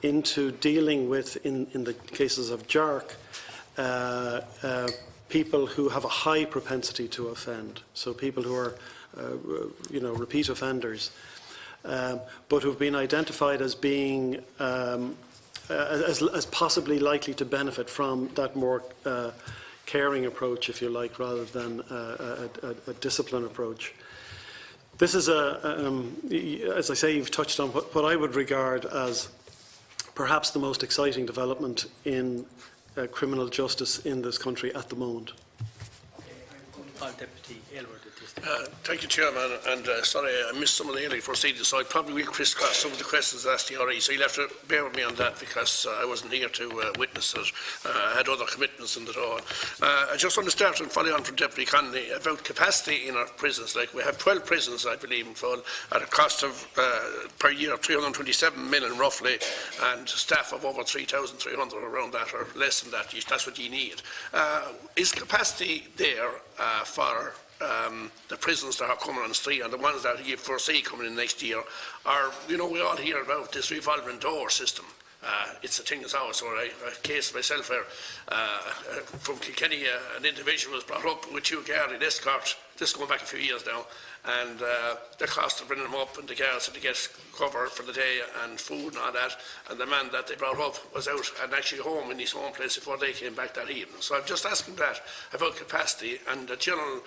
into dealing with, in the cases of JARC, people who have a high propensity to offend, so people who are repeat offenders, but who've been identified as being as possibly likely to benefit from that more caring approach, if you like, rather than a discipline approach. This is as I say, you've touched on what I would regard as perhaps the most exciting development in criminal justice in this country at the moment. Deputy Aylward at this time. Thank you, Chairman, and sorry I missed some of the early proceedings, so I probably will crisscross some of the questions asked the RE, so you'll have to bear with me on that because I wasn't here to witness it. I had other commitments in the door. I just want to start and follow on from Deputy Connolly about capacity in our prisons. Like, we have 12 prisons, I believe, in full, at a cost of per year of 327 million roughly, and staff of over 3,300 around that, or less than that. That's what you need. Is capacity there for the prisons that are coming on the street and the ones that you foresee coming in next year? Or, we all hear about this revolving door system. It's a thing that's always, so a case myself where from Kilkenny, an individual was brought up with two guarded escorts, this is going back a few years now, and the cost of bringing them up and the guards had to get cover for the day and food and all that, and the man that they brought up was out and actually home in his home place before they came back that evening. So I'm just asking that about capacity and the general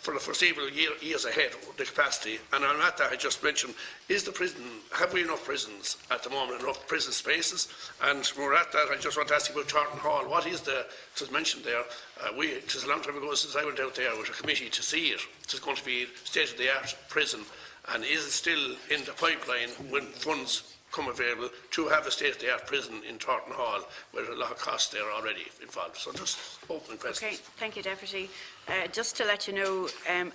for the foreseeable years ahead, the capacity. And on that I just mentioned, have we enough prisons at the moment, enough prison spaces? And we're at that, I just want to ask you about Tartan Hall. What is it was mentioned there, it was a long time ago since I went out there with a committee to see it. It's going to be state-of-the-art prison. And is it still in the pipeline when funds come available to have a state-of-the-art prison in Tartan Hall, where a lot of costs there already involved? So just open questions. Okay, thank you, Deputy. Just to let you know,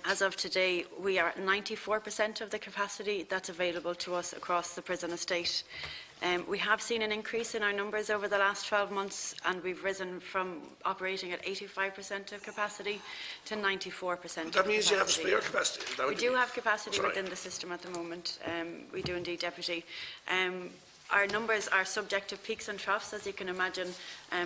as of today, we are at 94% of the capacity that's available to us across the prison estate. We have seen an increase in our numbers over the last 12 months, and we've risen from operating at 85% of capacity to 94%. That means you have spare capacity. We do have capacity within the system at the moment. We do indeed, Deputy. Our numbers are subject to peaks and troughs, as you can imagine,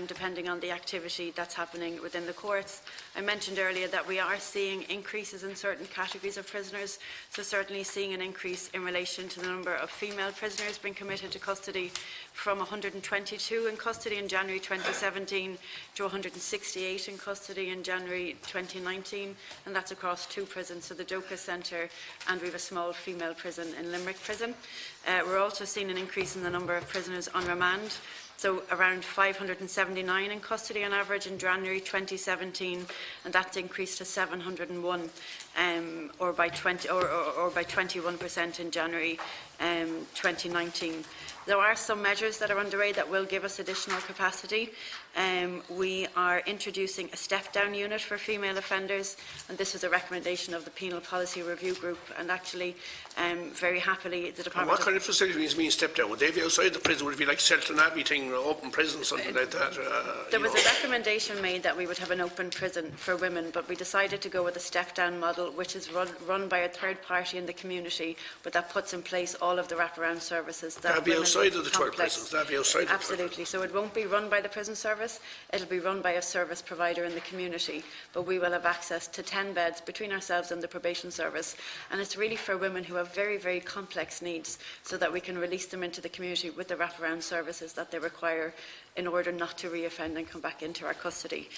depending on the activity that's happening within the courts. I mentioned earlier that we are seeing increases in certain categories of prisoners, so certainly seeing an increase in relation to the number of female prisoners being committed to custody from 122 in custody in January 2017 to 168 in custody in January 2019, and that's across 2 prisons, so the Doka Centre, and we have a small female prison in Limerick Prison. We're also seeing an increase in the number of prisoners on remand, so around 579 in custody on average in January 2017, and that's increased to 701, or by 21% in January 2019. There are some measures that are underway that will give us additional capacity. We are introducing a step-down unit for female offenders, and this was a recommendation of the Penal Policy Review Group, and actually, very happily, the Department... And what kind of facilities mean step-down? Would they be outside the prison? Would it be like Shelton Abbey thing, or open prison, something like that? There was a recommendation made that we would have an open prison for women, but we decided to go with a step-down model, which is run by a third party in the community, but that puts in place all of the wraparound services that women outside of the 12 prisons. That'd be outside. Absolutely. So it won't be run by the prison service. It'll be run by a service provider in the community. But we will have access to 10 beds between ourselves and the probation service. And it's really for women who have very, very complex needs, so that we can release them into the community with the wraparound services that they require in order not to reoffend and come back into our custody.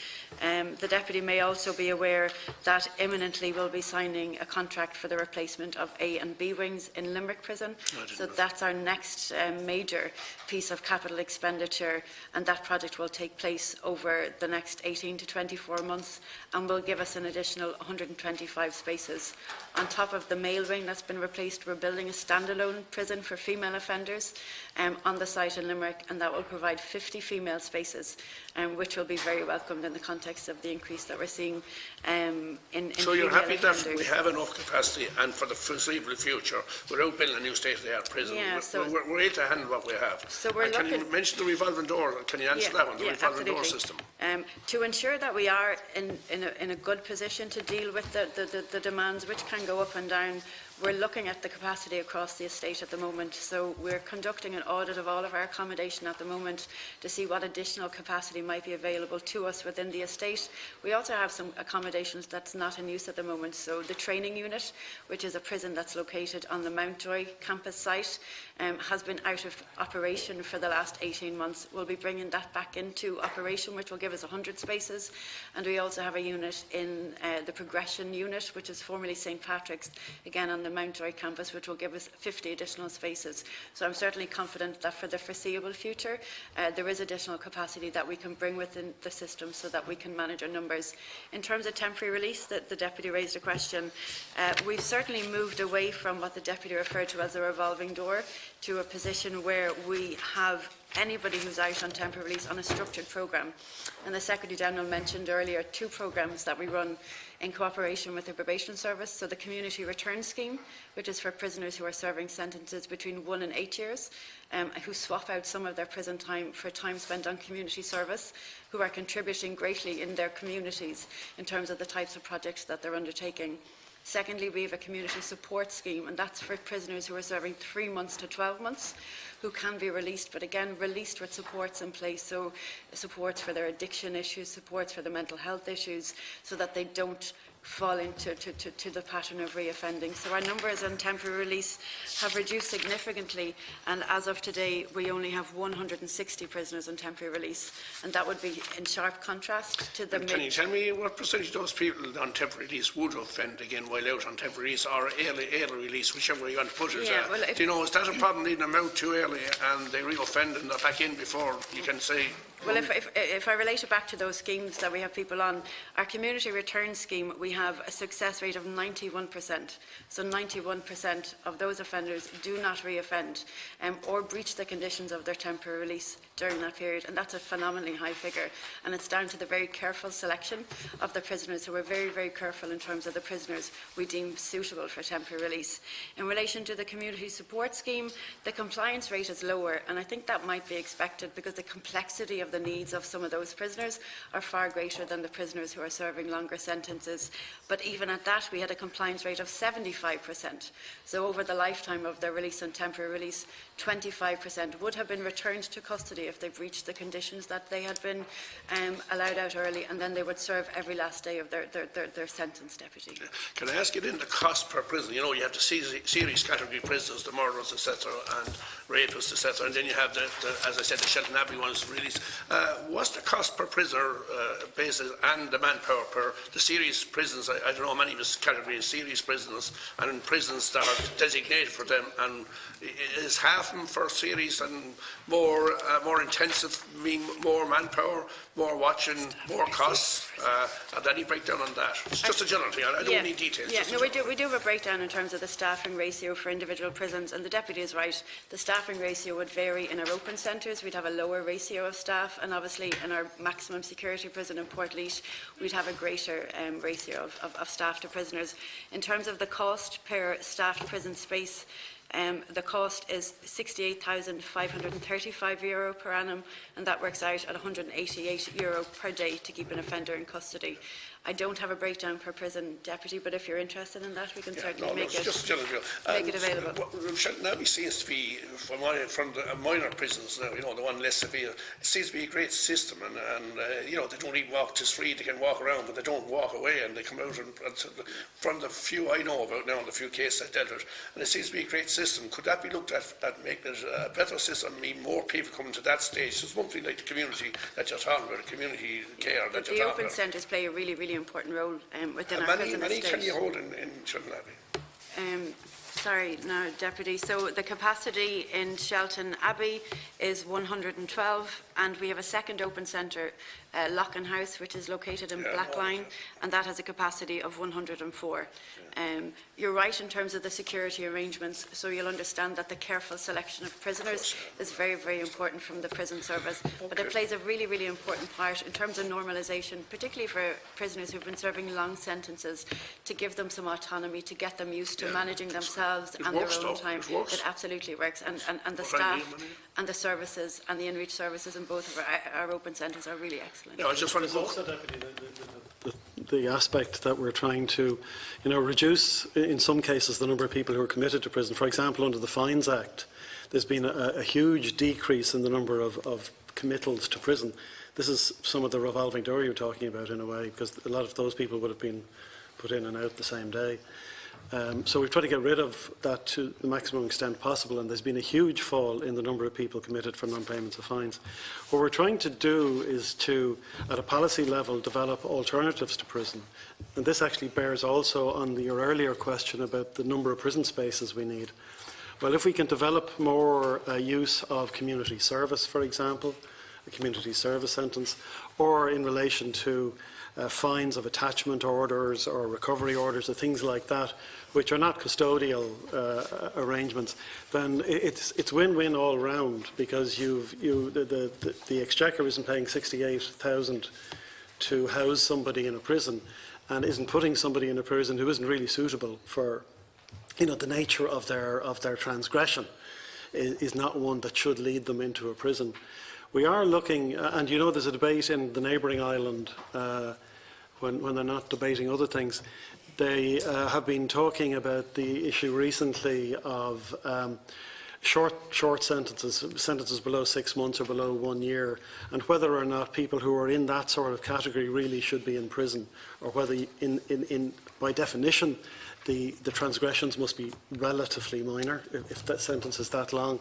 The Deputy may also be aware that imminently we'll be signing a contract for the replacement of A and B wings in Limerick Prison. So that's our next major piece of capital expenditure, and that project will take place over the next 18 to 24 months and will give us an additional 125 spaces. On top of the male wing that's been replaced, we're building a standalone prison for female offenders on the site in Limerick, and that will provide 50 female spaces, which will be very welcomed in the context of the increase that we're seeing in So you're happy offenders. that we have enough capacity, and for the foreseeable future, without building a new state-of-the-art prison, Yeah, so we're able to handle what we have. So we're Can you mention the revolving door? Can you answer that one, the revolving door system? To ensure that we are in a good position to deal with the demands, which can go up and down, we're looking at the capacity across the estate at the moment. So we're conducting an audit of all of our accommodation at the moment to see what additional capacity might be available to us within the estate. We also have some accommodations that's not in use at the moment. So the training unit, which is a prison that's located on the Mountjoy campus site, has been out of operation for the last 18 months. We'll be bringing that back into operation, which will give us 100 spaces. And we also have a unit in the progression unit, which is formerly St. Patrick's, again on the Mountjoy campus, which will give us 50 additional spaces. So I'm certainly confident that for the foreseeable future, there is additional capacity that we can bring within the system so that we can manage our numbers. In terms of temporary release, the Deputy raised a question. We've certainly moved away from what the Deputy referred to as a revolving door to a position where we have anybody who's out on temporary release on a structured programme. And the Secretary-General mentioned earlier 2 programmes that we run in cooperation with the probation service. So the Community Return Scheme, which is for prisoners who are serving sentences between 1 and 8 years, who swap out some of their prison time for time spent on community service, who are contributing greatly in their communities in terms of the types of projects that they're undertaking. Secondly, we have a community support scheme, and that's for prisoners who are serving 3 months to 12 months, who can be released, but again, released with supports in place, so supports for their addiction issues, supports for their mental health issues, so that they don't fall into the pattern of reoffending. So our numbers on temporary release have reduced significantly, and as of today we only have 160 prisoners on temporary release, and that would be in sharp contrast to the... Can you tell me what percentage of those people on temporary release would offend again while out on temporary release, or early release, whichever way you want to put it? Yeah, well, do you know, is that a problem, leading them out too early and they reoffend and they're back in before you can say... Well, if I relate it back to those schemes that we have people on, our community return scheme, we have a success rate of 91%. So 91% of those offenders do not reoffend or breach the conditions of their temporary release during that period, and that's a phenomenally high figure. And it's down to the very careful selection of the prisoners, who are very, very careful in terms of the prisoners we deem suitable for temporary release. In relation to the community support scheme, the compliance rate is lower, and I think that might be expected because the complexity of the needs of some of those prisoners are far greater than the prisoners who are serving longer sentences. But even at that, we had a compliance rate of 75%. So over the lifetime of their release and temporary release, 25% would have been returned to custody if they breached the conditions that they had been allowed out early, and then they would serve every last day of their sentence, Deputy. Can I ask you then the cost per prison? You know, you have the serious category prisoners, the murderers, etc., and rapists, etc., and then you have, as I said, the Shelton Abbey ones released. What's the cost per prisoner basis and the manpower per the serious prisons? I don't know how many of this category is serious prisoners, and prisons that are designated for them, and is half of them for serious and more intensive, mean more manpower, more watching, more costs? And any breakdown on that? It's just a general thing. I don't need details. Yeah, no, we do have a breakdown in terms of the staffing ratio for individual prisons, and the Deputy is right. The staffing ratio would vary. In our open centres, we'd have a lower ratio of staff, and obviously in our maximum security prison in Portleash, we'd have a greater ratio of staff to prisoners. In terms of the cost per staffed prison space, the cost is €68,535 per annum, and that works out at €188 per day to keep an offender in custody. I don't have a breakdown per prison, Deputy, but if you're interested in that, we can certainly make it available. Shelton Abbey seems to be, from the minor prisons now, you know, the one less severe, it seems to be a great system, and you know, they don't even walk just free, they can walk around, but they don't walk away, and they come out, and from the few I know about now, and the few cases I've dealt with, and it seems to be a great system. Could that be looked at making it a better system, mean more people coming to that stage? There's one thing like the community that you're talking about, the community care that you're talking about. The open centres play a really, really important role within our prison estate. Many can you hold in Shelton Abbey? Sorry, no, Deputy. So the capacity in Shelton Abbey is 112, and we have a second open centre, Loughlin House, which is located in Blackline, and that has a capacity of 104. You're right in terms of the security arrangements, so you'll understand that the careful selection of prisoners is very, very important from the prison service. But it plays a really, really important part in terms of normalisation, particularly for prisoners who've been serving long sentences, to give them some autonomy, to get them used to managing themselves and their own time. It absolutely works, and the staff and the services and the in-reach services in both of our open centres are really excellent. Yeah, I just want to also, Deputy, the aspect that we're trying to, you know, reduce in some cases the number of people who are committed to prison. For example, under the Fines Act, there's been a huge decrease in the number of committals to prison. This is some of the revolving door you're talking about, in a way, because a lot of those people would have been put in and out the same day. So we've tried to get rid of that to the maximum extent possible, and there's been a huge fall in the number of people committed for non-payments of fines. What we're trying to do is to, at a policy level, develop alternatives to prison. And this actually bears also on your earlier question about the number of prison spaces we need. Well, if we can develop more use of community service, for example, a community service sentence, or in relation to fines of attachment orders or recovery orders or things like that, which are not custodial arrangements, then it's win-win all round, because the Exchequer isn't paying $68,000 to house somebody in a prison, and isn't putting somebody in a prison who isn't really suitable for, you know, the nature of their transgression is not one that should lead them into a prison. We are looking, and you know, there's a debate in the neighbouring island when they're not debating other things. They have been talking about the issue recently of short sentences below 6 months or below 1 year, and whether or not people who are in that sort of category really should be in prison, or whether, by definition, the transgressions must be relatively minor if that sentence is that long,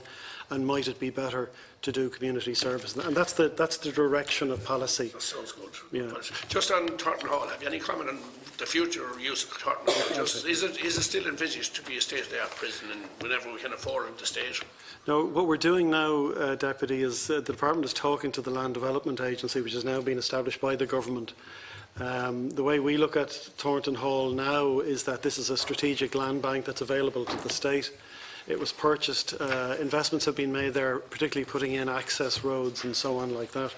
and might it be better to do community service? And that's the direction of policy. That sounds good. Yeah. Just on Thornton Hall, have you any comment on the future use of Thornton Hall? Is it still envisaged to be a state-of-the-art prison, and whenever we can afford it, the state? No, what we're doing now, Deputy, is the Department is talking to the Land Development Agency, which has now been established by the Government. The way we look at Thornton Hall now is that this is a strategic land bank that's available to the state. It was purchased, investments have been made there, particularly putting in access roads and so on like that.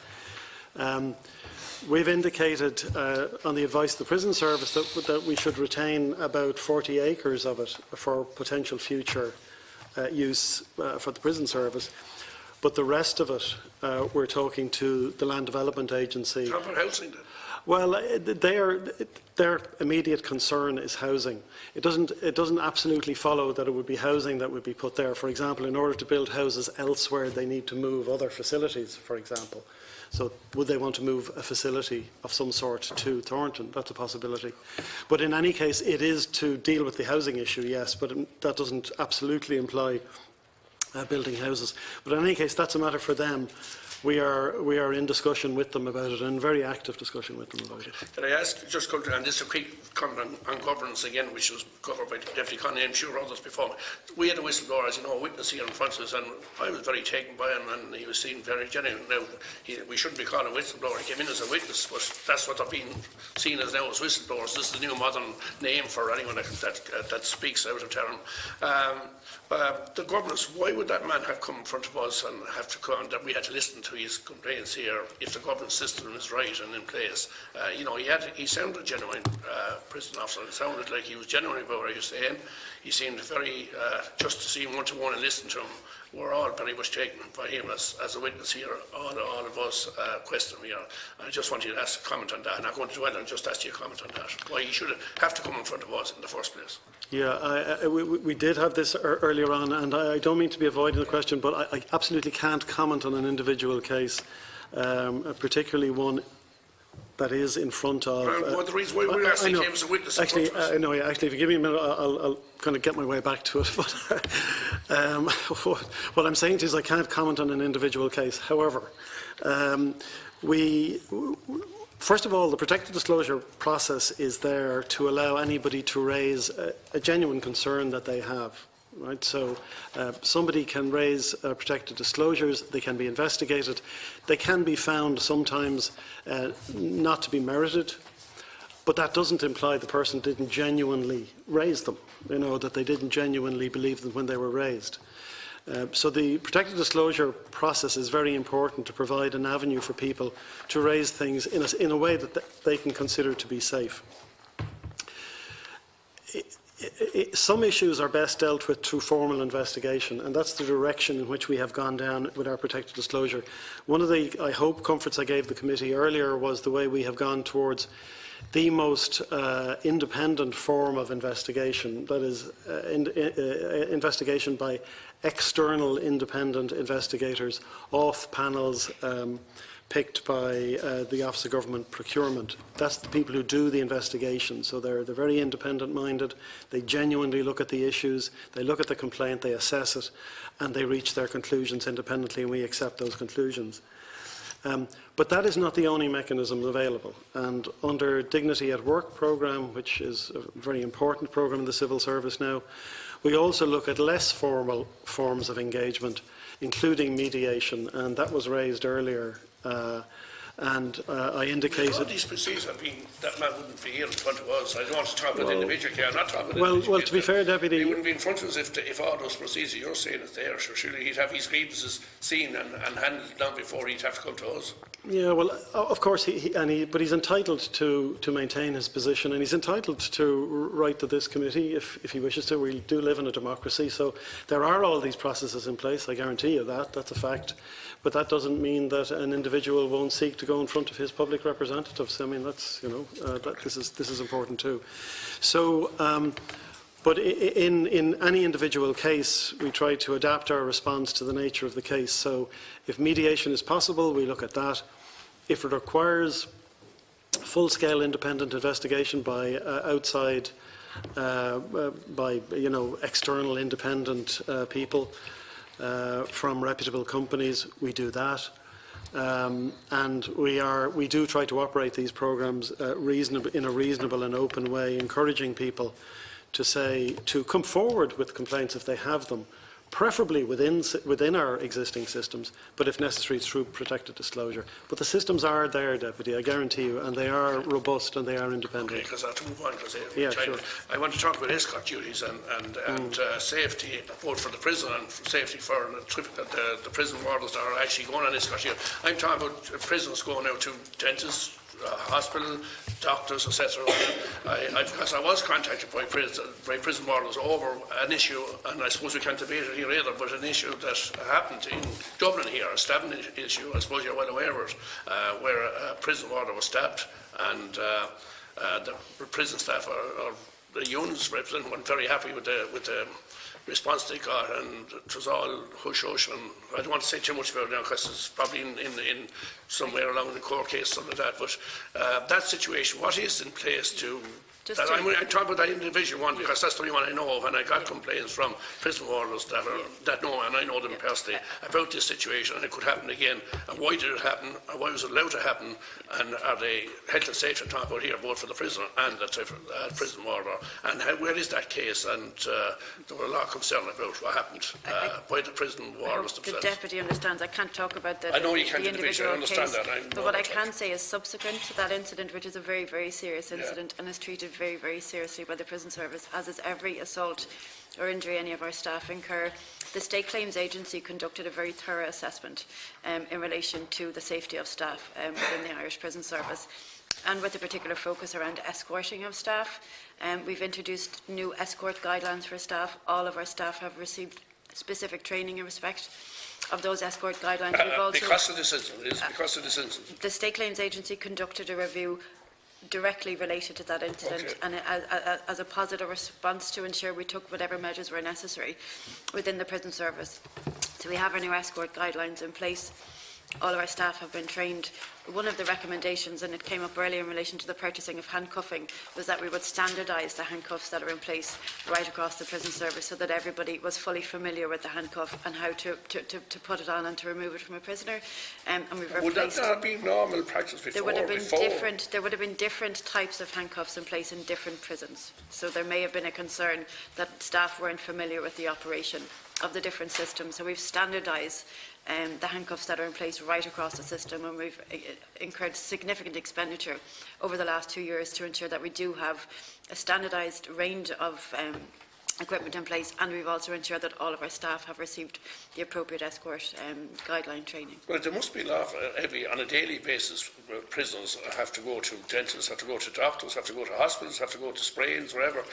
We've indicated on the advice of the Prison Service that we should retain about 40 acres of it for potential future use for the Prison Service. But the rest of it, we're talking to the Land Development Agency. How about housing then? Well, their immediate concern is housing. It doesn't absolutely follow that it would be housing that would be put there. For example, in order to build houses elsewhere, they need to move other facilities, for example. So would they want to move a facility of some sort to Thornton? That's a possibility. But in any case, it is to deal with the housing issue, yes, but that doesn't absolutely imply building houses. But in any case, that's a matter for them. We are in discussion with them about it, and very active discussion with them about it. Can I ask, just come to, and this is a quick comment on governance again, which was covered by Deputy Connolly, I'm sure others before me. We had a whistleblower, as you know, a witness here in front of us, and I was very taken by him, and he was seen very genuine. Now, we shouldn't be calling a whistleblower, he came in as a witness, but that's what they're being seen as now as whistleblowers. This is the new modern name for anyone that speaks out of term. The governance, why would that man have come in front of us and have to come, that we had to listen to his complaints here if the governance system is right and in place? You know, he sounded a genuine prison officer. It sounded like he was genuine about what he was saying. He seemed very, just to see him one-to-one and listen to him, we're all very much taken by him as a witness here, all of us question him here. I just want you to ask a comment on that. I'm not going to dwell on, just ask you a comment on that. Why he should have to come in front of us in the first place. Yeah, we did have this earlier on, and I don't mean to be avoiding the question, but I absolutely can't comment on an individual case, particularly one that is in front of... Well, the reason why we're asking him as a witness... Actually, no, yeah, actually, if you give me a minute, I'll kind of get my way back to it. But what I'm saying is I can't comment on an individual case. However, first of all, the protected disclosure process is there to allow anybody to raise a genuine concern that they have. Right? So somebody can raise protected disclosures, they can be investigated, they can be found sometimes not to be merited, but that doesn't imply the person didn't genuinely raise them, you know, that they didn't genuinely believe them when they were raised. So the protected disclosure process is very important to provide an avenue for people to raise things in a way that they can consider to be safe. Some issues are best dealt with through formal investigation, and that's the direction in which we have gone down with our protected disclosure. One of the, I hope, comforts I gave the committee earlier was the way we have gone towards the most independent form of investigation, that is investigation by external independent investigators off panels picked by the Office of Government Procurement. That's the people who do the investigation, so they're very independent-minded, they genuinely look at the issues, they look at the complaint, they assess it, and they reach their conclusions independently, and we accept those conclusions. But that is not the only mechanism available, and under Dignity at Work programme, which is a very important programme in the civil service now, we also look at less formal forms of engagement, including mediation, and that was raised earlier. I indicated... All these procedures have been, that man wouldn't be here in front of us. I don't want to talk about individual care, I'm not talking about individual Well, to be fair, Deputy... He wouldn't be in front of us if all those procedures you're saying is there. So surely he'd have his grievances seen and handled down before he'd have to come to us. Yeah, well, of course, but he's entitled to maintain his position, and he's entitled to write to this committee if he wishes to. We do live in a democracy, so there are all these processes in place, I guarantee you that, that's a fact. But that doesn't mean that an individual won't seek to go in front of his public representatives. I mean, that's, you know, this is important too. So But in any individual case, we try to adapt our response to the nature of the case. So if mediation is possible, we look at that. If it requires full-scale independent investigation by outside, by external independent people from reputable companies, we do that. And we do try to operate these programmes in a reasonable and open way, encouraging people to come forward with complaints if they have them, preferably within our existing systems, but if necessary through protected disclosure. But the systems are there, Deputy, I guarantee you, and they are robust and they are independent. Okay, because I have to move on, because sure. I want to talk about escort duties and safety, both for the prison and safety for the prison wardens that are actually going on escort duty. I'm talking about prisoners going out to dentists, hospital, doctors, etc. Because I was contacted by prison wardens over an issue, and I suppose we can't debate it here either, but an issue that happened in Dublin here, a stabbing issue, I suppose you're well aware of it, where a prison warden was stabbed, and the prison staff or the unions representing weren't very happy with the response they got, and it was all hush-hush, and I don't want to say too much about it now because it's probably in somewhere along the court case, something like that, but that situation, what is in place to... I'm talking about that individual one because that's the only one I know of, and I got complaints from prison wardens that know, and I know them personally, about this situation, and it could happen again. And why did it happen? And why was it allowed to happen? And are they health and safety I'm talking about here, both for the prisoner and the prison warden? And where is that case? And there were a lot of concern about what happened by the prison wardens themselves. The deputy understands. I can't talk about the I know you can't do the individual I understand case, that. but what I can say is subsequent to that incident, which is a very, very serious incident and is treated very, very seriously by the prison service, as is every assault or injury any of our staff incur. The State Claims Agency conducted a very thorough assessment in relation to the safety of staff within the Irish Prison Service, and with a particular focus around escorting of staff. We've introduced new escort guidelines for staff. All of our staff have received specific training in respect of those escort guidelines. Because of this incident? The State Claims Agency conducted a review directly related to that incident, and as a positive response to ensure we took whatever measures were necessary within the prison service. So we have our new escort guidelines in place. All of our staff have been trained. One of the recommendations, and it came up earlier in relation to the purchasing of handcuffing, was that we would standardise the handcuffs that are in place right across the prison service so that everybody was fully familiar with the handcuff and how to put it on and to remove it from a prisoner. And we've replaced... Would that not be normal practice before? There would have been different types of handcuffs in place in different prisons. So there may have been a concern that staff weren't familiar with the operation of the different systems. So we've standardised the handcuffs that are in place right across the system, and we've incurred significant expenditure over the last 2 years to ensure that we do have a standardised range of equipment in place, and we've also ensured that all of our staff have received the appropriate escort guideline training. Well, there must be a lot on a daily basis. Prisoners have to go to dentists, have to go to doctors, have to go to hospitals, have to go to sprains, wherever.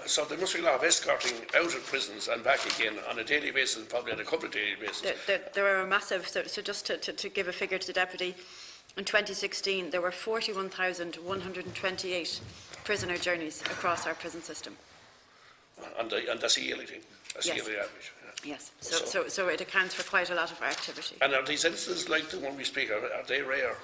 So there must be a lot of escorting out of prisons and back again on a daily basis, and probably on a couple of daily bases. There are a massive, so just to give a figure to the Deputy, in 2016 there were 41,128 prisoner journeys across our prison system. And that's a yearly thing? That's a yearly average? Yeah. Yes. So it accounts for quite a lot of our activity. And are these incidents like the one we speak of, are they rare?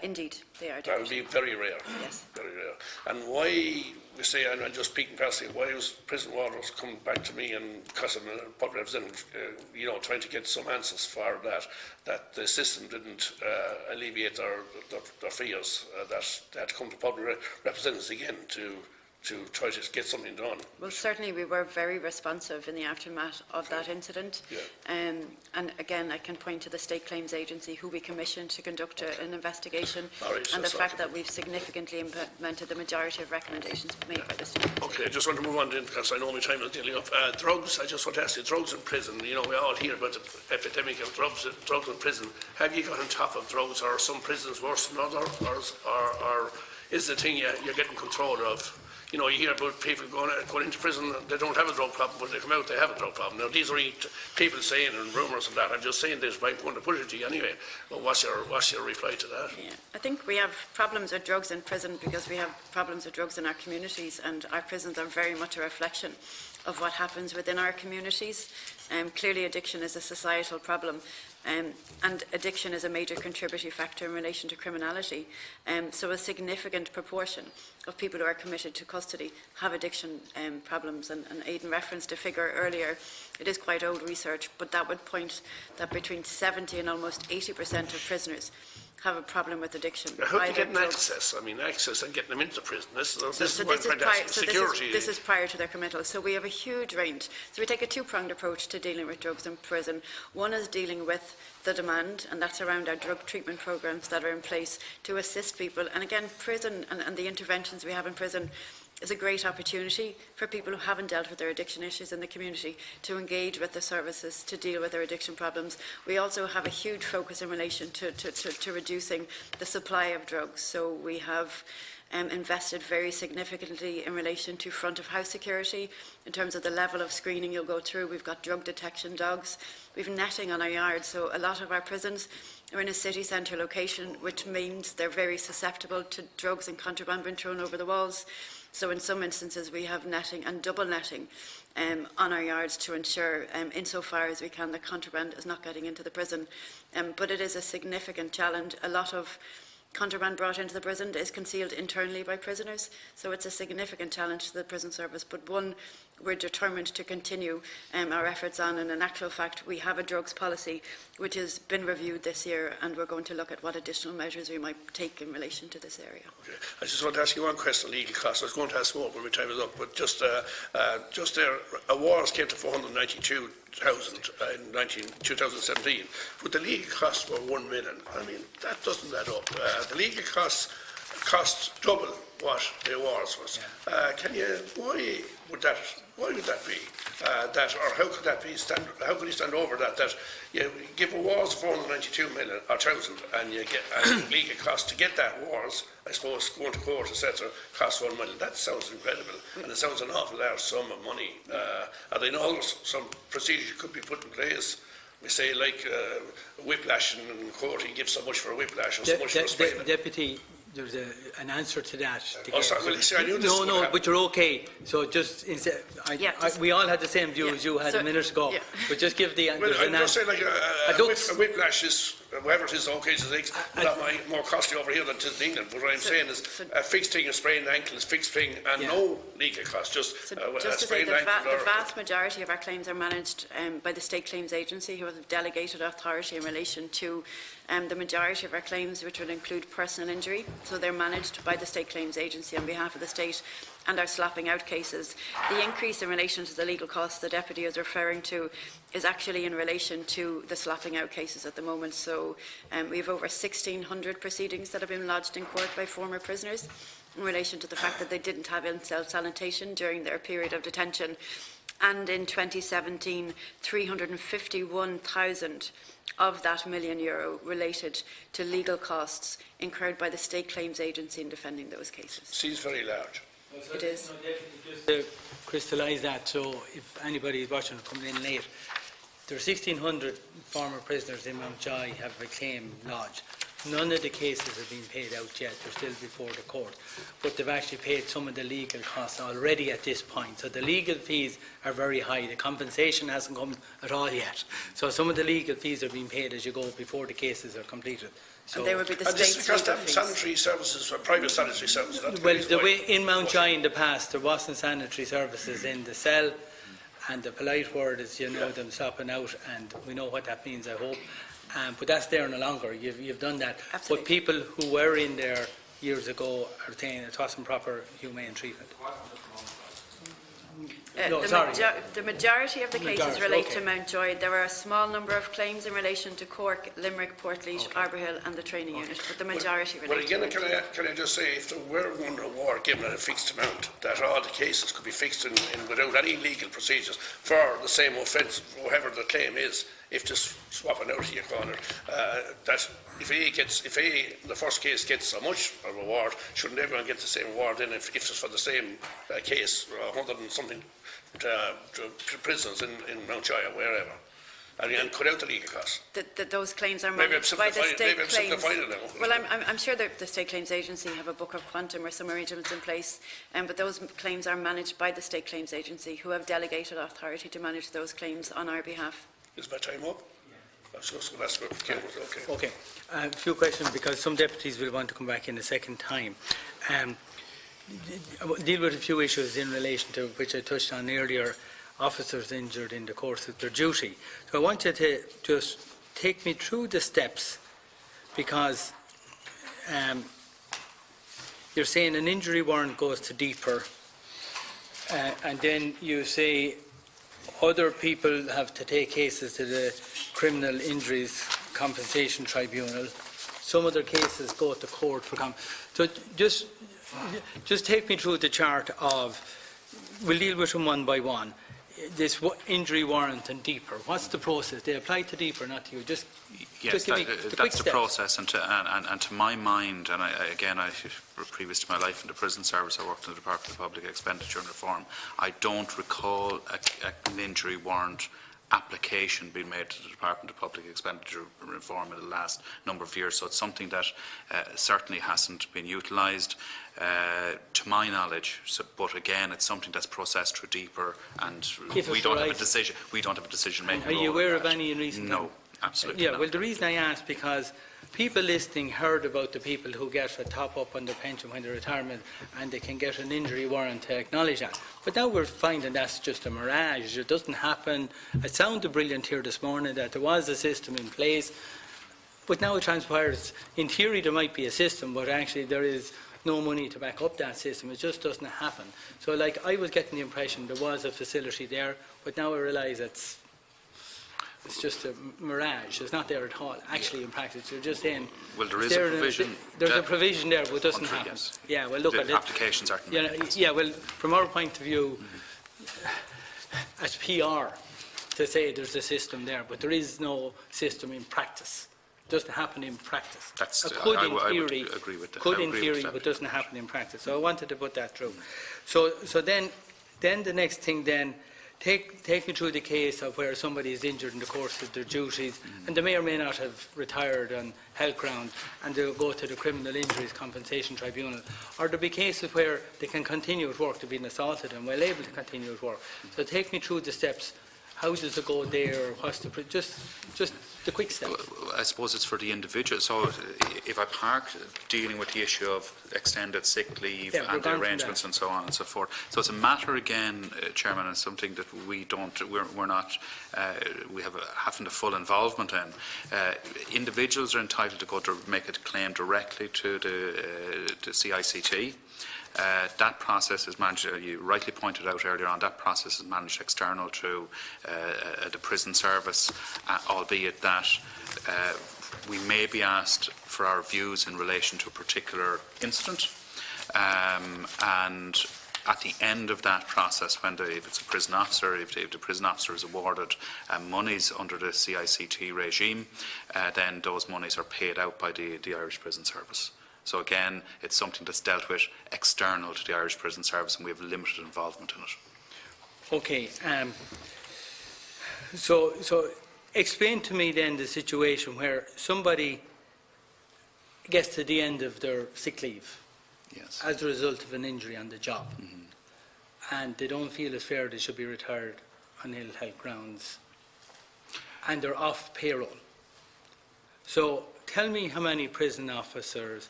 Indeed, they are. That would be very rare. Yes. Very rare. And why, we say, and I'm just speaking personally, why was prison wardens coming back to me, and because I'm a public representative, trying to get some answers for that the system didn't alleviate their fears, that they had to come to public representatives again to try to get something done. Well, certainly we were very responsive in the aftermath of that incident. Yeah. And again, I can point to the State Claims Agency, who we commissioned to conduct an investigation, and the fact that we've significantly implemented the majority of recommendations made by the State. Okay, I just want to move on then, because I know my time is nearly up. Drugs, I just want to ask you, drugs in prison, we all hear about the epidemic of drugs in prison. Have you got on top of drugs, or are some prisons worse than others, or is the thing you're getting control of? you know, you hear about people going into prison, they don't have a drug problem, but they come out, they have a drug problem. Now, these are people saying and rumours and that. I'm just saying this, but I'm going to put it to you anyway. Well, what's your reply to that? Yeah. I think we have problems with drugs in prison because we have problems with drugs in our communities, and our prisons are very much a reflection of what happens within our communities. Clearly, addiction is a societal problem, and addiction is a major contributory factor in relation to criminality. So a significant proportion of people who are committed to custody have addiction problems. And Aidan referenced a figure earlier. It is quite old research, but that would point that between 70 and almost 80% of prisoners have a problem with addiction. How do you get access? I mean, access and getting them into prison. This is prior to their committal. So we have a huge range. So we take a two-pronged approach to dealing with drugs in prison. One is dealing with the demand, and that's around our drug treatment programs that are in place to assist people. And again, prison and the interventions we have in prison is a great opportunity for people who haven't dealt with their addiction issues in the community to engage with the services to deal with their addiction problems. We also have a huge focus in relation to reducing the supply of drugs. So we have invested very significantly in relation to front of house security in terms of the level of screening you'll go through. We've got drug detection dogs. We've netting on our yards. So a lot of our prisons are in a city centre location, which means they're very susceptible to drugs and contraband being thrown over the walls. So in some instances we have netting and double netting on our yards to ensure, insofar as we can, that contraband is not getting into the prison. But it is a significant challenge. A lot of contraband brought into the prison is concealed internally by prisoners, so it's a significant challenge to the prison service, but one we're determined to continue our efforts on. And in actual fact, we have a drugs policy which has been reviewed this year, and we're going to look at what additional measures we might take in relation to this area. Okay. I just want to ask you one question on legal costs. I was going to ask more when my time is up, but just there, awards came to 492,000 in 2017, but the legal costs were 1 million. I mean, that doesn't add up. The legal costs cost double what the awards was. Why would that be? Or how could that be? How could you stand over that? That you give awards of 492,000 and you get legal costs to get that awards. I suppose going to court, etc., costs 1 million. That sounds incredible, and it sounds an awful large sum of money. And I know some procedure could be put in place. We say like whiplash in court, you give so much for a whiplash and so much for a spray. Deputy, there's an answer to that. I knew this no, but you're okay. So just we all had the same view as you had a minute ago. But just give the answer. I'm just saying, like a whiplash is, whatever it is, all cases, a lot more costly over here than it is in England. But what I'm saying is a fixed thing, a sprained ankle is fixed thing, and no legal cost. Just a sprained ankle. The vast majority of our claims are managed by the State Claims Agency, who have delegated authority in relation to the majority of our claims, which would include personal injury. So they're managed by the State Claims Agency on behalf of the state, and our slapping out cases. The increase in relation to the legal costs the Deputy is referring to is actually in relation to the slapping out cases at the moment. So we have over 1,600 proceedings that have been lodged in court by former prisoners in relation to the fact that they didn't have in-cell sanitation during their period of detention. And in 2017, 351,000 of that €1 million related to legal costs incurred by the State Claims Agency in defending those cases. Seems very large. It is. Just to crystallise that, so if anybody is watching or coming in late, there are 1,600 former prisoners in Mountjoy have a claim lodged. None of the cases have been paid out yet. They're still before the court. But they've actually paid some of the legal costs already at this point. So the legal fees are very high. The compensation hasn't come at all yet. So some of the legal fees are being paid as you go before the cases are completed. So, and they would be the state's legal fees. Sanitary services or private sanitary services? Well, the way in Mountjoy in the past, there wasn't sanitary services in the cell, and the polite word is, you know, them stopping out, and we know what that means, I hope. But that's there no longer. You've done that. Absolutely. But people who were in there years ago are saying it wasn't proper humane treatment. The majority of the cases relate to Mountjoy. There are a small number of claims in relation to Cork, Limerick, Portlaoise, Arborhill and the training unit, but the majority relate to Mountjoy. Can I just say, if there were one award given at a fixed amount, that all the cases could be fixed in without any legal procedures for the same offence, whatever the claim is, if just swapping out here corner, that if A in the first case gets so much of a reward, shouldn't everyone get the same reward then if it's for the same case, 100 and something prisons in Mount Joy or wherever, and cut out the legal costs? Those claims are Maybe I'm managed by the state claims. simplifying it now. Well, I'm sure that the State Claims Agency have a book of quantum or some arrangements in place, but those claims are managed by the State Claims Agency, who have delegated authority to manage those claims on our behalf. Is my time up? I was just going to ask about cameras. Okay. Okay. A few questions, because some deputies will want to come back in a second time. Deal with a few issues in relation to which I touched on earlier, officers injured in the course of their duty. So I want you to just take me through the steps, because you're saying an injury warrant goes to deeper, and then you say other people have to take cases to the Criminal Injuries Compensation Tribunal. Some other cases go to court for so just take me through the chart of, we'll deal with them one by one. This injury warrant and deeper, what's the process? They apply to deeper, not to you. Just Yes, give me that's the process, and to my mind, and previous to my life in the prison service, I worked in the Department of Public Expenditure and Reform. I don't recall an injury warrant application being made to the Department of Public Expenditure and Reform in the last number of years, so it's something that certainly hasn't been utilised to my knowledge. But again, it's something that's processed through deeper, and we don't have a decision. We don't have a decision making. Are you aware of any in recent? No, absolutely. Yeah, not. well, the reason I ask, because people listening heard about the people who get a top up on their pension when they're retirement, and they can get an injury warrant to acknowledge that. But now we're finding that's just a mirage. It doesn't happen. It sounded brilliant here this morning that there was a system in place, but now it transpires, in theory there might be a system, but actually there is no money to back up that system. It just doesn't happen. So, like, I was getting the impression there was a facility there, but now I realise it's just a mirage. It's not there at all, actually, in practice. You're just saying... Well, there is a provision. There's a provision there, but it doesn't happen. Yes. Yeah, well, look the at it. applications aren't made. Yeah, well, from our point of view, as PR, to say there's a system there, but there is no system in practice. It doesn't happen in practice. I would agree with that. Could in theory, but doesn't happen in practice. So I wanted to put that through. So then the next thing then, take me through the case of where somebody is injured in the course of their duties, and they may or may not have retired on health ground, and they'll go to the Criminal Injuries Compensation Tribunal. Or there'll be cases where they can continue at work, they've been assaulted and well able to continue at work. So take me through the steps. How does it go there? What's the just the quick step? I suppose it's for the individual. So if I park dealing with the issue of extended sick leave and the arrangements and so on and so forth. So it's a matter again, Chairman, and something that we haven't a full involvement in. Individuals are entitled to go to make a claim directly to the CICT. That process is managed, you rightly pointed out earlier on, that process is managed external to the prison service, albeit that we may be asked for our views in relation to a particular incident. And at the end of that process, if it's a prison officer, if the prison officer is awarded monies under the CICT regime, then those monies are paid out by the Irish Prison Service. So again, it's something that's dealt with external to the Irish Prison Service, and we have limited involvement in it. Okay. So explain to me then the situation where somebody gets to the end of their sick leave as a result of an injury on the job, and they don't feel it's fair they should be retired on ill health grounds, and they're off payroll. So tell me how many prison officers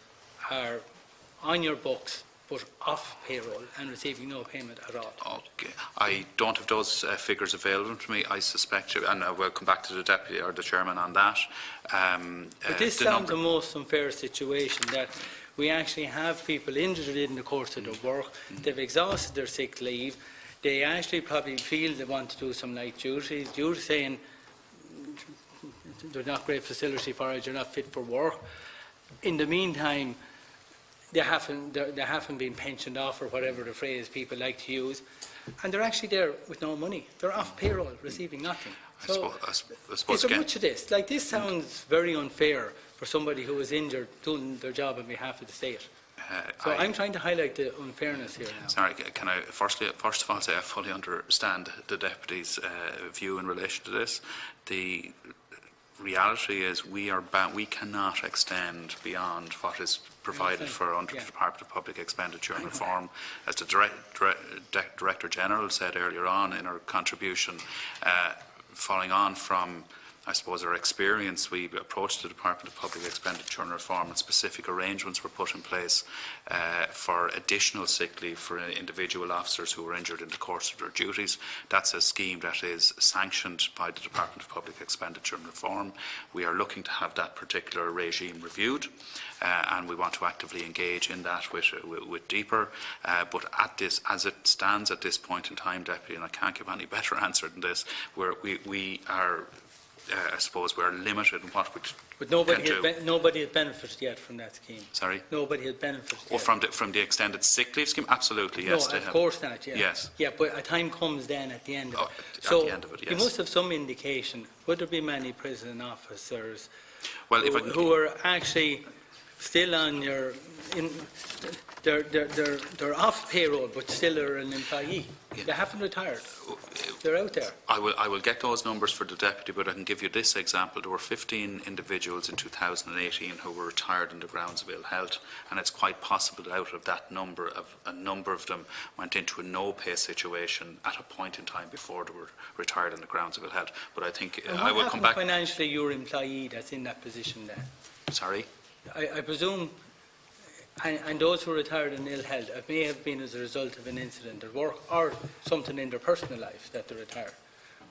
are on your books but off payroll and receiving no payment at all. Okay. I don't have those figures available to me. I suspect, and I will come back to the Deputy or the Chairman on that. But this sounds the most unfair situation, that we actually have people injured in the course of their work. They've exhausted their sick leave. They actually probably feel they want to do some light duties. You're saying they're not great facility for it, you're not fit for work. In the meantime, they haven't been pensioned off, or whatever the phrase people like to use, and they're actually there with no money. They're off payroll, receiving nothing. So I suppose is there again, much of this? Like, this sounds very unfair for somebody who was injured doing their job on behalf of the state. So I'm trying to highlight the unfairness here now. Sorry, can I first of all say I fully understand the Deputy's view in relation to this. The reality is we cannot extend beyond what is provided for under the Department of Public Expenditure and Reform. As the Director General said earlier on in her contribution, following on from, I suppose, our experience, we approached the Department of Public Expenditure and Reform, and specific arrangements were put in place for additional sick leave for individual officers who were injured in the course of their duties. That's a scheme that is sanctioned by the Department of Public Expenditure and Reform. We are looking to have that particular regime reviewed, and we want to actively engage in that with Deeper. But as it stands at this point in time, Deputy, and I can't give any better answer than this, we are, I suppose, we're limited in what we But nobody has benefited yet from that scheme. Sorry? Nobody has benefited yet. From the extended sick leave scheme? Absolutely, yes. No, of course not, yeah. Yes. Yeah, but a time comes then at the end of it. So, at the end of it, yes. You must have some indication. Would there be many prison officers who are actually still on your... They're off payroll, but still are an employee. Yeah. They haven't retired. They're out there. I will get those numbers for the Deputy, but I can give you this example. There were 15 individuals in 2018 who were retired on the grounds of ill health, and it's quite possible that out of that number, a number of them went into a no-pay situation at a point in time before they were retired on the grounds of ill health. But I think I will come back. Financially, your employee that's in that position then? Sorry? I presume... And those who retired in ill health, it may have been as a result of an incident at work or something in their personal life that they retired.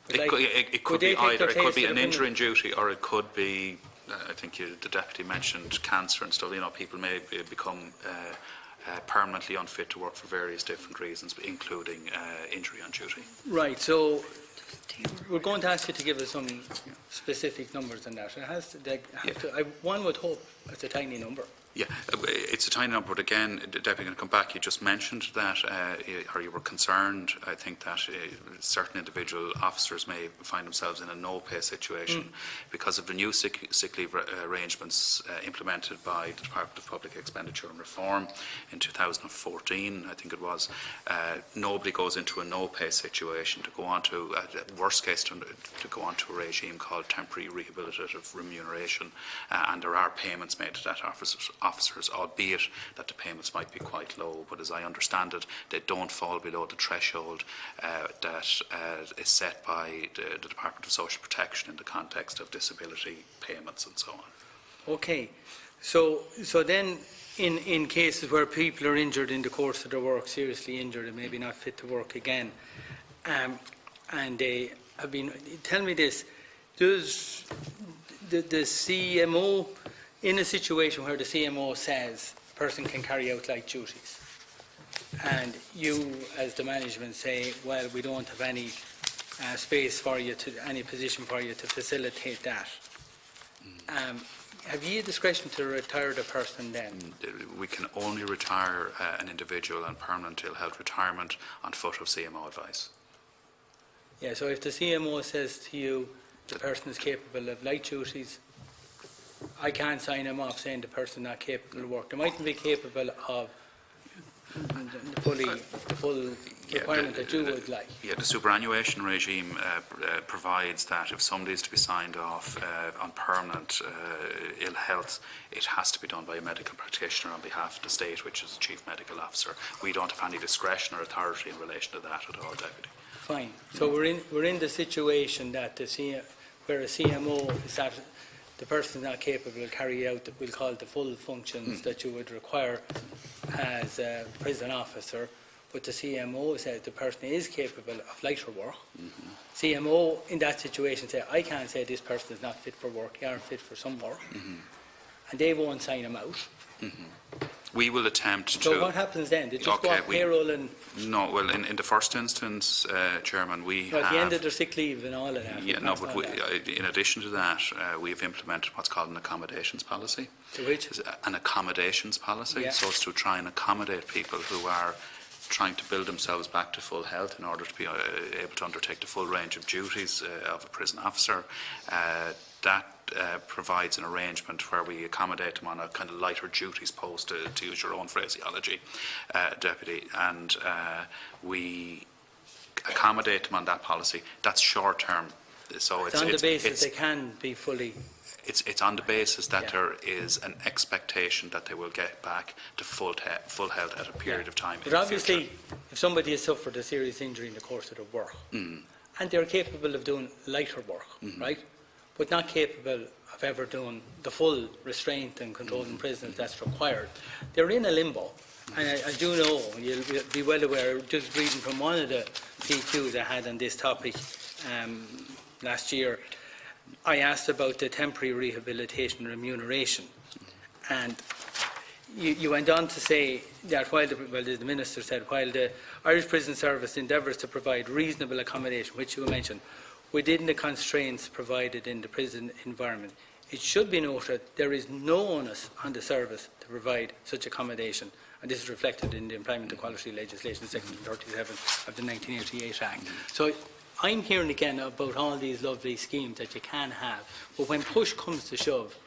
It could be either. It could be an injury in duty, or it could be, I think the Deputy mentioned cancer and stuff. You know, people may become permanently unfit to work for various different reasons, including injury on duty. Right, so we're going to ask you to give us some specific numbers on that. One would hope it's a tiny number. Yeah, it's a tiny number, but again, Deputy, going to come back. You just mentioned that, or you were concerned, I think, that certain individual officers may find themselves in a no-pay situation because of the new sick leave arrangements implemented by the Department of Public Expenditure and Reform in 2014, I think it was. Nobody goes into a no-pay situation to go on to, worst case, to go on to a regime called temporary rehabilitative remuneration, and there are payments made to that officers, albeit that the payments might be quite low, but as I understand it, they don't fall below the threshold that is set by the Department of Social Protection in the context of disability payments and so on. Okay, so then in cases where people are injured in the course of their work, seriously injured and maybe not fit to work again, and they have been, tell me this, does the CMO, in a situation where the CMO says a person can carry out light duties, and you, as the management, say, well, we don't have any space for you, any position for you to facilitate that, have you discretion to retire the person then? We can only retire an individual on permanent ill health retirement on foot of CMO advice. Yeah, so if the CMO says to you the person is capable of light duties, I can't sign him off saying the person not capable of work. They mightn't be capable of the full requirement that you would like. Yeah, the superannuation regime provides that if somebody is to be signed off on permanent ill health, it has to be done by a medical practitioner on behalf of the state, which is the Chief Medical Officer. We don't have any discretion or authority in relation to that at all, Deputy. Fine. So we're in the situation that where a CMO is that the person is not capable of carrying out, we'll call it the full functions that you would require as a prison officer, but the CMO says the person is capable of lighter work. CMO in that situation say, I can't say this person is not fit for work, they aren't fit for some work, and they won't sign him out. We will attempt to... So what happens then? They just go off payroll and... No, well, in the first instance, Chairman, we have... At the end of their sick leave and all of that. Yeah, no, but in addition to that, we have implemented what's called an accommodations policy. Which? An accommodations policy, Yeah. so it's to try and accommodate people who are trying to build themselves back to full health in order to be able to undertake the full range of duties of a prison officer. That provides an arrangement where we accommodate them on a kind of lighter duties post, to use your own phraseology, Deputy, and we accommodate them on that policy. That's short term. So it's on the basis they can be fully... It's on the basis that there is an expectation that they will get back to full health at a period of time. But obviously, if somebody has suffered a serious injury in the course of their work, and they're capable of doing lighter work, right, but not capable of ever doing the full restraint and control in prisons that's required, they're in a limbo. And I do know, you'll be well aware, just reading from one of the PQs I had on this topic last year, I asked about the temporary rehabilitation remuneration, and you went on to say that while the Minister said, while the Irish Prison Service endeavours to provide reasonable accommodation, which you mentioned, within the constraints provided in the prison environment, it should be noted there is no onus on the service to provide such accommodation, and this is reflected in the Employment Equality Legislation, Section 37 of the 1988 Act. So I'm hearing again about all these lovely schemes that you can have, but when push comes to shove,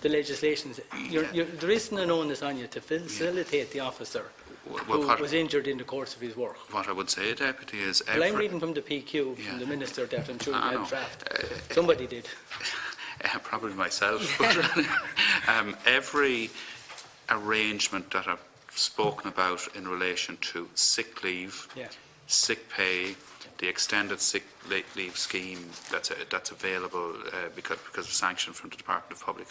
the legislation, there isn't an onus on you to facilitate the officer who was injured in the course of his work. What I would say, Deputy, is... Well, I'm reading from the PQ, from the Minister, that I'm sure you had draft. Somebody did. Probably myself. But, every arrangement that I've spoken about in relation to sick leave, sick pay, the extended sick leave scheme that's available because of sanction from the Department of Public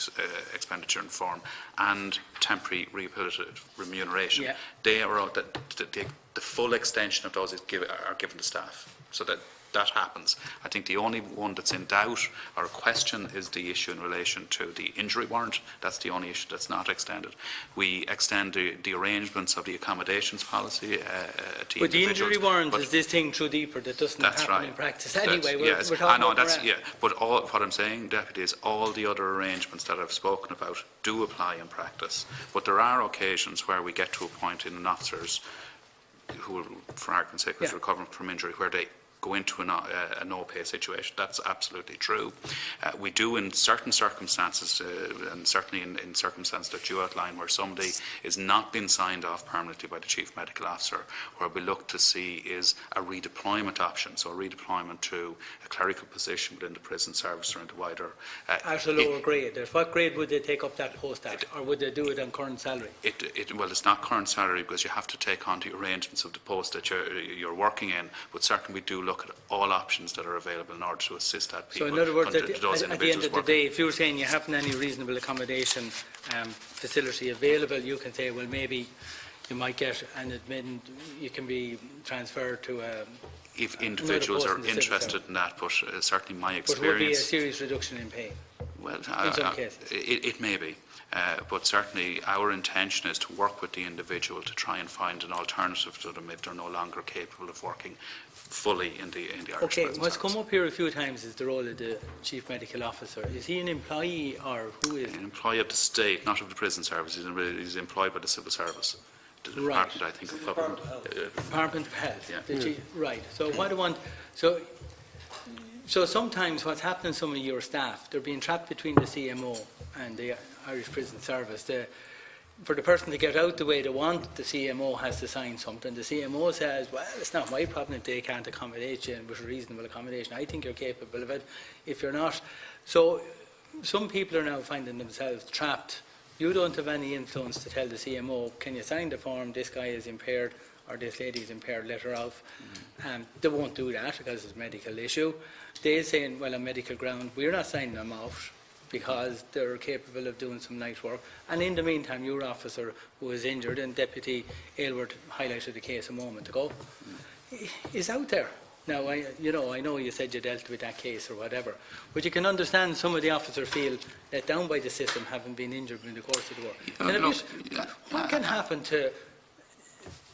Expenditure and Reform, and temporary rehabilitative remuneration, they are all, the full extension of those are given to staff, so that happens. I think the only one that's in doubt or a question is the issue in relation to the injury warrant. That's the only issue that's not extended. We extend the arrangements of the accommodations policy to but the injury warrant but is this thing through deeper that doesn't happen in practice anyway. We're talking about but what I'm saying, Deputy, is all the other arrangements that I've spoken about do apply in practice. But there are occasions where we get to a point in an officer's who, for argument's sake, was recovering from injury, where they go into a no-pay situation. That's absolutely true. We do in certain circumstances, and certainly in circumstances that you outline, where somebody is not being signed off permanently by the Chief Medical Officer, where we look to see is a redeployment option, so a redeployment to a clerical position within the prison service or in the wider... at a lower grade. At what grade would they take up that post at, or would they do it on current salary? Well, it's not current salary because you have to take on the arrangements of the post that you're working in, but certainly we do look at all options that are available in order to assist that people. So in other words, at the end of the day, if you were saying you haven't any reasonable accommodation facility available, you can say, well, maybe you might get an admin, you can be transferred to a... If individuals are interested in that, but certainly my experience... But would be a serious reduction in pay? Well, in some cases. It may be. But certainly our intention is to work with the individual to try and find an alternative to them if they're no longer capable of working fully in the Irish Okay, prison what's service. come up here a few times is the role of the Chief Medical Officer. Is he an employee or who is he? An employee of the state, not of the prison service. He's employed by the civil service. The department, I think, of Department of Health. Yeah. Right. So what I want... So sometimes what's happening to some of your staff, they're being trapped between the CMO and the Irish Prison Service. For the person to get out the way they want, the CMO has to sign something. The CMO says, well, it's not my problem if they can't accommodate you with a reasonable accommodation. I think you're capable of it. If you're not... So some people are now finding themselves trapped. You don't have any influence to tell the CMO, can you sign the form, this guy is impaired, or this lady is impaired, let her off. They won't do that because it's a medical issue. They're saying, well, on medical ground, we're not signing them out because they're capable of doing some night work. And in the meantime, your officer who was injured, and Deputy Aylward highlighted the case a moment ago, is out there. Now, I know you said you dealt with that case or whatever, but you can understand some of the officers feel let down by the system, having been injured in the course of the war. What can happen to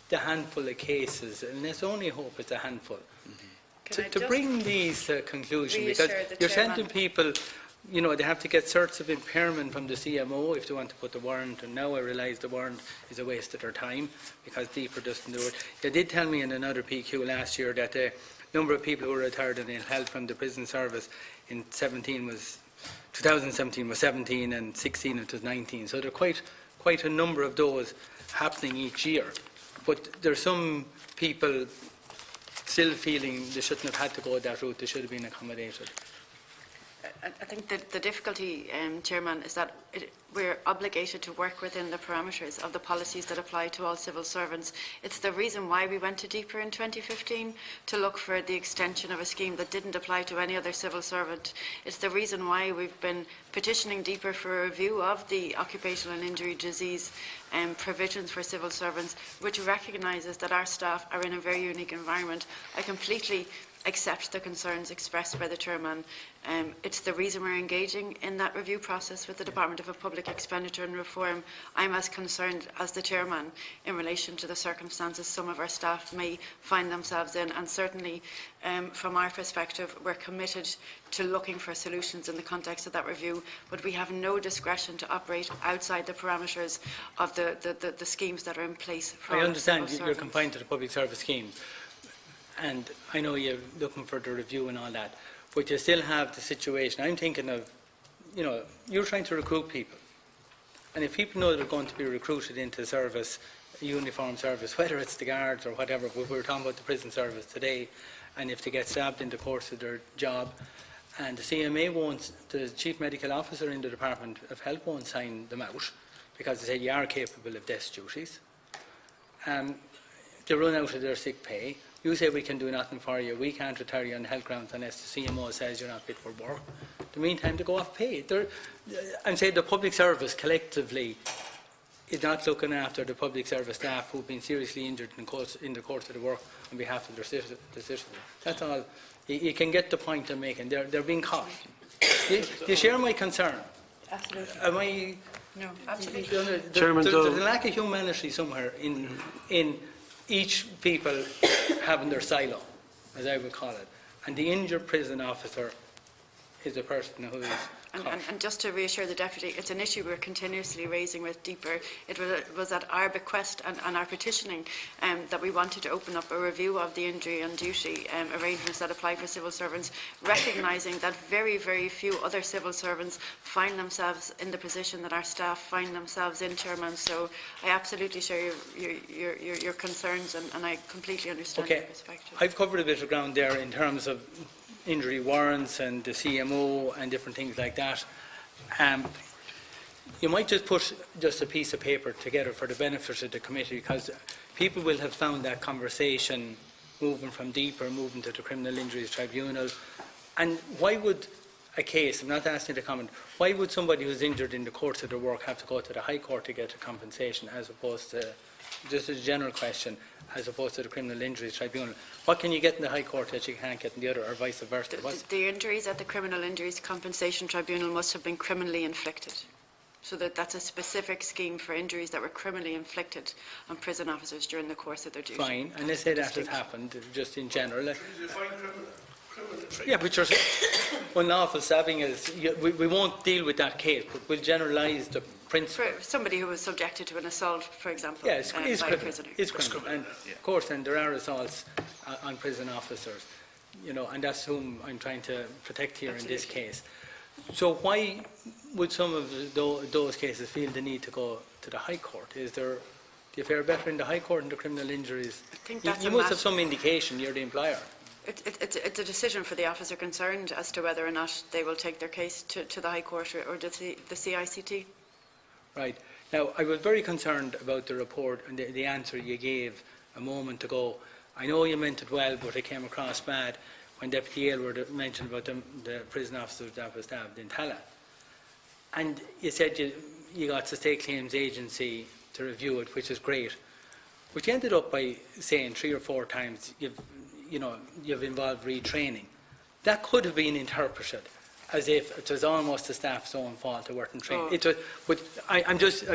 the handful of cases, and let's only hope it's a handful, to bring these to conclusion? Because you're sending people, they have to get certs of impairment from the CMO if they want to put the warrant, and now I realise the warrant is a waste of their time because DEPR doesn't do it. They did tell me in another PQ last year that the number of people who were retired and held from the prison service in 2017 was 17 and 16 it was 19. So there are quite a number of those happening each year. But there's some people still feeling they shouldn't have had to go that route, they should have been accommodated. I think that the difficulty, Chairman, is that we're obligated to work within the parameters of the policies that apply to all civil servants. It's the reason why we went to DEPR in 2015, to look for the extension of a scheme that didn't apply to any other civil servant. It's the reason why we've been petitioning DEPR for a review of the occupational and injury disease provisions for civil servants, which recognises that our staff are in a very unique environment. I completely accept the concerns expressed by the chairman. It's the reason we're engaging in that review process with the Department of Public Expenditure and Reform. I'm as concerned as the chairman in relation to the circumstances some of our staff may find themselves in, and certainly from our perspective we're committed to looking for solutions in the context of that review, but we have no discretion to operate outside the parameters of the schemes that are in place for I all understand civil you're servants. confined to the public service scheme, and I know you're looking for the review and all that, but you still have the situation. I'm thinking of, you're trying to recruit people, and if people know they're going to be recruited into service, uniform service, whether it's the guards or whatever, but we're talking about the prison service today, and if they get stabbed in the course of their job, and the CMA won't, the Chief Medical Officer in the Department of Health won't sign them out, because they say you are capable of desk duties. They run out of their sick pay. You say we can do nothing for you, we can't retire you on health grounds unless the CMO says you're not fit for work. In the meantime, they go off pay. I'm saying the public service collectively is not looking after the public service staff who've been seriously injured in the course of the work on behalf of their citizens. That's all. You can get the point I'm making. They're being caught. You share my concern? Absolutely. Am I? No, absolutely. Chairman, there's a lack of humanity somewhere in each people having their silo, as I would call it, and the injured prison officer is a person who is And just to reassure the Deputy, it's an issue we're continuously raising with DEPR. It was at our bequest and our petitioning that we wanted to open up a review of the injury and duty arrangements that apply for civil servants, recognising that very, very few other civil servants find themselves in the position that our staff find themselves in, Chairman. So I absolutely share your concerns, and I completely understand your perspective. I've covered a bit of ground there in terms of injury warrants and the CMO and different things like that. You might just put just a piece of paper together for the benefit of the committee, because people will have found that conversation moving from DEPR, moving to the Criminal Injuries Tribunal. And why would a case, I'm not asking to comment, why would somebody who's injured in the course of their work have to go to the High Court to get a compensation, as opposed to, just a general question, as opposed to the Criminal Injuries Tribunal? What can you get in the High Court that you can't get in the other, or vice versa? The injuries at the Criminal Injuries Compensation Tribunal must have been criminally inflicted. So that's a specific scheme for injuries that were criminally inflicted on prison officers during the course of their duty. Fine, and let's say that has happened, just in general. Yeah, but you're unlawful stabbing is, we won't deal with that case, but we'll generalise the principle. For somebody who was subjected to an assault, for example, yeah, it's by a criminal. prisoner. It's criminal. And of course, then there are assaults on prison officers, and that's whom I'm trying to protect here in this case. So why would some of those cases feel the need to go to the High Court? Do you fare better in the High Court than the criminal injuries? I think that's you must have some indication, you're the employer. It's a decision for the officer concerned as to whether or not they will take their case to the High Court or the CICT. Right. Now, I was very concerned about the report and the answer you gave a moment ago. I know you meant it well, but it came across bad when Deputy Aylward mentioned about the prison officers that was stabbed in Tala. And you said you got the State Claims Agency to review it, which is great. But you ended up by saying 3 or 4 times you've involved retraining. That could have been interpreted as if it was almost the staff's own fault they weren't trained. Oh. It was, but I'm just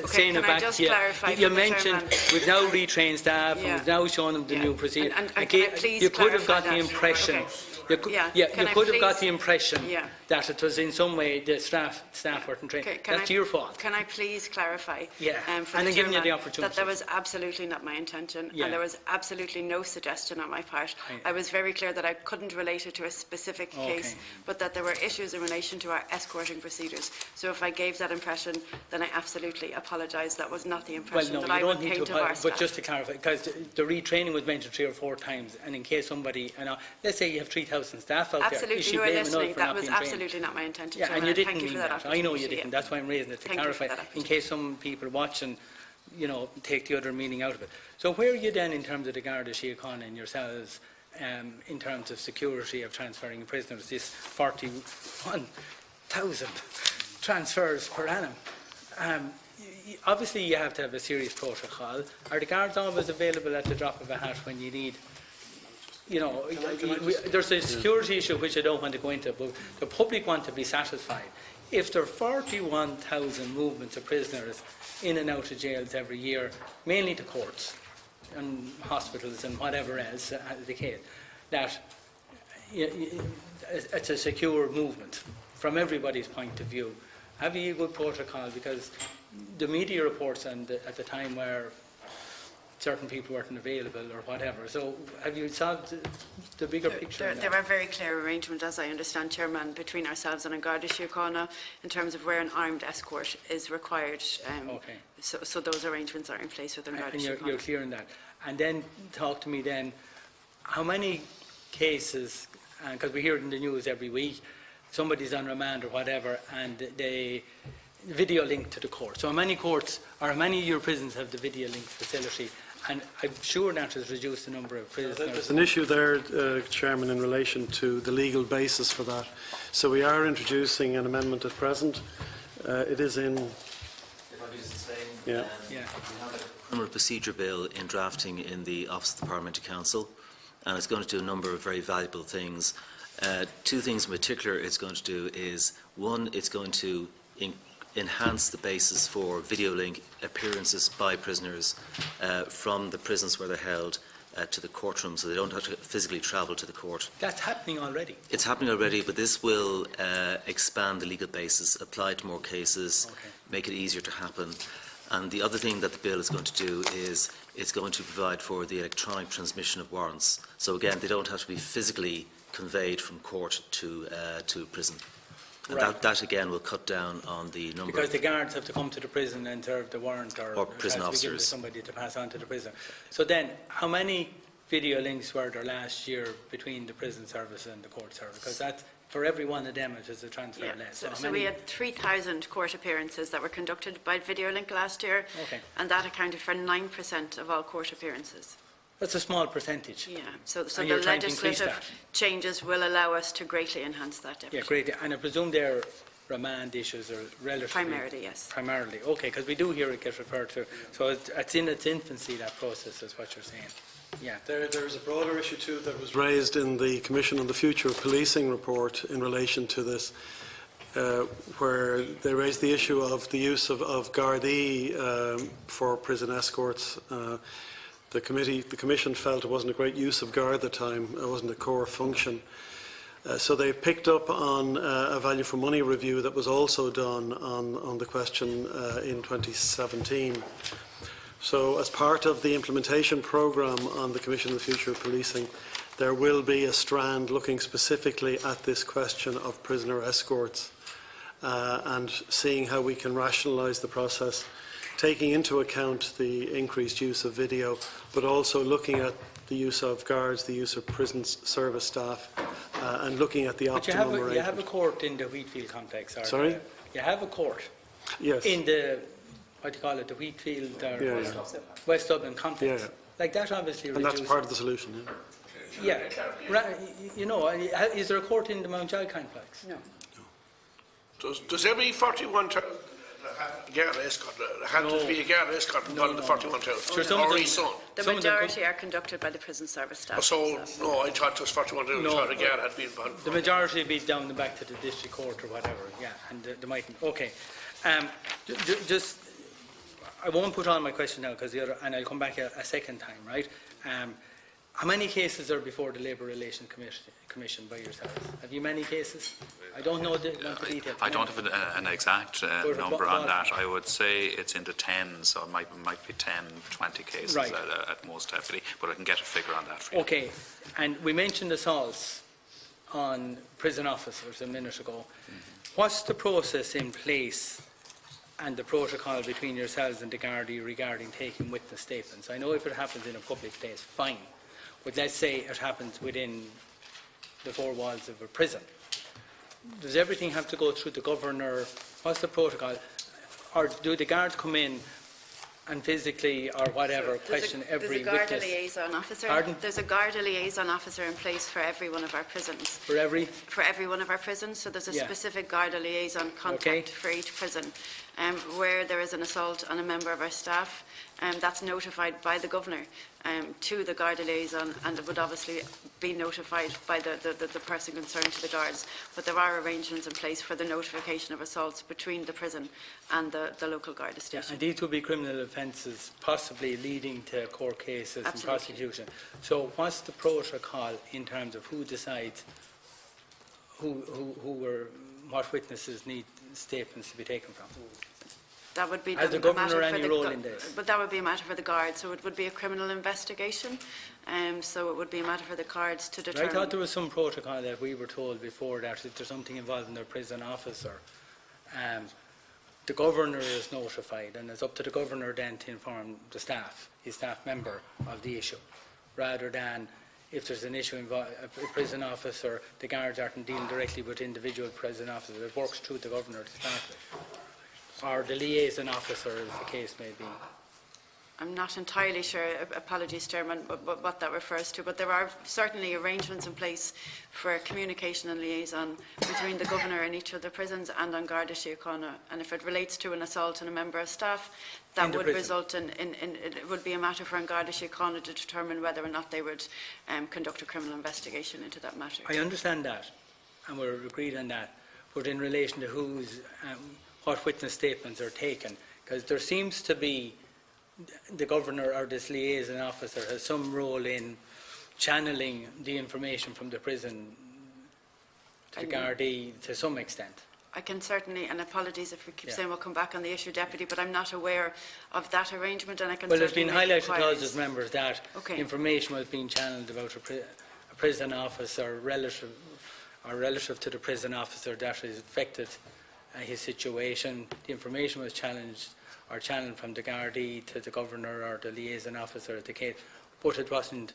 saying it back to you. You mentioned we've now retrained staff and we've now shown them the new procedure. You could have got the impression. You could have got the impression that it was in some way the staff weren't trained. That's your fault. Can I please clarify? Yeah, for and I'm giving you the that opportunity. that was absolutely not my intention, and there was absolutely no suggestion on my part. I was very clear that I couldn't relate it to a specific case, but that there were issues in relation to our escorting procedures. So if I gave that impression, then I absolutely apologise. That was not the impression that I would paint of our staff. But just to clarify, because the retraining was mentioned 3 or 4 times, and in case somebody, let's say you have 3,000 staff out there, you should you were blame listening. enough for that not was being trained. absolutely not my intention. Yeah, and you didn't thank you mean for that. I know you didn't. That's why I'm raising it to clarify, in case some people watching, take the other meaning out of it. So where are you then in terms of the Garda Síochána and yourselves, in terms of security of transferring prisoners? This 41,000 transfers per annum. Obviously, you have to have a serious protocol. Are the guards always available at the drop of a hat when you need? There's a security issue which I don't want to go into, but the public want to be satisfied. If there are 41,000 movements of prisoners in and out of jails every year, mainly to courts and hospitals and whatever else the case, that it's a secure movement from everybody's point of view. Have you a good protocol? Because the media reports at the time where certain people weren't available or whatever. So have you solved the bigger picture? There are very clear arrangements, as I understand, Chairman, between ourselves and Garda Síochána in terms of where an armed escort is required. So those arrangements are in place within Garda Síochána. And you're clear on that. And then talk to me then, how many cases, because we hear it in the news every week, somebody's on remand or whatever, and they video link to the court. So how many courts, or how many of your prisons have the video link facility? And I'm sure that has reduced the number of prisoners. There's an issue there, Chairman, in relation to the legal basis for that. So we are introducing an amendment at present. It is in... If I could just explain, we have a criminal procedure bill in drafting in the Office of the Parliamentary Council, and it's going to do a number of very valuable things. 2 things in particular it's going to do is, one, it's going to enhance the basis for video link appearances by prisoners from the prisons where they're held to the courtroom, so they don't have to physically travel to the court. That's happening already. It's happening already, but this will expand the legal basis, apply to more cases, make it easier to happen. And the other thing that the bill is going to do is it's going to provide for the electronic transmission of warrants. So again, they don't have to be physically conveyed from court to prison. And that again will cut down on the number. Because the guards have to come to the prison and serve the warrant, or prison has to be given to officers. somebody to pass on to the prison. So then, how many video links were there last year between the prison service and the court service? Because that's, for every one of them, it is a transfer less. So we had 3,000 court appearances that were conducted by video link last year, and that accounted for 9% of all court appearances. That's a small percentage. Yeah, so the legislative changes will allow us to greatly enhance that deficit. Yeah, great. And I presume their remand issues are relatively... Primarily, yes. Primarily, okay, because we do hear it get referred to. So it's in its infancy, that process, is what you're saying. Yeah. There is a broader issue too that was raised in the Commission on the Future of Policing report in relation to this, where they raised the issue of the use of Gardaí for prison escorts. The Commission felt it wasn't a great use of Garda at the time, it wasn't a core function. So they picked up on a value for money review that was also done on the question in 2017. So as part of the implementation programme on the Commission on the Future of Policing, there will be a strand looking specifically at this question of prisoner escorts and seeing how we can rationalise the process, taking into account the increased use of video, but also looking at the use of guards, the use of prison service staff, and looking at the optimum arrangement. You have a court in the Wheatfield complex, or Sorry? You have a court in the, what do you call it, the Wheatfield or West Dublin complex. Like that obviously and reduces... that's part of the solution, You know, is there a court in the Mount Joy complex? No. Does every 41,000 guard escort. There had to be a guard escort involved in the 41,000. Or his son. The majority are conducted by the prison service staff. So, no, I thought it was 41,000. No. I thought a guard had to be involved. The majority would be down the back to the district court or whatever, yeah, and they mightn't. Okay. Just, I won't put on my question now, because and I'll come back a second time, right? How many cases are before the Labour Relations Commission by yourselves? Have you many cases? I don't know the detail. I don't have an exact number on that. I would say it's into tens, so it might be 10, 20 cases right. at most heavily, but I can get a figure on that for you. Okay, and we mentioned assaults on prison officers a minute ago. What's the process in place and the protocol between yourselves and the Gardaí regarding taking witness statements? I know if it happens in a public place, fine. But let's say it happens within the four walls of a prison. Does everything have to go through the governor? What's the protocol? Or do the guards come in and physically or whatever question every witness? There's a Garda liaison officer. Pardon? There's a Garda liaison officer in place for every one of our prisons. For every? For every one of our prisons. So there's a specific Garda liaison contact for each prison. Where there is an assault on a member of our staff, that's notified by the governor to the Garda liaison, and it would obviously be notified by the person concerned to the guards. But there are arrangements in place for the notification of assaults between the prison and the local Garda station. And these would be criminal offences, possibly leading to court cases and prosecution. So what's the protocol in terms of who decides what witnesses need statements to be taken from? That would be Has the governor any role in this? But that would be a matter for the guards. So it would be a criminal investigation. So it would be a matter for the guards to determine. I thought there was some protocol that we were told before that if there's something involving their prison officer, the governor is notified, and it's up to the governor then to inform the staff, his staff member, of the issue, rather than if there's an issue involving a prison officer, the guards aren't dealing directly with individual prison officers. It works through the governor to start with. Or the liaison officer, as the case may be. I'm not entirely sure, apologies Chairman, what that refers to, but there are certainly arrangements in place for communication and liaison between the governor and each of the prisons and on Garda Síochána. And if it relates to an assault on a member of staff, that would result in it would be a matter for an Garda Síochána to determine whether or not they would conduct a criminal investigation into that matter. I understand that, and we're agreed on that, but in relation to what witness statements are taken, because there seems to be the governor or this liaison officer has some role in channeling the information from the prison to the Gardaí to some extent. I can certainly, and apologies if we keep saying we'll come back on the issue, Deputy, but I'm not aware of that arrangement, and I can it's certainly been highlighted to us as members that information was being channeled about a prison officer relative to the prison officer that is affected his situation. The information was channeled from the Gardaí to the governor or the liaison officer at the case, but it wasn't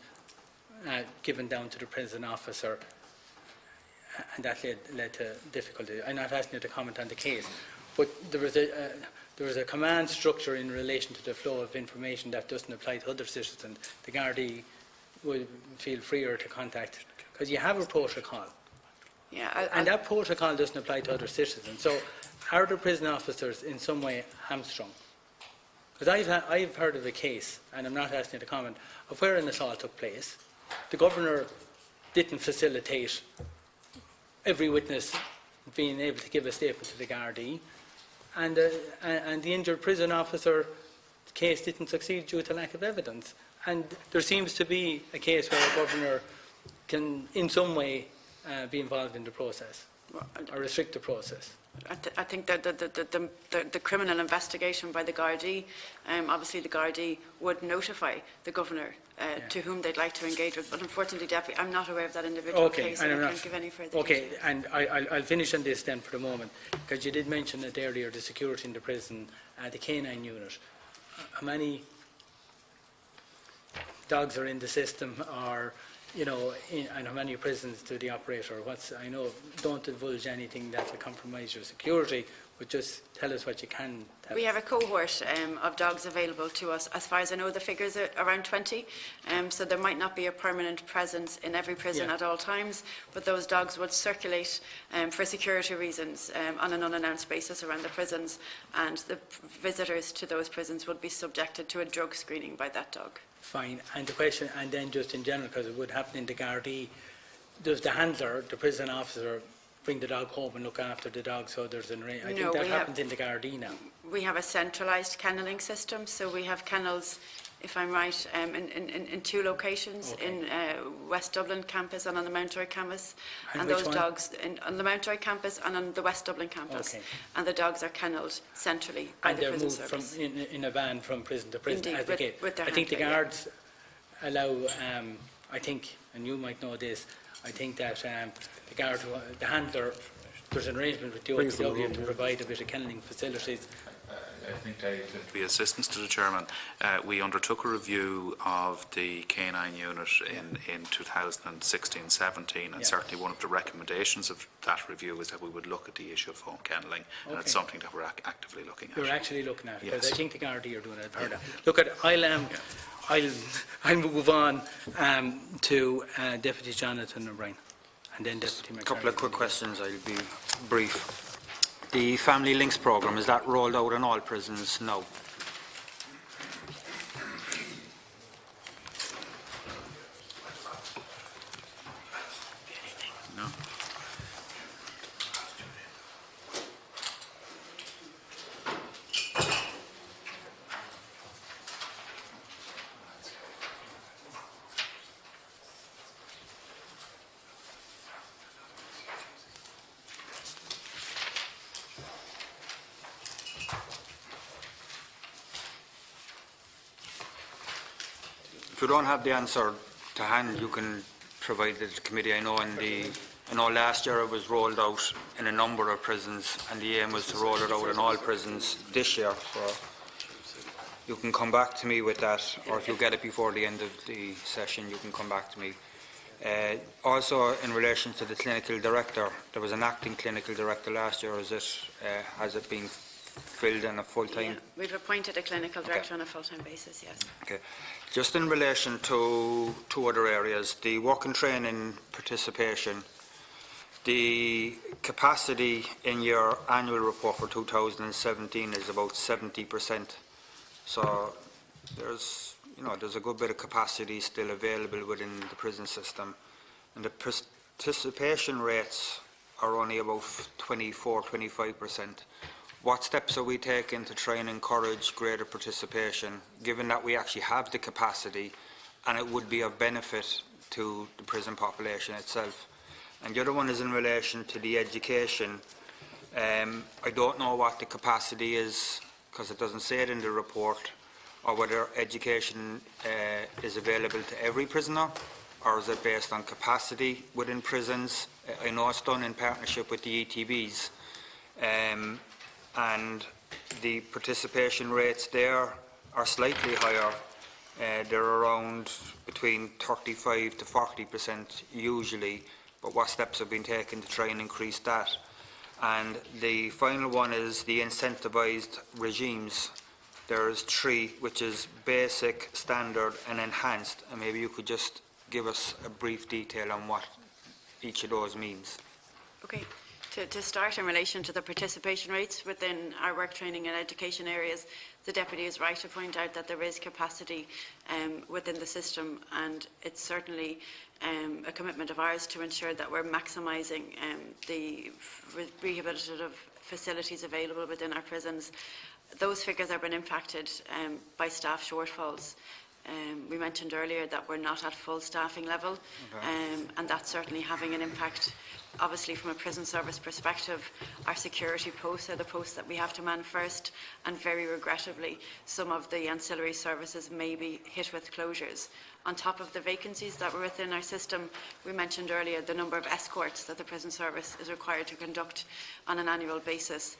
given down to the prison officer, and that led to difficulty. I'm not asking you to comment on the case, but there was a command structure in relation to the flow of information that doesn't apply to other citizens. The Gardaí would feel freer to contact, because you have a protocol. And that protocol doesn't apply to other citizens. So are the prison officers in some way hamstrung? Because I've heard of a case, and I'm not asking you to comment, of where an assault took place. The governor didn't facilitate every witness being able to give a statement to the Gardaí, and the injured prison officer case didn't succeed due to lack of evidence. And there seems to be a case where a governor can, in some way, be involved in the process or restrict the process. I think that the criminal investigation by the Gardaí, obviously the Gardaí would notify the governor to whom they'd like to engage with, but unfortunately, Deputy, I'm not aware of that individual case, and I can't give any further detail. And I'll finish on this then for the moment, because you did mention it earlier, the security in the prison, the canine unit. How many? dogs are in the system, or and how many prisons do they operate, or I know, don't divulge anything that will compromise your security, but just tell us what you can tell We us. have a cohort of dogs available to us. As far as I know, the figures are around 20, so there might not be a permanent presence in every prison at all times, but those dogs would circulate for security reasons on an unannounced basis around the prisons, and the visitors to those prisons would be subjected to a drug screening by that dog. Fine. And the question, and then just in general, because it would happen in the Gardaí, does the handler, the prison officer, bring the dog home and look after the dog? So there's I think that happens in the Gardaí now. We have a centralised kennelling system, so we have kennels, if I'm right, in 2 locations, in West Dublin campus and on the Mountjoy campus. And those dogs, on the Mountjoy campus and on the West Dublin campus. Okay. And the dogs are kennelled centrally by the prison service. And they're moved in a van from prison to prison. Indeed, as the gate. with their I think the handler, guards allow, I think, and you might know this, I think that the handler, there's an arrangement with the OPW to provide a bit of kennelling facilities. I think they could be assistance to the chairman. We undertook a review of the canine unit in 2016-17, and certainly one of the recommendations of that review is that we would look at the issue of home kennelling, and it's something that we're actively looking at. You're actually looking at it, because Yes. I think the Gardaí are doing it. I've heard that. Look, I'll move on to Deputy Jonathan O'Brien, and then Deputy MacSharry. A couple of quick questions. I'll be brief. The Family Links programme, is that rolled out in all prisons now? No. If you don't have the answer to hand, you can provide it to the committee. I know last year it was rolled out in a number of prisons, and the aim was to roll it out in all prisons this year. So you can come back to me with that, or if you get it before the end of the session, you can come back to me. Also, in relation to the clinical director, there was an acting clinical director last year. Has it been filled in a full-time? Yeah, we've appointed a clinical director on a full-time basis, yes. Okay. Just in relation to 2 other areas, the work and training participation, the capacity in your annual report for 2017 is about 70%. So there's a good bit of capacity still available within the prison system, and the participation rates are only about 24–25%. What steps are we taking to try and encourage greater participation, given that we actually have the capacity and it would be of benefit to the prison population itself? And the other one is in relation to the education. I don't know what the capacity is, because it doesn't say it in the report, or whether education is available to every prisoner, or is it based on capacity within prisons? I know it's done in partnership with the ETBs. And the participation rates there are slightly higher. They're around between 35 to 40% usually, but what steps have been taken to try and increase that? And the final one is the incentivised regimes. There's 3, which is basic, standard and enhanced, and maybe you could just give us a brief detail on what each of those means. Okay. To start, in relation to the participation rates within our work, training and education areas, the Deputy is right to point out that there is capacity within the system, and it's certainly a commitment of ours to ensure that we're maximising the rehabilitative facilities available within our prisons. Those figures have been impacted by staff shortfalls. We mentioned earlier that we're not at full staffing level, and that's certainly having an impact. Obviously, from a prison service perspective, our security posts are the posts that we have to man first, and very regrettably, some of the ancillary services may be hit with closures. On top of the vacancies that were within our system, we mentioned earlier the number of escorts that the prison service is required to conduct on an annual basis.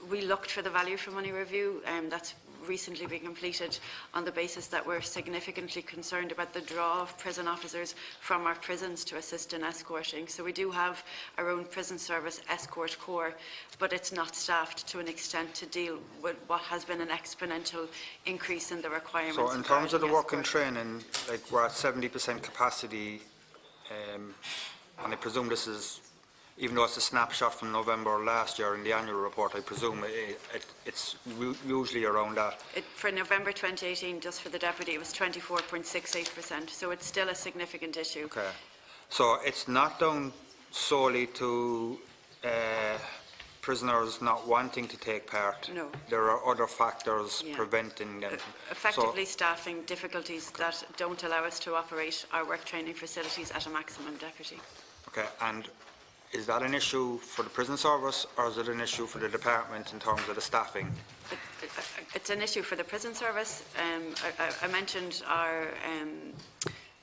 We looked for the value for money review, that's recently been completed on the basis that we're significantly concerned about the draw of prison officers from our prisons to assist in escorting. So we do have our own prison service escort corps, but it's not staffed to an extent to deal with what has been an exponential increase in the requirements. So in terms of the work and training, like we're at 70% capacity, and I presume this is, even though it's a snapshot from November last year in the annual report, I presume it's usually around that. For November 2018, just for the deputy, it was 24.68%, so it's still a significant issue. Okay. So it's not down solely to prisoners not wanting to take part. No. There are other factors preventing them. Effectively staffing difficulties that don't allow us to operate our work training facilities at a maximum, deputy. Okay, and is that an issue for the prison service, or is it an issue for the department in terms of the staffing? It's an issue for the prison service. I mentioned our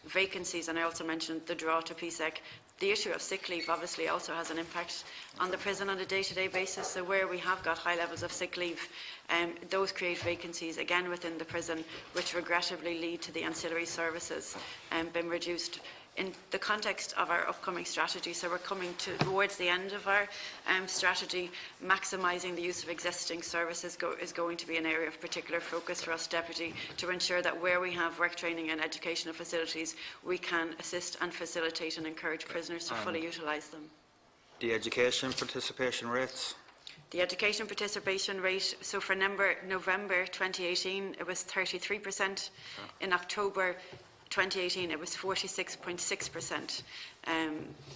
vacancies, and I also mentioned the draw to PSEC. The issue of sick leave obviously also has an impact on the prison on a day-to-day basis. So where we have got high levels of sick leave, those create vacancies again within the prison, which regrettably lead to the ancillary services being reduced. In the context of our upcoming strategy, so we're coming towards the end of our strategy, maximising the use of existing services is going to be an area of particular focus for us, Deputy, to ensure that where we have work training and educational facilities, we can assist and facilitate and encourage prisoners to fully utilise them. The education participation rates? The education participation rate, so for November 2018, it was 33%. In October 2018, it was 46.6%,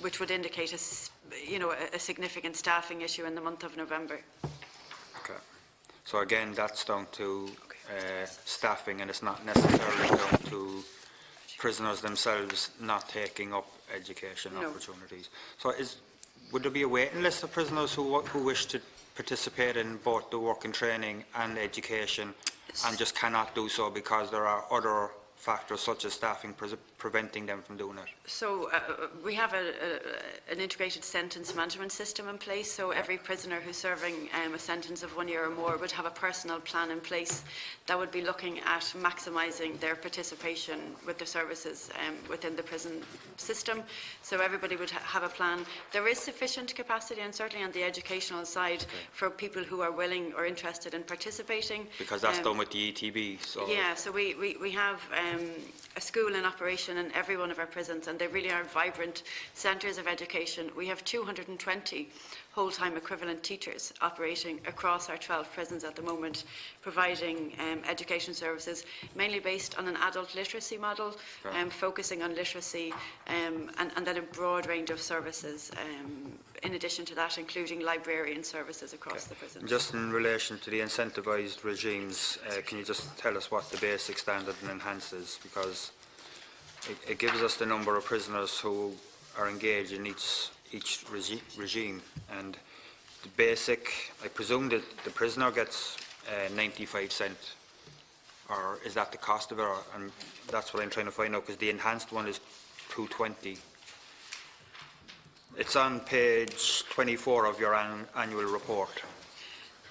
which would indicate a significant staffing issue in the month of November. Okay. So again, that's down to staffing, and it's not necessarily down to prisoners themselves not taking up education opportunities. So would there be a waiting list of prisoners who wish to participate in both the work and training and education and just cannot do so because there are other factors such as staffing preventing them from doing it? So we have an integrated sentence management system in place, so every prisoner who's serving a sentence of 1 year or more would have a personal plan in place that would be looking at maximising their participation with the services within the prison system. So everybody would have a plan. There is sufficient capacity, and certainly on the educational side, for people who are willing or interested in participating. Because that's done with the ETB. So. Yeah, so we have a school in operation in every one of our prisons, and they really are vibrant centres of education. We have 220 whole-time equivalent teachers operating across our 12 prisons at the moment, providing education services, mainly based on an adult literacy model, focusing on literacy, and then a broad range of services, in addition to that, including librarian services across the prison. Just in relation to the incentivised regimes, can you just tell us what the basic, standard and enhanced is? Because it gives us the number of prisoners who are engaged in each regime, and the basic, I presume that the prisoner gets 95 cents, or is that the cost of it? And that's what I'm trying to find out, because the enhanced one is 220. It's on page 24 of your annual report.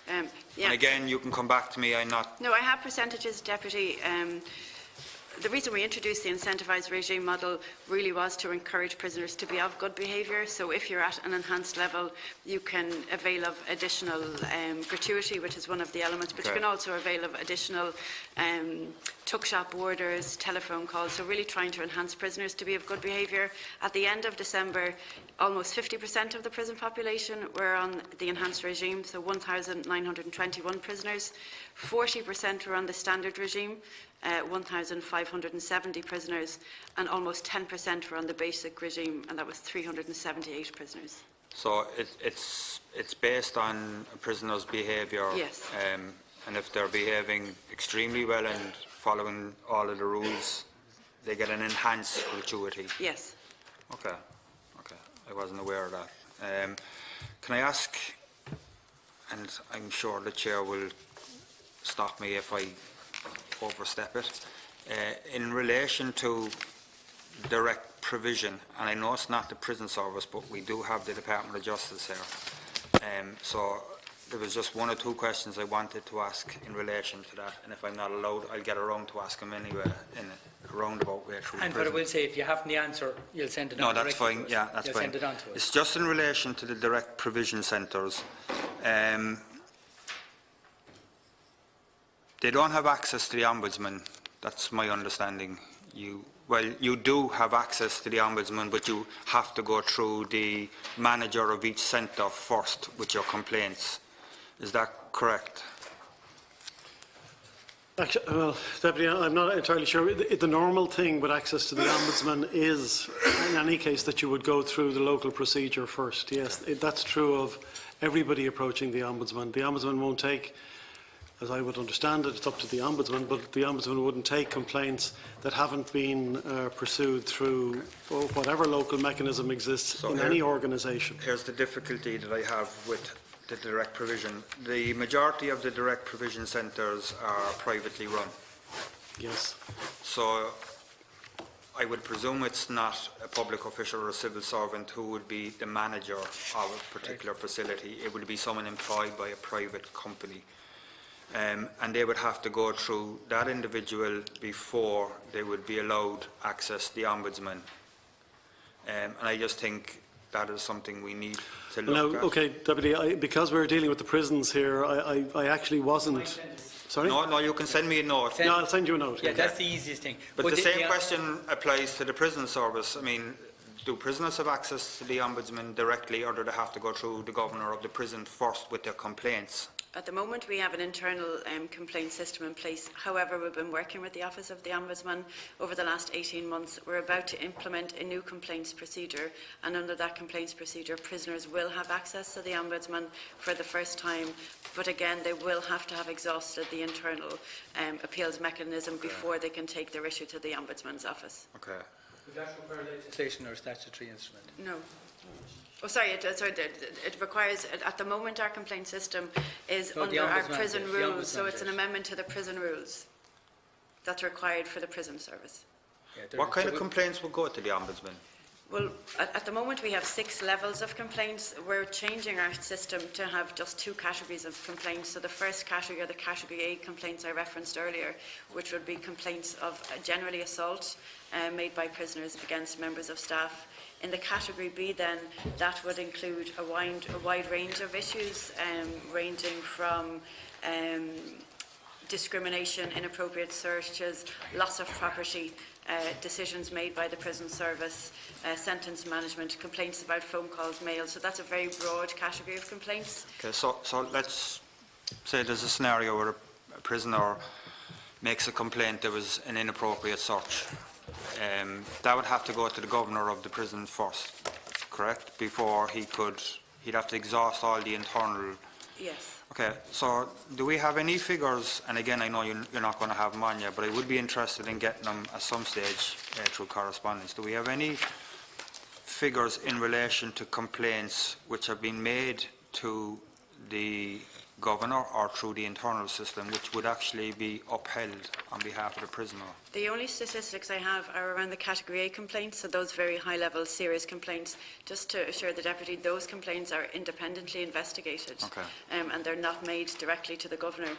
Yeah. And again, you can come back to me. I'm not. No, I have percentages, Deputy. The reason we introduced the incentivised regime model really was to encourage prisoners to be of good behaviour. So if you're at an enhanced level, you can avail of additional gratuity, which is one of the elements, but you can also avail of additional tuck-shop orders, telephone calls, so really trying to enhance prisoners to be of good behaviour. At the end of December, almost 50% of the prison population were on the enhanced regime, so 1,921 prisoners. 40% were on the standard regime, 1,570 prisoners, and almost 10% were on the basic regime, and that was 378 prisoners. So it's based on a prisoner's behaviour. Yes. And if they're behaving extremely well and following all of the rules, they get an enhanced gratuity. Yes. Okay. Okay. I wasn't aware of that. Can I ask, and I'm sure the chair will stop me if I overstep it, in relation to direct provision, and I know it's not the prison service, but we do have the Department of Justice here. So there was just one or two questions I wanted to ask in relation to that, and if I'm not allowed, I'll get around to ask them anyway in a roundabout way through And the what I prison. will say, if you haven't the answer, you'll send it No, on that's directly fine. to us. Yeah, that's You'll fine. send it on to us. It's just in relation to the direct provision centres. They don't have access to the Ombudsman. That's my understanding. You do have access to the Ombudsman, but you have to go through the manager of each centre first with your complaints. Is that correct? Actually, well, Deputy, I'm not entirely sure. The normal thing with access to the Ombudsman is, in any case, that you would go through the local procedure first. Yes, that's true of everybody approaching the Ombudsman. The Ombudsman won't take, as I would understand it, it's up to the Ombudsman, but the Ombudsman wouldn't take complaints that haven't been pursued through whatever local mechanism exists in any organisation. Here's the difficulty that I have with the direct provision. The majority of the direct provision centres are privately run. Yes. So I would presume it's not a public official or a civil servant who would be the manager of a particular facility. It would be someone employed by a private company. And they would have to go through that individual before they would be allowed access to the Ombudsman. And I just think that is something we need to look at. Okay, Deputy, because we're dealing with the prisons here, I actually wasn't... Sorry? No, you can send me a note. Yeah, I'll send you a note. Yeah, that's the easiest thing. But the same question applies to the prison service. I mean, do prisoners have access to the Ombudsman directly, or do they have to go through the governor of the prison first with their complaints? At the moment, we have an internal complaint system in place. However, we've been working with the Office of the Ombudsman over the last 18 months. We're about to implement a new complaints procedure, and under that complaints procedure, prisoners will have access to the Ombudsman for the first time. But again, they will have to have exhausted the internal appeals mechanism before they can take their issue to the Ombudsman's office. Okay. Would that require legislation or a statutory instrument? No. Oh, sorry, it requires, at the moment our complaint system is under our prison rules, so it's an amendment to the prison rules that's required for the prison service. Yeah, what kind of complaints would go to the Ombudsman? Well, at the moment we have 6 levels of complaints. We're changing our system to have just 2 categories of complaints. So the first category are the category A complaints I referenced earlier, which would be complaints of generally assault made by prisoners against members of staff. In the category B then, that would include a wide range of issues, ranging from discrimination, inappropriate searches, loss of property, decisions made by the prison service, sentence management, complaints about phone calls, mail. So that's a very broad category of complaints. Okay, so let's say there's a scenario where a prisoner makes a complaint there was an inappropriate search. That would have to go to the governor of the prison first, correct? Before he'd have to exhaust all the internal... Yes. Okay, so do we have any figures, and again I know you're not going to have them on yet, but I would be interested in getting them at some stage through correspondence. Do we have any figures in relation to complaints which have been made to the governor or through the internal system which would actually be upheld on behalf of the prisoner? The only statistics I have are around the category A complaints, so those very high-level serious complaints. Just to assure the Deputy, those complaints are independently investigated, okay. And they're not made directly to the governor.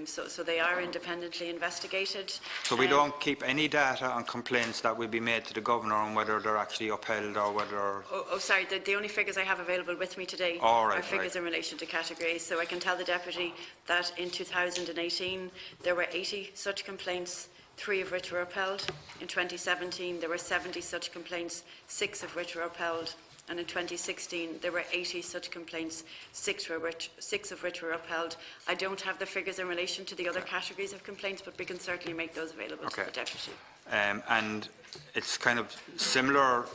So they are independently investigated. So we don't keep any data on complaints that will be made to the governor on whether they're actually upheld or whether... Oh, sorry, the only figures I have available with me today are figures in relation to category A. So I can tell the Deputy that in 2018 there were 80 such complaints, 3 of which were upheld. In 2017 there were 70 such complaints, 6 of which were upheld. And in 2016 there were 80 such complaints, 6 of which were upheld. I don't have the figures in relation to the other categories of complaints, but we can certainly make those available to the Deputy. And it's kind of similar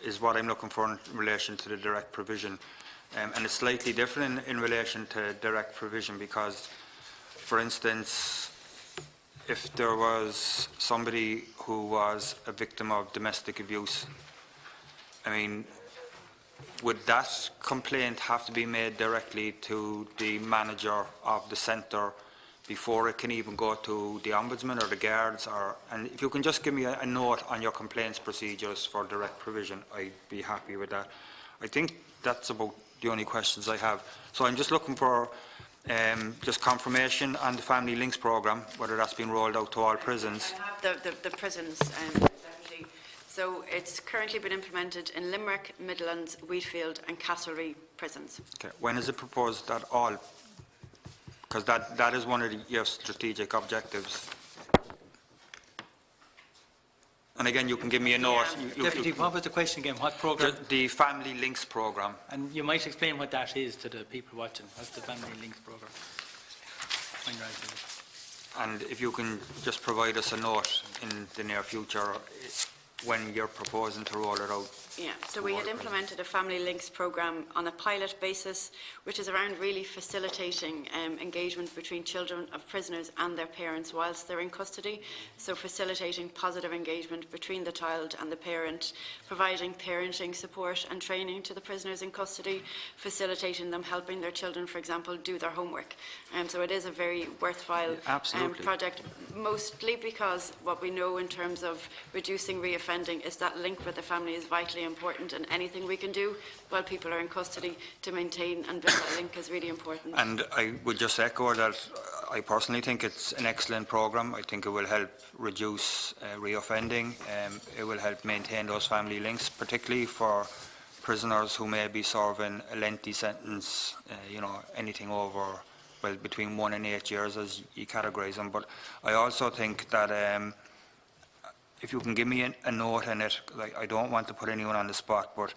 is what I'm looking for in relation to the direct provision. And it's slightly different in relation to direct provision because, for instance, if there was somebody who was a victim of domestic abuse, I mean, would that complaint have to be made directly to the manager of the centre before it can even go to the Ombudsman or the guards? And if you can just give me a note on your complaints procedures for direct provision, I'd be happy with that. I think that's about the only questions I have. So I'm just looking for just confirmation on the Family Links programme, whether that's been rolled out to all prisons. I have the prisons, Deputy. So it's currently been implemented in Limerick, Midlands, Wheatfield and Cassells prisons. Okay. When is it proposed that all? Because that is one of your strategic objectives. And again, you can give me a note. Deputy, what was the question again? What programme? The Family Links programme. And you might explain what that is to the people watching. What's the Family Links programme? And if you can just provide us a note in the near future when you're proposing to roll it out. Yeah, so we had implemented a Family Links programme on a pilot basis, which is around really facilitating engagement between children of prisoners and their parents whilst they're in custody. So facilitating positive engagement between the child and the parent, providing parenting support and training to the prisoners in custody, facilitating them helping their children, for example, do their homework. So it is a very worthwhile project, mostly because what we know in terms of reducing reoffending is that link with the family is vitally important, and anything we can do while people are in custody to maintain and build that link is really important. And I would just echo that I personally think it's an excellent programme. I think it will help reduce reoffending. It will help maintain those family links, particularly for prisoners who may be serving a lengthy sentence, you know, anything over, well, between 1 and 8 years as you categorise them. But I also think that if you can give me a note in it, like, I don't want to put anyone on the spot, but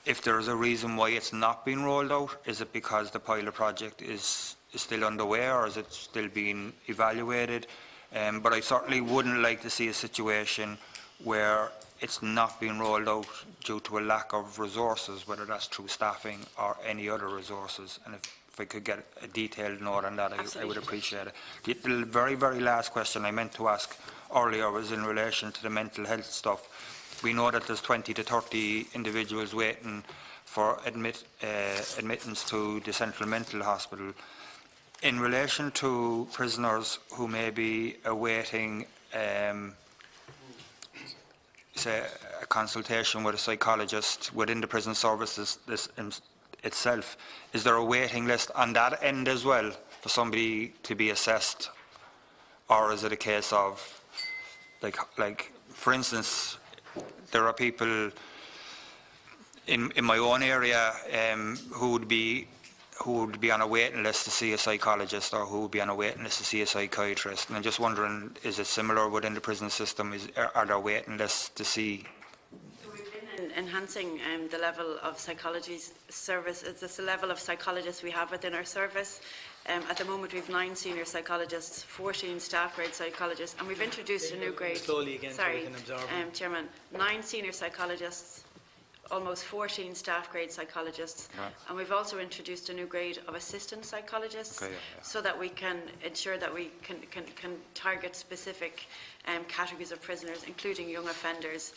if there's a reason why it's not being rolled out, is it because the pilot project is still underway, or is it still being evaluated? But I certainly wouldn't like to see a situation where it's not being rolled out due to a lack of resources, whether that's through staffing or any other resources. And if I could get a detailed note on that, I would appreciate it. The very, very last question I meant to ask earlier was in relation to the mental health stuff. We know that there's 20 to 30 individuals waiting for admittance to the Central Mental Hospital. In relation to prisoners who may be awaiting say a consultation with a psychologist within the prison services itself, is there a waiting list on that end as well for somebody to be assessed, or is it a case of like for instance, there are people in my own area who would be on a waiting list to see a psychologist, or who would be on a waiting list to see a psychiatrist. And I'm just wondering, is it similar within the prison system? Are there waiting lists to see? So we've been enhancing the level of psychology service. It's the level of psychologists we have within our service. At the moment, we have 9 senior psychologists, 14 staff grade psychologists, and we've introduced a new grade. Slowly again, sorry, so we can absorb. Chairman, 9 senior psychologists, almost 14 staff grade psychologists, and we've also introduced a new grade of assistant psychologists, so that we can ensure that we can target specific categories of prisoners, including young offenders.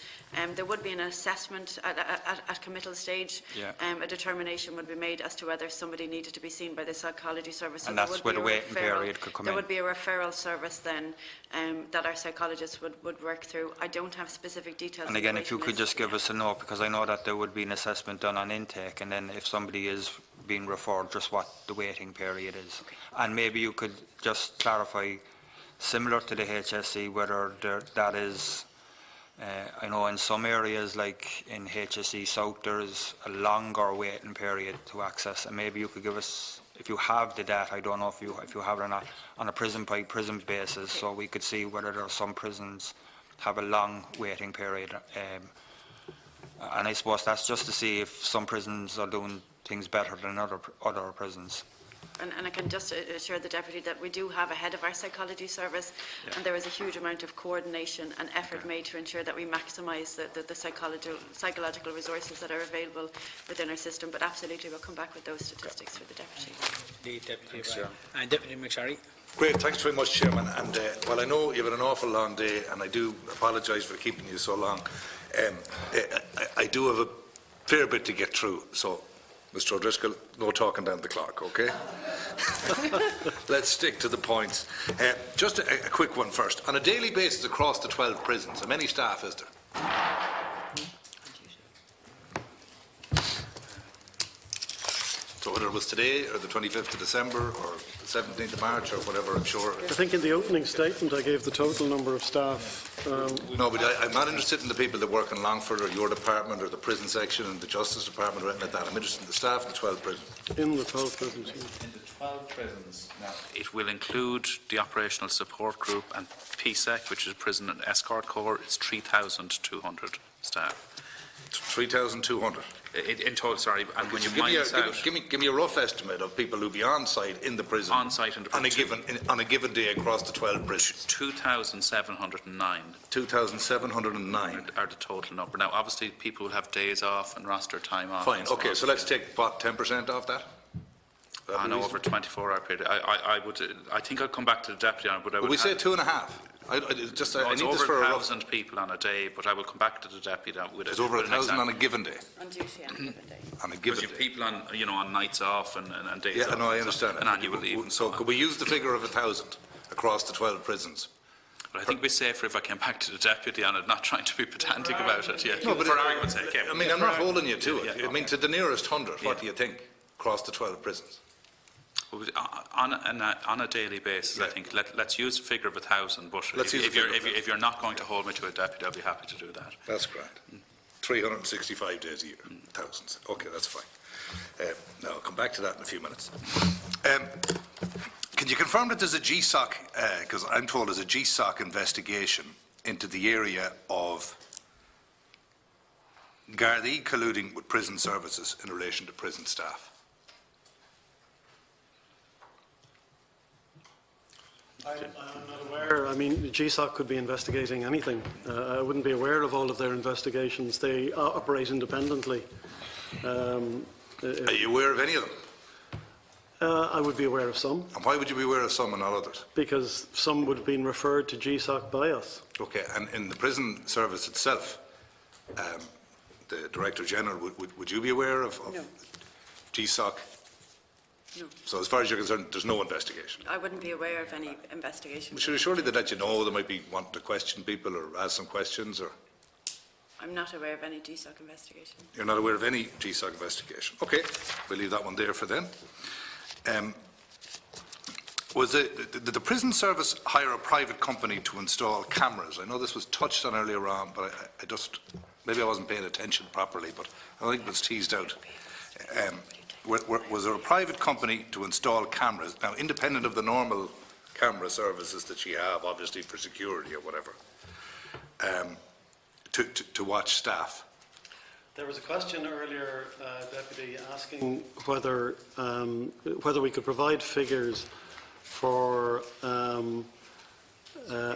There would be an assessment at committal stage. A determination would be made as to whether somebody needed to be seen by the psychology service. And that's where the waiting period could come in. There would be a referral service then that our psychologists would work through. I don't have specific details. And again, if you could just give us a note, because I know that there would be an assessment done on intake, and then if somebody is being referred, just what the waiting period is. And maybe you could just clarify, similar to the HSE, whether that is, I know in some areas, like in HSE South, there is a longer waiting period to access, and maybe you could give us, if you have the data, I don't know if you have it or not, on a prison by prison basis, so we could see whether there are some prisons have a long waiting period. And I suppose that's just to see if some prisons are doing things better than other prisons. And I can just assure the Deputy that we do have a head of our psychology service, and there is a huge amount of coordination and effort made to ensure that we maximise the psychological resources that are available within our system. But absolutely, we'll come back with those statistics for the Deputy. The Deputy, and Deputy MacSharry. Great, thanks very much, Chairman. And well, I know you've had an awful long day, and I do apologise for keeping you so long. I do have a fair bit to get through, so Mr. O'Driscoll, no talking down the clock, okay? Let's stick to the points. Just a quick one first. On a daily basis across the 12 prisons, how many staff is there? So whether it was today or the 25th of December or the 17th of March or whatever, I'm sure. I think in the opening statement I gave the total number of staff. No, but I'm not interested in the people that work in Longford or your department or the prison section and the Justice Department or anything like that. I'm interested in the staff in the 12 prisons. In the 12 prisons. In the 12 prisons now. It will include the operational support group and PSEC, which is Prison and Escort Corps. It's 3,200 staff. 3,200. In total, sorry. And when you give me a rough estimate of people who be on site in the prison. On site in the prison. On a given day across the 12 prisons. 2,709. 2,709 are the total number. Now, obviously, people will have days off and roster time off. Fine. Okay. So let's take what, 10% off that. I know over 24-hour period. I think I'll come back to the deputy on it, but I would. We say 2.5. I need it's this over for a 1,000 people on a day, but I will come back to the deputy with it. It's over 1,000 on a given day. On duty on a given day. On a given day. People on, on nights off and days off. Yeah, no, I understand. And annual leave. So could we use the figure of 1,000 across the 12 prisons? But I think it'd be safer if I came back to the deputy on it, not trying to be pedantic about it. Yeah. No, but for argument's sake. Yeah. I mean, I'm not holding you to it. Yeah, I mean, to the nearest 100, what do you think across the 12 prisons? On a daily basis, I think let's use a figure of 1,000. But if you're not going to hold me to a deputy, I'll be happy to do that. That's grand. 365 days a year, thousands. Okay, that's fine. Now I'll come back to that in a few minutes. Can you confirm that there's a GSOC? Because I'm told there's a GSOC investigation into the area of Gardaí colluding with prison services in relation to prison staff. I'm not aware. I mean, GSOC could be investigating anything. I wouldn't be aware of all of their investigations. They operate independently. Are you aware of any of them? I would be aware of some. And why would you be aware of some and not others? Because some would have been referred to GSOC by us. Okay, and in the prison service itself, the Director General, would you be aware of No. GSOC? No. So as far as you're concerned, there's no investigation? I wouldn't be aware of any investigation. Surely they let you know they might be wanting to question people or ask some questions, or? I'm not aware of any GSOC investigation. You're not aware of any GSOC investigation? Okay, we'll leave that one there for then. Did the prison service hire a private company to install cameras? I know this was touched on earlier on, but I just, maybe I wasn't paying attention properly, but I think it was teased out. Was there a private company to install cameras, now independent of the normal camera services that you have, obviously for security or whatever, to watch staff? There was a question earlier, Deputy, asking whether we could provide figures for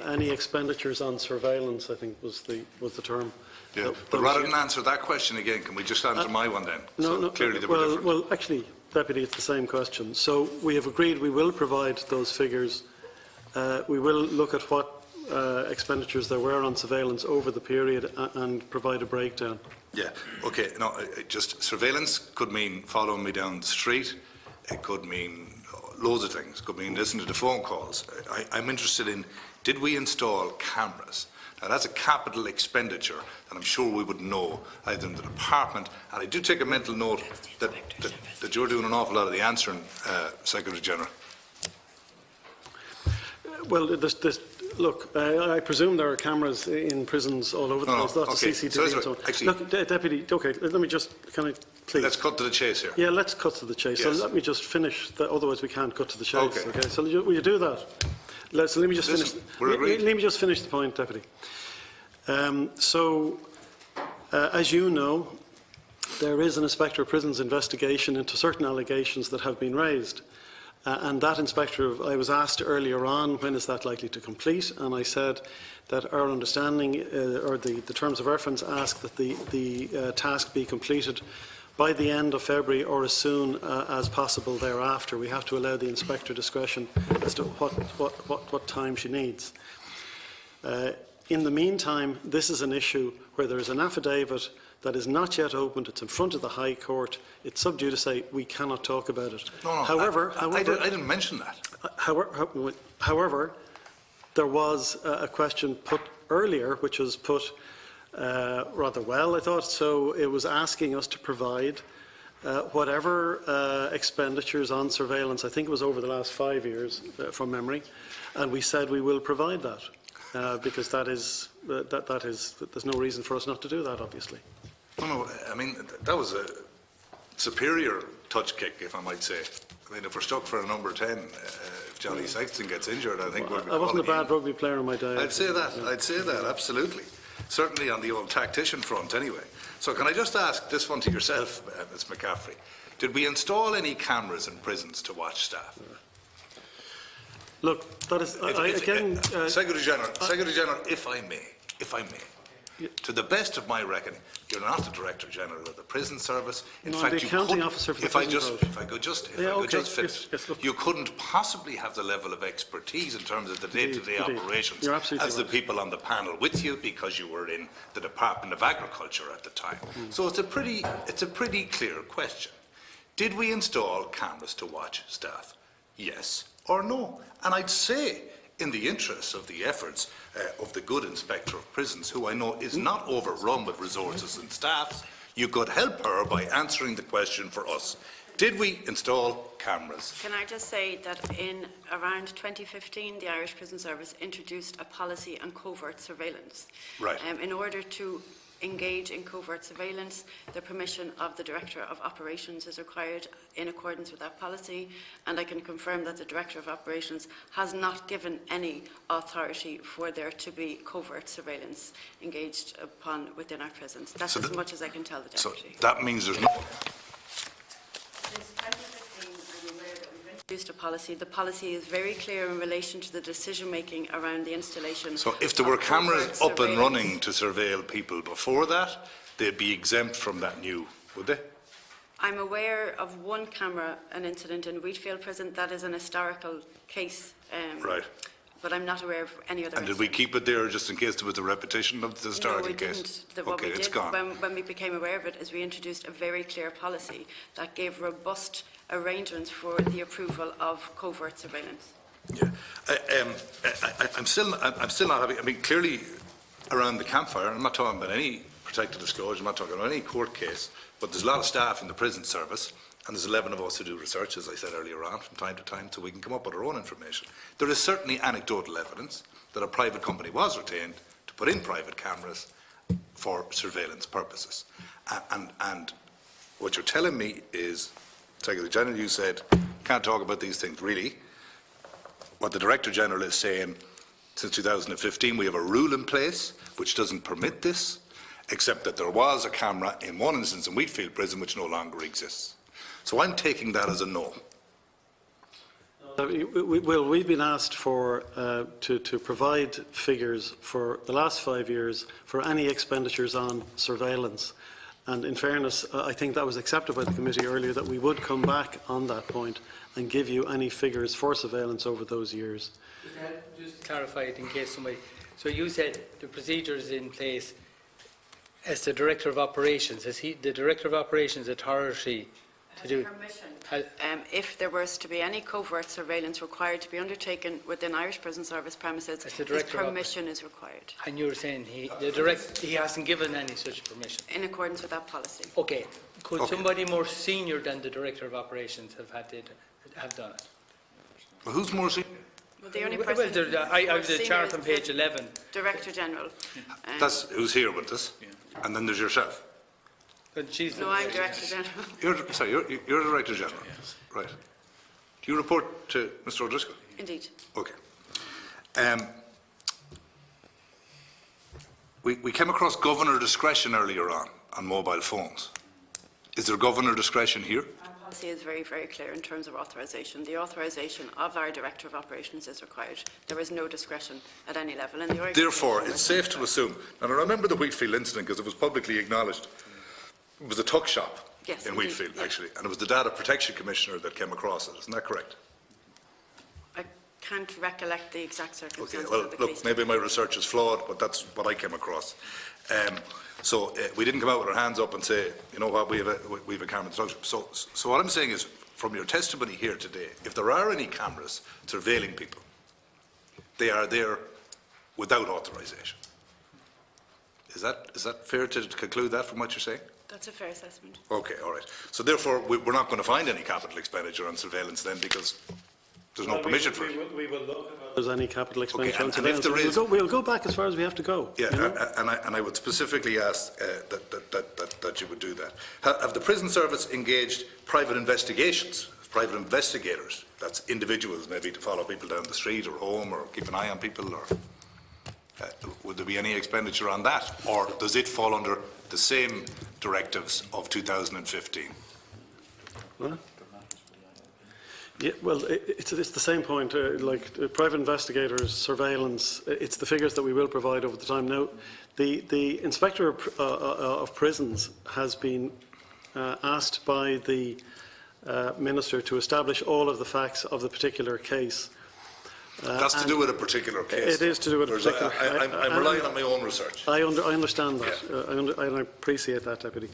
any expenditures on surveillance, I think was the term. Yeah, but rather than answer that question again, can we just answer my one then? No, clearly they were different. Well, actually, Deputy, it's the same question. So we have agreed we will provide those figures. We will look at what expenditures there were on surveillance over the period and provide a breakdown. Yeah, okay. No, just surveillance could mean following me down the street. It could mean loads of things. It could mean listening to the phone calls. I'm interested in, did we install cameras? Now, that's a capital expenditure that I'm sure we would know either in the department, and I do take a mental note that you're doing an awful lot of the answering, Secretary General. Well, look, I presume there are cameras in prisons all over the place, lots of CCTV and so on. Actually, look, Deputy, okay, let me just, please? Let's cut to the chase here. Yeah, let's cut to the chase. Yes. So let me just finish, otherwise we can't cut to the chase. Okay. So will you do that? Let me just finish. Let me just finish the point, Deputy. As you know, there is an Inspector of Prisons investigation into certain allegations that have been raised. And that inspector, I was asked earlier on, when is that likely to complete? And I said that our understanding, or the terms of reference, ask that the task be completed by the end of February or as soon as possible thereafter. We have to allow the inspector discretion as to what time she needs. In the meantime, this is an issue where there is an affidavit that is not yet opened. It's in front of the High Court. It's sub judice. We cannot talk about it. No, however, I didn't mention that. However, there was a question put earlier, which was put rather well, I thought. So it was asking us to provide whatever expenditures on surveillance, I think it was over the last 5 years from memory, and we said we will provide that because there's no reason for us not to do that, obviously. No, I mean, that was a superior touch kick, if I might say. I mean, if we're stuck for a number 10, if Johnny Sexton gets injured, I think I wasn't a bad rugby player in my day. I'd say that, absolutely. Certainly on the old tactician front, anyway. So can I just ask this one to yourself, Ms. McCaffrey? Did we install any cameras in prisons to watch staff? Look, that is, Secretary General, if I may, to the best of my reckoning, you're not the Director General of the Prison Service. In fact, the accounting officer for the prison. If I could just finish, you couldn't possibly have the level of expertise in terms of the day-to-day operations as the people on the panel with you, because you were in the Department of Agriculture at the time. So it's a pretty clear question. Did we install cameras to watch staff? Yes or no? And I'd say, in the interests of the efforts of the good Inspector of Prisons, who I know is not overrun with resources and staff, you could help her by answering the question for us. Did we install cameras? Can I just say that in around 2015, the Irish Prison Service introduced a policy on covert surveillance. Right. In order to engage in covert surveillance, the permission of the Director of Operations is required in accordance with that policy, and I can confirm that the Director of Operations has not given any authority for there to be covert surveillance engaged upon within our prisons. That's as much as I can tell the Deputy. So that means there's no... Since 2015, I'm aware that we've introduced a policy. The policy is very clear in relation to the decision-making around the installation. So if there were cameras up and running to surveil people before that, they'd be exempt from that new, would they? I'm aware of one camera, an incident in Wheatfield Prison. That is an historical case. Right. But I'm not aware of any other. And did we keep it there just in case there was a repetition of the historical case? No, we didn't. What we it's did gone. when we became aware of it is we introduced a very clear policy that gave robust arrangements for the approval of covert surveillance. Yeah, I'm still not happy. I mean, clearly, around the campfire, I'm not talking about any protected disclosure, I'm not talking about any court case, but there's a lot of staff in the prison service, and there's 11 of us who do research, as I said earlier on, from time to time, so we can come up with our own information. There is certainly anecdotal evidence that a private company was retained to put in private cameras for surveillance purposes. And what you're telling me is, Secretary General, you said, can't talk about these things really. What the Director General is saying, since 2015 we have a rule in place which doesn't permit this, except that there was a camera in one instance in Wheatfield Prison which no longer exists. So I'm taking that as a no. Well, we've been asked for to provide figures for the last 5 years for any expenditures on surveillance. And in fairness, I think that was accepted by the committee earlier, that we would come back on that point and give you any figures for surveillance over those years. Just to clarify it in case somebody... So you said the procedure is in place as the Director of Operations. Is the Director of Operations authority to do... Permission. If there was to be any covert surveillance required to be undertaken within Irish Prison Service premises, his permission is required. And you're saying he hasn't given any such permission? In accordance with that policy. Okay. Could somebody more senior than the Director of Operations have done it? Well, who's more senior? Well, the only person I have the chart on page 11. Director General. That's who's here with us. And then there's yourself. No, I'm Director General. You're the Director General? Yes. Right. Do you report to Mr. O'Driscoll? Indeed. Okay. We came across governor discretion earlier on mobile phones. Is there governor discretion here? Our policy is very, very clear in terms of authorisation. The authorisation of our Director of Operations is required. There is no discretion at any level. Therefore, it's safe to assume, and I remember the Wheatfield incident because it was publicly acknowledged. It was a tuck shop in Wheatfield, actually, and it was the Data Protection Commissioner that came across it. Isn't that correct? I can't recollect the exact circumstances. Okay, well, look, maybe my research is flawed, but that's what I came across. So we didn't come out with our hands up and say, you know what, we have a camera instruction. So what I'm saying is, from your testimony here today, if there are any cameras surveilling people, they are there without authorisation. Is that fair to conclude that from what you're saying? That's a fair assessment. Okay, all right. So therefore, we're not going to find any capital expenditure on surveillance then, because there's no permission for it. We will look if there's any capital expenditure on and surveillance. if there is, we'll go back as far as we have to go. Yeah, you know? and I would specifically ask that you would do that. Have the prison service engaged private investigations, private investigators? That's individuals, maybe to follow people down the street or home or keep an eye on people, or would there be any expenditure on that, or does it fall under the same directives of 2015? What? Yeah, well, it's the same point. Private investigators, surveillance. It's the figures that we will provide over the time. Now, the Inspector of Prisons has been asked by the Minister to establish all of the facts of the particular case. That's to do with a particular case. It is to do with a particular case. I'm relying on my own research. I understand that. Yeah. I appreciate that, Deputy.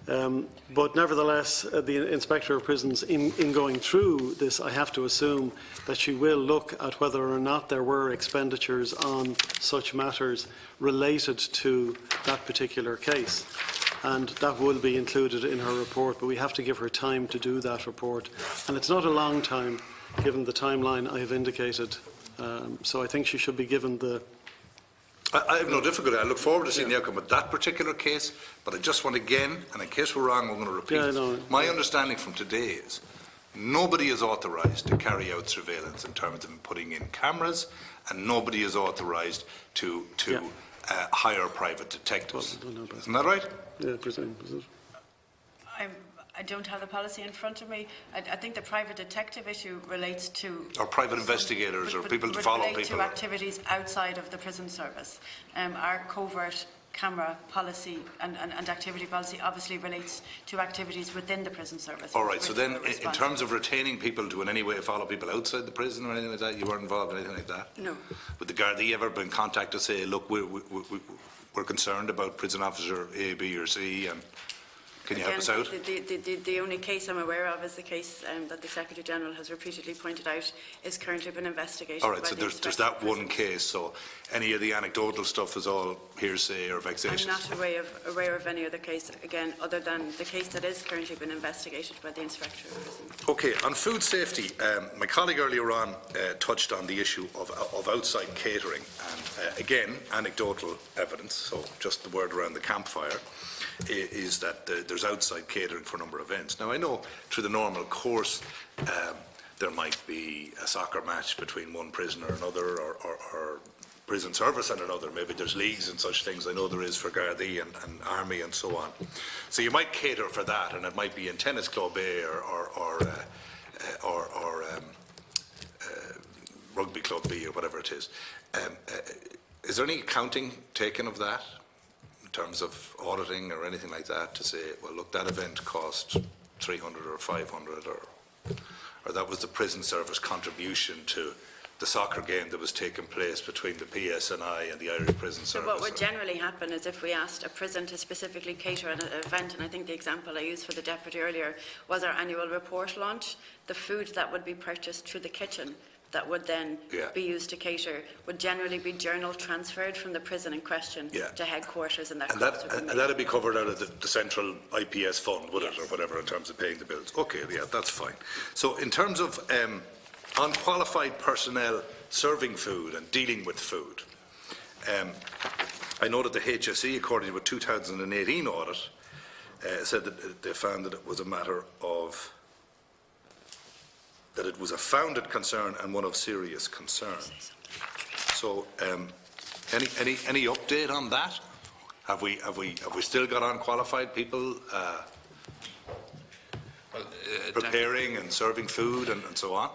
But nevertheless, the Inspector of Prisons, in going through this, I have to assume that she will look at whether or not there were expenditures on such matters related to that particular case. And that will be included in her report, but we have to give her time to do that report. And it's not a long time, given the timeline I have indicated. So I think she should be given the... I have no difficulty. I look forward to seeing the outcome of that particular case, but I just want again, and in case we're wrong, I'm going to repeat it. My understanding from today is nobody is authorised to carry out surveillance in terms of putting in cameras, and nobody is authorised to hire private detectives. Isn't that right? Yeah, presume. I don't have the policy in front of me. I think the private detective issue relates to... Or private investigators, or people to follow people. to activities outside of the prison service. Our covert camera policy and activity policy obviously relates to activities within the prison service. All right, so then in terms of retaining people to in any way follow people outside the prison or anything like that, you weren't involved in anything like that? No. Would the Gardaí ever been contacted to say, look, we're concerned about prison officer A, B or C, and can you help us out? The only case I'm aware of is the case that the Secretary General has repeatedly pointed out is currently been investigated. All right, so there's that one case. So any of the anecdotal stuff is all hearsay or vexatious? I'm not aware of any other case, again, other than the case that is currently been investigated by the Inspector of Prison. Okay, on food safety, my colleague earlier on touched on the issue of outside catering. And again, anecdotal evidence, so just the word around the campfire, is that there's outside catering for a number of events. Now, I know through the normal course there might be a soccer match between one prisoner and another, or prison service and another. Maybe there's leagues and such things. I know there is for Gardaí and Army and so on. So you might cater for that, and it might be in Tennis Club A or Rugby Club B or whatever it is. Is there any accounting taken of that? In terms of auditing or anything like that, to say, well, look, that event cost 300 or 500, or that was the prison service contribution to the soccer game that was taking place between the PSNI and the Irish Prison Service. So what would generally happen is if we asked a prison to specifically cater an event, and I think the example I used for the Deputy earlier was our annual report launch, the food that would be purchased through the kitchen that would then be used to cater would generally be journal transferred from the prison in question to headquarters, and that'd be covered out of the central IPS fund, would it, or whatever, in terms of paying the bills? Okay, yeah, that's fine. So in terms of unqualified personnel serving food and dealing with food, I know that the HSE, according to a 2018 audit, said that they found that it was a matter of that it was a founded concern and one of serious concern. So, any update on that? Have we still got unqualified people preparing and serving food and so on?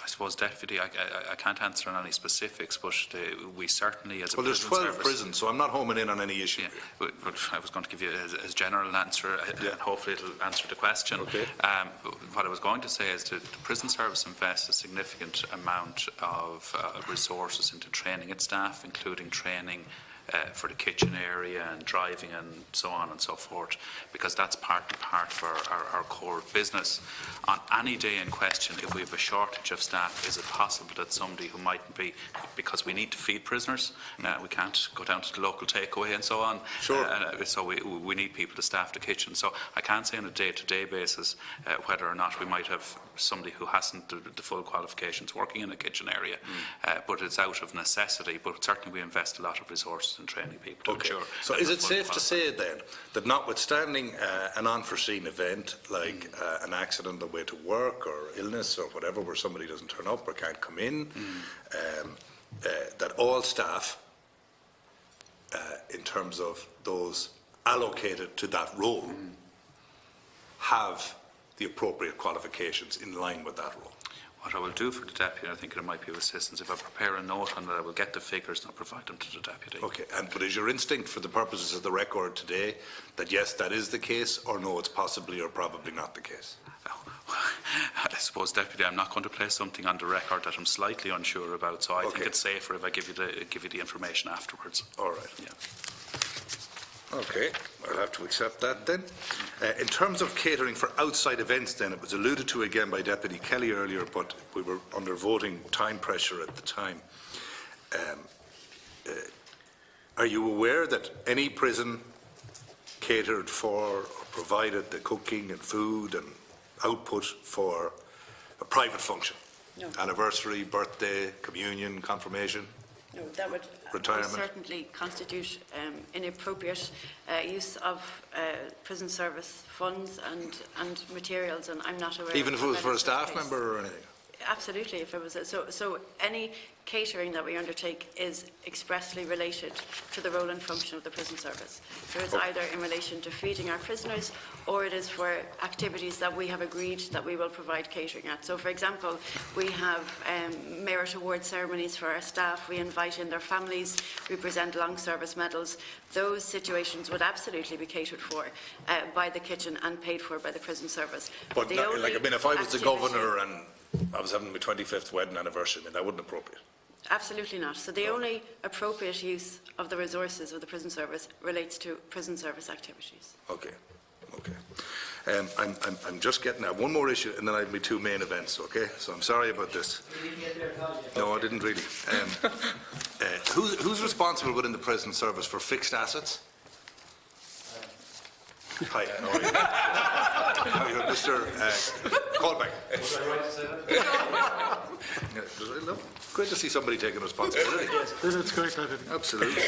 I suppose, Deputy, I can't answer on any specifics, but we certainly, as a there's 12 prisons, so I'm not homing in on any issue. Yeah, but I was going to give you a general answer, and hopefully it'll answer the question. Okay. What I was going to say is that the prison service invests a significant amount of resources into training its staff, including training for the kitchen area and driving and so on and so forth, because that's part and part of our core business. On any day in question, if we have a shortage of staff, is it possible that somebody who mightn't be, because we need to feed prisoners, we can't go down to the local takeaway and so on. Sure. So we need people to staff the kitchen. So I can't say on a day-to-day basis whether or not we might have somebody who hasn't the full qualifications working in a kitchen area, but it's out of necessity. But certainly we invest a lot of resources in training people to ensure. So is it safe to say then that notwithstanding an unforeseen event like an accident on the way to work or illness or whatever, where somebody doesn't turn up or can't come in, that all staff, in terms of those allocated to that role, have the appropriate qualifications in line with that role? What I will do for the deputy, I think it might be of assistance, if I prepare a note on that, I will get the figures and I'll provide them to the deputy. Okay, but is your instinct for the purposes of the record today that yes, that is the case, or no, it's possibly or probably not the case? I suppose, Deputy, I'm not going to place something on the record that I'm slightly unsure about, so I think it's safer if I give you the information afterwards. All right. Yeah. Okay, I'll have to accept that then. In terms of catering for outside events then, it was alluded to again by Deputy Kelly earlier, but we were under voting time pressure at the time. Are you aware that any prison catered for or provided the cooking and food and output for a private function? No. Anniversary, birthday, communion, confirmation? No, that would retirement? Certainly constitute inappropriate use of prison service funds and materials, and I'm not aware. Even if it was for a staff member or anything? Absolutely, if it was so any catering that we undertake is expressly related to the role and function of the prison service. So it's either in relation to feeding our prisoners, or it is for activities that we have agreed that we will provide catering at. So, for example, we have merit award ceremonies for our staff. We invite in their families. We present long service medals. Those situations would absolutely be catered for by the kitchen and paid for by the prison service. But if I was the governor and I was having my 25th wedding anniversary, that wouldn't be appropriate. Absolutely not. So the only appropriate use of the resources of the prison service relates to prison service activities. Okay. I'm just getting at one more issue, and then I have my two main events. Okay, so I'm sorry about this. No, I didn't really. Who's responsible within the prison service for fixed assets? Hi, how are you? How are you, Mr. Callback? Was I right to say that? Great to see somebody taking responsibility. Yes, it's great. Absolutely.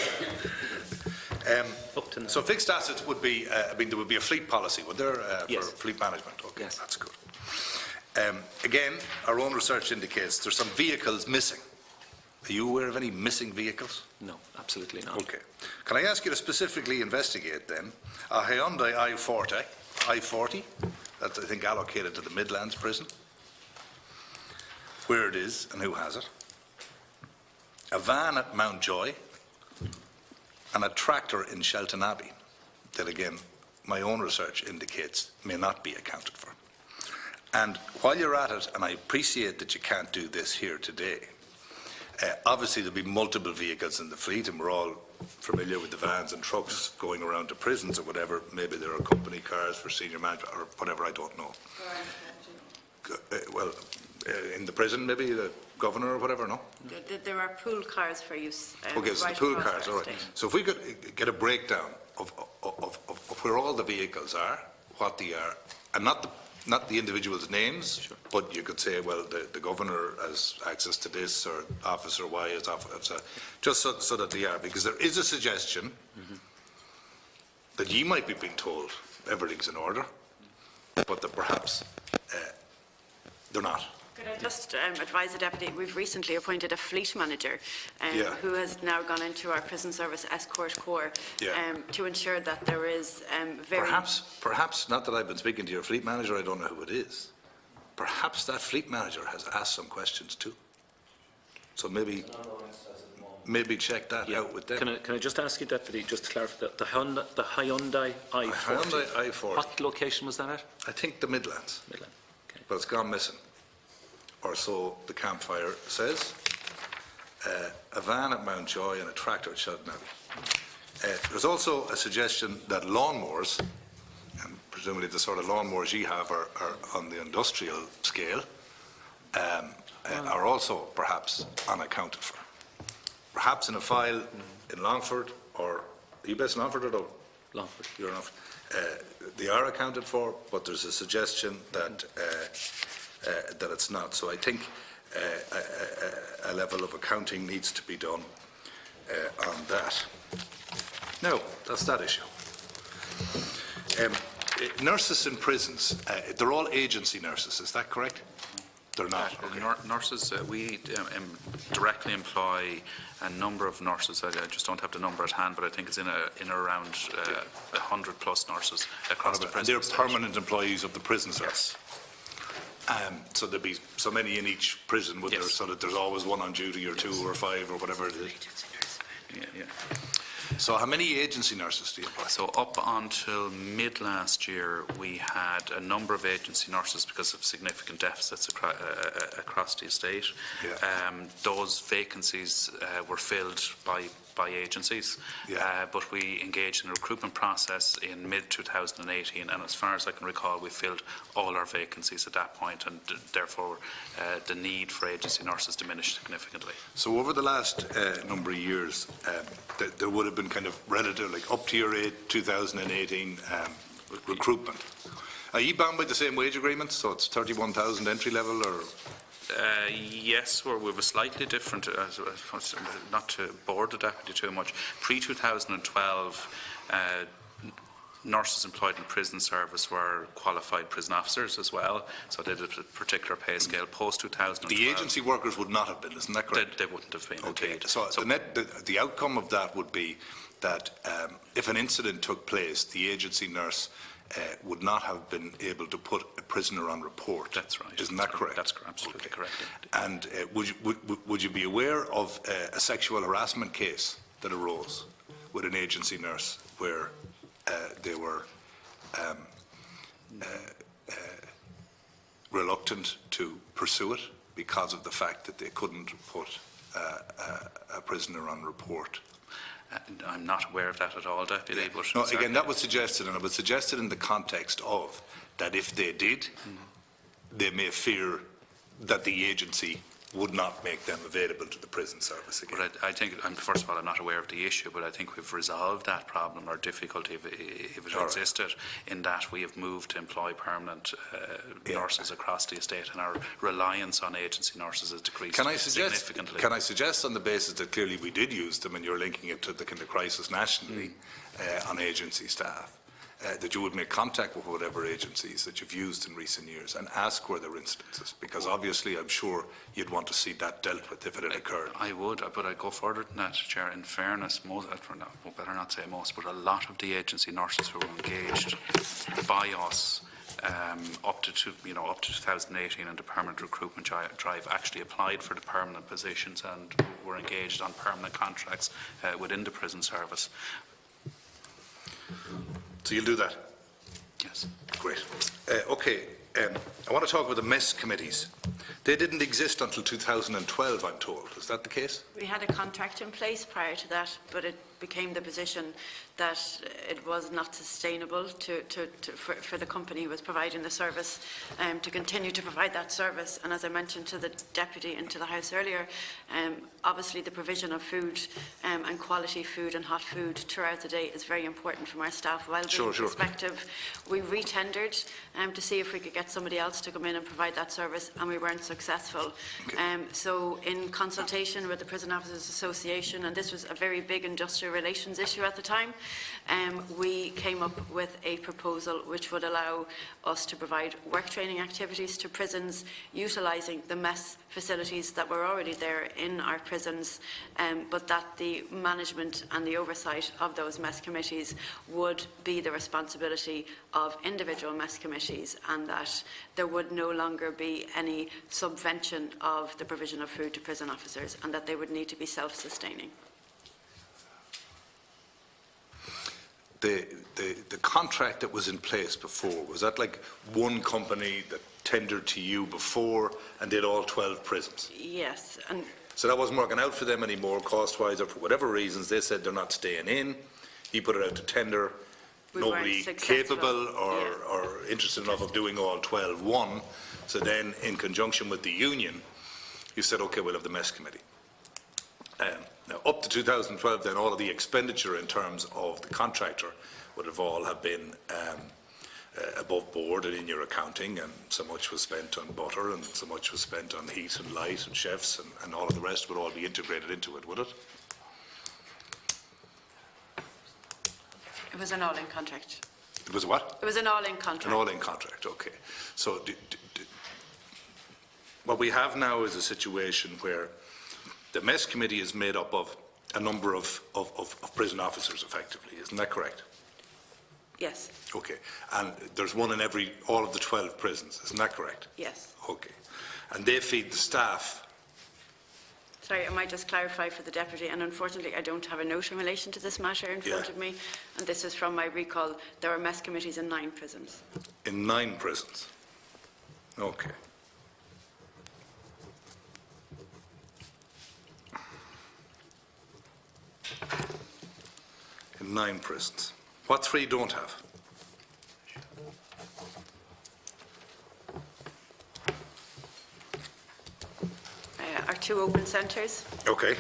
So fixed assets would be, there would be a fleet policy, would there, for fleet management? Okay, yes. That's good. Again, our own research indicates there's some vehicles missing. Are you aware of any missing vehicles? No, absolutely not. Okay. Can I ask you to specifically investigate then a Hyundai i40, that's I think allocated to the Midlands prison, where it is and who has it, a van at Mountjoy, and a tractor in Shelton Abbey that, again, my own research indicates may not be accounted for. And while you're at it, and I appreciate that you can't do this here today, obviously there'll be multiple vehicles in the fleet, and we're all familiar with the vans and trucks going around to prisons or whatever. Maybe there are company cars for senior management or whatever, I don't know. In the prison, maybe the governor or whatever, no? There are pool cars for use. Okay, so the pool cars, all right. So if we could get a breakdown of where all the vehicles are, what they are, and not the individuals' names, sure, but you could say, well, the governor has access to this, or Officer Y has officer, just so that they are, because there is a suggestion that you might be being told everything's in order, but that perhaps they're not. Could I just advise the Deputy, we've recently appointed a fleet manager who has now gone into our prison service escort corps to ensure that there is Perhaps, not that I've been speaking to your fleet manager, I don't know who it is. Perhaps that fleet manager has asked some questions too. So maybe check that out with them. Can I just ask you, Deputy, just to clarify, the Hyundai i40? Hyundai i40. What location was that at? I think the Midlands. Midland. Okay. But it's gone missing, or so the campfire says. a van at Mountjoy and a tractor at Shelton. There's also a suggestion that lawnmowers, and presumably the sort of lawnmowers you have are on the industrial scale, are also perhaps unaccounted for. Perhaps in a file in Longford, or are you based in Longford or Dublin? Longford. You're in Longford. They are accounted for, but there's a suggestion that that it's not. So I think a level of accounting needs to be done on that. Now, that's that issue. Nurses in prisons, they're all agency nurses, is that correct? They're not. Okay. Nurses, we directly employ a number of nurses. I just don't have the number at hand, but I think it's in around 100 plus nurses across the prison. And they're permanent employees of the prison service. So there'd be so many in each prison, would there, so that there's always one on duty, or two, or five, or whatever it is. Yeah. So how many agency nurses do you employ? So up until mid last year, we had a number of agency nurses because of significant deficits across the estate. Yeah. Those vacancies were filled by agencies, but we engaged in a recruitment process in mid-2018, and as far as I can recall, we filled all our vacancies at that point, and therefore the need for agency nurses diminished significantly. So over the last number of years, there would have been kind of relative, like up to your 2018 recruitment. Are you bound by the same wage agreement? So it's 31,000 entry level, or? Yes, we were slightly different, not to bore the deputy too much. Pre-2012, nurses employed in prison service were qualified prison officers as well, so they did a particular pay scale. Post-2012... The agency workers would not have been, isn't that correct? They wouldn't have been, okay. Indeed. So the outcome of that would be that if an incident took place, the agency nurse would not have been able to put a prisoner on report. That's right. Isn't that correct? That's absolutely correct. And would you be aware of a sexual harassment case that arose with an agency nurse where they were reluctant to pursue it because of the fact that they couldn't put a prisoner on report? I'm not aware of that at all, Deputy. Yeah. No, again, that was suggested, and it was suggested in the context of that if they did, they may fear that the agency would not make them available to the prison service again. But I think, first of all, I'm not aware of the issue, but I think we've resolved that problem or difficulty if it existed, in that we have moved to employ permanent nurses across the estate, and our reliance on agency nurses has decreased significantly. Can I suggest, on the basis that clearly we did use them, and you're linking it to the kind of crisis nationally on agency staff, that you would make contact with whatever agencies that you've used in recent years and ask where there are instances, because obviously I'm sure you'd want to see that dealt with if it had occurred. I would, but I'd go further than that, Chair. In fairness, better not say most, but a lot of the agency nurses who were engaged by us up to 2018 in the permanent recruitment drive actually applied for the permanent positions and were engaged on permanent contracts within the prison service. So you'll do that? Yes. Great. Okay, I want to talk about the mess committees. They didn't exist until 2012, I'm told. Is that the case? We had a contract in place prior to that, but it became the position that it was not sustainable for the company who was providing the service to continue to provide that service. And as I mentioned to the Deputy and to the House earlier, obviously the provision of food and quality food and hot food throughout the day is very important from our staff wellbeing perspective. We re-tendered to see if we could get somebody else to come in and provide that service, and we weren't successful. Okay. So in consultation with the Prison Officers Association, and this was a very big industrial relations issue at the time, we came up with a proposal which would allow us to provide work training activities to prisons, utilising the mess facilities that were already there in our prisons, but that the management and the oversight of those mess committees would be the responsibility of individual mess committees, and that there would no longer be any subvention of the provision of food to prison officers, and that they would need to be self-sustaining. The contract that was in place before, was that like one company that tendered to you before and did all 12 prisons? Yes, and So that wasn't working out for them anymore, cost-wise, or for whatever reasons. They said they're not staying in. He put it out to tender. Nobody capable or interested enough of doing all 12 won. So then, in conjunction with the union, you said, OK, we'll have the mess committee. Now, up to 2012, then, all of the expenditure in terms of the contractor would have all have been above board and in your accounting, and so much was spent on butter, and so much was spent on heat and light and chefs, and all of the rest would all be integrated into it, would it? It was an all-in contract. It was what? It was an all-in contract. An all-in contract, OK. So what we have now is a situation where the mess committee is made up of a number of prison officers, effectively. Isn't that correct? Yes. OK. And there's one in all of the 12 prisons. Isn't that correct? Yes. OK. And they feed the staff. Sorry, I might just clarify for the Deputy, and unfortunately I don't have a note in relation to this matter in front of me, and this is from my recall. There are mess committees in 9 prisons. In 9 prisons? OK. In 9 prisons. What 3 don't have? Our 2 open centres. OK.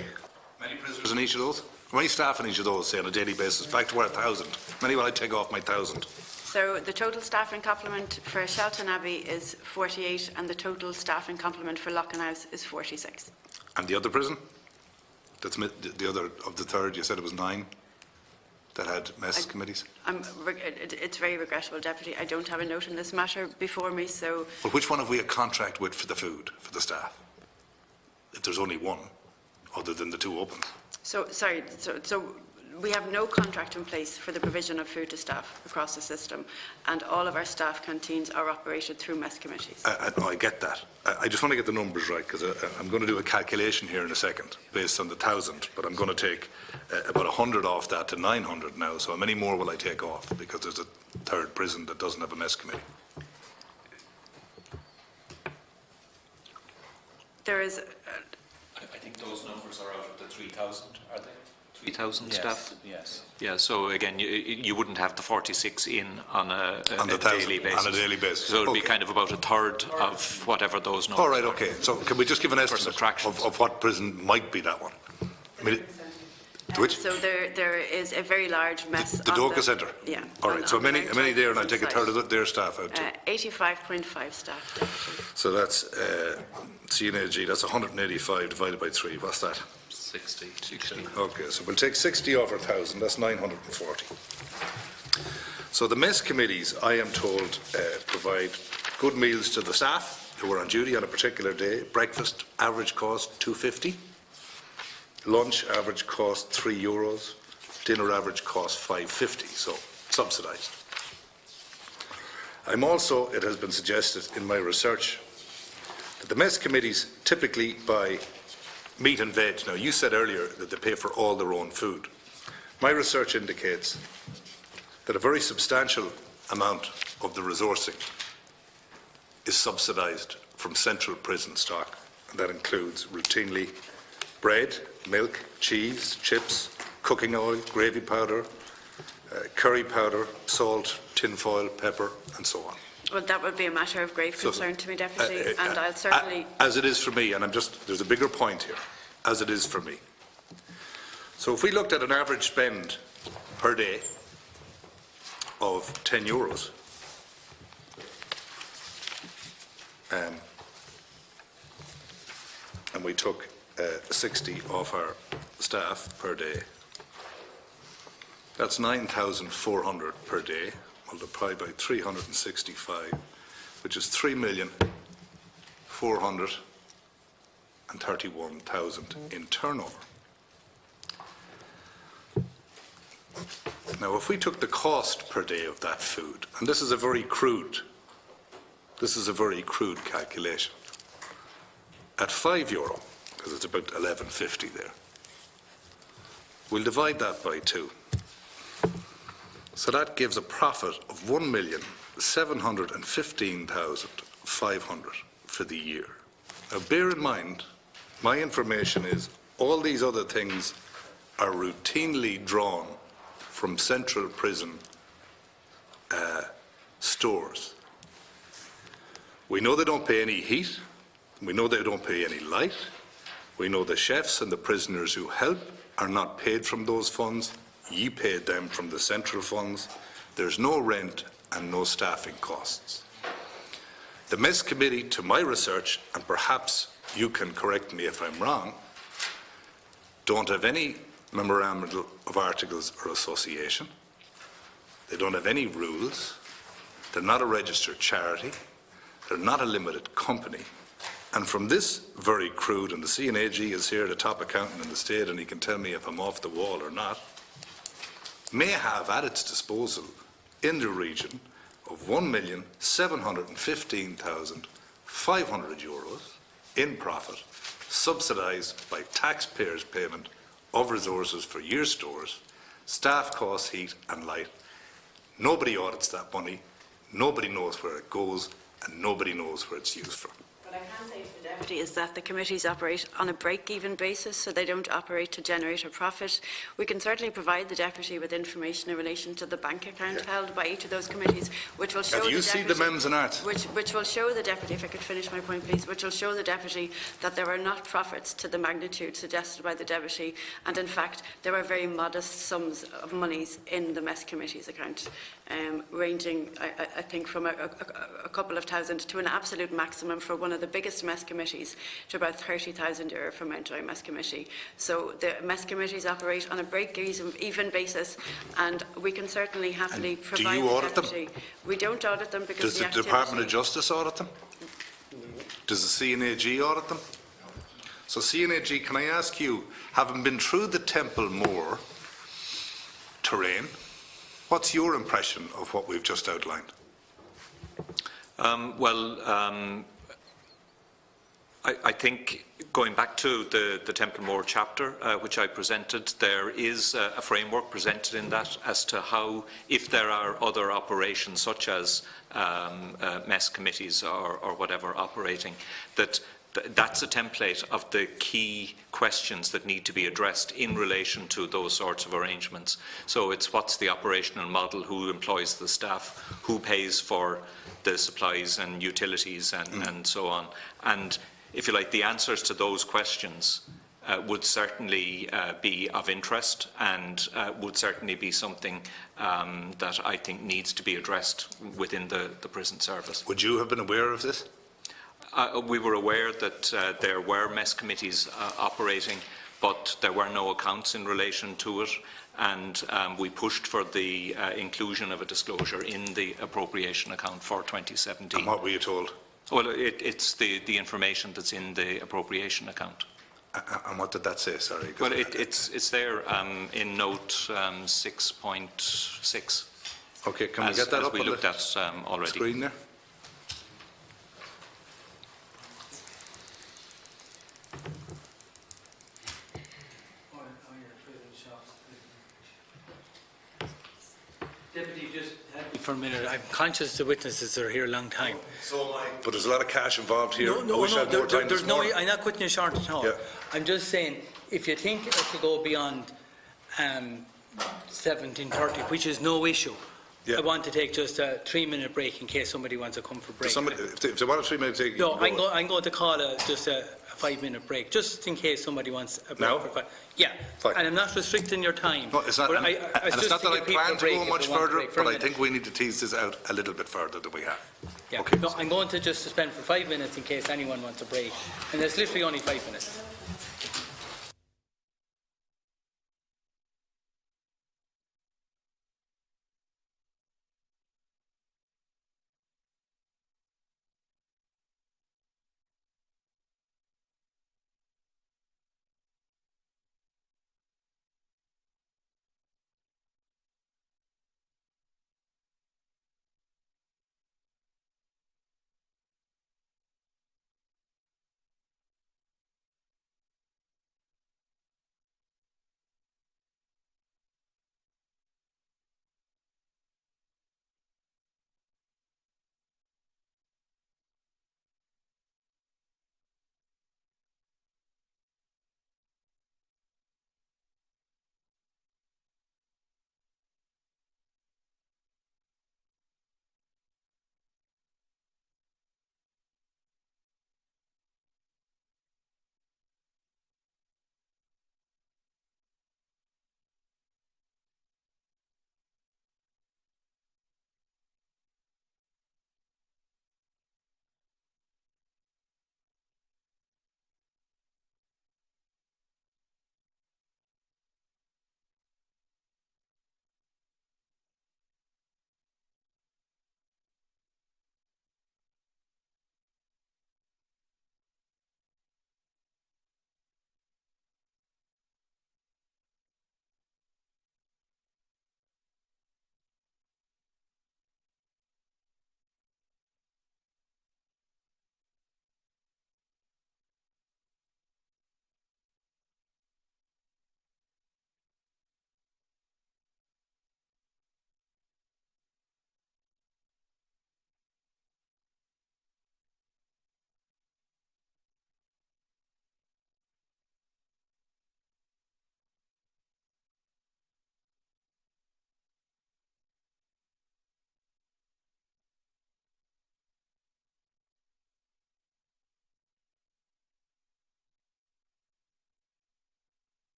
Many prisoners in each of those? How many staff in each of those, say, on a daily basis? Back to where 1,000. How many will I take off my 1,000? So the total staffing complement for Shelton Abbey is 48, and the total staffing complement for Loughnhouse is 46. And the other prison? That's the other of the third, you said it was 9 that had mess committees? It's very regrettable, Deputy. I don't have a note in this matter before me, so... Well, which one have we a contract with for the food, for the staff? If there's only one, other than the 2 open. So, sorry, so we have no contract in place for the provision of food to staff across the system, and all of our staff canteens are operated through mess committees. I get that. I just want to get the numbers right, because I'm going to do a calculation here in a second, based on the 1,000, but I'm going to take about 100 off that to 900 now, so how many more will I take off? Because there's a 3rd prison that doesn't have a mess committee. There is... I think those numbers are out of the 3,000, are they? 3,000 Yes. staff? Yes. Yeah, so again, you wouldn't have the 46 in on a daily basis. On a daily basis. So it would be kind of about a third of whatever those numbers All right, OK. So can we just give an estimate of what prison might be that one? I mean, which? So there is a very large mess. The Doka Centre? Yeah. All right, so how many there, and I take a third of their staff out too? 85.5 staff, Deputy. So that's, CNAG, that's 185 divided by 3. What's that? 60. OK, so we'll take 60 off our 1,000. That's 940. So the mess committees, I am told, provide good meals to the staff who are on duty on a particular day. Breakfast, average cost £2.50. Lunch, average cost €3. Dinner, average cost £5.50, so subsidised. I'm also, it has been suggested in my research, that the mess committees typically buy meat and veg. Now, you said earlier that they pay for all their own food. My research indicates that a very substantial amount of the resourcing is subsidised from central prison stock. And that includes routinely bread, milk, cheese, chips, cooking oil, gravy powder, curry powder, salt, tinfoil, pepper, and so on. Well, that would be a matter of grave concern to me, Deputy, and I'll certainly... As it is for me, and there's a bigger point here, as it is for me. So if we looked at an average spend per day of €10, and we took 60 off our staff per day, that's 9,400 per day, multiplied by 365, which is 3,431,000 in turnover. Now, if we took the cost per day of that food, and this is a very crude calculation, at €5, because it's about 11.50 there, we'll divide that by 2. So that gives a profit of 1,715,500 for the year. Now, bear in mind My information is all these other things are routinely drawn from central prison stores. We know they don't pay any heat. We know they don't pay any light. We know the chefs and the prisoners who help are not paid from those funds. Ye paid them from the central funds. There's no rent and no staffing costs. The mess committee, to my research, and perhaps you can correct me if I'm wrong, don't have any memorandum of articles or association. They don't have any rules. They're not a registered charity. They're not a limited company. And from this very crude, and the CNAG is here, the top accountant in the state, and he can tell me if I'm off the wall or not, may have at its disposal in the region of €1,715,500 in profit, subsidised by taxpayers' payment of resources for year stores, staff costs, heat and light. Nobody audits that money, nobody knows where it goes, and nobody knows where it's used for. What I can say to the Deputy is that the committees operate on a break-even basis, so they don't operate to generate a profit. We can certainly provide the Deputy with information in relation to the bank account held by each of those committees, which will show Have you the seen Deputy, the MEMS and arts? which will show the Deputy, if I could finish my point please, which will show the Deputy that there are not profits to the magnitude suggested by the Deputy, and in fact there are very modest sums of monies in the mess committee's account, ranging I think from a couple of thousand to an absolute maximum for one of the biggest mess committees to about €30,000 for Mountjoy Mess Committee. So the mess committees operate on a break-even basis, and we can certainly happily provide. Do you audit them? We don't audit them because Does the Department of Justice audit them? Does the CNAG audit them? So CNAG, can I ask you, having been through the Templemore terrain, what's your impression of what we've just outlined? I think going back to the Templemore chapter, which I presented, there is a framework presented in that as to how, if there are other operations such as mess committees or whatever operating, that's a template of the key questions that need to be addressed in relation to those sorts of arrangements. So it's what's the operational model, who employs the staff, who pays for the supplies and utilities and so on. And if you like, the answers to those questions would certainly be of interest and would certainly be something that I think needs to be addressed within the prison service. Would you have been aware of this? We were aware that there were mess committees operating, but there were no accounts in relation to it, and we pushed for the inclusion of a disclosure in the appropriation account for 2017. And what were you told? Well, it's the information that's in the appropriation account. And what did that say? Sorry. Well, it's there in note 6.6. Okay, can we get that up we on looked the at already. screen there? Deputy, just help me for a minute. I'm conscious the witnesses are here a long time. So am I. But there's a lot of cash involved here. No, there's no, I'm not cutting you short at all. Yeah. I'm just saying, if you think it to go beyond 17:30, which is no issue, I want to take just a 3-minute break in case somebody wants to come for a break. If they want a 3-minute break, no, I'm going to call just a 5-minute break, just in case somebody wants a break. Now? For yeah, fine. And I'm not restricting your time. No, it's not. But It's not that I plan to go much further, but I think we need to tease this out a little bit further than we have. Yeah. Okay. No, I'm going to just suspend for 5 minutes in case anyone wants a break, and there's literally only 5 minutes.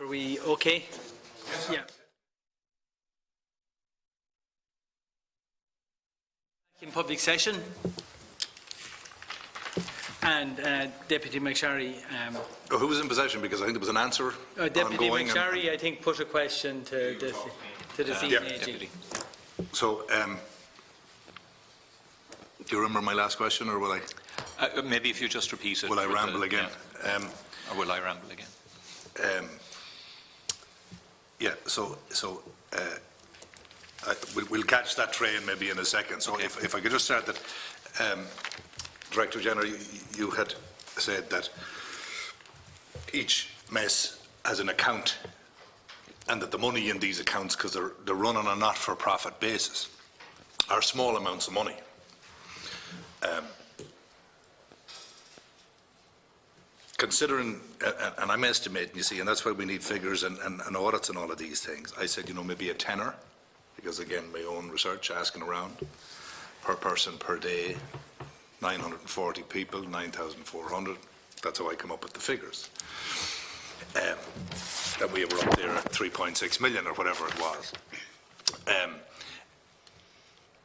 Are we okay? Yeah. In public session. And Deputy MacSharry. Who was in possession? Because I think there was an answer Deputy ongoing. MacSharry, I think, put a question to the senior AG. So, do you remember my last question, or will I? Maybe if you just repeat it. Will I ramble again? Yeah. Or will I ramble again? Yeah. We'll catch that train maybe in a second. So, Okay. if I could just start that, Director General, you had said that each mess has an account, and that the money in these accounts, because they're run on a not-for-profit basis, are small amounts of money. Considering, and I'm estimating, you see, and that's why we need figures and audits and all of these things. I said, maybe a tenner, because again, my own research, asking around, per person per day, 940 people, 9,400. That's how I come up with the figures. Then we were up there at 3.6 million or whatever it was.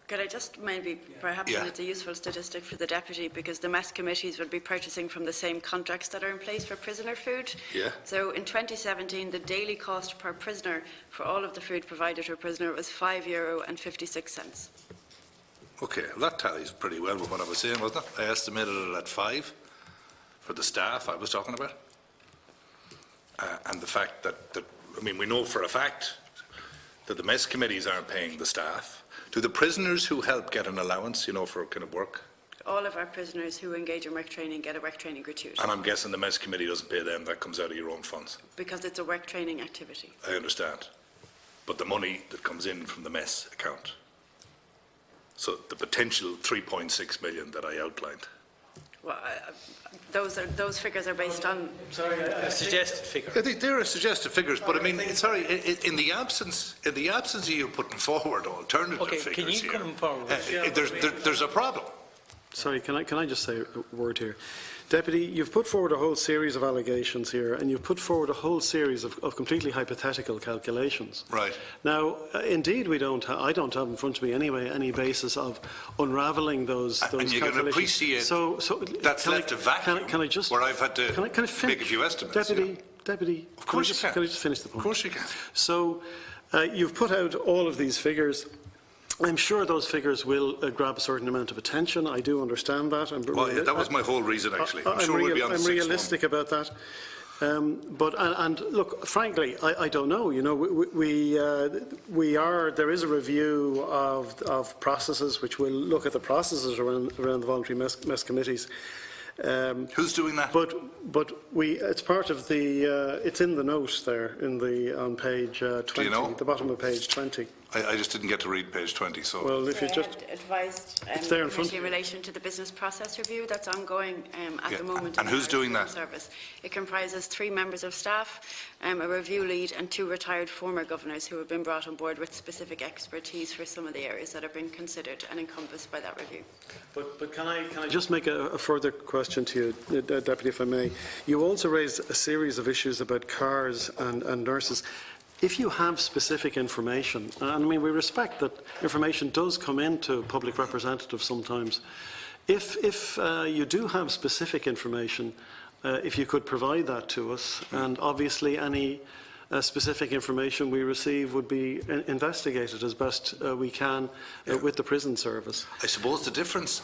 Could I just maybe, perhaps it's a useful statistic for the Deputy, because the mess committees would be purchasing from the same contracts that are in place for prisoner food. Yeah. So in 2017, the daily cost per prisoner for all of the food provided to a prisoner was €5.56. Okay, well, that tallies pretty well with what I was saying, wasn't it? I estimated it at 5 for the staff I was talking about. And the fact that, we know for a fact that the mess committees aren't paying the staff. Do the prisoners who help get an allowance, for kind of work? All of our prisoners who engage in work training get a work training gratuity. And I'm guessing the mess committee doesn't pay them, that comes out of your own funds? Because it's a work training activity. I understand. But the money that comes in from the mess account. So the potential 3.6 million that I outlined. Well, those figures are based on. Sorry, a suggested figure. They're suggested figures, but in the absence of you putting forward alternative figures can you come forward? There's a problem. Sorry, can I just say a word here? Deputy, you've put forward a whole series of allegations here, and you've put forward a whole series of completely hypothetical calculations. Right. Now, indeed, I don't have in front of me anyway any basis of unravelling those and you calculations. can appreciate that's left a vacuum can I just, where I've had to can I finish? make a few estimates. Deputy, of course can I just finish the point? Of course you can. So, you've put out all of these figures. I'm sure those figures will grab a certain amount of attention. I do understand that. That was my whole reason, actually. I'm sure we'll be on the 6th one. I'm realistic about that. But look, frankly, I don't know. There is a review of processes which will look at the processes around the voluntary mess committees. Who's doing that? But it's part of the. It's in the note there on page 20. Do you know? The bottom of page 20. I just didn't get to read page 20, so. Well, if you just. I had advised it's there in front. in relation to the business process review that's ongoing at the moment. And who's doing that? Service. It comprises 3 members of staff, a review lead, and 2 retired former governors who have been brought on board with specific expertise for some of the areas that have been considered and encompassed by that review. But can I just make a further question to you, Deputy, if I may? You also raised a series of issues about cars and nurses. If you have specific information, and we respect that information does come into public representatives sometimes, if you do have specific information, if you could provide that to us, and obviously any specific information we receive would be investigated as best we can with the prison service. I suppose the difference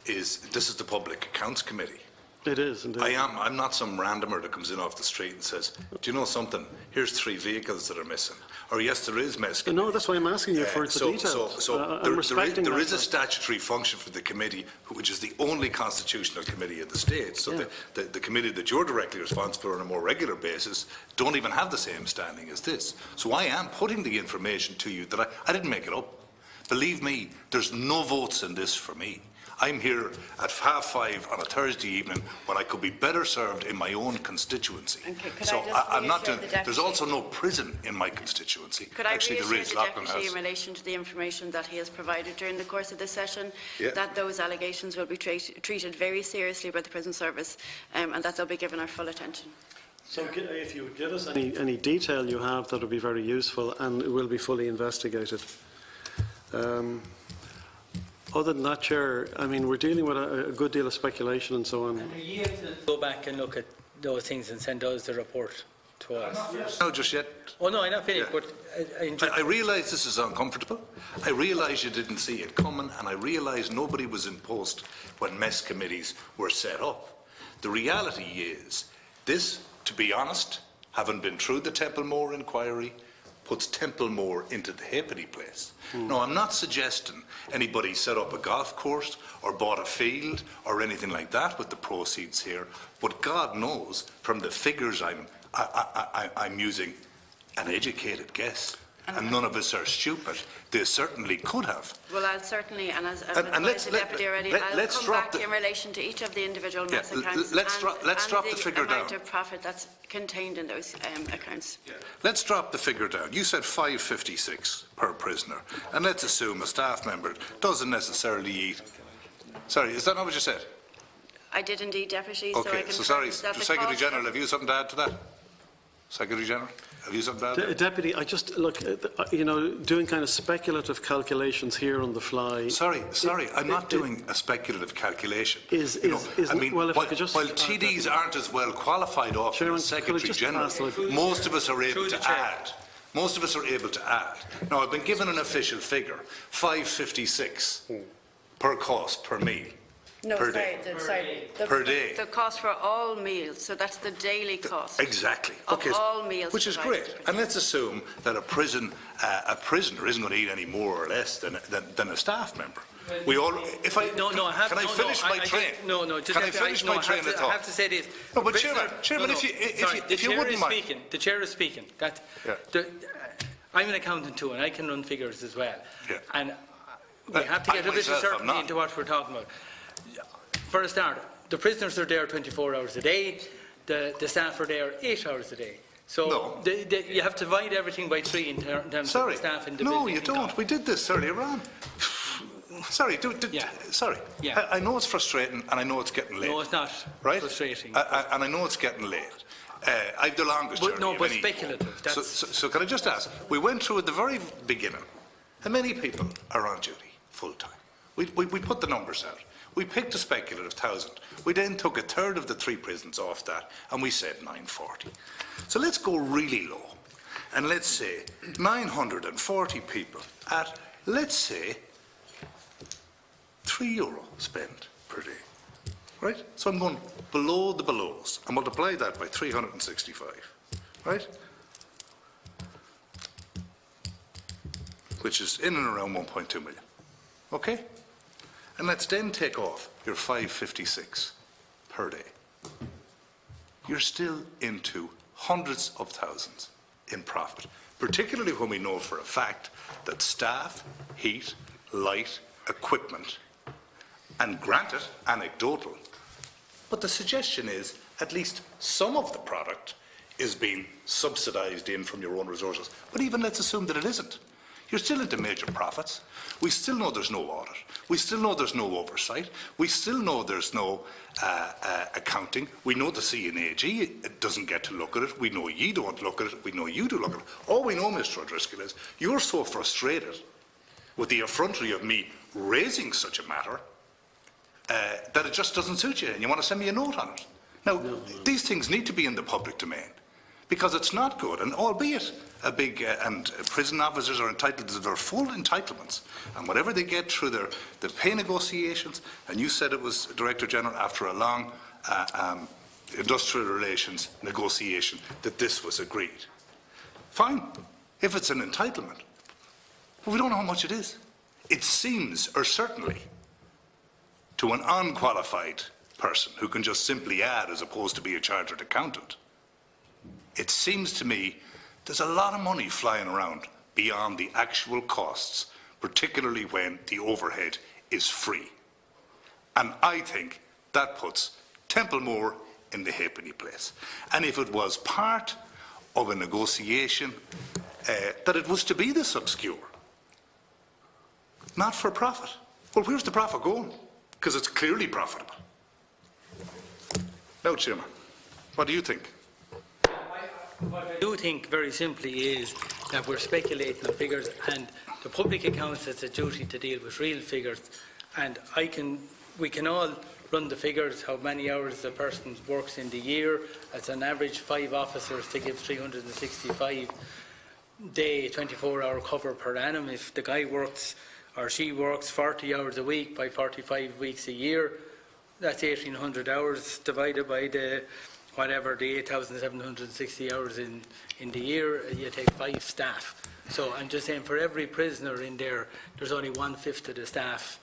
is this is the Public Accounts Committee. It is, indeed. I'm not some randomer that comes in off the street and says, do you know something? Here's 3 vehicles that are missing. Or yes, there is mess. No, that's why I'm asking you for the details. There is a statutory function for the committee, which is the only constitutional committee in the state. So the committee that you're directly responsible for on a more regular basis don't even have the same standing as this. So I am putting the information to you that I didn't make it up. Believe me, there's no votes in this for me. I'm here at 5:30 on a Thursday evening when I could be better served in my own constituency. So I'm not doing. There's also no prison in my constituency. Could I reassure the Deputy in relation to the information that he has provided during the course of this session, that those allegations will be treated very seriously by the prison service, and that they'll be given our full attention? So if you would give us any detail you have, that would be very useful, and it will be fully investigated. Other than that, Chair, I mean, we're dealing with a good deal of speculation and so on. And are you able to go back and look at those things and send us the report to us? No, just yet. Oh no, I'm not finished, Yeah. but I realise this is uncomfortable. I realise you didn't see it coming, and I realise nobody was in post when mess committees were set up. The reality is, this, to be honest, having been through the Templemore inquiry, puts Templemore into the halfpenny place. No, I'm not suggesting anybody set up a golf course or bought a field or anything like that with the proceeds here, but God knows, from the figures I'm using, an educated guess, and none of us are stupid. They certainly could have. Well, I'll certainly, and as advised the Deputy already, I'll come back in relation to each of the individual mess accounts let's drop the figure down. amount of profit that's contained in those accounts. Let's drop the figure down. You said $5.56 per prisoner, and let's assume a staff member doesn't necessarily eat. Sorry, is that not what you said? I did indeed, Deputy. So I Okay, can so sorry, Secretary cost General, have you something to add to that? Secretary General, have you something to add? Deputy, I just look, you know, doing kind of speculative calculations here on the fly. Sorry, I'm not doing a speculative calculation. I mean, well, while TDs aren't as well qualified off as Secretary General, most of us are able to add. Most of us are able to add. Now, I've been given an official figure, $5.56 per cost per meal. No, per sorry, day. Per day. The cost for all meals, so that's the daily cost. Exactly. Of all meals. Which is great. And let's assume that a prisoner isn't going to eat any more or less than a staff member. We all. If I no, I have. Can I finish my train? Can I finish my train of thought? I have to say this. No, but Chairman, if you wouldn't mind. The chair is speaking. I'm an accountant too, and I can run figures as well. Yeah. And we have to get a bit of certainty into what we're talking about. For a start, the prisoners are there 24 hours a day, the staff are there 8 hours a day. So you have to divide everything by 3 in terms of the staff in the building. No, you don't. We did this earlier on. Sorry, sorry. Yeah. I know it's frustrating and I know it's getting late. No, it's not frustrating. And I know it's getting late. I've the longest journey. No, but speculative. So can I just ask, we went through at the very beginning, how many people are on duty full-time? We put the numbers out. We picked a speculative 1,000. We then took a third of the 3 prisons off that, and we said 940. So let's go really low, and let's say 940 people at, let's say, €3 spent per day. Right? So I'm going below the belows, and multiply that by 365. Right? Which is in and around 1.2 million. Okay? And let's then take off your 556 per day. You're still into hundreds of thousands in profit, particularly when we know for a fact that staff, heat, light, equipment, and granted, anecdotal, but the suggestion is at least some of the product is being subsidised in from your own resources. But even let's assume that it isn't. You're still into major profits. We still know there's no audit. We still know there's no oversight. We still know there's no accounting. We know the CNAG doesn't get to look at it. We know you don't look at it. We know you do look at it. All we know, Mr. O'Driscoll, is you're so frustrated with the effrontery of me raising such a matter that it just doesn't suit you, and you want to send me a note on it. Now, these things need to be in the public domain, because it's not good, and albeit a big and prison officers are entitled to their full entitlements, and whatever they get through the pay negotiations, and you said it was, Director General, after a long industrial relations negotiation that this was agreed. Fine, if it's an entitlement, but we don't know how much it is. It seems, or certainly, to an unqualified person who can just simply add as opposed to be a chartered accountant, it seems to me there's a lot of money flying around beyond the actual costs, particularly when the overhead is free. And I think that puts Templemore in the halfpenny place. And if it was part of a negotiation that it was to be this obscure, not for profit, well, where's the profit going? Because it's clearly profitable. Now, Chairman, what do you think? What I do think very simply is that we're speculating on figures, and the public accounts has a duty to deal with real figures, and we can all run the figures, how many hours the person works in the year. As an average 5 officers to give 365 day 24-hour cover per annum. If the guy works or she works 40 hours a week by 45 weeks a year, that's 1,800 hours divided by the 8,760 hours in the year. You take 5 staff. So I'm just saying, for every prisoner in there, there's only 1/5 of the staff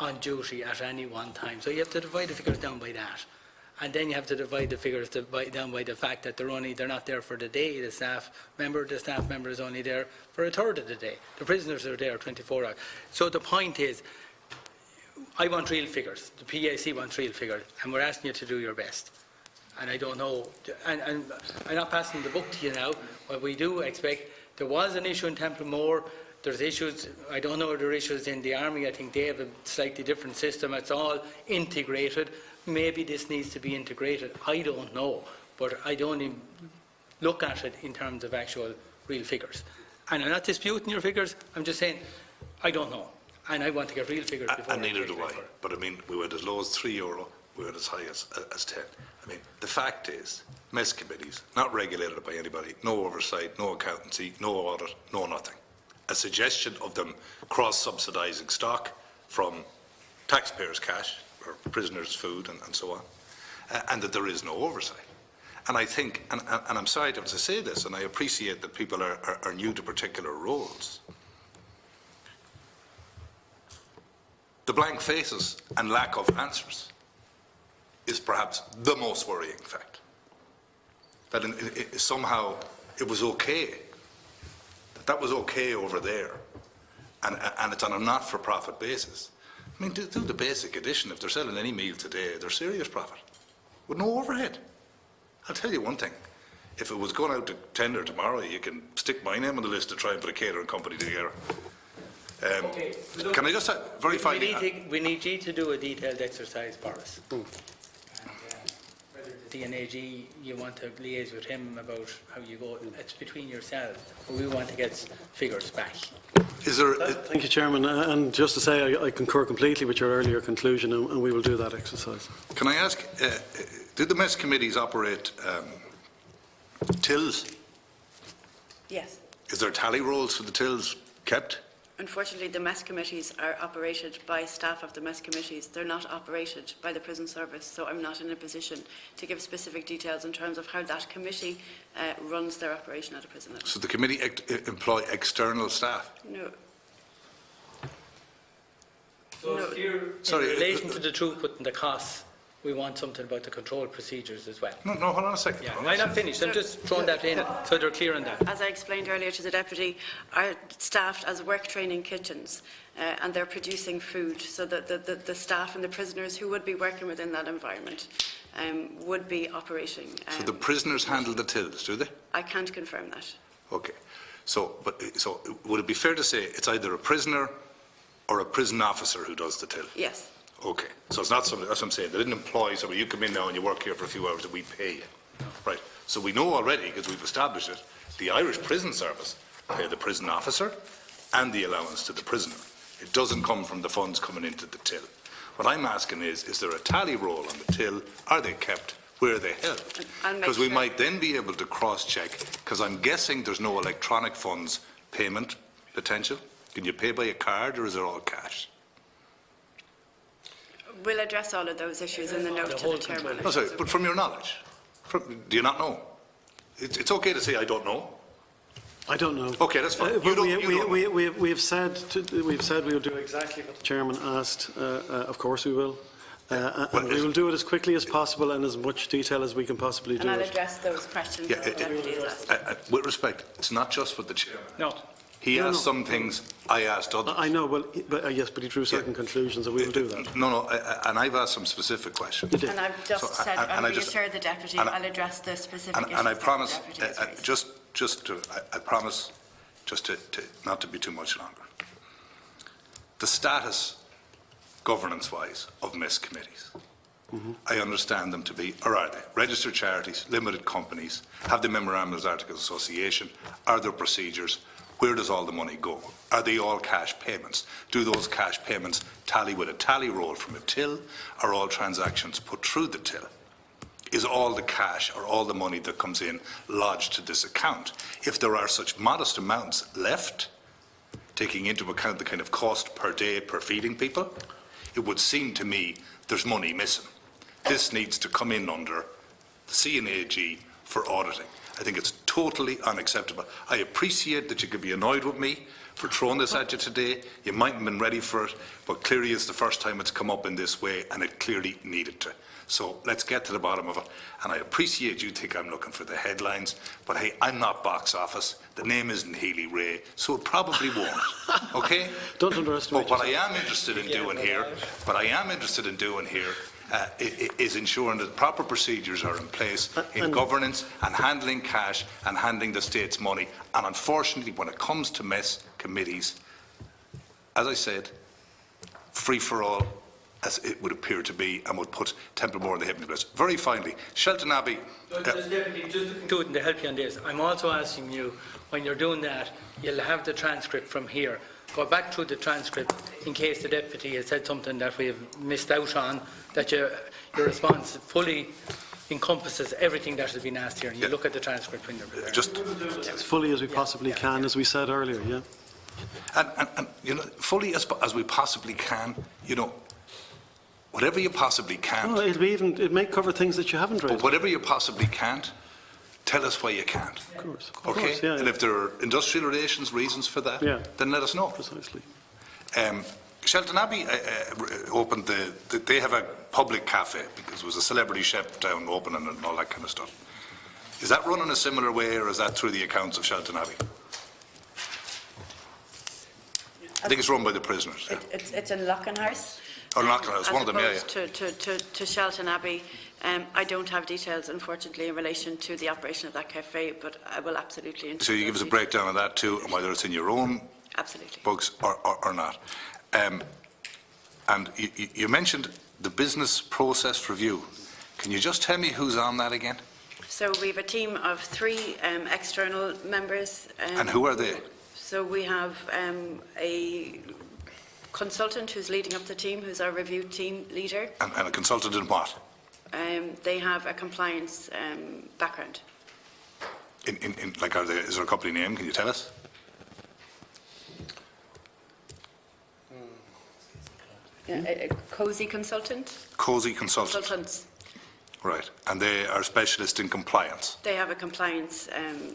on duty at any one time. So you have to divide the figures down by that. And then you have to divide the figures down by the fact that they're not there for the day. The staff member is only there for a third of the day. The prisoners are there 24 hours. So the point is, I want real figures. The PAC wants real figures, and we're asking you to do your best. And I don't know, and I'm not passing the buck to you now, but we do expect, there was an issue in Templemore. There's issues, I don't know if there are issues in the Army. I think they have a slightly different system. It's all integrated. Maybe this needs to be integrated. I don't know. But I don't even look at it in terms of actual real figures. And I'm not disputing your figures. I'm just saying, I don't know. And I want to get real figures before. And neither do I. But I mean, we went as low as €3. We went as high as 10. I mean, the fact is, mess committees, not regulated by anybody, no oversight, no accountancy, no audit, no nothing. A suggestion of them cross-subsidising stock from taxpayers' cash, or prisoners' food and so on, and that there is no oversight. And I think, and I'm sorry to have to say this, and I appreciate that people are new to particular roles, the blank faces and lack of answers is perhaps the most worrying fact. That somehow it was okay. That was okay over there, and it's on a not-for-profit basis. I mean, do the basic addition. If they're selling any meal today, they're serious profit, with no overhead. I'll tell you one thing. If it was going out to tender tomorrow, you can stick my name on the list to try and put a catering company together. Okay, look, can I just very finally... We need you to do a detailed exercise for us. The NAG, you want to liaise with him about how you go. It's between yourselves. But we want to get figures back. Is there? Thank you, Chairman. And just to say, I concur completely with your earlier conclusion, and we will do that exercise. Can I ask, did the mess committees operate tills? Yes. Is there tally rolls for the tills kept? Unfortunately, the mess committees are operated by staff of the mess committees. They're not operated by the prison service, so I'm not in a position to give specific details in terms of how that committee runs their operation at a prison level. So the committee employ external staff? No. So No. in relation to the throughput and the costs, we want something about the control procedures as well. No, hold on a second. Yeah, I'm not finished. I'm just throwing that in so they're clear on that. As I explained earlier to the Deputy, are staffed as work training kitchens and they're producing food, so that the staff and the prisoners who would be working within that environment would be operating. So the prisoners handle the tills, do they? I can't confirm that. Okay. So would it be fair to say it's either a prisoner or a prison officer who does the till? Yes. Okay, so it's not somebody, that's what I'm saying, they didn't employ somebody, you come in now and you work here for a few hours and we pay you. Right, so we know already, because we've established it, the Irish Prison Service pay the prison officer and the allowance to the prisoner. It doesn't come from the funds coming into the till. What I'm asking is there a tally roll on the till? Are they kept? Where are they held? Because we might then be able to cross-check, because I'm guessing there's no electronic funds payment potential. Can you pay by a card or is it all cash? We'll address all of those issues in the note to the Chairman. No, sorry, but from your knowledge, do you not know? It's okay to say I don't know. I don't know. Okay, that's fine. We've said we will do exactly what the Chairman asked. Of course we will. And we will do it as quickly as possible and as much detail as we can possibly do. And I'll address those questions that the Deputy has asked. With respect, it's not just with the Chairman. No. He asked some things, I asked others. I know, yes, but he drew certain conclusions, and we will do that. No, and I've asked some specific questions. And I've just said, I'll reassure the Deputy, I'll address the specific issues. And I promise, that the Deputy has raised. I promise, just to not to be too much longer. The status, governance-wise, of mess committees. I understand them to be, or are they? Registered charities, limited companies, have the Memorandum of Articles of Association, are there procedures? Where does all the money go? Are they all cash payments? Do those cash payments tally with a tally roll from a till? Are all transactions put through the till? Is all the cash or all the money that comes in lodged to this account? If there are such modest amounts left, taking into account the kind of cost per day per feeding people, it would seem to me there's money missing. This needs to come in under the CNAG for auditing. I think it's totally unacceptable. I appreciate that you could be annoyed with me for throwing this at you today. You mightn't have been ready for it, but clearly it's the first time it's come up in this way, and it clearly needed to. So let's get to the bottom of it. And I appreciate you think I'm looking for the headlines, but hey, I'm not box office. The name isn't Healy Ray, so it probably won't. Okay? Don't underestimate. But what I am interested in doing here, is ensuring that proper procedures are in place in governance and handling cash and handling the state's money. And unfortunately, when it comes to mess committees, as I said, free for all, as it would appear to be, and would put Templemore in the heavenly place. Very finally, Shelton Abbey. Just do it to help you on this. I'm also asking you, when you're doing that, you'll have the transcript from here. Go back through the transcript in case the deputy has said something that we've missed out on, that your response fully encompasses everything that has been asked here. And you look at the transcript when you're prepared. Just as fully as we possibly can, as we said earlier, yeah. And you know, fully as we possibly can, you know, whatever you possibly can. Well, it may cover things that you haven't raised. But whatever you possibly can't, tell us why you can't. Of course. Okay? Yeah, and if there are industrial relations reasons for that, then let us know. Precisely. Shelton Abbey opened they have a public cafe because there was a celebrity chef down opening and all that kind of stuff. Is that run in a similar way, or is that through the accounts of Shelton Abbey? I think it's run by the prisoners. Yeah. It's in Lockenhouse. Oh, Lockenhouse, one of them, yeah. To Shelton Abbey. I don't have details, unfortunately, in relation to the operation of that cafe, but I will absolutely. So you give us a breakdown of that too, and whether it's in your own books or not. And you mentioned the business process review. Can you just tell me who's on that again? So we have a team of 3 external members. And who are they? So we have a consultant who's leading up the team, who's our review team leader. And a consultant in what? They have a compliance background. Like, is there a company name? Can you tell us? Yeah, a COSI consultant. COSI consultant. Consultants. Right, and they are specialists in compliance. They have a compliance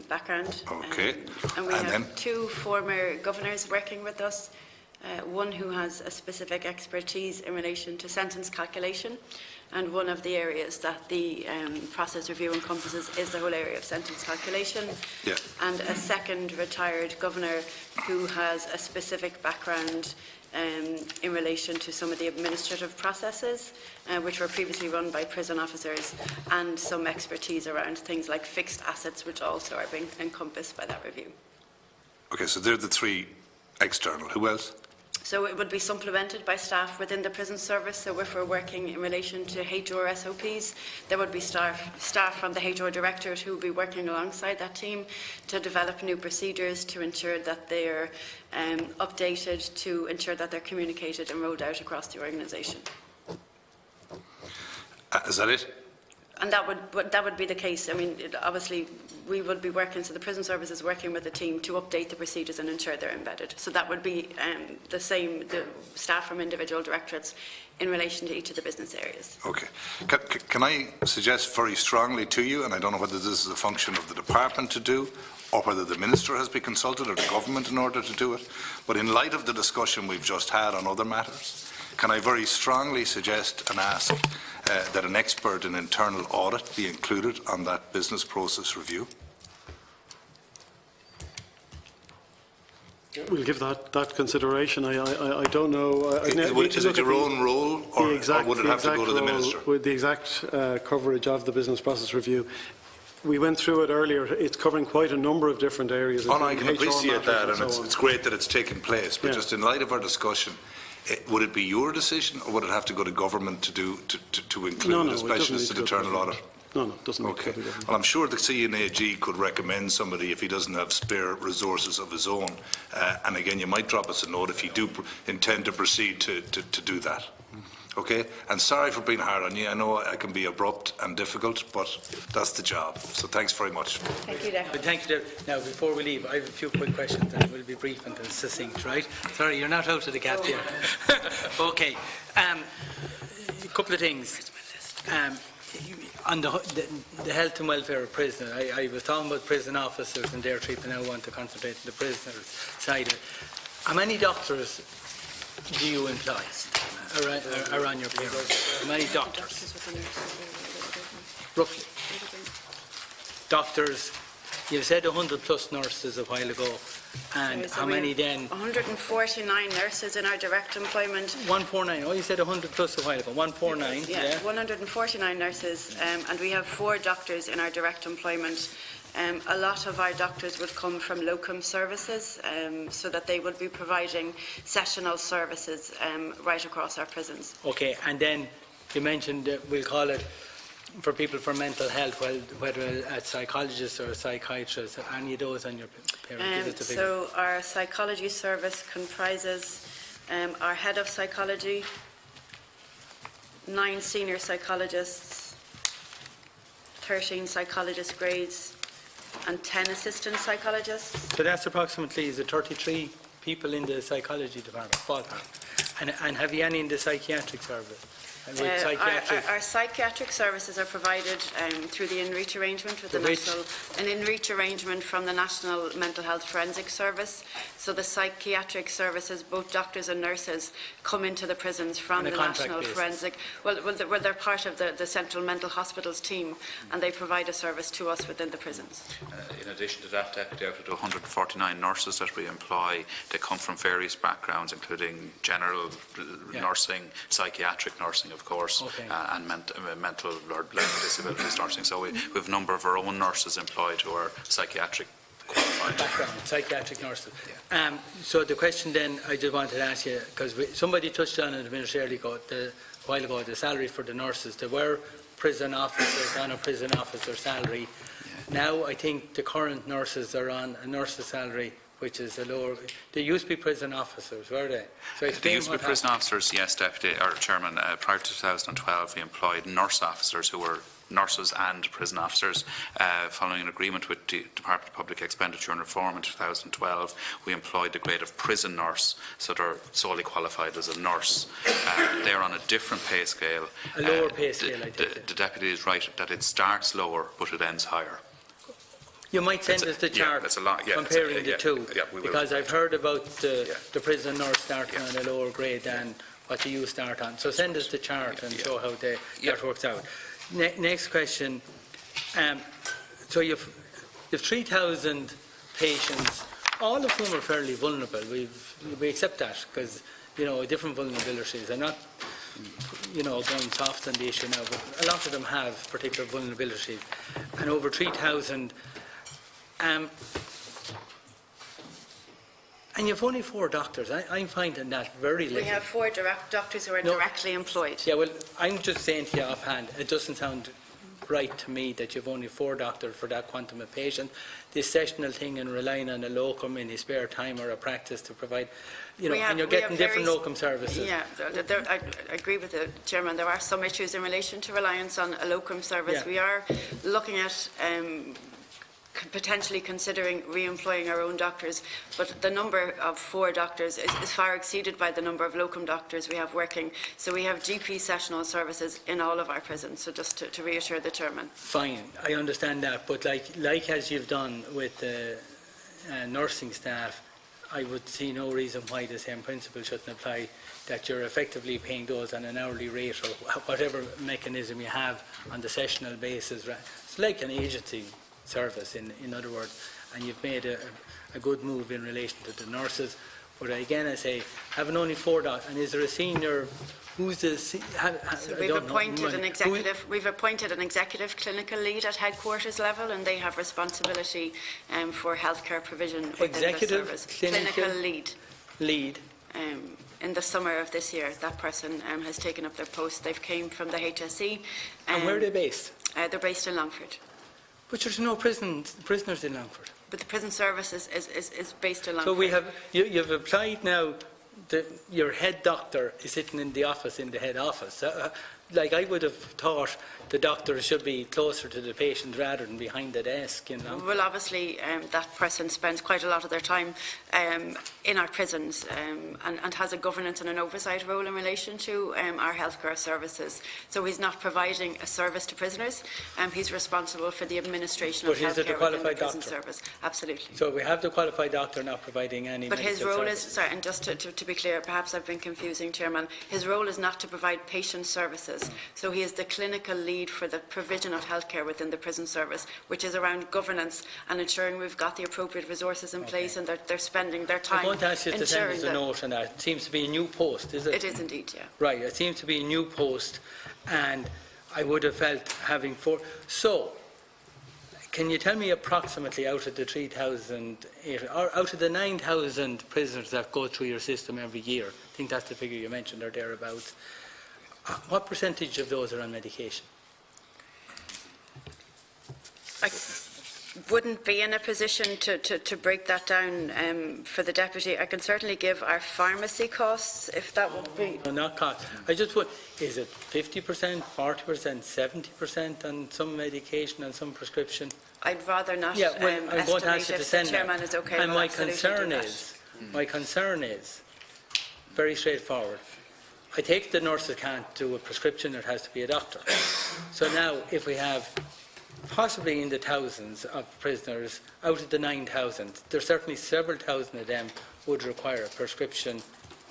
background. Okay. And we have 2 former governors working with us. One who has a specific expertise in relation to sentence calculation, and one of the areas that the process review encompasses is the whole area of sentence calculation. Yeah. And a second retired governor who has a specific background in relation to some of the administrative processes which were previously run by prison officers, and some expertise around things like fixed assets, which also are being encompassed by that review. Okay, so they're the 3 external. Who else? So it would be supplemented by staff within the prison service. So if we're working in relation to HR SOPs, there would be staff from the HR Directorate who would be working alongside that team to develop new procedures to ensure that they're updated, to ensure that they're communicated and rolled out across the organisation. Is that it? And that would be the case. I mean, obviously, we would be working, so the prison service is working with the team to update the procedures and ensure they're embedded. So that would be the staff from individual directorates in relation to each of the business areas. Okay. Can I suggest very strongly to you, and I don't know whether this is a function of the department to do, or whether the Minister has been consulted or the government in order to do it, but in light of the discussion we've just had on other matters, can I very strongly suggest and ask that an expert in internal audit be included on that business process review? We'll give that consideration. I don't know. Is it your own role, or would it have to go to the Minister? With the exact coverage of the business process review. We went through it earlier. It's covering quite a number of different areas. I can appreciate that, and it's great that it's taken place. But just in light of our discussion, Would it be your decision, or would it have to go to government to include a specialist in internal audit? No, it doesn't. Okay. Well, I'm sure the CNAG could recommend somebody if he doesn't have spare resources of his own. And again, you might drop us a note if you do intend to proceed to do that. Okay? And sorry for being hard on you. I know I can be abrupt and difficult, but that's the job. So thanks very much. Thank you, Deputy. Thank you, Deputy. Now, before we leave, I have a few quick questions and we'll be brief and succinct, right? Sorry, you're not out of the gap here. Okay. A couple of things. On the health and welfare of prisoners, I was talking about prison officers and their treatment. I want to concentrate on the prisoners' side of it. How many doctors do you employ around your payroll? How many doctors? Roughly. Doctors, you said 100 plus nurses a while ago. And so how many then? 149 nurses in our direct employment. 149. Oh, you said 100 plus a while ago. 149. Yeah. 149 nurses, and we have 4 doctors in our direct employment. A lot of our doctors would come from locum services, so that they would be providing sessional services right across our prisons. Okay, and then you mentioned we'll call it for people for mental health, well, whether a psychologist or a psychiatrist, any of those on your payroll? So our psychology service comprises our head of psychology, 9 senior psychologists, 13 psychologist grades, and 10 assistant psychologists. So that's approximately, is it 33 people in the psychology department, ballpark? And have you any in the psychiatric service? Our psychiatric services are provided through the in-reach arrangement with an in-reach arrangement from the National Mental Health Forensic Service. So the psychiatric services, both doctors and nurses, come into the prisons from the National Forensic. Well, they're part of the Central Mental Hospitals team, and they provide a service to us within the prisons. In addition to that, Deputy, out of the 149 nurses that we employ, they come from various backgrounds, including general nursing, psychiatric nursing, of course, and mental or learning disabilities nursing. So we have a number of our own nurses employed who are psychiatric qualified. Background, psychiatric nurses. Yeah. So the question then I just wanted to ask you, because somebody touched on it a minute a while ago, the salary for the nurses. There were prison officers on a prison officer salary. Yeah. Now I think the current nurses are on a nurse's salary which is a lower. They used to be prison officers, were they? So they used to be prison officers, yes, Deputy, or Chairman. Prior to 2012, we employed nurse officers who were nurses and prison officers. Following an agreement with the Department of Public Expenditure and Reform in 2012, we employed the grade of prison nurse, so they're solely qualified as a nurse. They're on a different pay scale. A lower pay scale, I think. The Deputy is right that it starts lower, but it ends higher. You might send us the chart comparing the two, because I've heard about the prison nurse starting on a lower grade than what you start on. So send us the chart and show how that works out. Next question. So you've 3,000 patients, all of whom are fairly vulnerable. We accept that because, different vulnerabilities. I'm not, going soft on the issue now, but a lot of them have particular vulnerabilities. And over 3,000. And you've only 4 doctors. I'm finding that very little. We have 4 doctors who are directly employed. Yeah, well, I'm just saying to you offhand, it doesn't sound right to me that you've only 4 doctors for that quantum of patient. This sessional thing and relying on a locum in his spare time or a practice to provide, and you're getting different locum services. Yeah, I agree with the Chairman. There are some issues in relation to reliance on a locum service. Yeah. We are looking at potentially considering re-employing our own doctors, but the number of 4 doctors is far exceeded by the number of locum doctors we have working. So we have GP sessional services in all of our prisons, so just to reassure the Chairman. Fine, I understand that, but like as you've done with the nursing staff, I would see no reason why the same principle shouldn't apply, that you're effectively paying those on an hourly rate or whatever mechanism you have on the sessional basis. It's like an agency service, in other words, and you've made a good move in relation to the nurses. But again, I say, having only 4 doctors, and is there a senior? Who's the? So we've appointed an executive. We've appointed an executive clinical lead at headquarters level, and they have responsibility for healthcare provision within the service. Clinical lead. Lead. in the summer of this year. That person has taken up their post. They've came from the HSE. And where are they based? They're based in Longford. But there's no prisoners in Longford. But the prison service is based in Longford. So we have, you've applied now, your head doctor is sitting in the office, in the head office. Like I would have thought the doctor should be closer to the patient rather than behind the desk, you know. Well, obviously, that person spends quite a lot of their time in our prisons and has a governance and an oversight role in relation to our healthcare services. So he's not providing a service to prisoners. He's responsible for the administration of healthcare within the prison service. Absolutely. So we have the qualified doctor not providing any But his role services. is, sorry, and just to be clear, perhaps I've been confusing, Chairman, his role is not to provide patient services. So he is the clinical lead for the provision of healthcare within the prison service, which is around governance and ensuring we've got the appropriate resources in place and they're spending their time. I'm going to ask you to send us a that note on that. It seems to be a new post, is it? It is indeed, yeah. Right, it seems to be a new post, and I would have felt having four. So, can you tell me approximately out of the 3,000, or out of the 9,000 prisoners that go through your system every year, I think that's the figure you mentioned or thereabouts, what percentage of those are on medication? I wouldn't be in a position to break that down for the Deputy. I can certainly give our pharmacy costs, if that would be... No, not cost. I just would, is it 50%, 40%, 70% on some medication and some prescription? I'd rather not Yeah, well, I'm going to ask you to send the Chairman is okay. And we'll my absolutely do concern is very straightforward. I take the nurses can't do a prescription, it has to be a doctor. So now, if we have possibly in the thousands of prisoners, out of the 9,000, there's certainly several thousand of them would require a prescription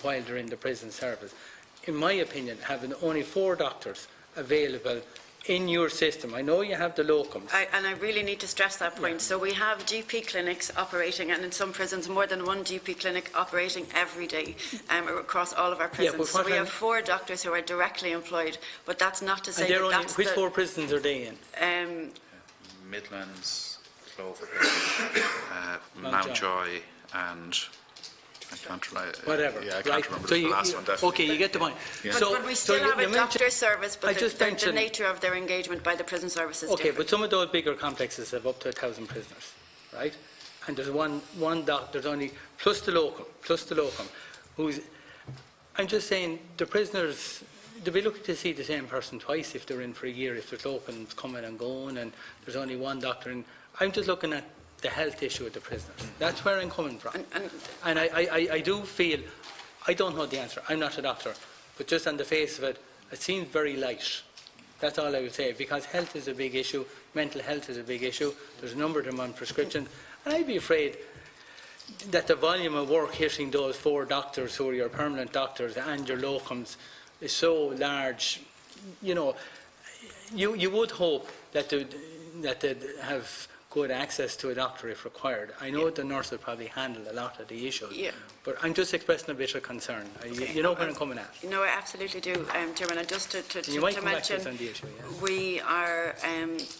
while they're in the prison service. In my opinion, having only 4 doctors available in your system, I know you have the locums. And I really need to stress that point. Yeah. So we have GP clinics operating, and in some prisons more than one GP clinic operating every day across all of our prisons. So we have 4 doctors who are directly employed, but that's not to say that that's which 4 prisons are they in? Midlands, Clover, Mountjoy and... I can't whatever. Yeah, I can't remember the last one, definitely. Okay, you get the point. Yeah. But we still have a doctor service, but the nature of their engagement by the prison service is different. But some of those bigger complexes have up to 1,000 prisoners, right? And there's one doctor, there's only, plus the locum, who's, I'm just saying, the prisoners, they'll be looking to see the same person twice if they're in for a year, if there's locums coming and going, and there's only one doctor. And I'm just looking at the health issue of the prisoners. That's where I'm coming from. And I do feel, I don't know the answer, I'm not a doctor, but just on the face of it, it seems very light. That's all I would say, because health is a big issue, mental health is a big issue, there's a number of them on prescription, and I'd be afraid that the volume of work hitting those 4 doctors who are your permanent doctors and your locums is so large. You know, you would hope that they'd have good access to a doctor if required. I know the nurse will probably handle a lot of the issues, but I'm just expressing a bit of concern. You know where I'm coming at. No, I absolutely do, Chairman. And just to mention, on the issue, we are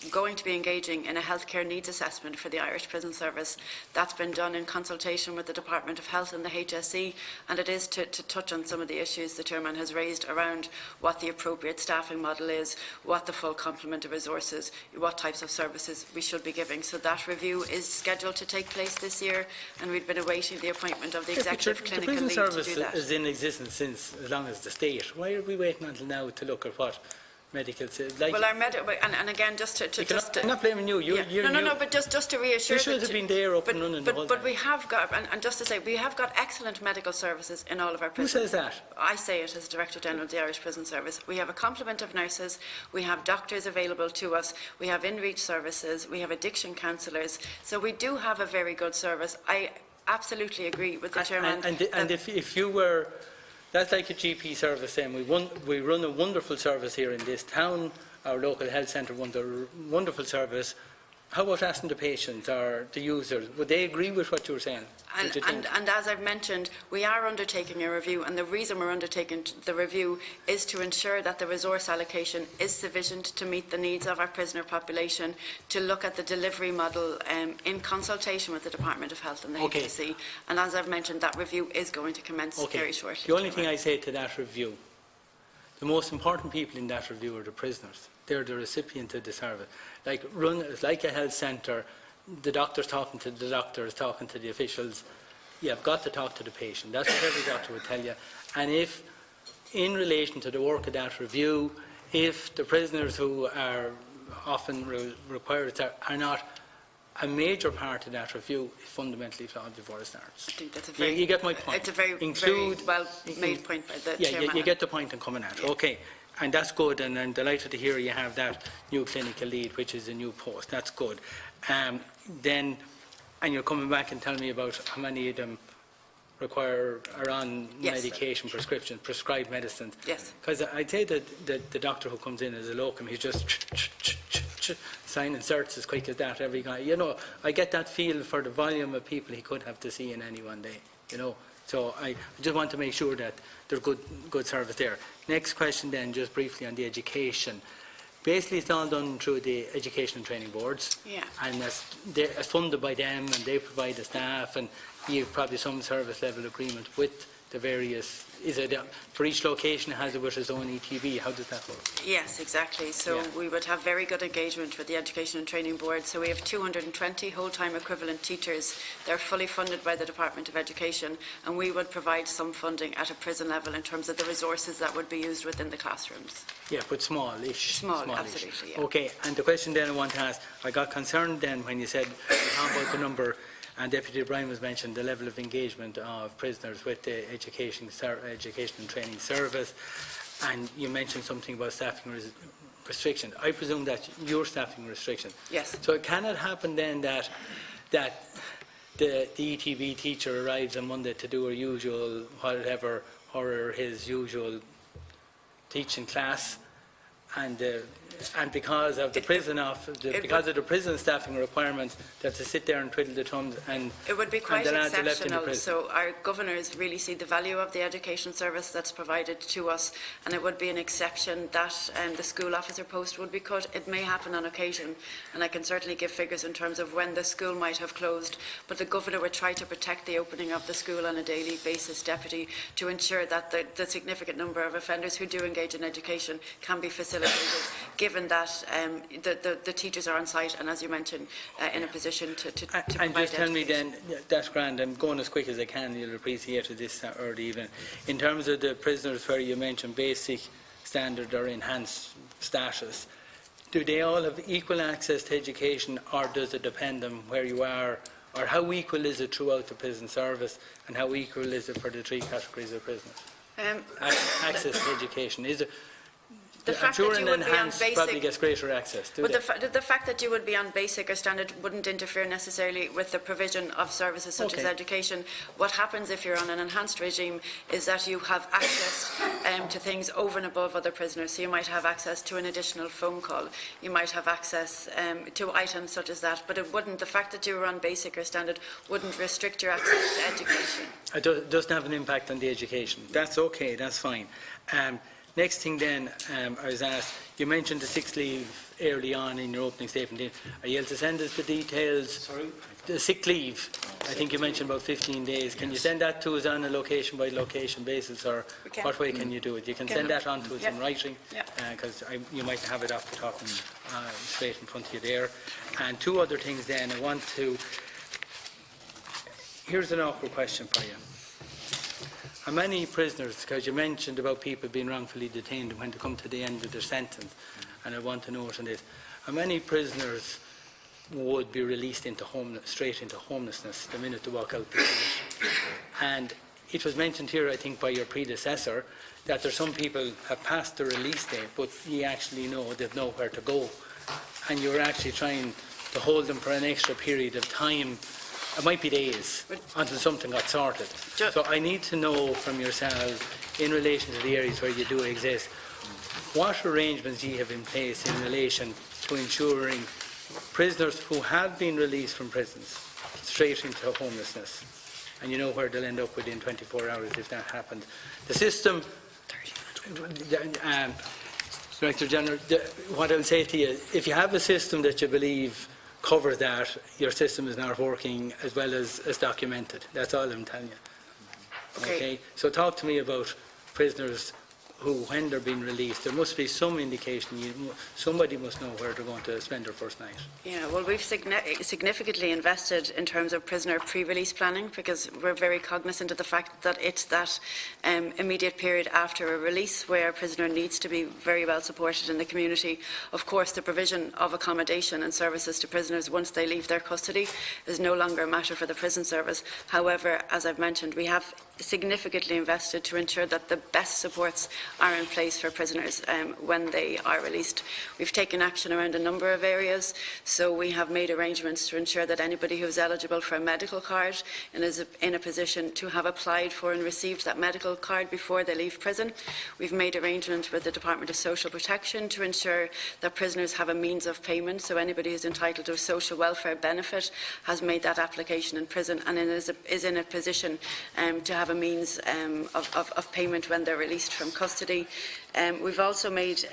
going to be engaging in a healthcare needs assessment for the Irish Prison Service. That's been done in consultation with the Department of Health and the HSE, and it is to touch on some of the issues the Chairman has raised around what the appropriate staffing model is, what the full complement of resources, what types of services we should be giving. So that review is scheduled to take place this year, and we've been awaiting the appointment of the executive clinical lead to do that. The prison service is in existence since as long as the state. Why are we waiting until now to look at what medical... Well, our and again, just to... I'm not blaming you. No, but just to reassure... You should have been there up and running the whole time. But we have got, and just to say, we have got excellent medical services in all of our prisons. Who says that? I say it as Director General of the Irish Prison Service. We have a complement of nurses, we have doctors available to us, we have in-reach services, we have addiction counsellors, so we do have a very good service. I absolutely agree with the Chairman. And if you were... That's like a GP service then. We run a wonderful service here in this town. Our local health centre runs a wonderful service. how about asking the patients or the users? Would they agree with what you were saying? And as I've mentioned, we are undertaking a review, and the reason we're undertaking the review is to ensure that the resource allocation is sufficient to meet the needs of our prisoner population, to look at the delivery model in consultation with the Department of Health and the HSE. And as I've mentioned, that review is going to commence very shortly. The only thing I say to that review, the most important people in that review are the prisoners. They're the recipients of the service. It's like a health centre. The doctor's talking to the doctors, talking to the officials. You've got to talk to the patient. That's what every doctor would tell you. And if, in relation to the work of that review, if the prisoners who are often required are not a major part of that review, is fundamentally flawed before it starts. I think that's a very, you get my point. It's a very well made point by the chairman. You get the point I'm coming at. Okay. And that's good, and I'm delighted to hear you have that new clinical lead, which is a new post. That's good. And you're coming back and telling me about how many of them are on medication, prescribed medicines. Yes. Because I'd say that the doctor who comes in as a locum, he's just signing certs as quick as that every guy. You know, I get that feel for the volume of people he could have to see in any one day. You know. So I just want to make sure that there's good service there. Next question then, just briefly on the education. Basically, it's all done through the Education and Training Boards. Yeah. And it's funded by them, and they provide the staff, and you have probably some service level agreement with the various. Is it for each location has it with its own ETB? How does that work? Yes, exactly. So we would have very good engagement with the Education and Training Board. So we have 220 whole-time equivalent teachers. They're fully funded by the Department of Education, and we would provide some funding at a prison level in terms of the resources that would be used within the classrooms. Yeah, but small-ish. Small, absolutely. Yeah. Okay, and the question then I want to ask, I got concerned then when you said about the number. And Deputy O'Brien was mentioned the level of engagement of prisoners with the Education and Training Service, and you mentioned something about staffing restriction. I presume that's your staffing restriction. Yes. So can it happen then that the ETB teacher arrives on Monday to do her usual whatever or his usual teaching class, and because of the prison staffing requirements, they have to sit there and twiddle their thumbs and it would be quite the lads are left in the exceptional. prison. So our governors really see the value of the education service that's provided to us, and it would be an exception that the school officer post would be cut. It may happen on occasion, and I can certainly give figures in terms of when the school might have closed, but the governor would try to protect the opening of the school on a daily basis, Deputy, to ensure that the significant number of offenders who do engage in education can be facilitated, given that the teachers are on site and, as you mentioned, in a position to provide and just tell me education. then, that's grand, I'm going as quick as I can, you'll appreciate it this early evening. In terms of the prisoners where you mentioned basic standard or enhanced status, do they all have equal access to education, or does it depend on where you are, or how equal is it throughout the prison service, and how equal is it for the three categories of prisoners? Access to education, is it? The fact that you would be on basic probably gets greater access. But the fact that you would be on basic or standard wouldn't interfere necessarily with the provision of services such as education. What happens if you're on an enhanced regime is that you have access to things over and above other prisoners. So you might have access to an additional phone call. You might have access to items such as that. But it wouldn't. The fact that you were on basic or standard wouldn't restrict your access to education. It doesn't have an impact on the education. That's okay. That's fine. Next thing then, I was asked, you mentioned the sick leave early on in your opening statement. Are you able to send us the details? Sorry? The sick leave, I think you mentioned about 15 days. Can you send that to us on a location-by-location basis, or what way can you do it? You can send that on to us in writing, because you might have it off the top and straight in front of you there. And two other things then, I want to... Here's an awkward question for you. How many prisoners, because you mentioned about people being wrongfully detained when they come to the end of their sentence, and I want to know on this, how many prisoners would be released straight into homelessness the minute they walk out the door? And it was mentioned here, I think, by your predecessor, that there's some people who have passed the release date, but you actually know they've nowhere to go, and you're actually trying to hold them for an extra period of time. It might be days until something got sorted. So I need to know from yourselves, in relation to the areas where you do exist, what arrangements you have in place in relation to ensuring prisoners who have been released from prisons straight into homelessness. And you know where they'll end up within 24 hours if that happens. The system, Director General, what I'll say to you, if you have a system that you believe covers that, your system is not working as well as documented. That's all I'm telling you. Okay? So talk to me about prisoners who, when they're being released, there must be some indication, somebody must know where they're going to spend their first night. Yeah, well, we've significantly invested in terms of prisoner pre-release planning, because we're very cognizant of the fact that it's that immediate period after a release where a prisoner needs to be very well supported in the community. Of course, the provision of accommodation and services to prisoners once they leave their custody is no longer a matter for the prison service. However, as I've mentioned, we have significantly invested to ensure that the best supports are in place for prisoners when they are released. We've taken action around a number of areas, so we have made arrangements to ensure that anybody who is eligible for a medical card and is in a position to have applied for and received that medical card before they leave prison. We've made arrangements with the Department of Social Protection to ensure that prisoners have a means of payment, so anybody who is entitled to a social welfare benefit has made that application in prison and is in a position to have a means of payment when they're released from custody. We've also made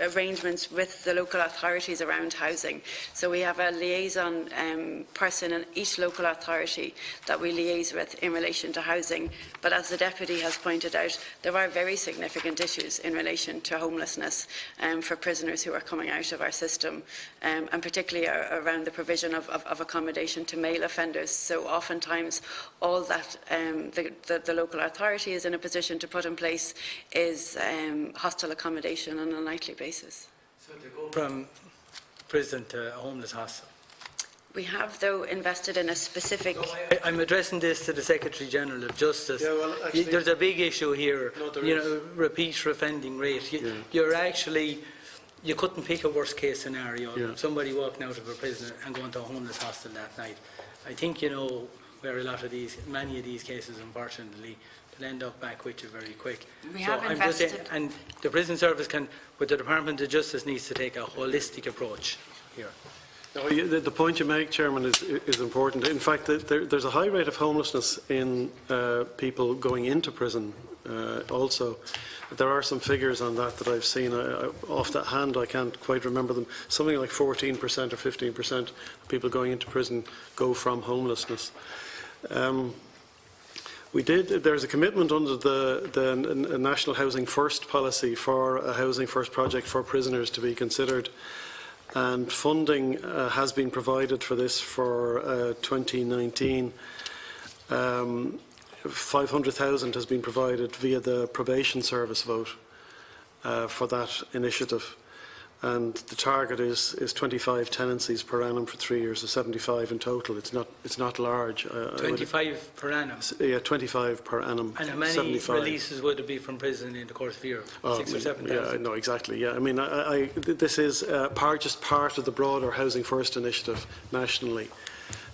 arrangements with the local authorities around housing. So we have a liaison person in each local authority that we liaise with in relation to housing. But as the Deputy has pointed out, there are very significant issues in relation to homelessness for prisoners who are coming out of our system, and particularly around the provision of accommodation to male offenders. So oftentimes all that the local authority is in a position to put in place is hostel accommodation on a nightly basis. So to go from prison to a homeless hostel? We have, though, invested in a specific... I'm addressing this to the Secretary-General of Justice. Yeah, well, actually, there's a big issue here, no, repeat offending rate. You're actually... You couldn't pick a worst-case scenario, somebody walking out of a prison and going to a homeless hostel that night. I think you know where many of these cases, unfortunately, will end up back with you very quick. We have invested... and the prison service can, with the Department of Justice, needs to take a holistic approach here. No, the point you make, Chairman, is important. In fact, there's a high rate of homelessness in people going into prison also. There are some figures on that I've seen. Off that hand, I can't quite remember them. Something like 14% or 15% of people going into prison go from homelessness. There's a commitment under the National Housing First policy for a Housing First project for prisoners to be considered. And funding has been provided for this for 2019. 500,000 has been provided via the probation service vote for that initiative, and the target is 25 tenancies per annum for 3 years, so 75 in total. It's not large. 25 per annum. Yeah, 25 per annum. And how many 75. Releases would it be from prison in the course of a year? 6 or 7,000. Yeah, no, exactly. Yeah, I mean, this is just part of the broader Housing First initiative nationally.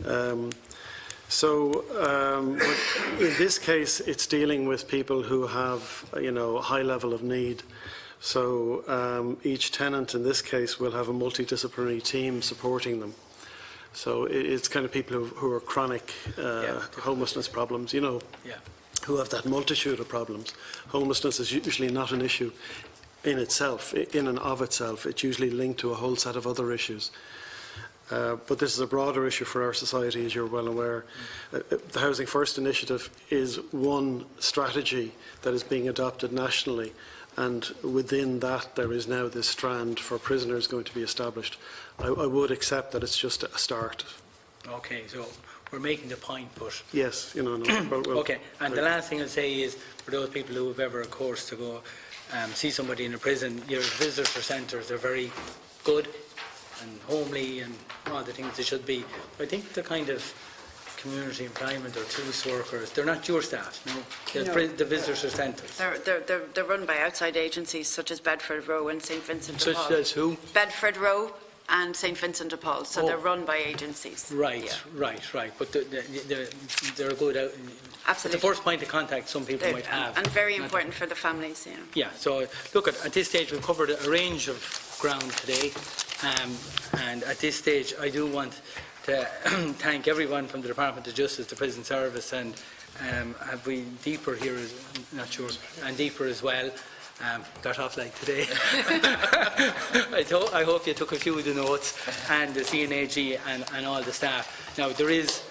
In this case, it's dealing with people who have, a high level of need. So each tenant in this case will have a multidisciplinary team supporting them. So it's kind of people who are chronic homelessness problems, who have that multitude of problems. Homelessness is usually not an issue in itself, in and of itself. It's usually linked to a whole set of other issues. But this is a broader issue for our society, as you're well aware. The Housing First initiative is one strategy that is being adopted nationally, and within that there is now this strand for prisoners going to be established. I would accept that it's just a start. Okay, so we're making the point, but... Yes, okay, and the last thing I'll say is, for those people who have ever, of course, to go see somebody in a prison, your visitor centres are very good and homely and all the things they should be. I think the kind of community employment or truce workers, they're not your staff, no? The visitor centres. They're run by outside agencies such as Bedford Row and St Vincent de Paul. Such as who? Bedford Row and St Vincent de Paul, so they're run by agencies. Right. But they're good out. Absolutely. It's the first point of contact some people might have. And very important for the families, Yeah, so look, at this stage we've covered a range of ground today. And at this stage, I do want to thank everyone from the Department of Justice, the Prison Service, and have we deeper here, not sure, and deeper as well. Got off like today. I hope you took a few of the notes, and the CNAG and all the staff. Now, there is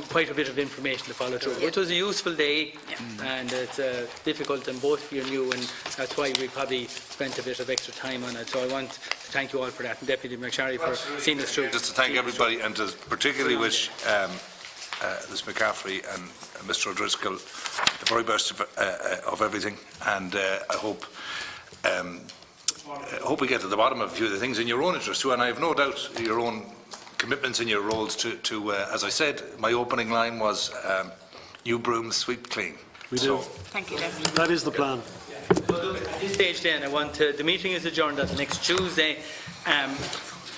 quite a bit of information to follow through. It was a useful day, and it's difficult, and both of you knew, and that's why we probably spent a bit of extra time on it. So I want to thank you all for that, and Deputy MacSharry for seeing us through. Just to thank everybody, and to particularly wish Ms McCaffrey and Mr O'Driscoll the very best of everything, and I hope we get to the bottom of a few of the things in your own interest too, and I have no doubt your own commitments in your roles to as I said, my opening line was new brooms sweep clean. We do. Thank you, Deputy. That is the plan. At this stage then, the meeting is adjourned on next Tuesday.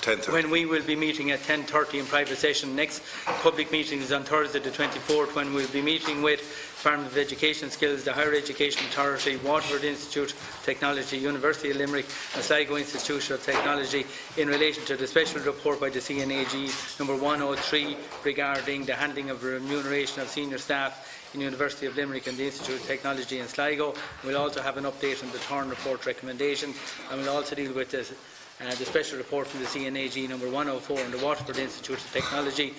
10:30. When we will be meeting at 10:30 in private session. Next public meeting is on Thursday the 24th, when we'll be meeting with Department of Education Skills, the Higher Education Authority, Waterford Institute of Technology, University of Limerick and Sligo Institute of Technology in relation to the special report by the CNAG number 103 regarding the handling of remuneration of senior staff in the University of Limerick and the Institute of Technology in Sligo. We'll also have an update on the Thorn report recommendation, and we'll also deal with this the special report from the CNAG number 104 and the Waterford Institute of Technology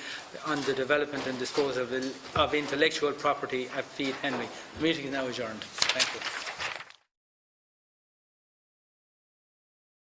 on the development and disposal of intellectual property at Feed Henry. The meeting is now adjourned. Thank you.